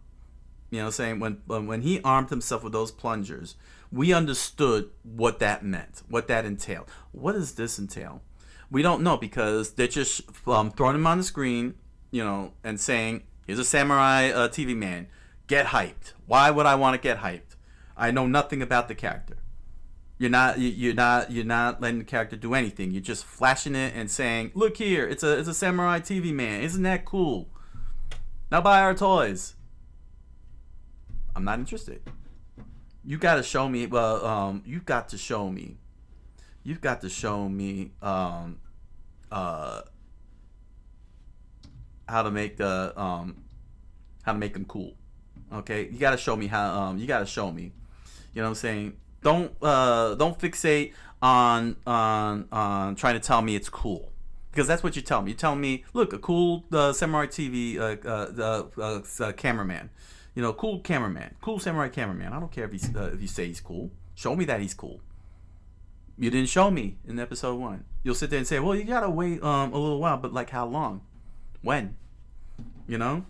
You know what I'm saying? When he armed himself with those plungers, we understood what that meant, what that entailed. What does this entail? We don't know, because they're just throwing him on the screen, you know, and saying, here's a samurai TV man. Get hyped. Why would I want to get hyped? I know nothing about the character. You're not letting the character do anything. You're just flashing it and saying, "Look here, it's a samurai TV man. Isn't that cool? Now buy our toys." I'm not interested. You got to show me. Well, you've got to show me. You've got to show me how to make them cool. Okay, you got to show me how. You got to show me. You know what I'm saying? Don't fixate on trying to tell me it's cool, because that's what you tell me. You tell me, look, a cool samurai TV cameraman. You know, cool cameraman, cool samurai cameraman. I don't care if you say he's cool. Show me that he's cool. You didn't show me in episode 1. You'll sit there and say, well, you gotta wait a little while, but like how long? When? You know,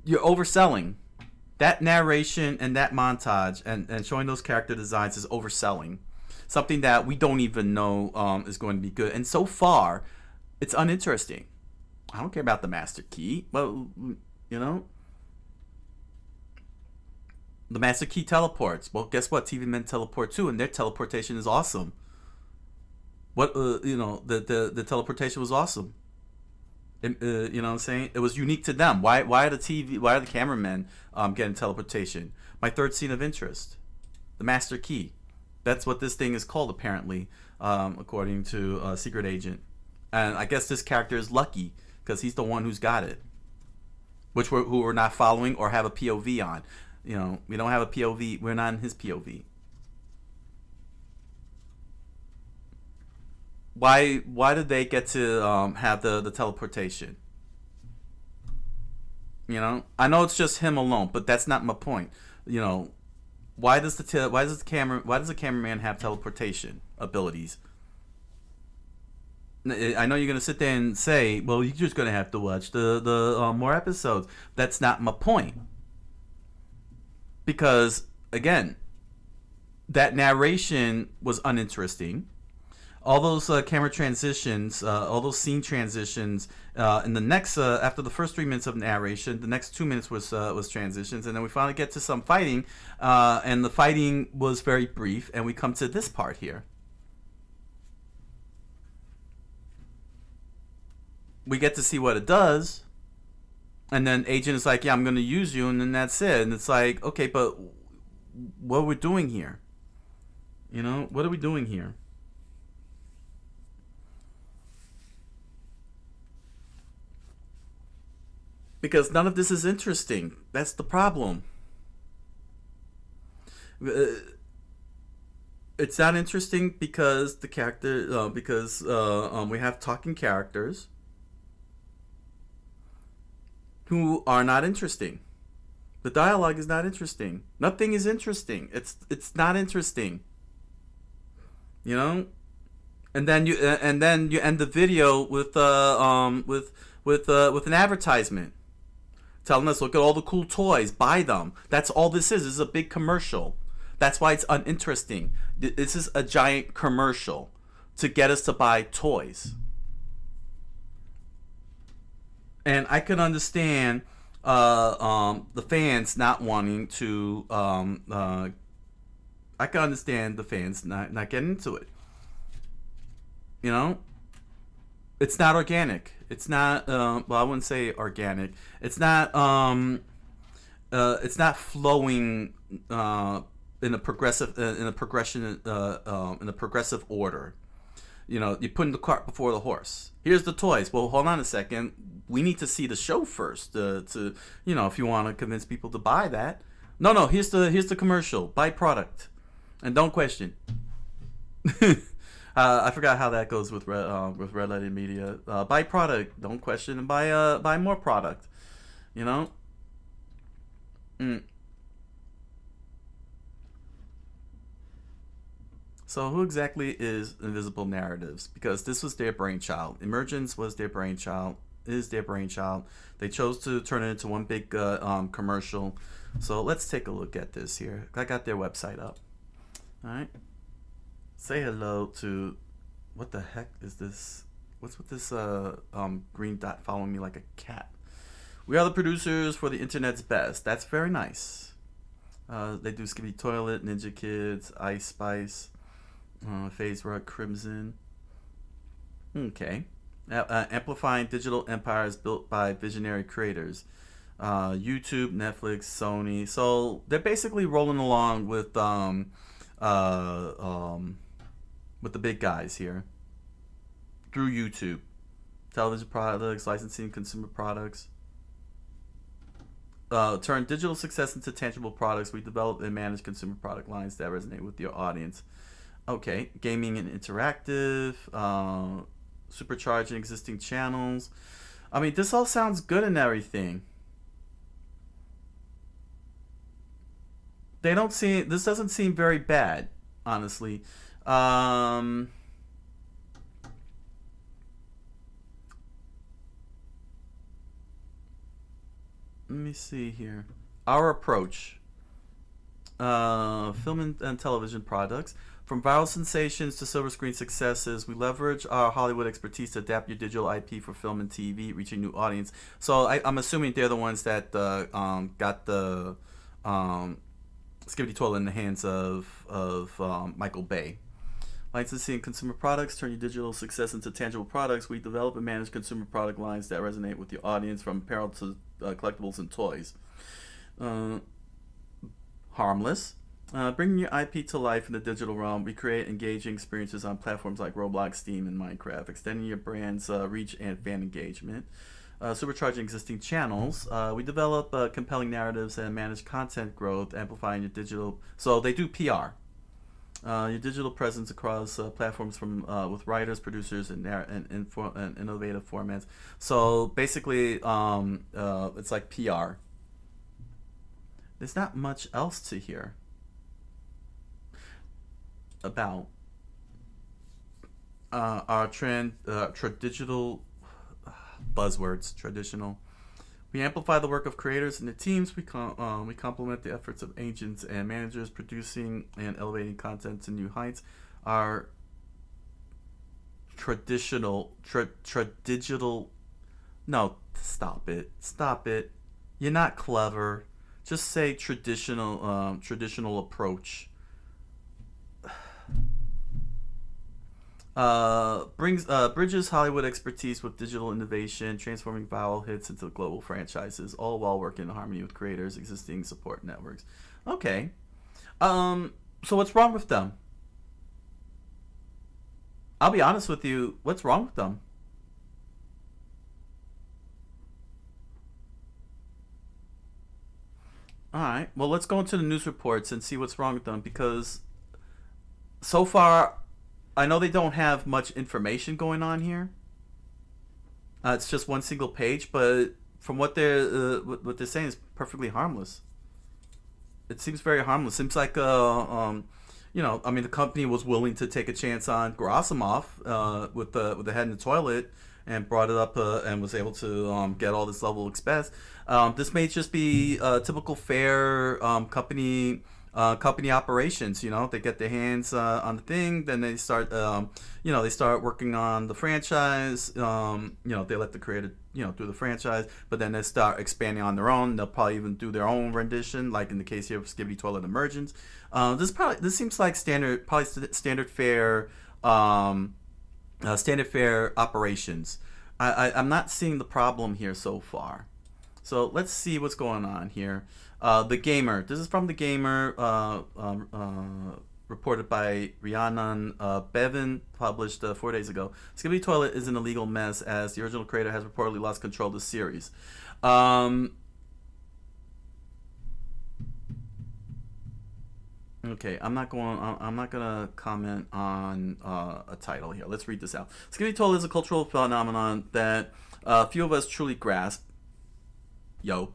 you're overselling. That narration and that montage and showing those character designs is overselling something that we don't even know is going to be good. And so far, it's uninteresting. I don't care about the Master Key. Well, you know, the Master Key teleports. Well, guess what? TV men teleport too, and their teleportation is awesome. What you know, the teleportation was awesome. You know what I'm saying? It was unique to them. Why are the cameramen getting teleportation? My third scene of interest, the Master Key. That's what this thing is called, apparently, according to Secret Agent. And I guess this character is lucky because he's the one who's got it, who we're not following or have a POV on. You know, we don't have a POV. We're not in his POV. Why did they get to have the teleportation? You know, I know it's just him alone, but that's not my point. You know, why does the cameraman have teleportation abilities? I know you're gonna sit there and say, well, you're just gonna have to watch the more episodes. That's not my point. Because again, that narration was uninteresting. All those camera transitions, all those scene transitions, in the next after the first 3 minutes of narration, the next 2 minutes was transitions, and then we finally get to some fighting, and the fighting was very brief, and we come to this part here. We get to see what it does, and then Agent is like, "Yeah, I'm going to use you," and then that's it. And it's like, okay, but what are we doing here? You know, what are we doing here? Because none of this is interesting. That's the problem. It's not interesting because the character, we have talking characters who are not interesting. The dialogue is not interesting. Nothing is interesting. It's not interesting. You know, and then you end the video with an advertisement. Telling us, look at all the cool toys, buy them. That's all this is. This is a big commercial. That's why it's uninteresting. This is a giant commercial to get us to buy toys. And I can understand the fans not wanting to. I can understand the fans not getting into it. You know, It's not organic. It's not. Well, I wouldn't say organic. It's not. It's not flowing in a progressive in a progressive order. You know, you're putting the cart before the horse. Here's the toys. Well, hold on a second. We need to see the show first to you know, if you want to convince people to buy that. No. Here's the commercial. Buy product, and don't question. I forgot how that goes with red lighted media. Buy product, don't question, and buy more product. You know. So who exactly is Invisible Narratives? Because this was their brainchild. Emergence was their brainchild. Is their brainchild. They chose to turn it into one big commercial. So let's take a look at this here. I got their website up. All right. Say hello to, what the heck is this? What's with this green dot following me like a cat? We are the producers for the internet's best. That's very nice. They do Skibidi Toilet, Ninja Kids, Ice Spice, Phase Rug, Crimson. Okay. Amplifying digital empires built by visionary creators. YouTube, Netflix, Sony. So they're basically rolling along with the big guys here through YouTube, television products, licensing, consumer products. Turn digital success into tangible products. We develop and manage consumer product lines that resonate with your audience. Okay, gaming and interactive, supercharging existing channels. I mean, this all sounds good and everything. This doesn't seem very bad, honestly. Let me see here. Our approach. Film and television products. From viral sensations to silver screen successes, we leverage our Hollywood expertise to adapt your digital IP for film and TV, reaching new audience. So I'm assuming they're the ones that got the Skibidi Toilet in the hands of Michael Bay. Licensing consumer products, turn your digital success into tangible products. We develop and manage consumer product lines that resonate with your audience, from apparel to collectibles and toys. Harmless. Bringing your IP to life in the digital realm, we create engaging experiences on platforms like Roblox, Steam, and Minecraft, extending your brand's reach and fan engagement. Supercharging existing channels. We develop compelling narratives and manage content growth, amplifying your digital. So they do PR. Your digital presence across platforms from with writers, producers, and innovative formats. So basically, it's like PR. There's not much else to hear about our traditional buzzwords. Traditional. We amplify the work of creators and the teams. We complement the efforts of agents and managers producing and elevating content to new heights. Our traditional. No, stop it. You're not clever. Just say traditional approach. Bridges Hollywood expertise with digital innovation, transforming viral hits into global franchises, all while working in harmony with creators' existing support networks. Okay. So what's wrong with them? I'll be honest with you. What's wrong with them? Alright. Well, let's go into the news reports and see what's wrong with them, because so far I know they don't have much information going on here. It's just one single page, but from what they're saying is perfectly harmless. It seems very harmless. Seems like the company was willing to take a chance on Gerasimov with the head in the toilet, and brought it up and was able to get all this level of expense. This may just be typical fair company operations. They get their hands on the thing, then they start they start working on the franchise. They let the creator do the franchise, but then they start expanding on their own. They'll probably even do their own rendition, like in the case here of Skibidi Toilet Emergence. This seems like standard fare standard fare operations. I'm not seeing the problem here so far. So let's see what's going on here. The Gamer. This is from The Gamer, reported by Rhiannon Bevan, published 4 days ago. Skibidi Toilet is an illegal mess as the original creator has reportedly lost control of the series. Okay, I'm not gonna comment on a title here. Let's read this out. Skibidi Toilet is a cultural phenomenon that few of us truly grasp. Far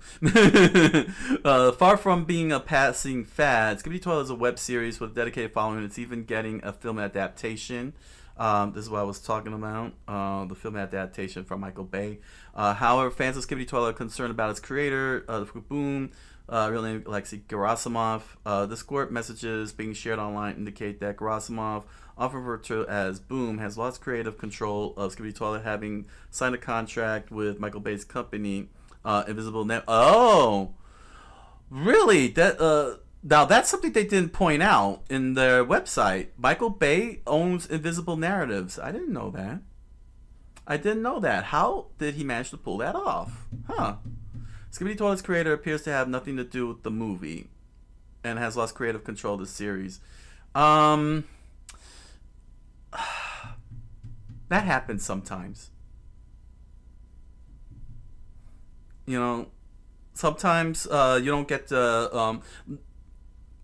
from being a passing fad, Skibidi Toilet is a web series with a dedicated following. It's even getting a film adaptation. This is what I was talking about, the film adaptation from Michael Bay. However, fans of Skibidi Toilet are concerned about its creator, Boom, real name Alexei Gerasimov. Discord messages being shared online indicate that Gerasimov, often referred to as Boom, has lost creative control of Skibidi Toilet, having signed a contract with Michael Bay's company, Invisible Net. Oh, really? That now that's something they didn't point out in their website. Michael Bay owns Invisible Narratives. I didn't know that. How did he manage to pull that off? Huh. Skibidi Toilet's creator appears to have nothing to do with the movie and has lost creative control of the series. That happens sometimes. You know, sometimes you don't get to...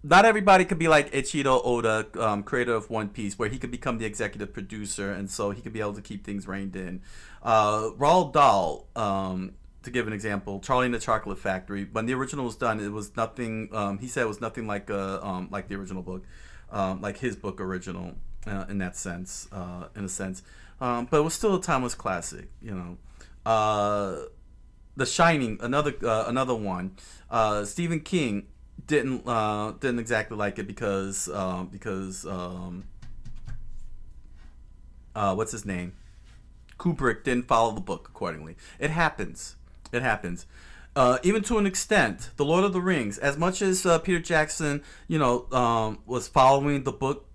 not everybody could be like Ichiro Oda, creator of One Piece, where he could become the executive producer, and so he could be able to keep things reined in. Roald Dahl, to give an example, Charlie and the Chocolate Factory. When the original was done, it was nothing. He said it was nothing like the original book, like his book original, in that sense, in a sense. But it was still a timeless classic, you know. The Shining, another one. Stephen King didn't exactly like it because what's his name? Kubrick didn't follow the book accordingly. It happens. Even to an extent, The Lord of the Rings, as much as Peter Jackson, was following the book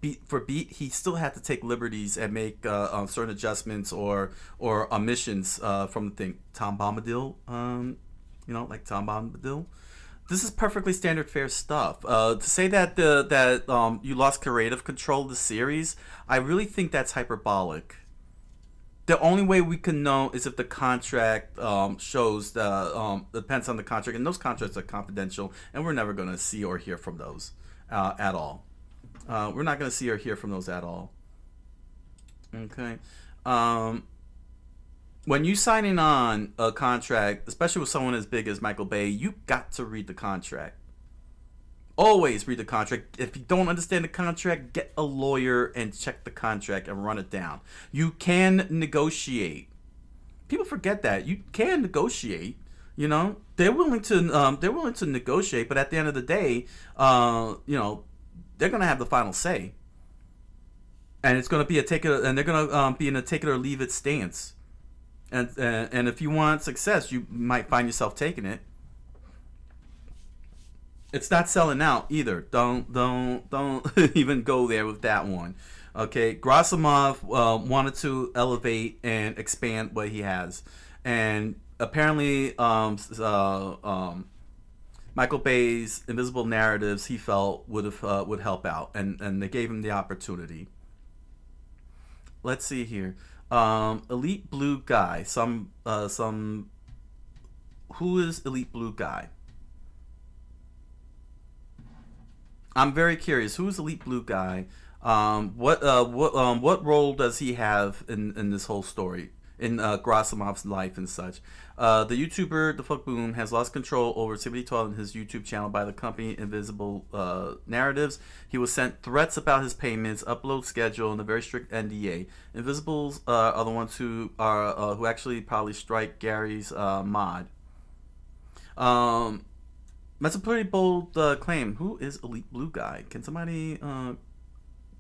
beat for beat, he still had to take liberties and make certain adjustments or omissions from the thing. Tom Bombadil, like Tom Bombadil. This is perfectly standard fare stuff. To say that you lost creative control of the series, I really think that's hyperbolic. The only way we can know is if the contract shows depends on the contract, and those contracts are confidential, and we're never going to see or hear from those at all. We're not going to see or hear from those at all. Okay. When you signing on a contract, especially with someone as big as Michael Bay, you got to read the contract. Always read the contract. If you don't understand the contract, get a lawyer and check the contract and run it down. You can negotiate. People forget that. You can negotiate. They're willing to negotiate, but at the end of the day, they're gonna have the final say. And it's gonna be a take it, and they're gonna be in a take it or leave it stance. And if you want success, you might find yourself taking it. It's not selling out either. Don't even go there with that one. Okay, Gerasimov wanted to elevate and expand what he has, and apparently Michael Bay's Invisible Narratives he felt would help out, and they gave him the opportunity. Let's see here. Elite Blue Guy. Who is Elite Blue Guy? I'm very curious. Who is Elite Blue Guy? What role does he have in this whole story, in Gerasimov's life and such? The YouTuber The Fuck Boom has lost control over Skibidi Toilet and his YouTube channel by the company Invisible Narratives. He was sent threats about his payments, upload schedule, and a very strict NDA. Invisibles are the ones who actually probably strike Gary's mod. That's a pretty bold claim. Who is Elite Blue Guy? Can somebody...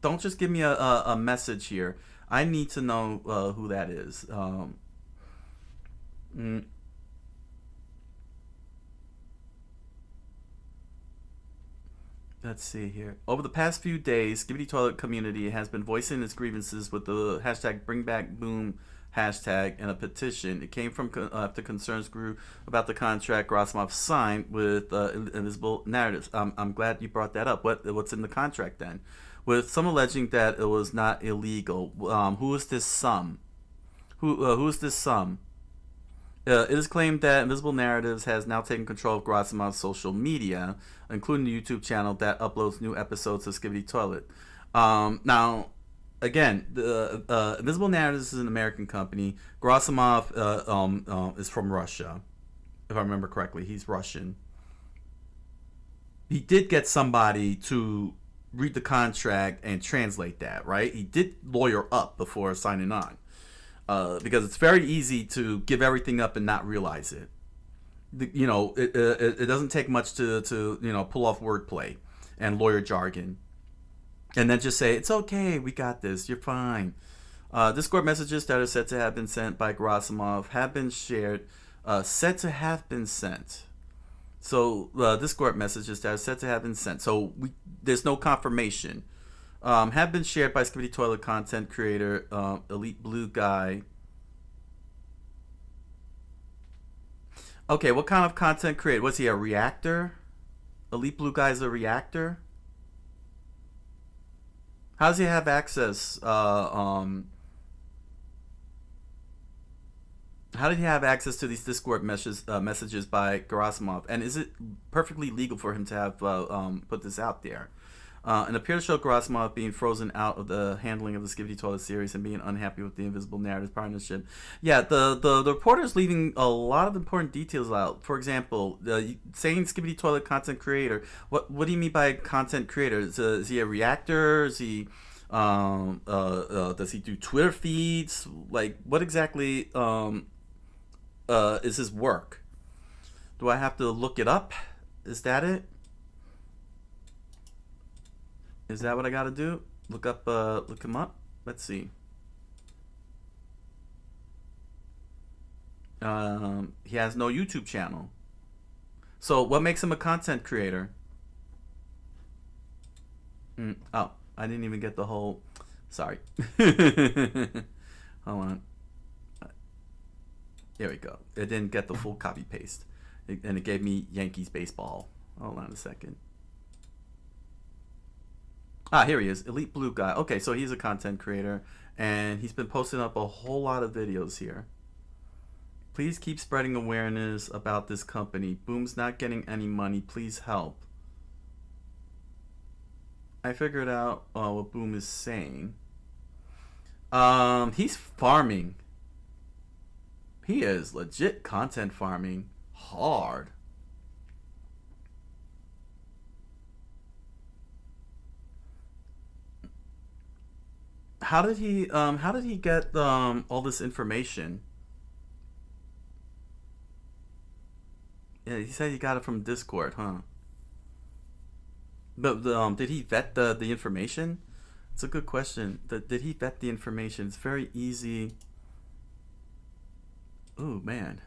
don't just give me a message here. I need to know who that is. Let's see here. Over the past few days, Skibidi Toilet community has been voicing its grievances with the hashtag #BringBackBoom hashtag and a petition. It came from after concerns grew about the contract Grosmov signed with Invisible Narratives. I'm glad you brought that up. What's in the contract then? With some alleging that it was not illegal. Who is this some? Who is this some? It is claimed that Invisible Narratives has now taken control of Grosimov's social media, including the YouTube channel that uploads new episodes of Skibidi Toilet. Now, again, the Invisible Narratives is an American company. Grosimov is from Russia, if I remember correctly. He's Russian. He did get somebody to read the contract and translate that, right? He did lawyer up before signing on. Because it's very easy to give everything up and not realize it. It doesn't take much to pull off wordplay and lawyer jargon, and then just say it's okay, we got this, you're fine. Discord messages that are said to have been sent by Grosimov have been shared. Said to have been sent. So Discord messages that are said to have been sent. So there's no confirmation. Have been shared by Skibidi Toilet content creator Elite Blue Guy. Okay, what kind of content creator? Was he a reactor? Elite Blue Guy is a reactor? How does he have access? How did he have access to these Discord messages by Gerasimov? And is it perfectly legal for him to have put this out there? And appear to show Gerasimov being frozen out of the handling of the Skibidi Toilet series and being unhappy with the Invisible Narratives partnership. Yeah, the reporter's leaving a lot of important details out. For example, saying Skibidi Toilet content creator. What do you mean by content creator? Is he a reactor? Is he does he do Twitter feeds? Like, what exactly is his work? Do I have to look it up? Is that it? Is that what I gotta do? Look him up? Let's see. He has no YouTube channel. So what makes him a content creator? Oh, I didn't even get the whole... Sorry. Hold on. There we go. It didn't get the full copy paste. And it gave me Yankees baseball. Hold on a second. Ah, here he is. Elite Blue Guy. Okay, so he's a content creator, and he's been posting up a whole lot of videos here. Please keep spreading awareness about this company. Boom's not getting any money. Please help. I figured out what Boom is saying. He's farming. He is legit content farming hard. How did he get all this information? Yeah, he said he got it from Discord, huh? But did he vet the information? It's a good question. Did he vet the information? It's very easy. Ooh, man.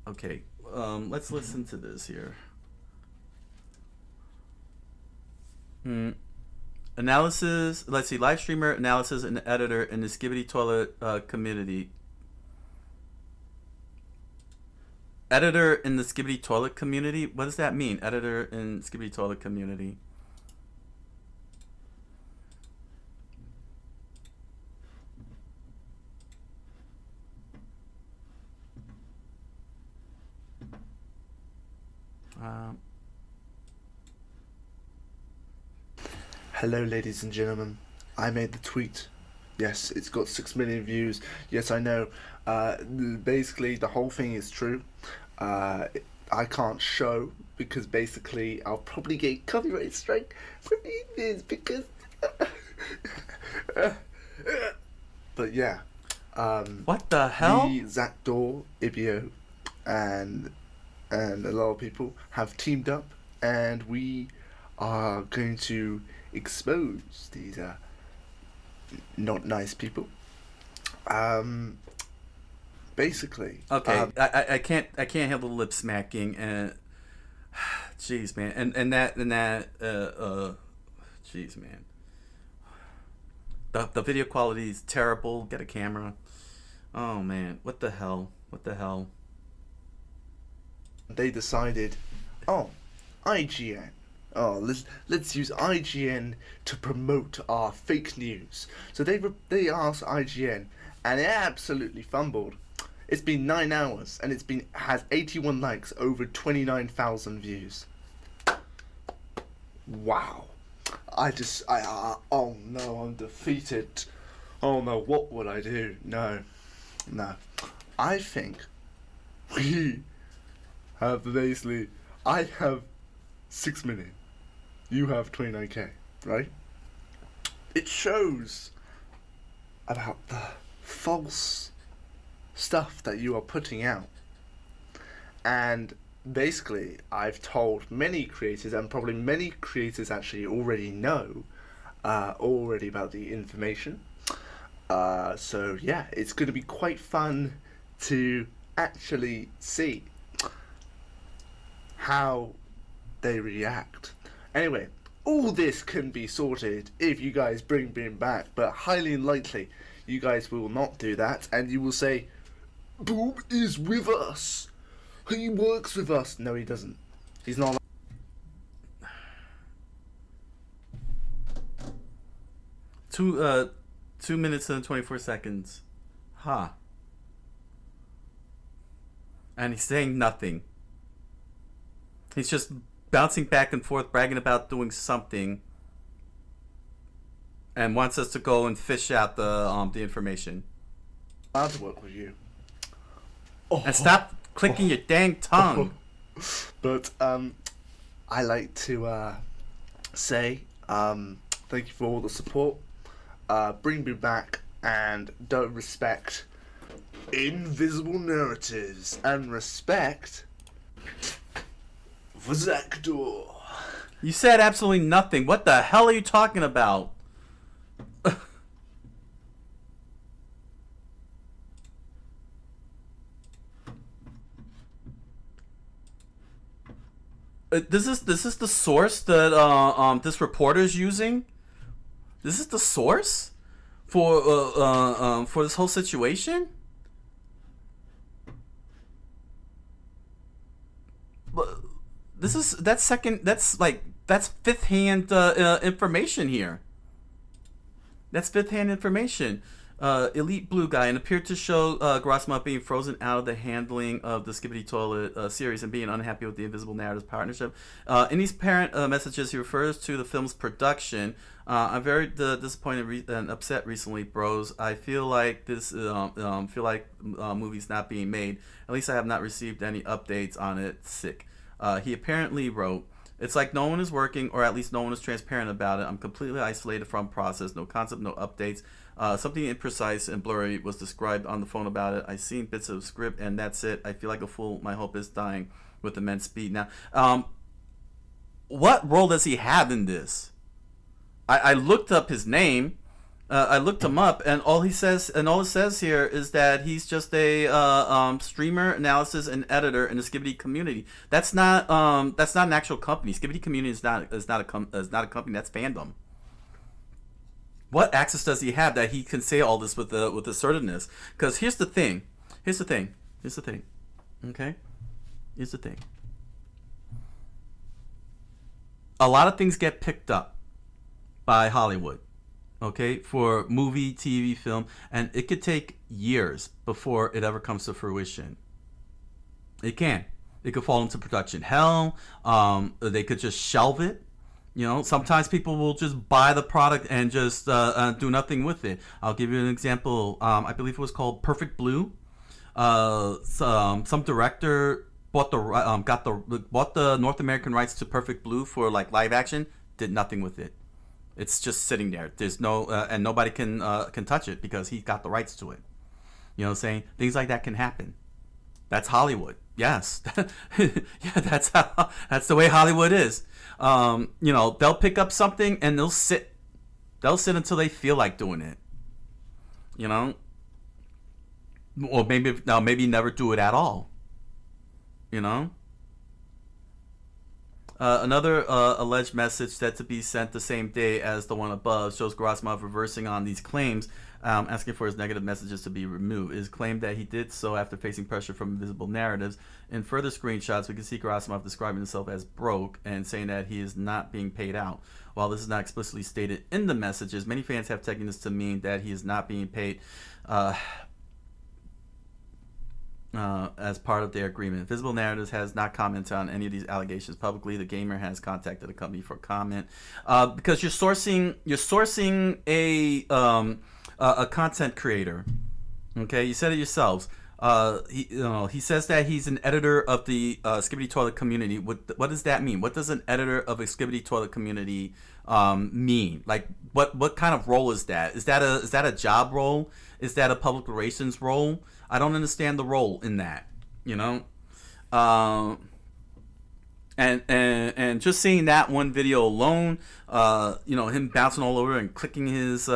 Okay, let's listen to this here. Analysis, let's see, live streamer, analysis, and editor in the Skibidi Toilet community. Editor in the Skibidi Toilet community? What does that mean? Editor in Skibidi Toilet community. Hello, ladies and gentlemen. I made the tweet. Yes, it's got 6 million views. Yes, I know. Basically, the whole thing is true. I can't show because basically I'll probably get copyright strike from this because. But yeah. What the hell? Me, Zakdor, Ibio, and a lot of people have teamed up, and we are going to expose these not nice people. Basically. Okay. I can't handle lip smacking, and Jeez, man, jeez, man. The video quality is terrible. Get a camera. Oh man, what the hell? What the hell? They decided, oh, IGN. Oh, let's use IGN to promote our fake news. So they asked IGN, and it absolutely fumbled. It's been 9 hours, and has 81 likes, over 29,000 views. Wow. Oh no, I'm defeated. Oh no, what would I do? No. I think we have basically, I have 6 million. You have 29k, right? It shows about the false stuff that you are putting out. And basically, I've told many creators, and probably many creators actually already know already about the information. So yeah, it's going to be quite fun to actually see how they react. Anyway, all this can be sorted if you guys bring Boom back, but highly unlikely you guys will not do that, and you will say, Boom is with us. He works with us. No, he doesn't. He's not. 2 minutes and 24 seconds. Huh. And he's saying nothing. He's just bouncing back and forth, bragging about doing something, and wants us to go and fish out the information. I'll work with you. And stop clicking your dang tongue. But I like to say thank you for all the support. Bring me back, and don't respect invisible narratives, and respect for Zactor. You said absolutely nothing. What the hell are you talking about? This is the source that this reporter is using. This is the source for this whole situation. That's fifth hand information here. That's fifth hand information. Elite Blue Guy, and appeared to show Grossmont being frozen out of the handling of the Skibidi Toilet series and being unhappy with the Invisible Narratives partnership. In these parent messages, he refers to the film's production. I'm very disappointed and upset recently, bros. I feel like this movie's not being made. At least I have not received any updates on it. Sick. He apparently wrote, "It's like no one is working, or at least no one is transparent about it. I'm completely isolated from process. No concept, no updates. Something imprecise and blurry was described on the phone about it. I've seen bits of script, and that's it. I feel like a fool. My hope is dying with immense speed." Now, what role does he have in this? I looked up his name. I looked him up, and all it says here is that he's just a streamer, analysis, and editor in the Skibidi community. That's not an actual company. Skibidi community is not a company. That's fandom. What access does he have that he can say all this with assertiveness? Because here's the thing. Okay? Here's the thing. A lot of things get picked up by Hollywood, okay, for movie, TV, film, and it could take years before it ever comes to fruition. It can. It could fall into production hell. They could just shelve it. You know, sometimes people will just buy the product and just do nothing with it. I'll give you an example. I believe it was called Perfect Blue. Some director bought the North American rights to Perfect Blue for like live action. Did nothing with it. It's just sitting there. There's no and nobody can touch it because he got the rights to it. You know what I'm saying? Things like that can happen. That's Hollywood. Yes. Yeah, that's the way Hollywood is. You know, they'll pick up something and they'll sit until they feel like doing it. You know? Or maybe never do it at all. You know? Another alleged message set to be sent the same day as the one above shows Gerasimov reversing on these claims, asking for his negative messages to be removed. It is claimed that he did so after facing pressure from invisible narratives. In further screenshots, we can see Gerasimov describing himself as broke and saying that he is not being paid out. While this is not explicitly stated in the messages, many fans have taken this to mean that he is not being paid as part of their agreement. Visible Narratives has not commented on any of these allegations publicly. The gamer has contacted the company for comment because you're sourcing a content creator. Okay, you said it yourselves. He says that he's an editor of the Skibidi Toilet community. What does that mean? What does an editor of a Skibidi Toilet community mean? Like, what kind of role is that? Is that a job role? Is that a public relations role? I don't understand the role in that, you know. And just seeing that one video alone, him bouncing all over and clicking his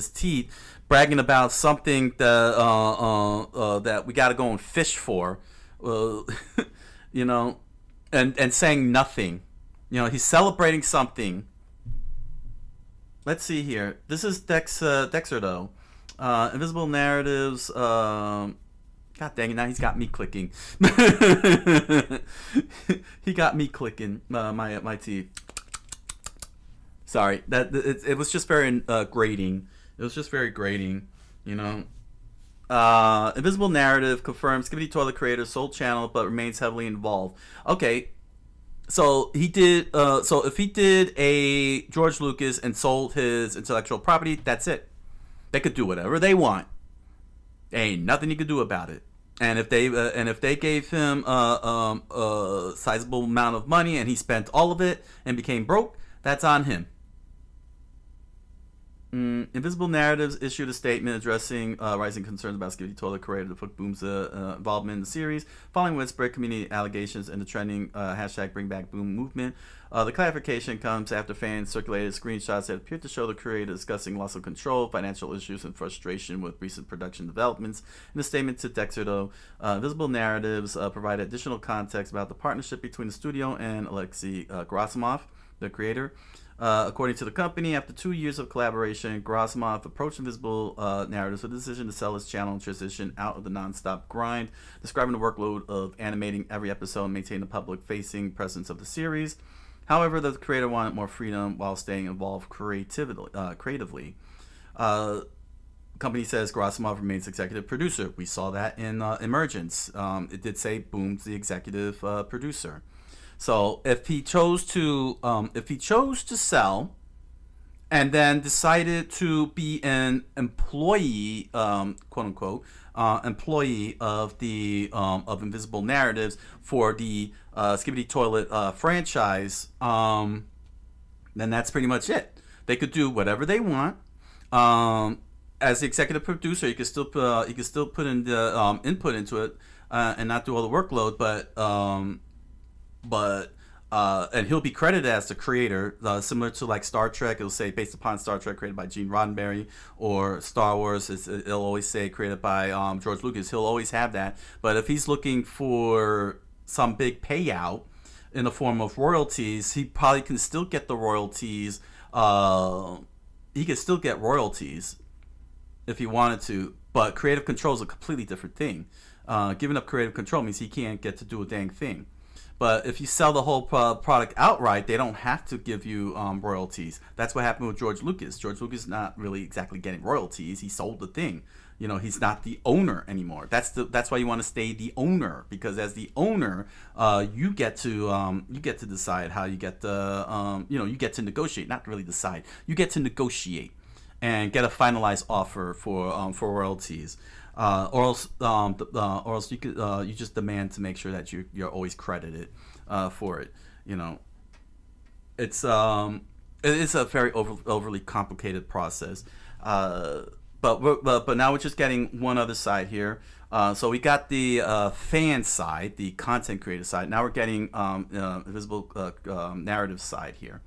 teeth, bragging about something that that we got to go and fish for, and saying nothing. He's celebrating something. Let's see here. This is Dexter though. Invisible Narratives. God dang it! Now he's got me clicking. He got me clicking my teeth. Sorry, it was just very grating. It was just very grating, Invisible Narrative confirms Skibidi Toilet creator sold channel but remains heavily involved. Okay, so he did. So if he did a George Lucas and sold his intellectual property, that's it. They could do whatever they want. There ain't nothing you could do about it. And if they gave him a sizable amount of money and he spent all of it and became broke, that's on him. Invisible Narratives issued a statement addressing rising concerns about Skibidi Toilet creator the Fook Boom's involvement in the series, following widespread community allegations and the trending hashtag #BringBackBoom movement. The clarification comes after fans circulated screenshots that appeared to show the creator discussing loss of control, financial issues, and frustration with recent production developments. In a statement to Dexter, though, Invisible Narratives provided additional context about the partnership between the studio and Alexei Gerasimov, the creator. According to the company, after 2 years of collaboration, Gerasimov approached Invisible Narratives with a decision to sell his channel and transition out of the non-stop grind, describing the workload of animating every episode and maintaining the public-facing presence of the series. However, the creator wanted more freedom while staying involved creatively. Company says Gerasimov remains executive producer. We saw that in Emergence. It did say Boom's the executive producer. So if he chose to sell, and then decided to be an employee, quote unquote, employee of the of Invisible Narratives for the Skibidi Toilet franchise, then that's pretty much it. They could do whatever they want. As the executive producer, you can still put in the input into it and not do all the workload, and he'll be credited as the creator, similar to like Star Trek. It'll say based upon Star Trek, created by Gene Roddenberry, or Star Wars. It'll always say created by George Lucas. He'll always have that. But if he's looking for some big payout in the form of royalties, he probably can still get the royalties. He can still get royalties if he wanted to. But creative control is a completely different thing. Giving up creative control means he can't get to do a dang thing. But if you sell the whole product outright, they don't have to give you royalties. That's what happened with George Lucas. George Lucas is not really exactly getting royalties. He sold the thing. He's not the owner anymore. That's why you want to stay the owner, because as the owner, you get to decide how you get the you get to negotiate. Not really decide. You get to negotiate and get a finalized offer for royalties. Or else you could you just demand to make sure that you're always credited for it. It is a very overly complicated process. But now we're just getting one other side here. So we got the fan side, the content creator side. Now we're getting Invisible Narrative side here.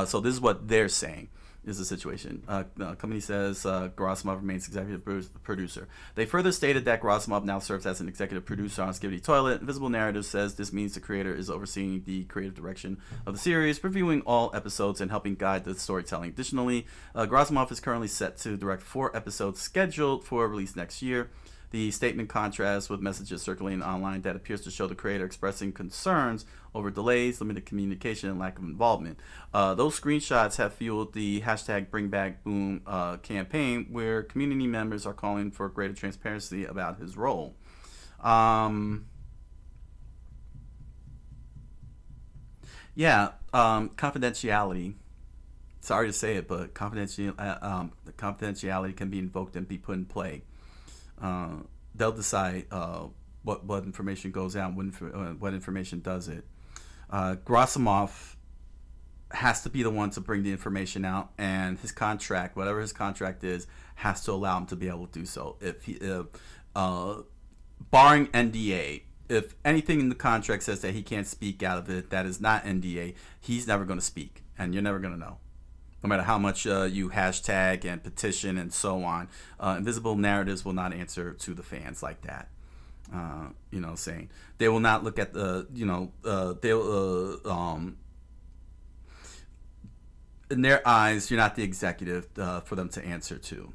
So this is what they're saying. is the situation. Company says Gerasimov remains executive producer. They further stated that Gerasimov now serves as an executive producer on Skibidi Toilet. Invisible Narrative says this means the creator is overseeing the creative direction of the series, reviewing all episodes and helping guide the storytelling. Additionally, Gerasimov is currently set to direct 4 episodes scheduled for release next year. The statement contrasts with messages circulating online that appears to show the creator expressing concerns over delays, limited communication, and lack of involvement. Those screenshots have fueled the hashtag #BringBackBoom campaign, where community members are calling for greater transparency about his role. Confidentiality. Sorry to say it, but confidentiality can be invoked and be put in play. They'll decide what information goes out, what information does it. Gerasimov has to be the one to bring the information out, and his contract, whatever his contract is, has to allow him to be able to do so. If barring NDA, if anything in the contract says that he can't speak out of it, that is not NDA, he's never going to speak, and you're never going to know. No matter how much you hashtag and petition and so on, Invisible Narratives will not answer to the fans like that. Saying they will not look at the, in their eyes, you're not the executive for them to answer to.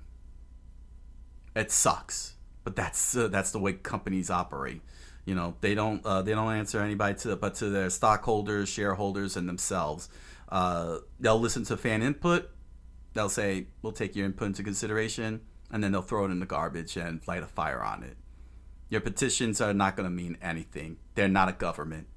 It sucks, but that's the way companies operate. They don't answer anybody but to their stockholders, shareholders, and themselves. They'll listen to fan input. They'll say, we'll take your input into consideration, and then they'll throw it in the garbage and light a fire on it. Your petitions are not going to mean anything. They're not a government.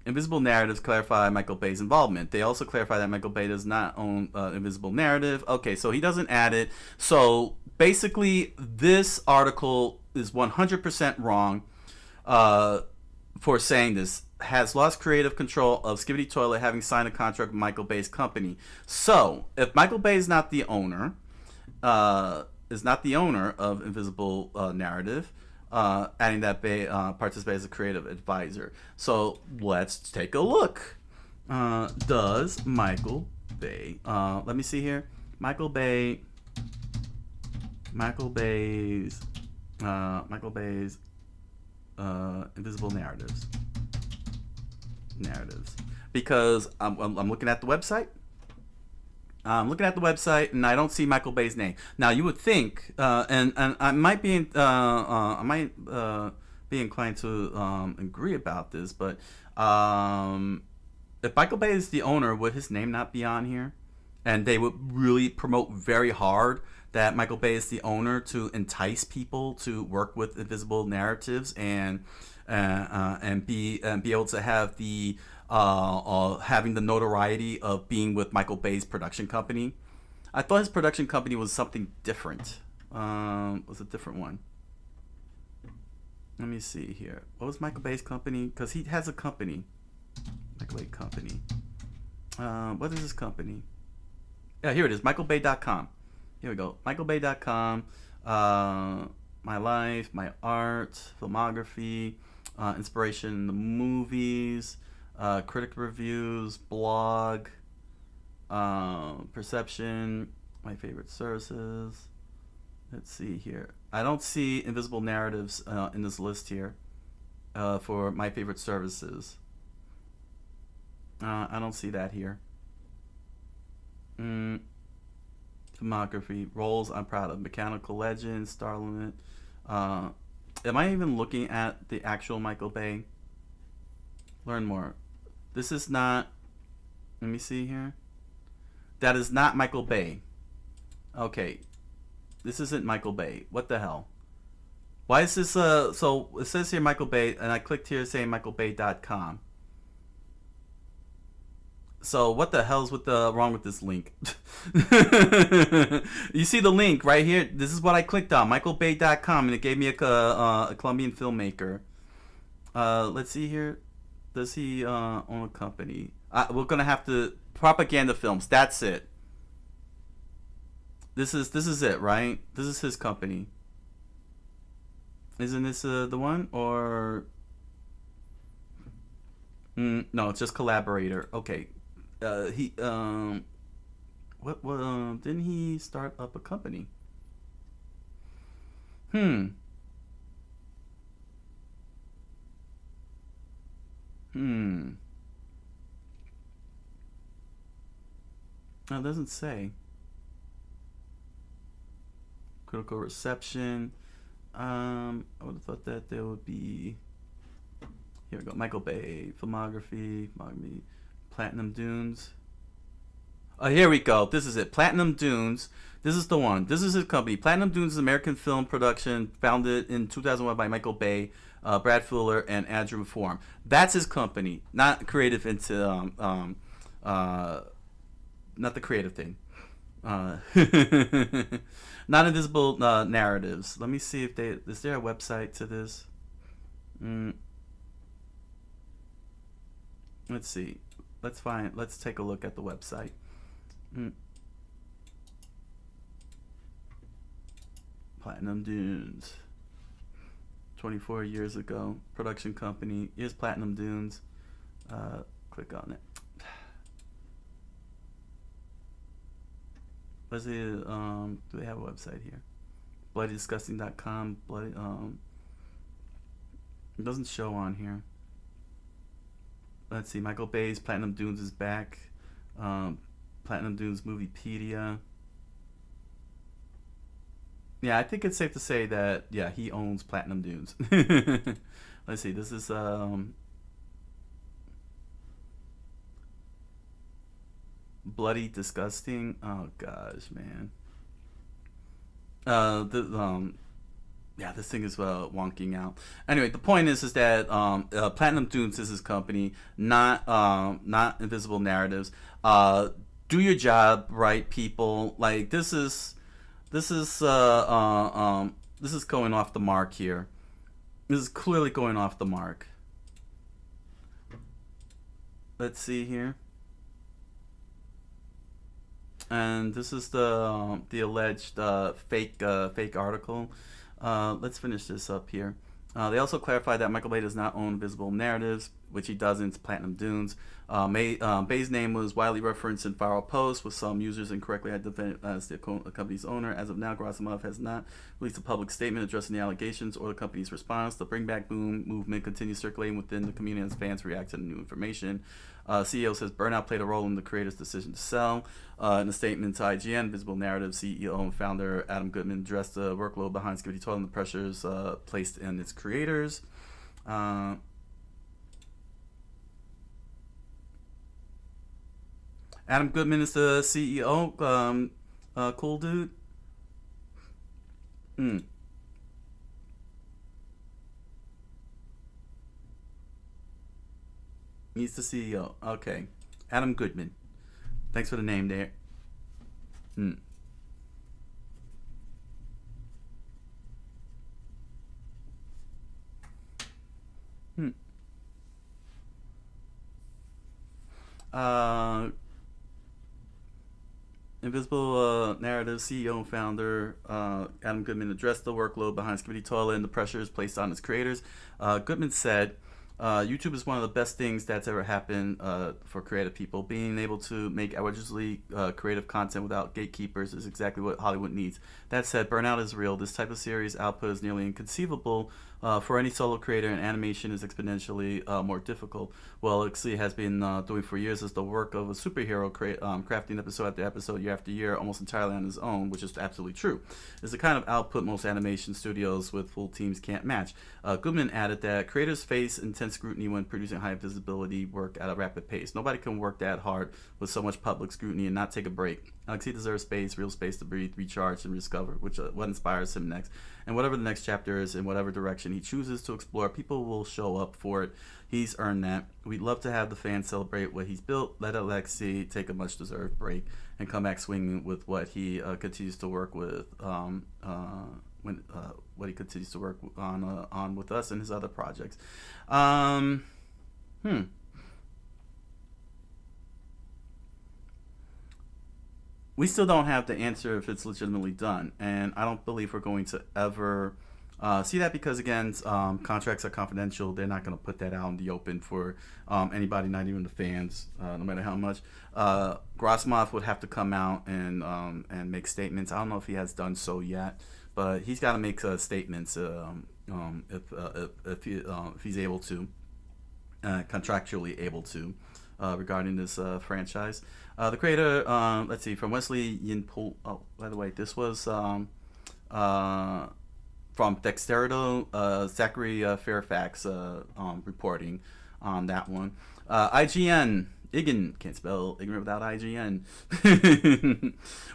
Invisible Narratives clarify Michael Bay's involvement. They also clarify that Michael Bay does not own Invisible Narrative. Okay, so he doesn't add it. So basically, this article is 100% wrong for saying this. Has lost creative control of Skibidi Toilet, having signed a contract with Michael Bay's company. So, if Michael Bay is not the owner, of Invisible Narrative, adding that Bay participates as a creative advisor. So let's take a look. Does Michael Bay? Let me see here. Michael Bay's Invisible Narratives. Because I'm looking at the website. I'm looking at the website and I don't see Michael Bay's name. Now you would think, and I might be inclined to agree about this, but if Michael Bay is the owner, would his name not be on here? And they would really promote very hard that Michael Bay is the owner to entice people to work with Invisible Narratives and be able to have the having the notoriety of being with Michael Bay's production company. I thought his production company was something different. Was a different one. Let me see here. What was Michael Bay's company? Because he has a company. Michael Bay Company. What is his company? Yeah, here it is. MichaelBay.com. Here we go. MichaelBay.com. My life, my art, filmography, inspiration in the movies, critic reviews, blog, perception, my favorite services. Let's see here. I don't see Invisible Narratives in this list here for my favorite services. I don't see that here. Filmography, roles I'm proud of, Mechanical Legends, Star Limit. Am I even looking at the actual Michael Bay? Learn more. This is not, let me see here. That is not Michael Bay. Okay. This isn't Michael Bay. What the hell? Why is this, so it says here Michael Bay, and I clicked here saying michaelbay.com. So what the hell's wrong with this link? You see the link right here? This is what I clicked on, michaelbay.com, and it gave me a Colombian filmmaker. Let's see here. Does he own a company? We're gonna have to propaganda films. That's it. This is it, right? This is his company. Isn't this the one? Or No, it's just collaborator. Okay. He what didn't he start up a company? No, it doesn't say. Critical reception. I would have thought that there would be. Here we go. Michael Bay, filmography, Platinum Dunes. Oh, here we go. This is it. Platinum Dunes. This is the one. This is his company. Platinum Dunes is an American film production founded in 2001 by Michael Bay, Brad Fuller, and Andrew Form. That's his company. Not creative into not the creative thing. Not invisible narratives. Let me see if is there a website to this? Let's see. Let's take a look at the website. Platinum Dunes. 24 years ago. Production company. Here's Platinum Dunes. Click on it. Let's see. Do they have a website here? BloodyDisgusting.com. Bloody. It doesn't show on here. Let's see. Michael Bay's Platinum Dunes is back. Platinum Dunes Moviepedia. Yeah, I think it's safe to say that he owns Platinum Dunes. Let's see. This is Bloody Disgusting. Oh gosh, man. This thing is wonking out. Anyway, the point is that Platinum Dunes is his company, not Invisible Narratives. Do your job right, people. Like this is going off the mark here. This is clearly going off the mark. Let's see here. And this is the alleged fake article. Let's finish this up here. They also clarified that Michael Bay does not own Invisible Narratives, which he doesn't. It's Platinum Dunes. Bay's name was widely referenced in viral posts, with some users incorrectly identified as the company's owner. As of now, Gerasimov has not released a public statement addressing the allegations or the company's response. The Bring Back Boom movement continues circulating within the community as fans react to the new information. CEO says burnout played a role in the creator's decision to sell. In a statement to IGN, Visible Narrative CEO and founder Adam Goodman addressed the workload behind Skibidi Toilet and the pressures placed in its creators. Adam Goodman is the CEO. Cool dude. He's the CEO. Okay. Adam Goodman. Thanks for the name there. Invisible Narrative CEO and founder Adam Goodman addressed the workload behind Skibidi Toilet and the pressures placed on its creators. Goodman said, YouTube is one of the best things that's ever happened for creative people. Being able to make outrageously creative content without gatekeepers is exactly what Hollywood needs. That said, burnout is real. This type of series output is nearly inconceivable for any solo creator, and animation is exponentially more difficult. Well, Ixley has been doing for years is the work of a superhero, crafting episode after episode, year after year, almost entirely on his own, which is absolutely true. It's the kind of output most animation studios with full teams can't match. Goodman added that creators face intense scrutiny when producing high visibility work at a rapid pace. Nobody can work that hard with so much public scrutiny and not take a break. Alexei deserves space, real space to breathe, recharge, and rediscover, which what inspires him next. And whatever the next chapter is, in whatever direction he chooses to explore, people will show up for it. He's earned that. We'd love to have the fans celebrate what he's built, let Alexei take a much-deserved break, and come back swinging with what he continues to work with. What he continues to work on with us and his other projects. We still don't have the answer if it's legitimately done, and I don't believe we're going to ever See that because, again, contracts are confidential. They're not going to put that out in the open for anybody, not even the fans, no matter how much. Grossmoff would have to come out and make statements. I don't know if he has done so yet, but he's got to make statements if he's able to, contractually able to, regarding this franchise. The creator, let's see, from Wesley Yin-Pool. Oh, by the way, this was from Dexterito, Zachary Fairfax reporting on that one. IGN. Igen, can't spell ignorant without IGN.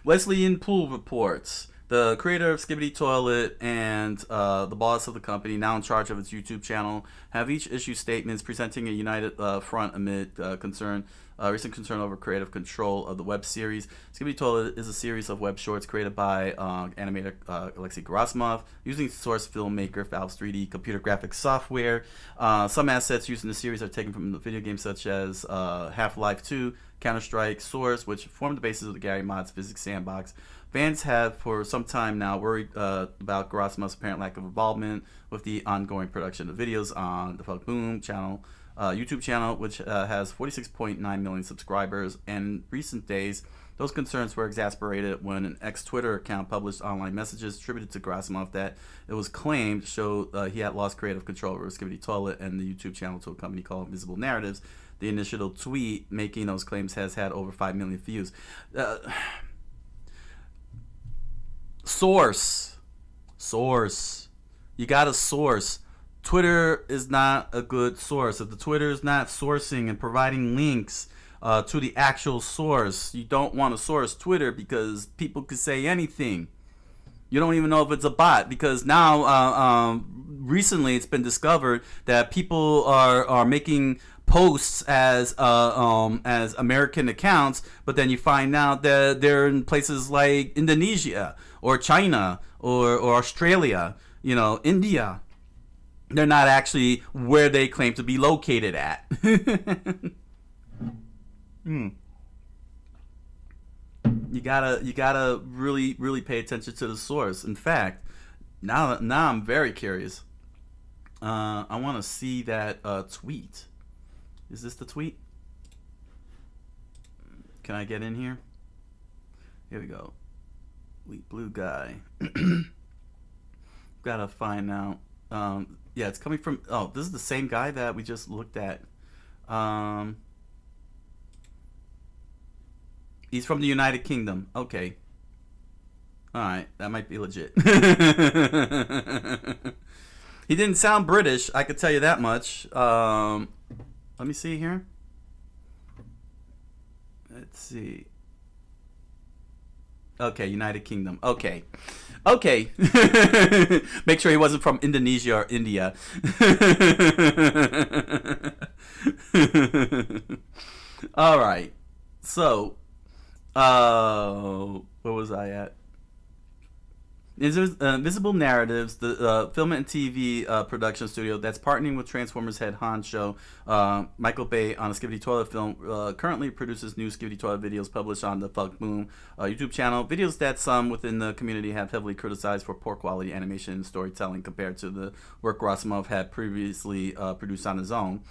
Wesley Yin-Pool reports. The creator of Skibidi Toilet and the boss of the company, now in charge of its YouTube channel, have each issued statements presenting a united front amid recent concern over creative control of the web series. Skibidi Toilet is a series of web shorts created by animator Alexei Gerasimov using source filmmaker Valve's 3D computer graphics software. Some assets used in the series are taken from the video games such as Half-Life 2, Counter-Strike, Source, which form the basis of the Gary Mod's physics sandbox. Fans have for some time now worried about Gerasimov's apparent lack of involvement with the ongoing production of videos on the Boom channel, YouTube channel, which has 46.9 million subscribers. And in recent days, those concerns were exacerbated when an ex-Twitter account published online messages attributed to Gerasimov that it was claimed showed he had lost creative control over Skibidi Toilet and the YouTube channel to a company called Invisible Narratives. The initial tweet making those claims has had over 5 million views. Source. You got to source. Twitter is not a good source. If the Twitter is not sourcing and providing links to the actual source, you don't want to source Twitter because people could say anything. You don't even know if it's a bot because now, recently, it's been discovered that people are making posts as American accounts, but then you find out that they're in places like Indonesia or China or Australia, India. They're not actually where they claim to be located at. You gotta really pay attention to the source. In fact, now I'm very curious. I want to see that tweet. Is this the tweet? Can I get in here? Here we go. Elite Blue Guy. Gotta find out. Yeah, it's coming from... Oh, this is the same guy that we just looked at. He's from the United Kingdom. Okay. Alright, that might be legit. He didn't sound British, I could tell you that much. Let me see here. Let's see. Okay, United Kingdom. Okay. Make sure he wasn't from Indonesia or India. All right. So, where was I at? Invisible Narratives, the film and TV production studio that's partnering with Transformers head honcho Michael Bay on a Skibidi Toilet film, currently produces new Skibidi Toilet videos published on the Boom YouTube channel. Videos that some within the community have heavily criticized for poor quality animation and storytelling compared to the work Gerasimov had previously produced on his own.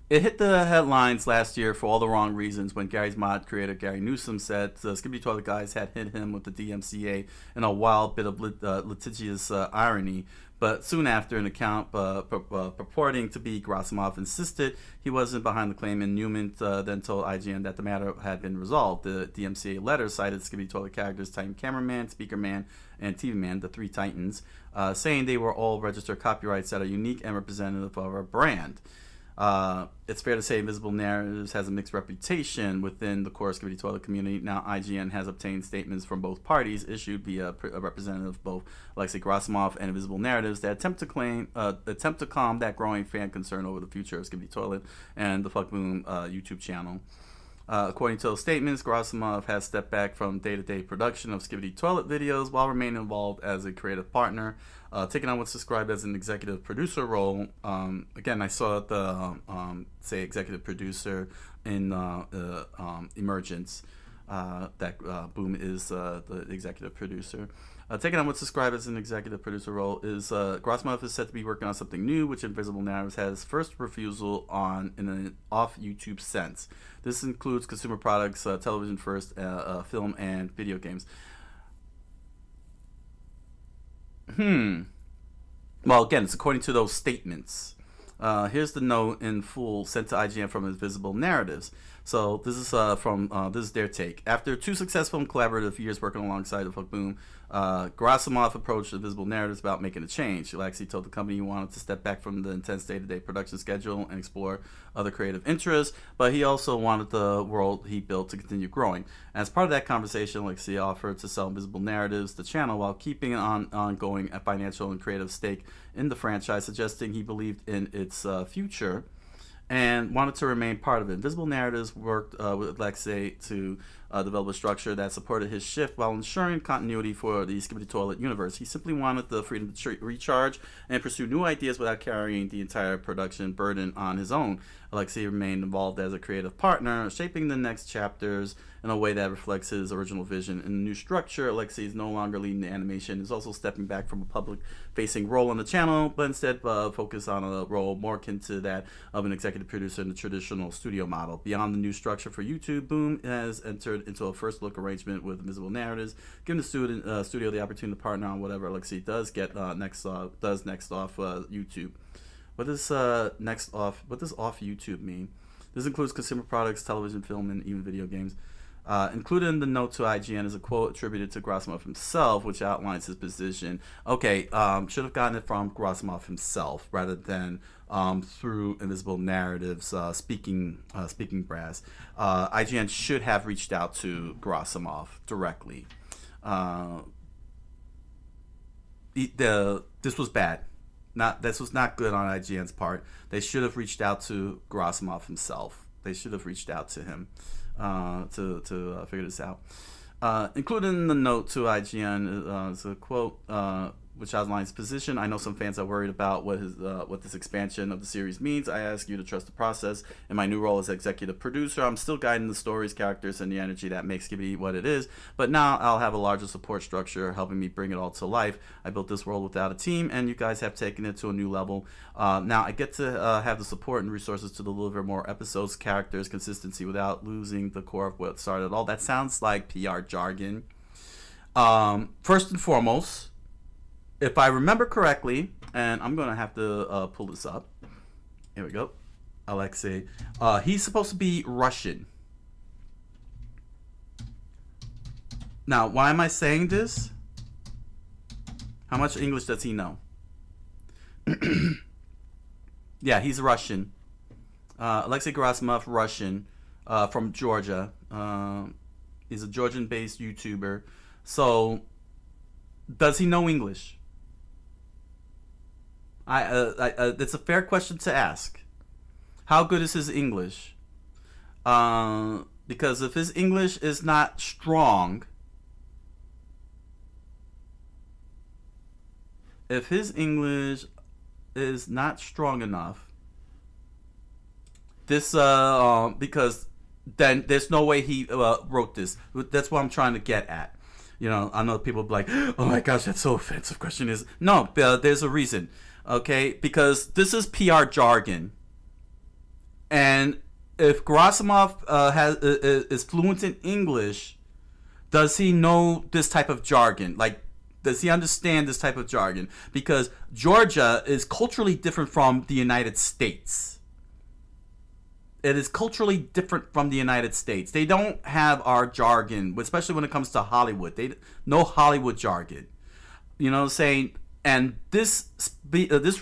It hit the headlines last year for all the wrong reasons when Gary's Mod creator Gary Newsom said the Skibidi Toilet guys had hit him with the DMCA in a wild bit of litigious irony. But soon after, an account purporting to be Gerasimov insisted he wasn't behind the claim, and Newman then told IGN that the matter had been resolved. The DMCA letter cited Skibidi Toilet characters Titan Cameraman, Speaker Man, and TV Man, the three Titans, saying they were all registered copyrights that are unique and representative of our brand. It's fair to say Invisible Narratives has a mixed reputation within the core Skibidi Toilet community. Now IGN has obtained statements from both parties issued via a representative of both Alexei Gerasimov and Invisible Narratives that attempt to calm that growing fan concern over the future of Skibidi Toilet and the Boom YouTube channel. According to those statements, Gerasimov has stepped back from day-to-day production of Skibidi Toilet videos while remaining involved as a creative partner, taking on what's described as an executive producer role. Again, I saw the say executive producer, Emergence. That Boom is the executive producer. Taking on what's described as an executive producer role is Grosmov is said to be working on something new, which Invisible Narratives has first refusal on in an off YouTube sense. This includes consumer products, television first, film, and video games. Well, again, it's according to those statements. Here's the note in full sent to IGN from Invisible Narratives. So this is this is their take. After 2 successful and collaborative years working alongside the Fuck Boom, Gerasimov approached Invisible Narratives about making a change. Alexei told the company he wanted to step back from the intense day-to-day production schedule and explore other creative interests, but he also wanted the world he built to continue growing. As part of that conversation, Alexei offered to sell Invisible Narratives, the channel, while keeping an ongoing financial and creative stake in the franchise, suggesting he believed in its future and wanted to remain part of it. Invisible Narratives worked with Alexei to develop a structure that supported his shift while ensuring continuity for the Skibidi Toilet universe. He simply wanted the freedom to recharge and pursue new ideas without carrying the entire production burden on his own. Alexei remained involved as a creative partner, shaping the next chapters in a way that reflects his original vision. In the new structure, Alexei is no longer leading the animation. He's also stepping back from a public-facing role on the channel, but instead focus on a role more akin to that of an executive producer in the traditional studio model. Beyond the new structure for YouTube, Boom has entered into a first-look arrangement with Invisible Narratives, giving the studio the opportunity to partner on whatever Alexei does get next off YouTube. What does What does off YouTube mean? This includes consumer products, television, film, and even video games. Included in the note to IGN is a quote attributed to Gerasimov himself, which outlines his position. Okay, should have gotten it from Gerasimov himself rather than through Invisible Narratives speaking brass. IGN should have reached out to Gerasimov directly. This was bad. This was not good on IGN's part. They should have reached out to Gerasimov himself. They should have reached out to him to figure this out. Included in the note to IGN is a quote which outlines his position. I know some fans are worried about what this expansion of the series means. I ask you to trust the process. In my new role as executive producer, I'm still guiding the stories, characters, and the energy that makes Skibidi what it is. But now I'll have a larger support structure helping me bring it all to life. I built this world without a team, and you guys have taken it to a new level. Now I get to have the support and resources to deliver more episodes, characters, consistency without losing the core of what started it all. That sounds like PR jargon. First and foremost, if I remember correctly, and I'm going to have to pull this up. Here we go. Alexei. He's supposed to be Russian. Now, why am I saying this? How much English does he know? Yeah, he's Russian. Alexei Gerasimov, Russian, from Georgia. He's a Georgian-based YouTuber. So, does he know English? It's a fair question to ask. How good is his English? Because if his English is not strong, enough, this because then there's no way he wrote this. That's what I'm trying to get at. You know, I know people be like, "Oh my gosh, that's so offensive." Question is, no, there's a reason. Okay, because this is PR jargon, and if Gerasimov is fluent in English, does he know this type of jargon? Like, does he understand this type of jargon? Because Georgia is culturally different from the United States. It is culturally different from the United States. They don't have our jargon, especially when it comes to Hollywood. No Hollywood jargon. You know what I'm saying? And this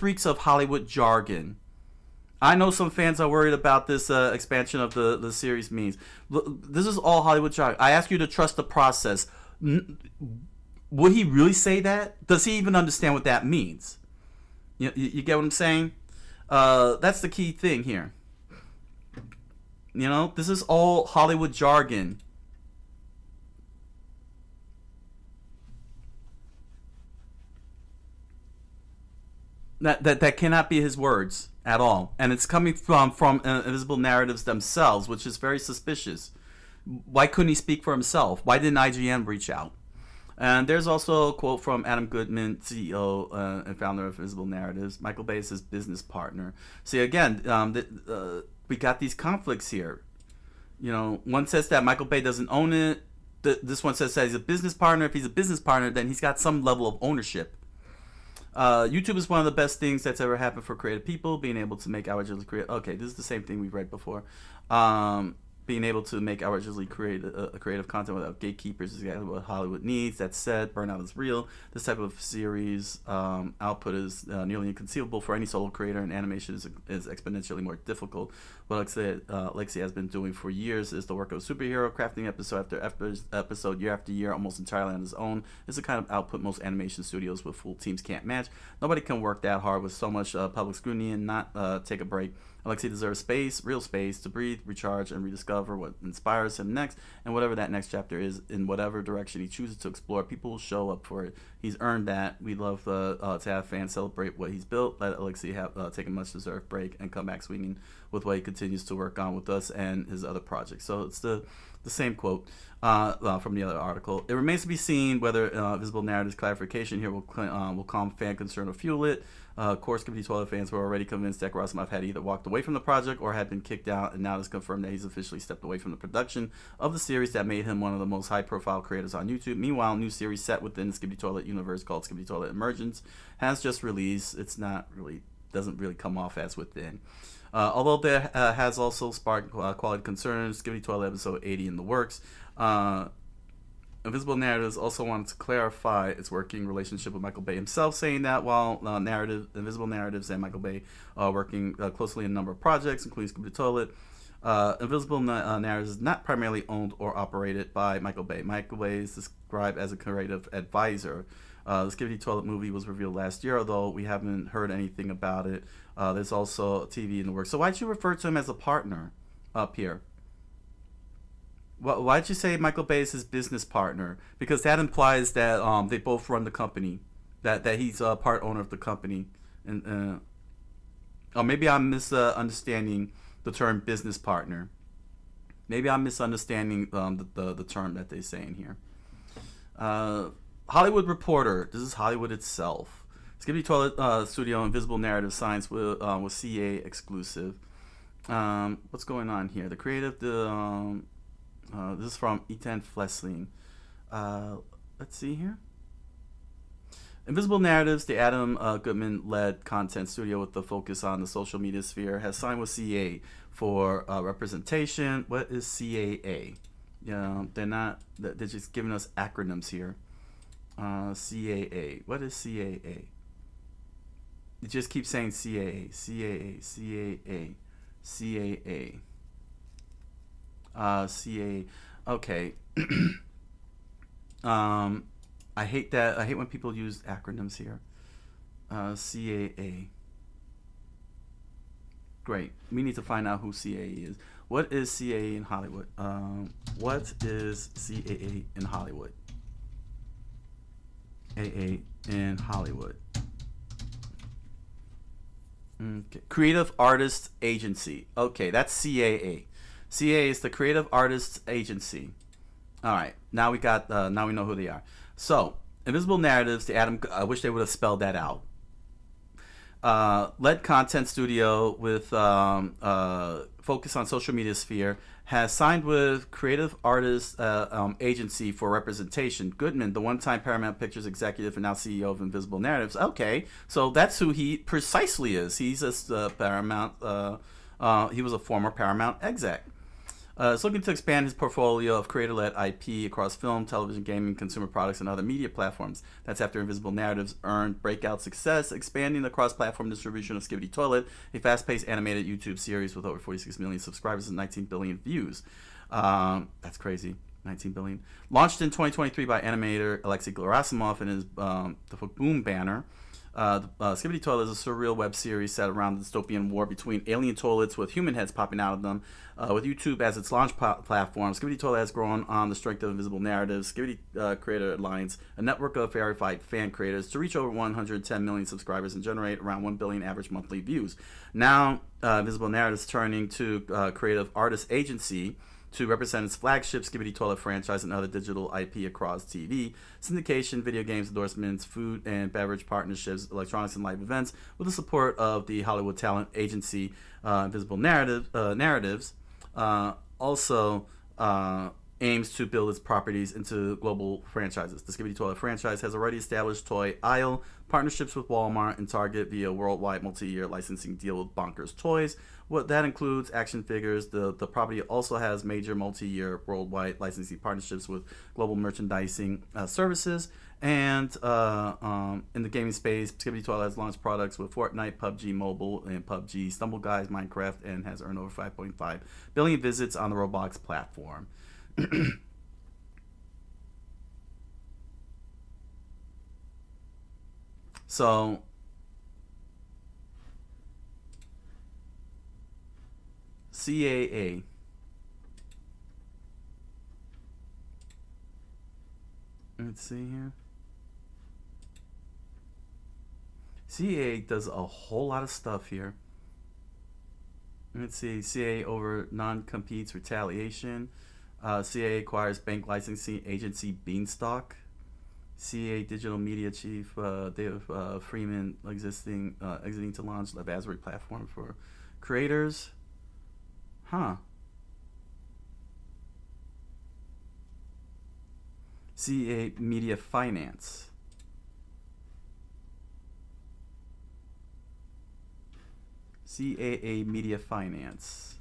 reeks of Hollywood jargon. I know some fans are worried about this expansion of the series means. This is all Hollywood jargon. I ask you to trust the process. Would he really say that? Does he even understand what that means? You get what I'm saying? That's the key thing here. You know, this is all Hollywood jargon. That cannot be his words. at all, and it's coming from Invisible Narratives themselves, which is very suspicious. Why couldn't he speak for himself? Why didn't IGN reach out? And there's also a quote from Adam Goodman, CEO and founder of Invisible Narratives. Michael Bay is his business partner. See, again, we got these conflicts here. You know, one says that Michael Bay doesn't own it. This one says that he's a business partner. If he's a business partner, then he's got some level of ownership. YouTube is one of the best things that's ever happened for creative people. Being able to make outrageously creative. Okay, this is the same thing we've read before. Being able to make outrageously creative content without gatekeepers is exactly what Hollywood needs. That said, burnout is real. This type of series output is nearly inconceivable for any solo creator, and animation is exponentially more difficult. What Alexei has been doing for years is the work of a superhero, crafting episode after episode, year after year, almost entirely on his own. It's the kind of output most animation studios with full teams can't match. Nobody can work that hard with so much public scrutiny and not take a break. Alexei deserves space, real space, to breathe, recharge, and rediscover what inspires him next, and whatever that next chapter is, in whatever direction he chooses to explore, people will show up for it. He's earned that. We love to have fans celebrate what he's built, let Alexei take a much-deserved break, and come back swinging with what he continues to work on with us and his other projects. So it's the same quote from the other article. It remains to be seen whether Visible Narratives clarification here will calm fan concern or fuel it. Core Skibidi Toilet fans were already convinced that Gerasimov had either walked away from the project or had been kicked out, and now it's confirmed that he's officially stepped away from the production of the series that made him one of the most high-profile creators on YouTube. Meanwhile, a new series set within the Skibidi Toilet universe called Skibidi Toilet Emergence has just released. Doesn't really come off as within. Although there has also sparked quality concerns, Skibidi Toilet episode 80 in the works. Invisible Narratives also wanted to clarify its working relationship with Michael Bay himself, saying that while Invisible Narratives and Michael Bay are working closely in a number of projects, including Skibidi Toilet, Invisible Narratives is not primarily owned or operated by Michael Bay. Michael Bay is described as a creative advisor. The Skibidi Toilet movie was revealed last year, although we haven't heard anything about it. There's also TV in the works. So why'd you refer to him as a partner up here? Why'd you say Michael Bay is his business partner? Because that implies that they both run the company, that he's a part owner of the company, and or maybe I'm misunderstanding the term business partner. Maybe I'm misunderstanding the term that they're saying here. Hollywood Reporter. This is Hollywood itself. Skibidi Toilet Studio Invisible Narrative signs with CA exclusive. What's going on here? The creative. This is from Ethan Flesling. Let's see here. Invisible Narratives, the Adam Goodman-led content studio with the focus on the social media sphere, has signed with CAA for representation. What is CAA? Yeah, they're just giving us acronyms here. CAA. What is CAA? It just keeps saying CAA, CAA, CAA, CAA. CAA. Okay. I hate that. I hate when people use acronyms here. CAA. Great. We need to find out who CAA is. What is CAA in Hollywood? What is CAA in Hollywood? AA in Hollywood. Okay. Creative Artists Agency. Okay, that's CAA. CAA is the Creative Artists Agency. All right, now we know who they are. So, Invisible Narratives, I wish they would have spelled that out. Led content studio with focus on social media sphere, has signed with Creative Artists Agency for representation. Goodman, the one-time Paramount Pictures executive and now CEO of Invisible Narratives. Okay, so that's who he precisely is. He's a Paramount. He was a former Paramount exec. It's looking to expand his portfolio of creator-led IP across film, television, gaming, consumer products, and other media platforms. That's after Invisible Narratives earned breakout success, expanding the cross-platform distribution of Skibidi Toilet, a fast-paced animated YouTube series with over 46 million subscribers and 19 billion views. That's crazy. 19 billion. Launched in 2023 by animator Alexei Gerasimov and his the Boom banner. Skibidi Toilet is a surreal web series set around the dystopian war between alien toilets with human heads popping out of them. With YouTube as its launch platform, Skibidi Toilet has grown on the strength of invisible narratives. Skibidi Creator Alliance, a network of verified fan creators, to reach over 110 million subscribers and generate around 1 billion average monthly views. Now, Invisible Narratives turning to creative artist agency to represent its flagship Skibidi Toilet franchise and other digital IP across TV, syndication, video games, endorsements, food and beverage partnerships, electronics, and live events, with the support of the Hollywood talent agency Invisible Narratives. Also aims to build its properties into global franchises. The Skibidi Toilet franchise has already established toy aisle partnerships with Walmart and Target via a worldwide multi-year licensing deal with Bonkers Toys. What that includes action figures. The property also has major multi-year worldwide licensing partnerships with global merchandising services. And in the gaming space, Skibidi Toilet has launched products with Fortnite, PUBG Mobile, and PUBG Stumble Guys, Minecraft, and has earned over 5.5 billion visits on the Roblox platform. So CAA. Let's see here. CAA does a whole lot of stuff here. Let's see. CAA over non-competes retaliation. CAA acquires bank licensing agency Beanstalk. CAA digital media chief Dave Freeman exiting to launch the advisory platform for creators. Huh. CAA Media Finance. CAA Media Finance.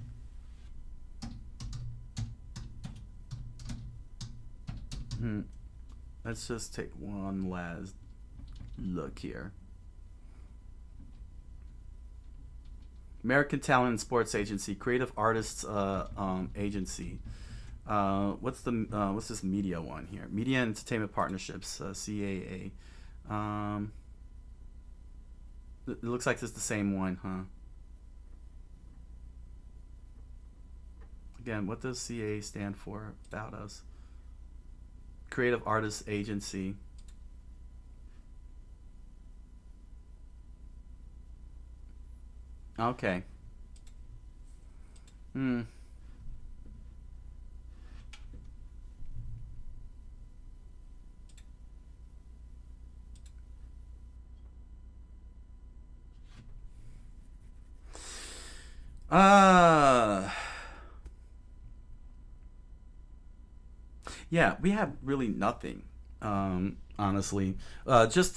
Let's just take one last look here. American Talent and Sports Agency, Creative Artists Agency. What's this media one here? Media and Entertainment Partnerships, CAA. It looks like it's the same one, huh? Again, what does CAA stand for about us? Creative Artists Agency. Okay. Yeah, we have really nothing, honestly. Just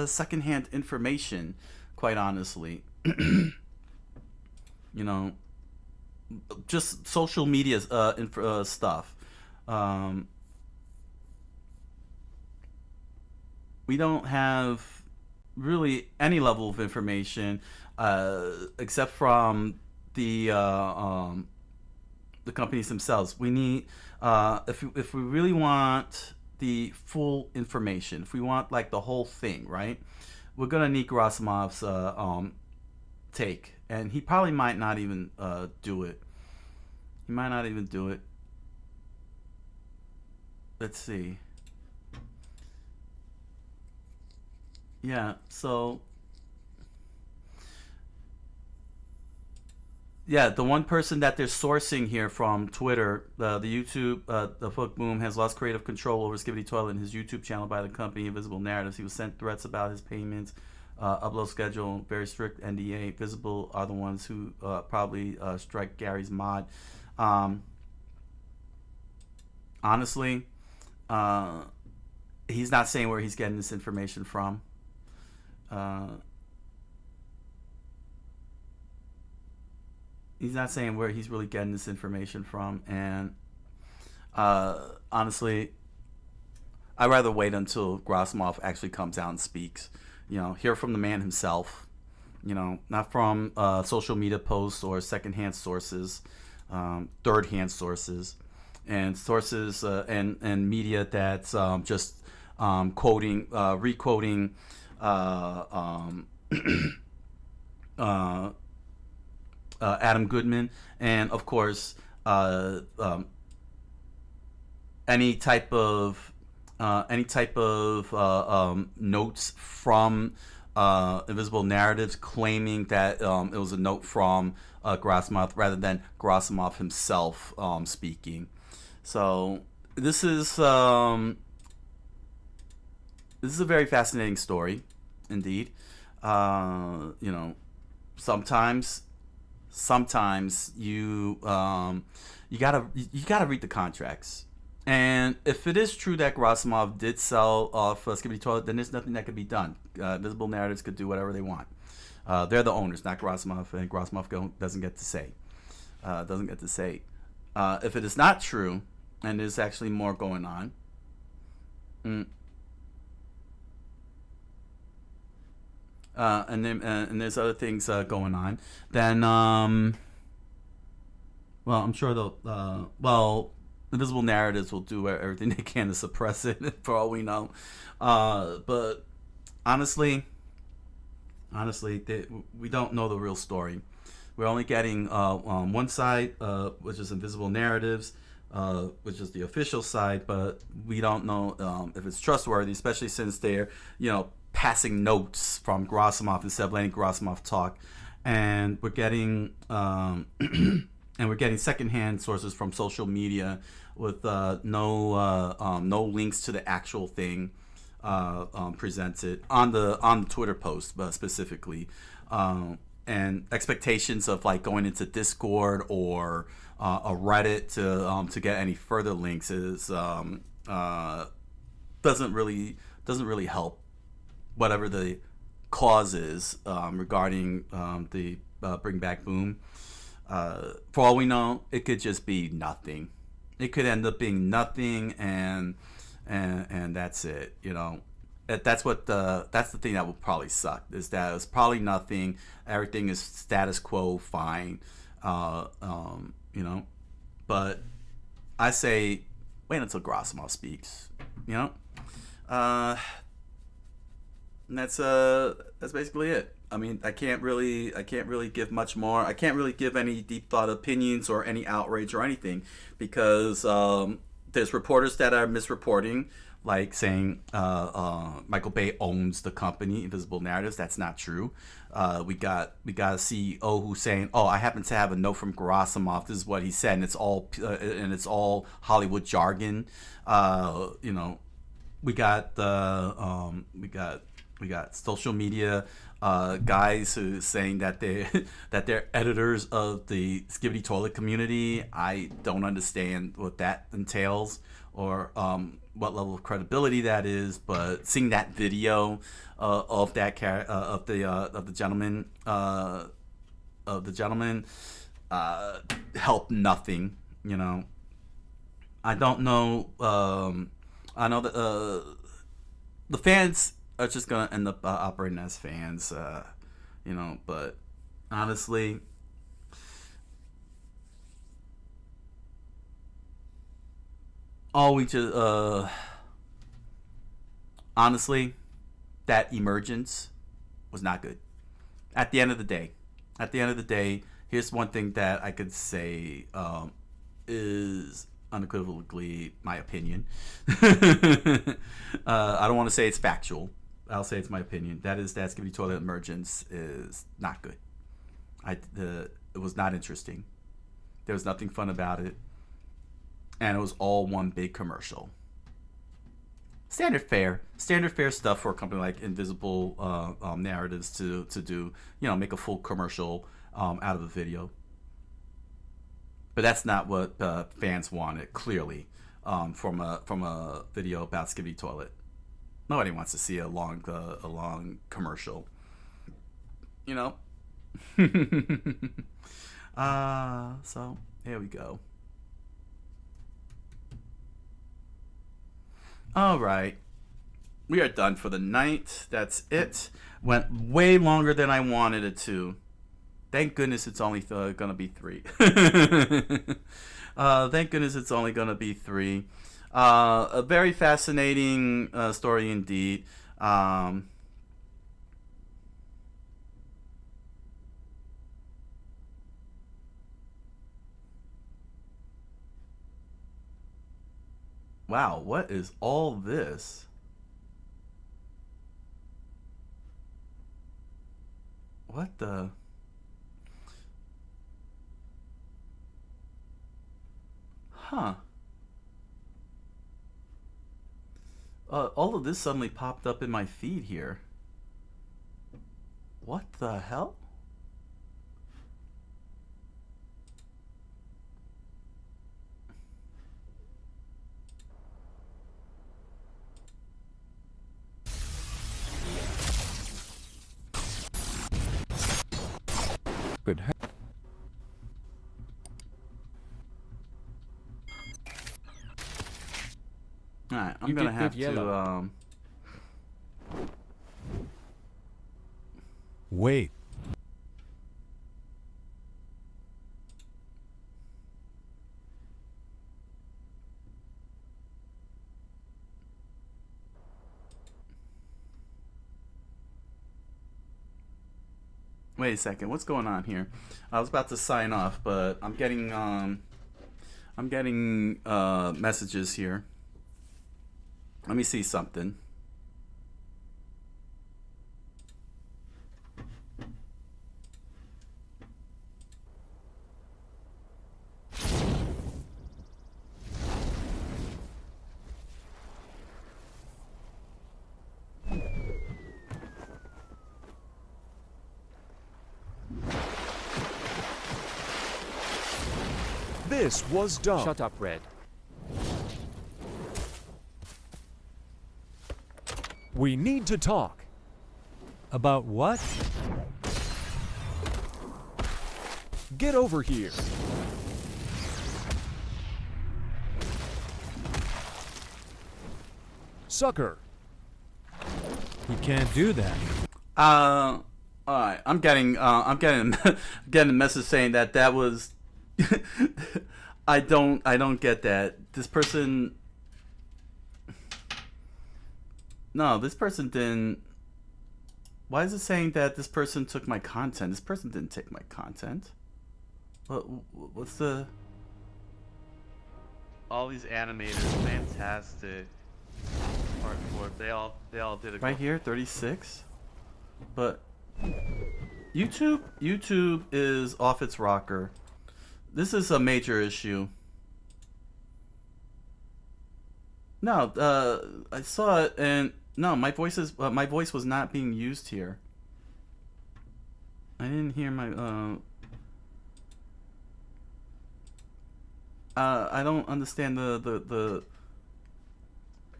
secondhand information, quite honestly. You know, just social media stuff. We don't have really any level of information except from the companies themselves. We need if we really want the full information, if we want like the whole thing, right? We're gonna need Gerasimov's take, and he probably might not even do it. He might not even do it. Let's see. Yeah, so yeah, the one person that they're sourcing here from Twitter, the YouTube, the Foot Boom has lost creative control over Skibidi Toilet and his YouTube channel by the company Invisible Narratives. He was sent threats about his payments, upload schedule, very strict NDA. Visible are the ones who probably strike Gary's mod. Honestly, he's not saying where he's getting this information from. He's not saying where he's really getting this information from, and honestly, I'd rather wait until Gerasimov actually comes out and speaks. You know, hear from the man himself. You know, not from social media posts or secondhand sources, third-hand sources, and sources and media that's just requoting Adam Goodman, and of course any type of notes from Invisible Narratives claiming that it was a note from Gerasimov rather than Gerasimov himself speaking. So this is a very fascinating story, indeed. Sometimes you gotta read the contracts. And if it is true that Gerasimov did sell off Skibidi Toilet, then there's nothing that could be done. Visible Narratives could do whatever they want. They're the owners, not Gerasimov, and Gerasimov doesn't get to say. If it is not true, and there's actually more going on, and there's other things going on, then I'm sure they'll Invisible Narratives will do everything they can to suppress it, for all we know. But honestly, we don't know the real story. We're only getting one side, which is Invisible Narratives, which is the official side, but we don't know if it's trustworthy, especially since they're, passing notes from Gerasimov instead of letting Gerasimov talk. And we're getting secondhand sources from social media with no links to the actual thing presented on the Twitter post, specifically, and expectations of like going into Discord or a Reddit to get any further links is doesn't really help whatever the cause is regarding the Bring Back Boom. For all we know, it could just be nothing. It could end up being nothing, and that's it. That's the thing that will probably suck, is that it's probably nothing. Everything is status quo, fine. But I say wait until Gerasimov speaks. And that's basically it. I mean, I can't really give much more. I can't really give any deep thought opinions or any outrage or anything, because there's reporters that are misreporting, like saying Michael Bay owns the company Invisible Narratives. That's not true. We got a CEO who's saying, "Oh, I happen to have a note from Gerasimov. This is what he said," and it's all Hollywood jargon. We got social media guys who saying that they're editors of the Skibidi Toilet community. I don't understand what that entails or what level of credibility that is. But seeing that video of the gentleman helped nothing. I don't know. I know that the fans are just gonna end up operating as fans, but honestly, that Emergence was not good. At the end of the day, here's one thing that I could say is unequivocally my opinion. I don't want to say it's factual. I'll say it's my opinion. That is that Skibidi Toilet Emergence is not good. It was not interesting. There was nothing fun about it, and it was all one big commercial. Standard fare stuff for a company like Invisible Narratives to do, make a full commercial out of a video. But that's not what fans wanted, clearly, from a video about Skibidi Toilet. Nobody wants to see a long commercial, So here we go. All right, we are done for the night. That's it. Went way longer than I wanted it to. Thank goodness it's only gonna be 3. Thank goodness it's only gonna be 3. A very fascinating story indeed. Wow, what is all this? What the? Huh. All of this suddenly popped up in my feed here. What the hell? Good. Alright, I'm gonna have to Wait. Wait a second, what's going on here? I was about to sign off, but I'm getting messages here. Let me see something. This was dumb. Shut up, Red. We need to talk. About what? Get over here. Sucker. You can't do that. All right. I'm getting getting a message saying that was. I don't get that. This person. No, this person didn't. Why is it saying that this person took my content? This person didn't take my content. What's the? All these animators, fantastic. Part 4, they all did a right here, 36. But YouTube is off its rocker. This is a major issue. No, I saw it and no, my voice was not being used here. I didn't hear my I don't understand the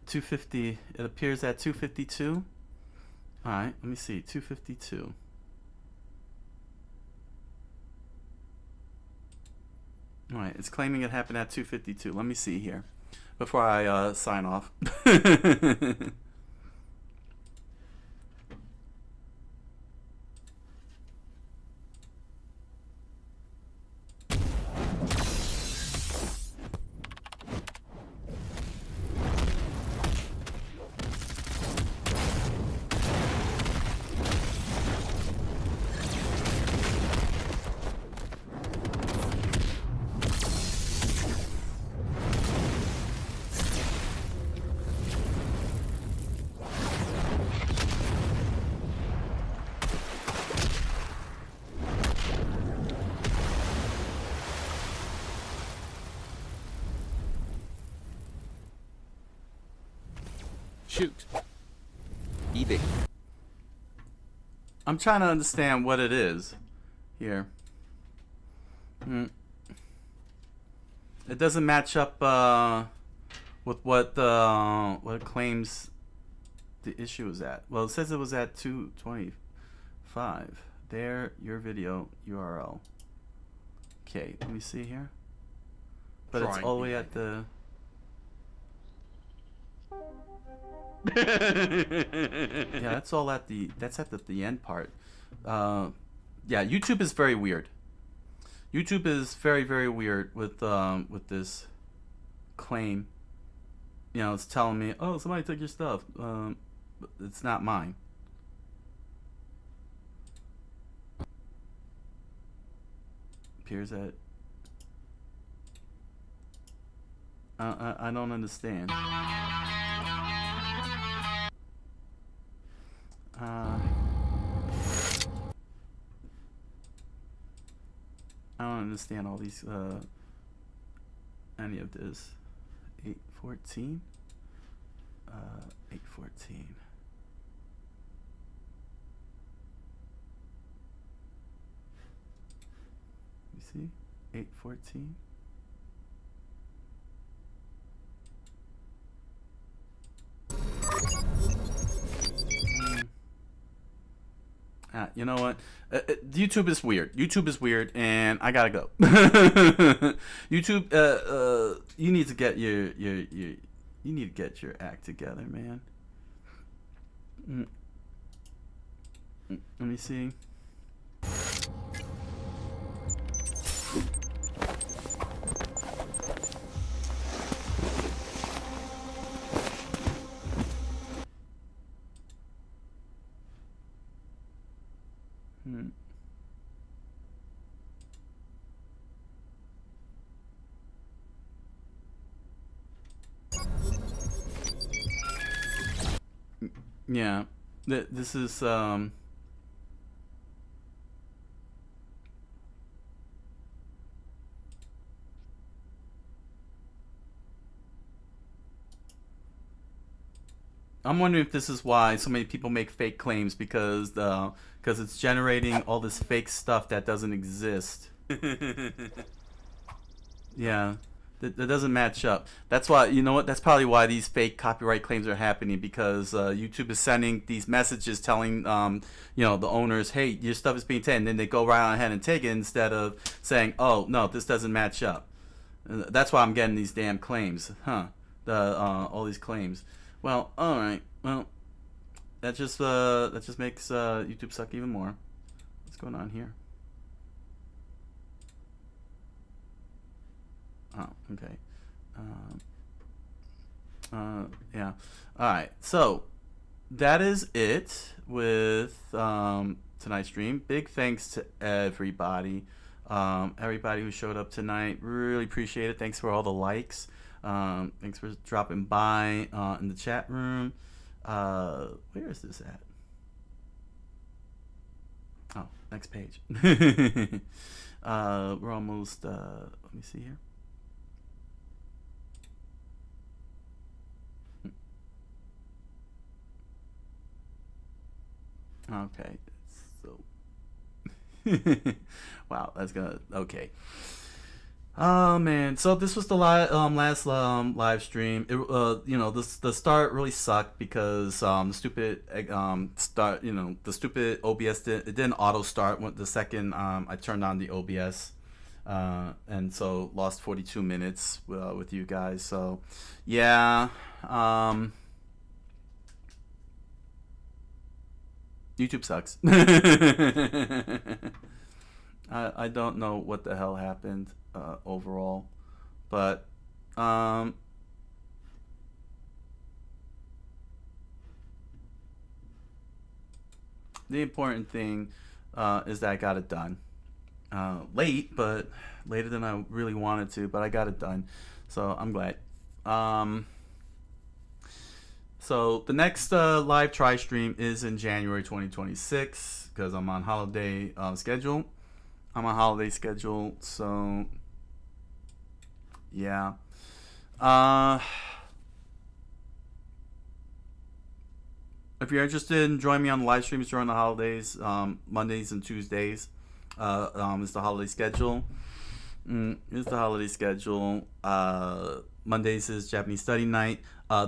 250. It appears at 252. All right, let me see. 252. All right, it's claiming it happened at 252. Let me see here before I sign off. Shoot. Eating. I'm trying to understand what it is here. It doesn't match up with what it claims the issue is at. Well, it says it was at 225. There, your video URL. Okay, let me see here. But it's all the way at the. Yeah, that's all at the. That's at the end part. Yeah, YouTube is very weird. YouTube is very, very weird with this claim. you know, it's telling me, oh, somebody took your stuff. It's not mine. Appears that I don't understand. I don't understand all these, any of this. 814? 814. You see? 814. You know what? YouTube is weird. YouTube is weird, and I gotta go. YouTube, you need to get your you need to get your act together, man. Let me see. Yeah, this is I'm wondering if this is why so many people make fake claims, because it's generating all this fake stuff that doesn't exist. Yeah, that doesn't match up. That's why, you know what? That's probably why these fake copyright claims are happening, because YouTube is sending these messages telling you know, the owners, hey, your stuff is being taken, and then they go right on ahead and take it instead of saying, oh no, this doesn't match up. That's why I'm getting these damn claims, huh? All these claims. Well, all right. Well, that just makes YouTube suck even more. What's going on here? Oh, okay. Yeah. All right. So that is it with tonight's stream. Big thanks to everybody. Everybody who showed up tonight. Really appreciate it. Thanks for all the likes. Thanks for dropping by in the chat room. Where is this at? Oh, next page. We're almost, let me see here. Okay, so wow, that's gonna, okay. Oh man, so this was the last live stream. It, you know, the start really sucked because the stupid start, you know, the stupid OBS didn't auto start when the second I turned on the OBS, and so lost 42 minutes with you guys. So yeah, YouTube sucks. I don't know what the hell happened overall, but the important thing is that I got it done. Late, but later than I really wanted to, but I got it done, so I'm glad. So the next live try stream is in January 2026 because I'm on holiday schedule. I'm on holiday schedule, so yeah. If you're interested in joining me on the live streams during the holidays, Mondays and Tuesdays, is the holiday schedule. Here's the holiday schedule. Mondays is Japanese study night.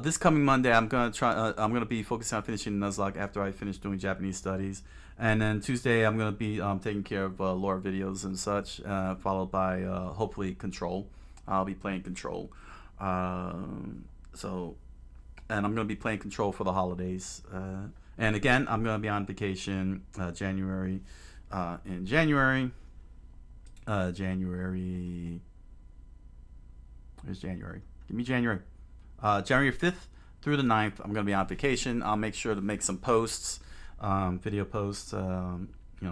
This coming Monday, I'm gonna be focusing on finishing Nuzlocke after I finish doing Japanese studies, and then Tuesday I'm gonna be taking care of lore videos and such, followed by hopefully Control. I'll be playing Control. So, and I'm gonna be playing Control for the holidays. And again, I'm gonna be on vacation January. In January. January. Where's January? Give me January. January 5th through the 9th, I'm going to be on vacation. I'll make sure to make some posts, video posts,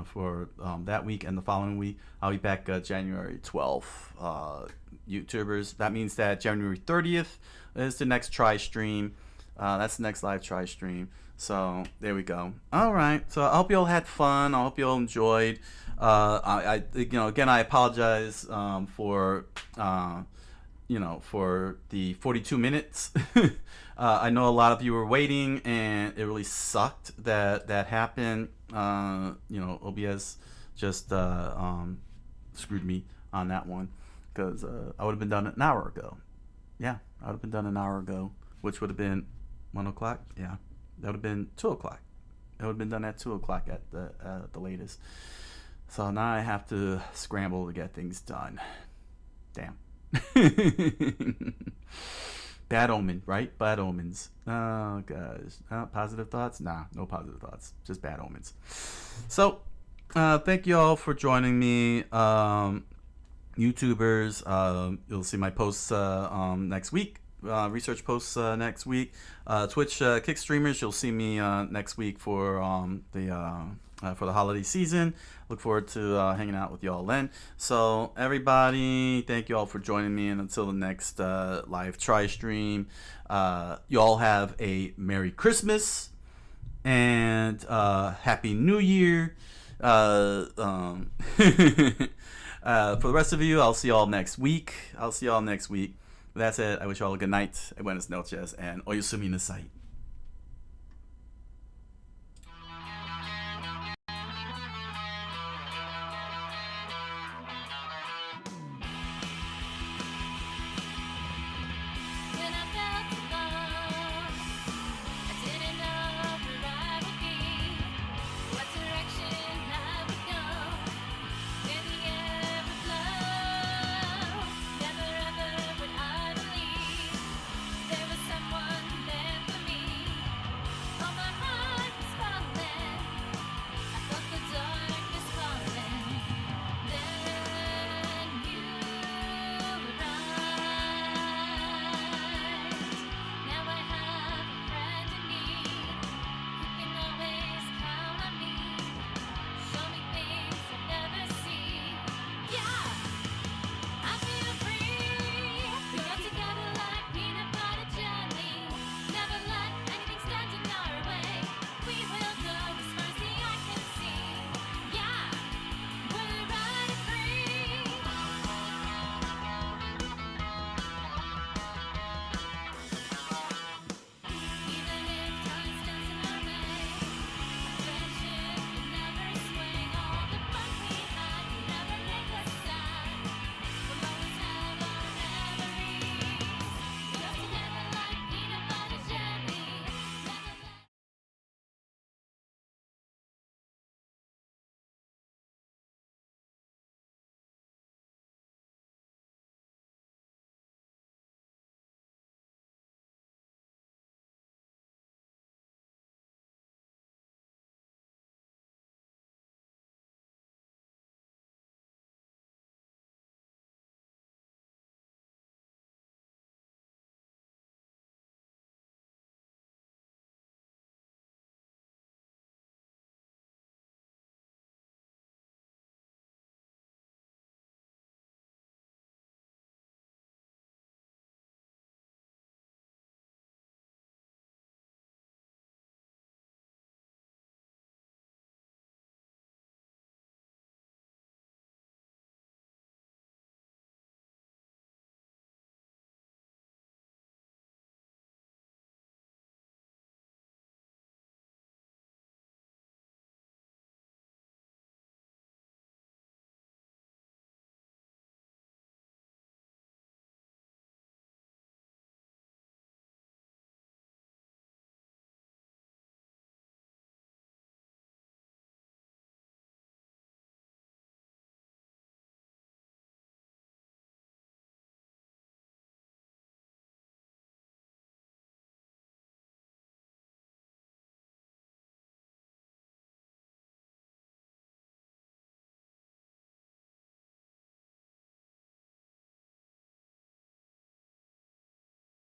for that week and the following week. I'll be back January 12th. YouTubers, that means that January 30th is the next try stream. That's the next live try stream. So there we go. All right. So I hope you all had fun. I hope you all enjoyed. Again, I apologize for the 42 minutes. I know a lot of you were waiting, and it really sucked that happened. OBS just screwed me on that one, because I would have been done an hour ago. Yeah, I would have been done an hour ago, which would have been 1 o'clock. Yeah, that would have been 2 o'clock. It would have been done at 2 o'clock at the latest. So now I have to scramble to get things done. Damn. Bad omen, right? Bad omens. Oh gosh. Positive thoughts? Nah, no positive thoughts. Just bad omens. So, thank you all for joining me. YouTubers, you'll see my posts next week. Research posts next week. Twitch kick streamers, you'll see me next week for the holiday season. Look forward to hanging out with y'all then. So everybody, thank you all for joining me, and until the next live try stream, you all have a Merry Christmas and Happy New Year. For the rest of you, I'll see y'all next week. With that said, I wish you all a good night, buenas noches, and oyasumi nasai.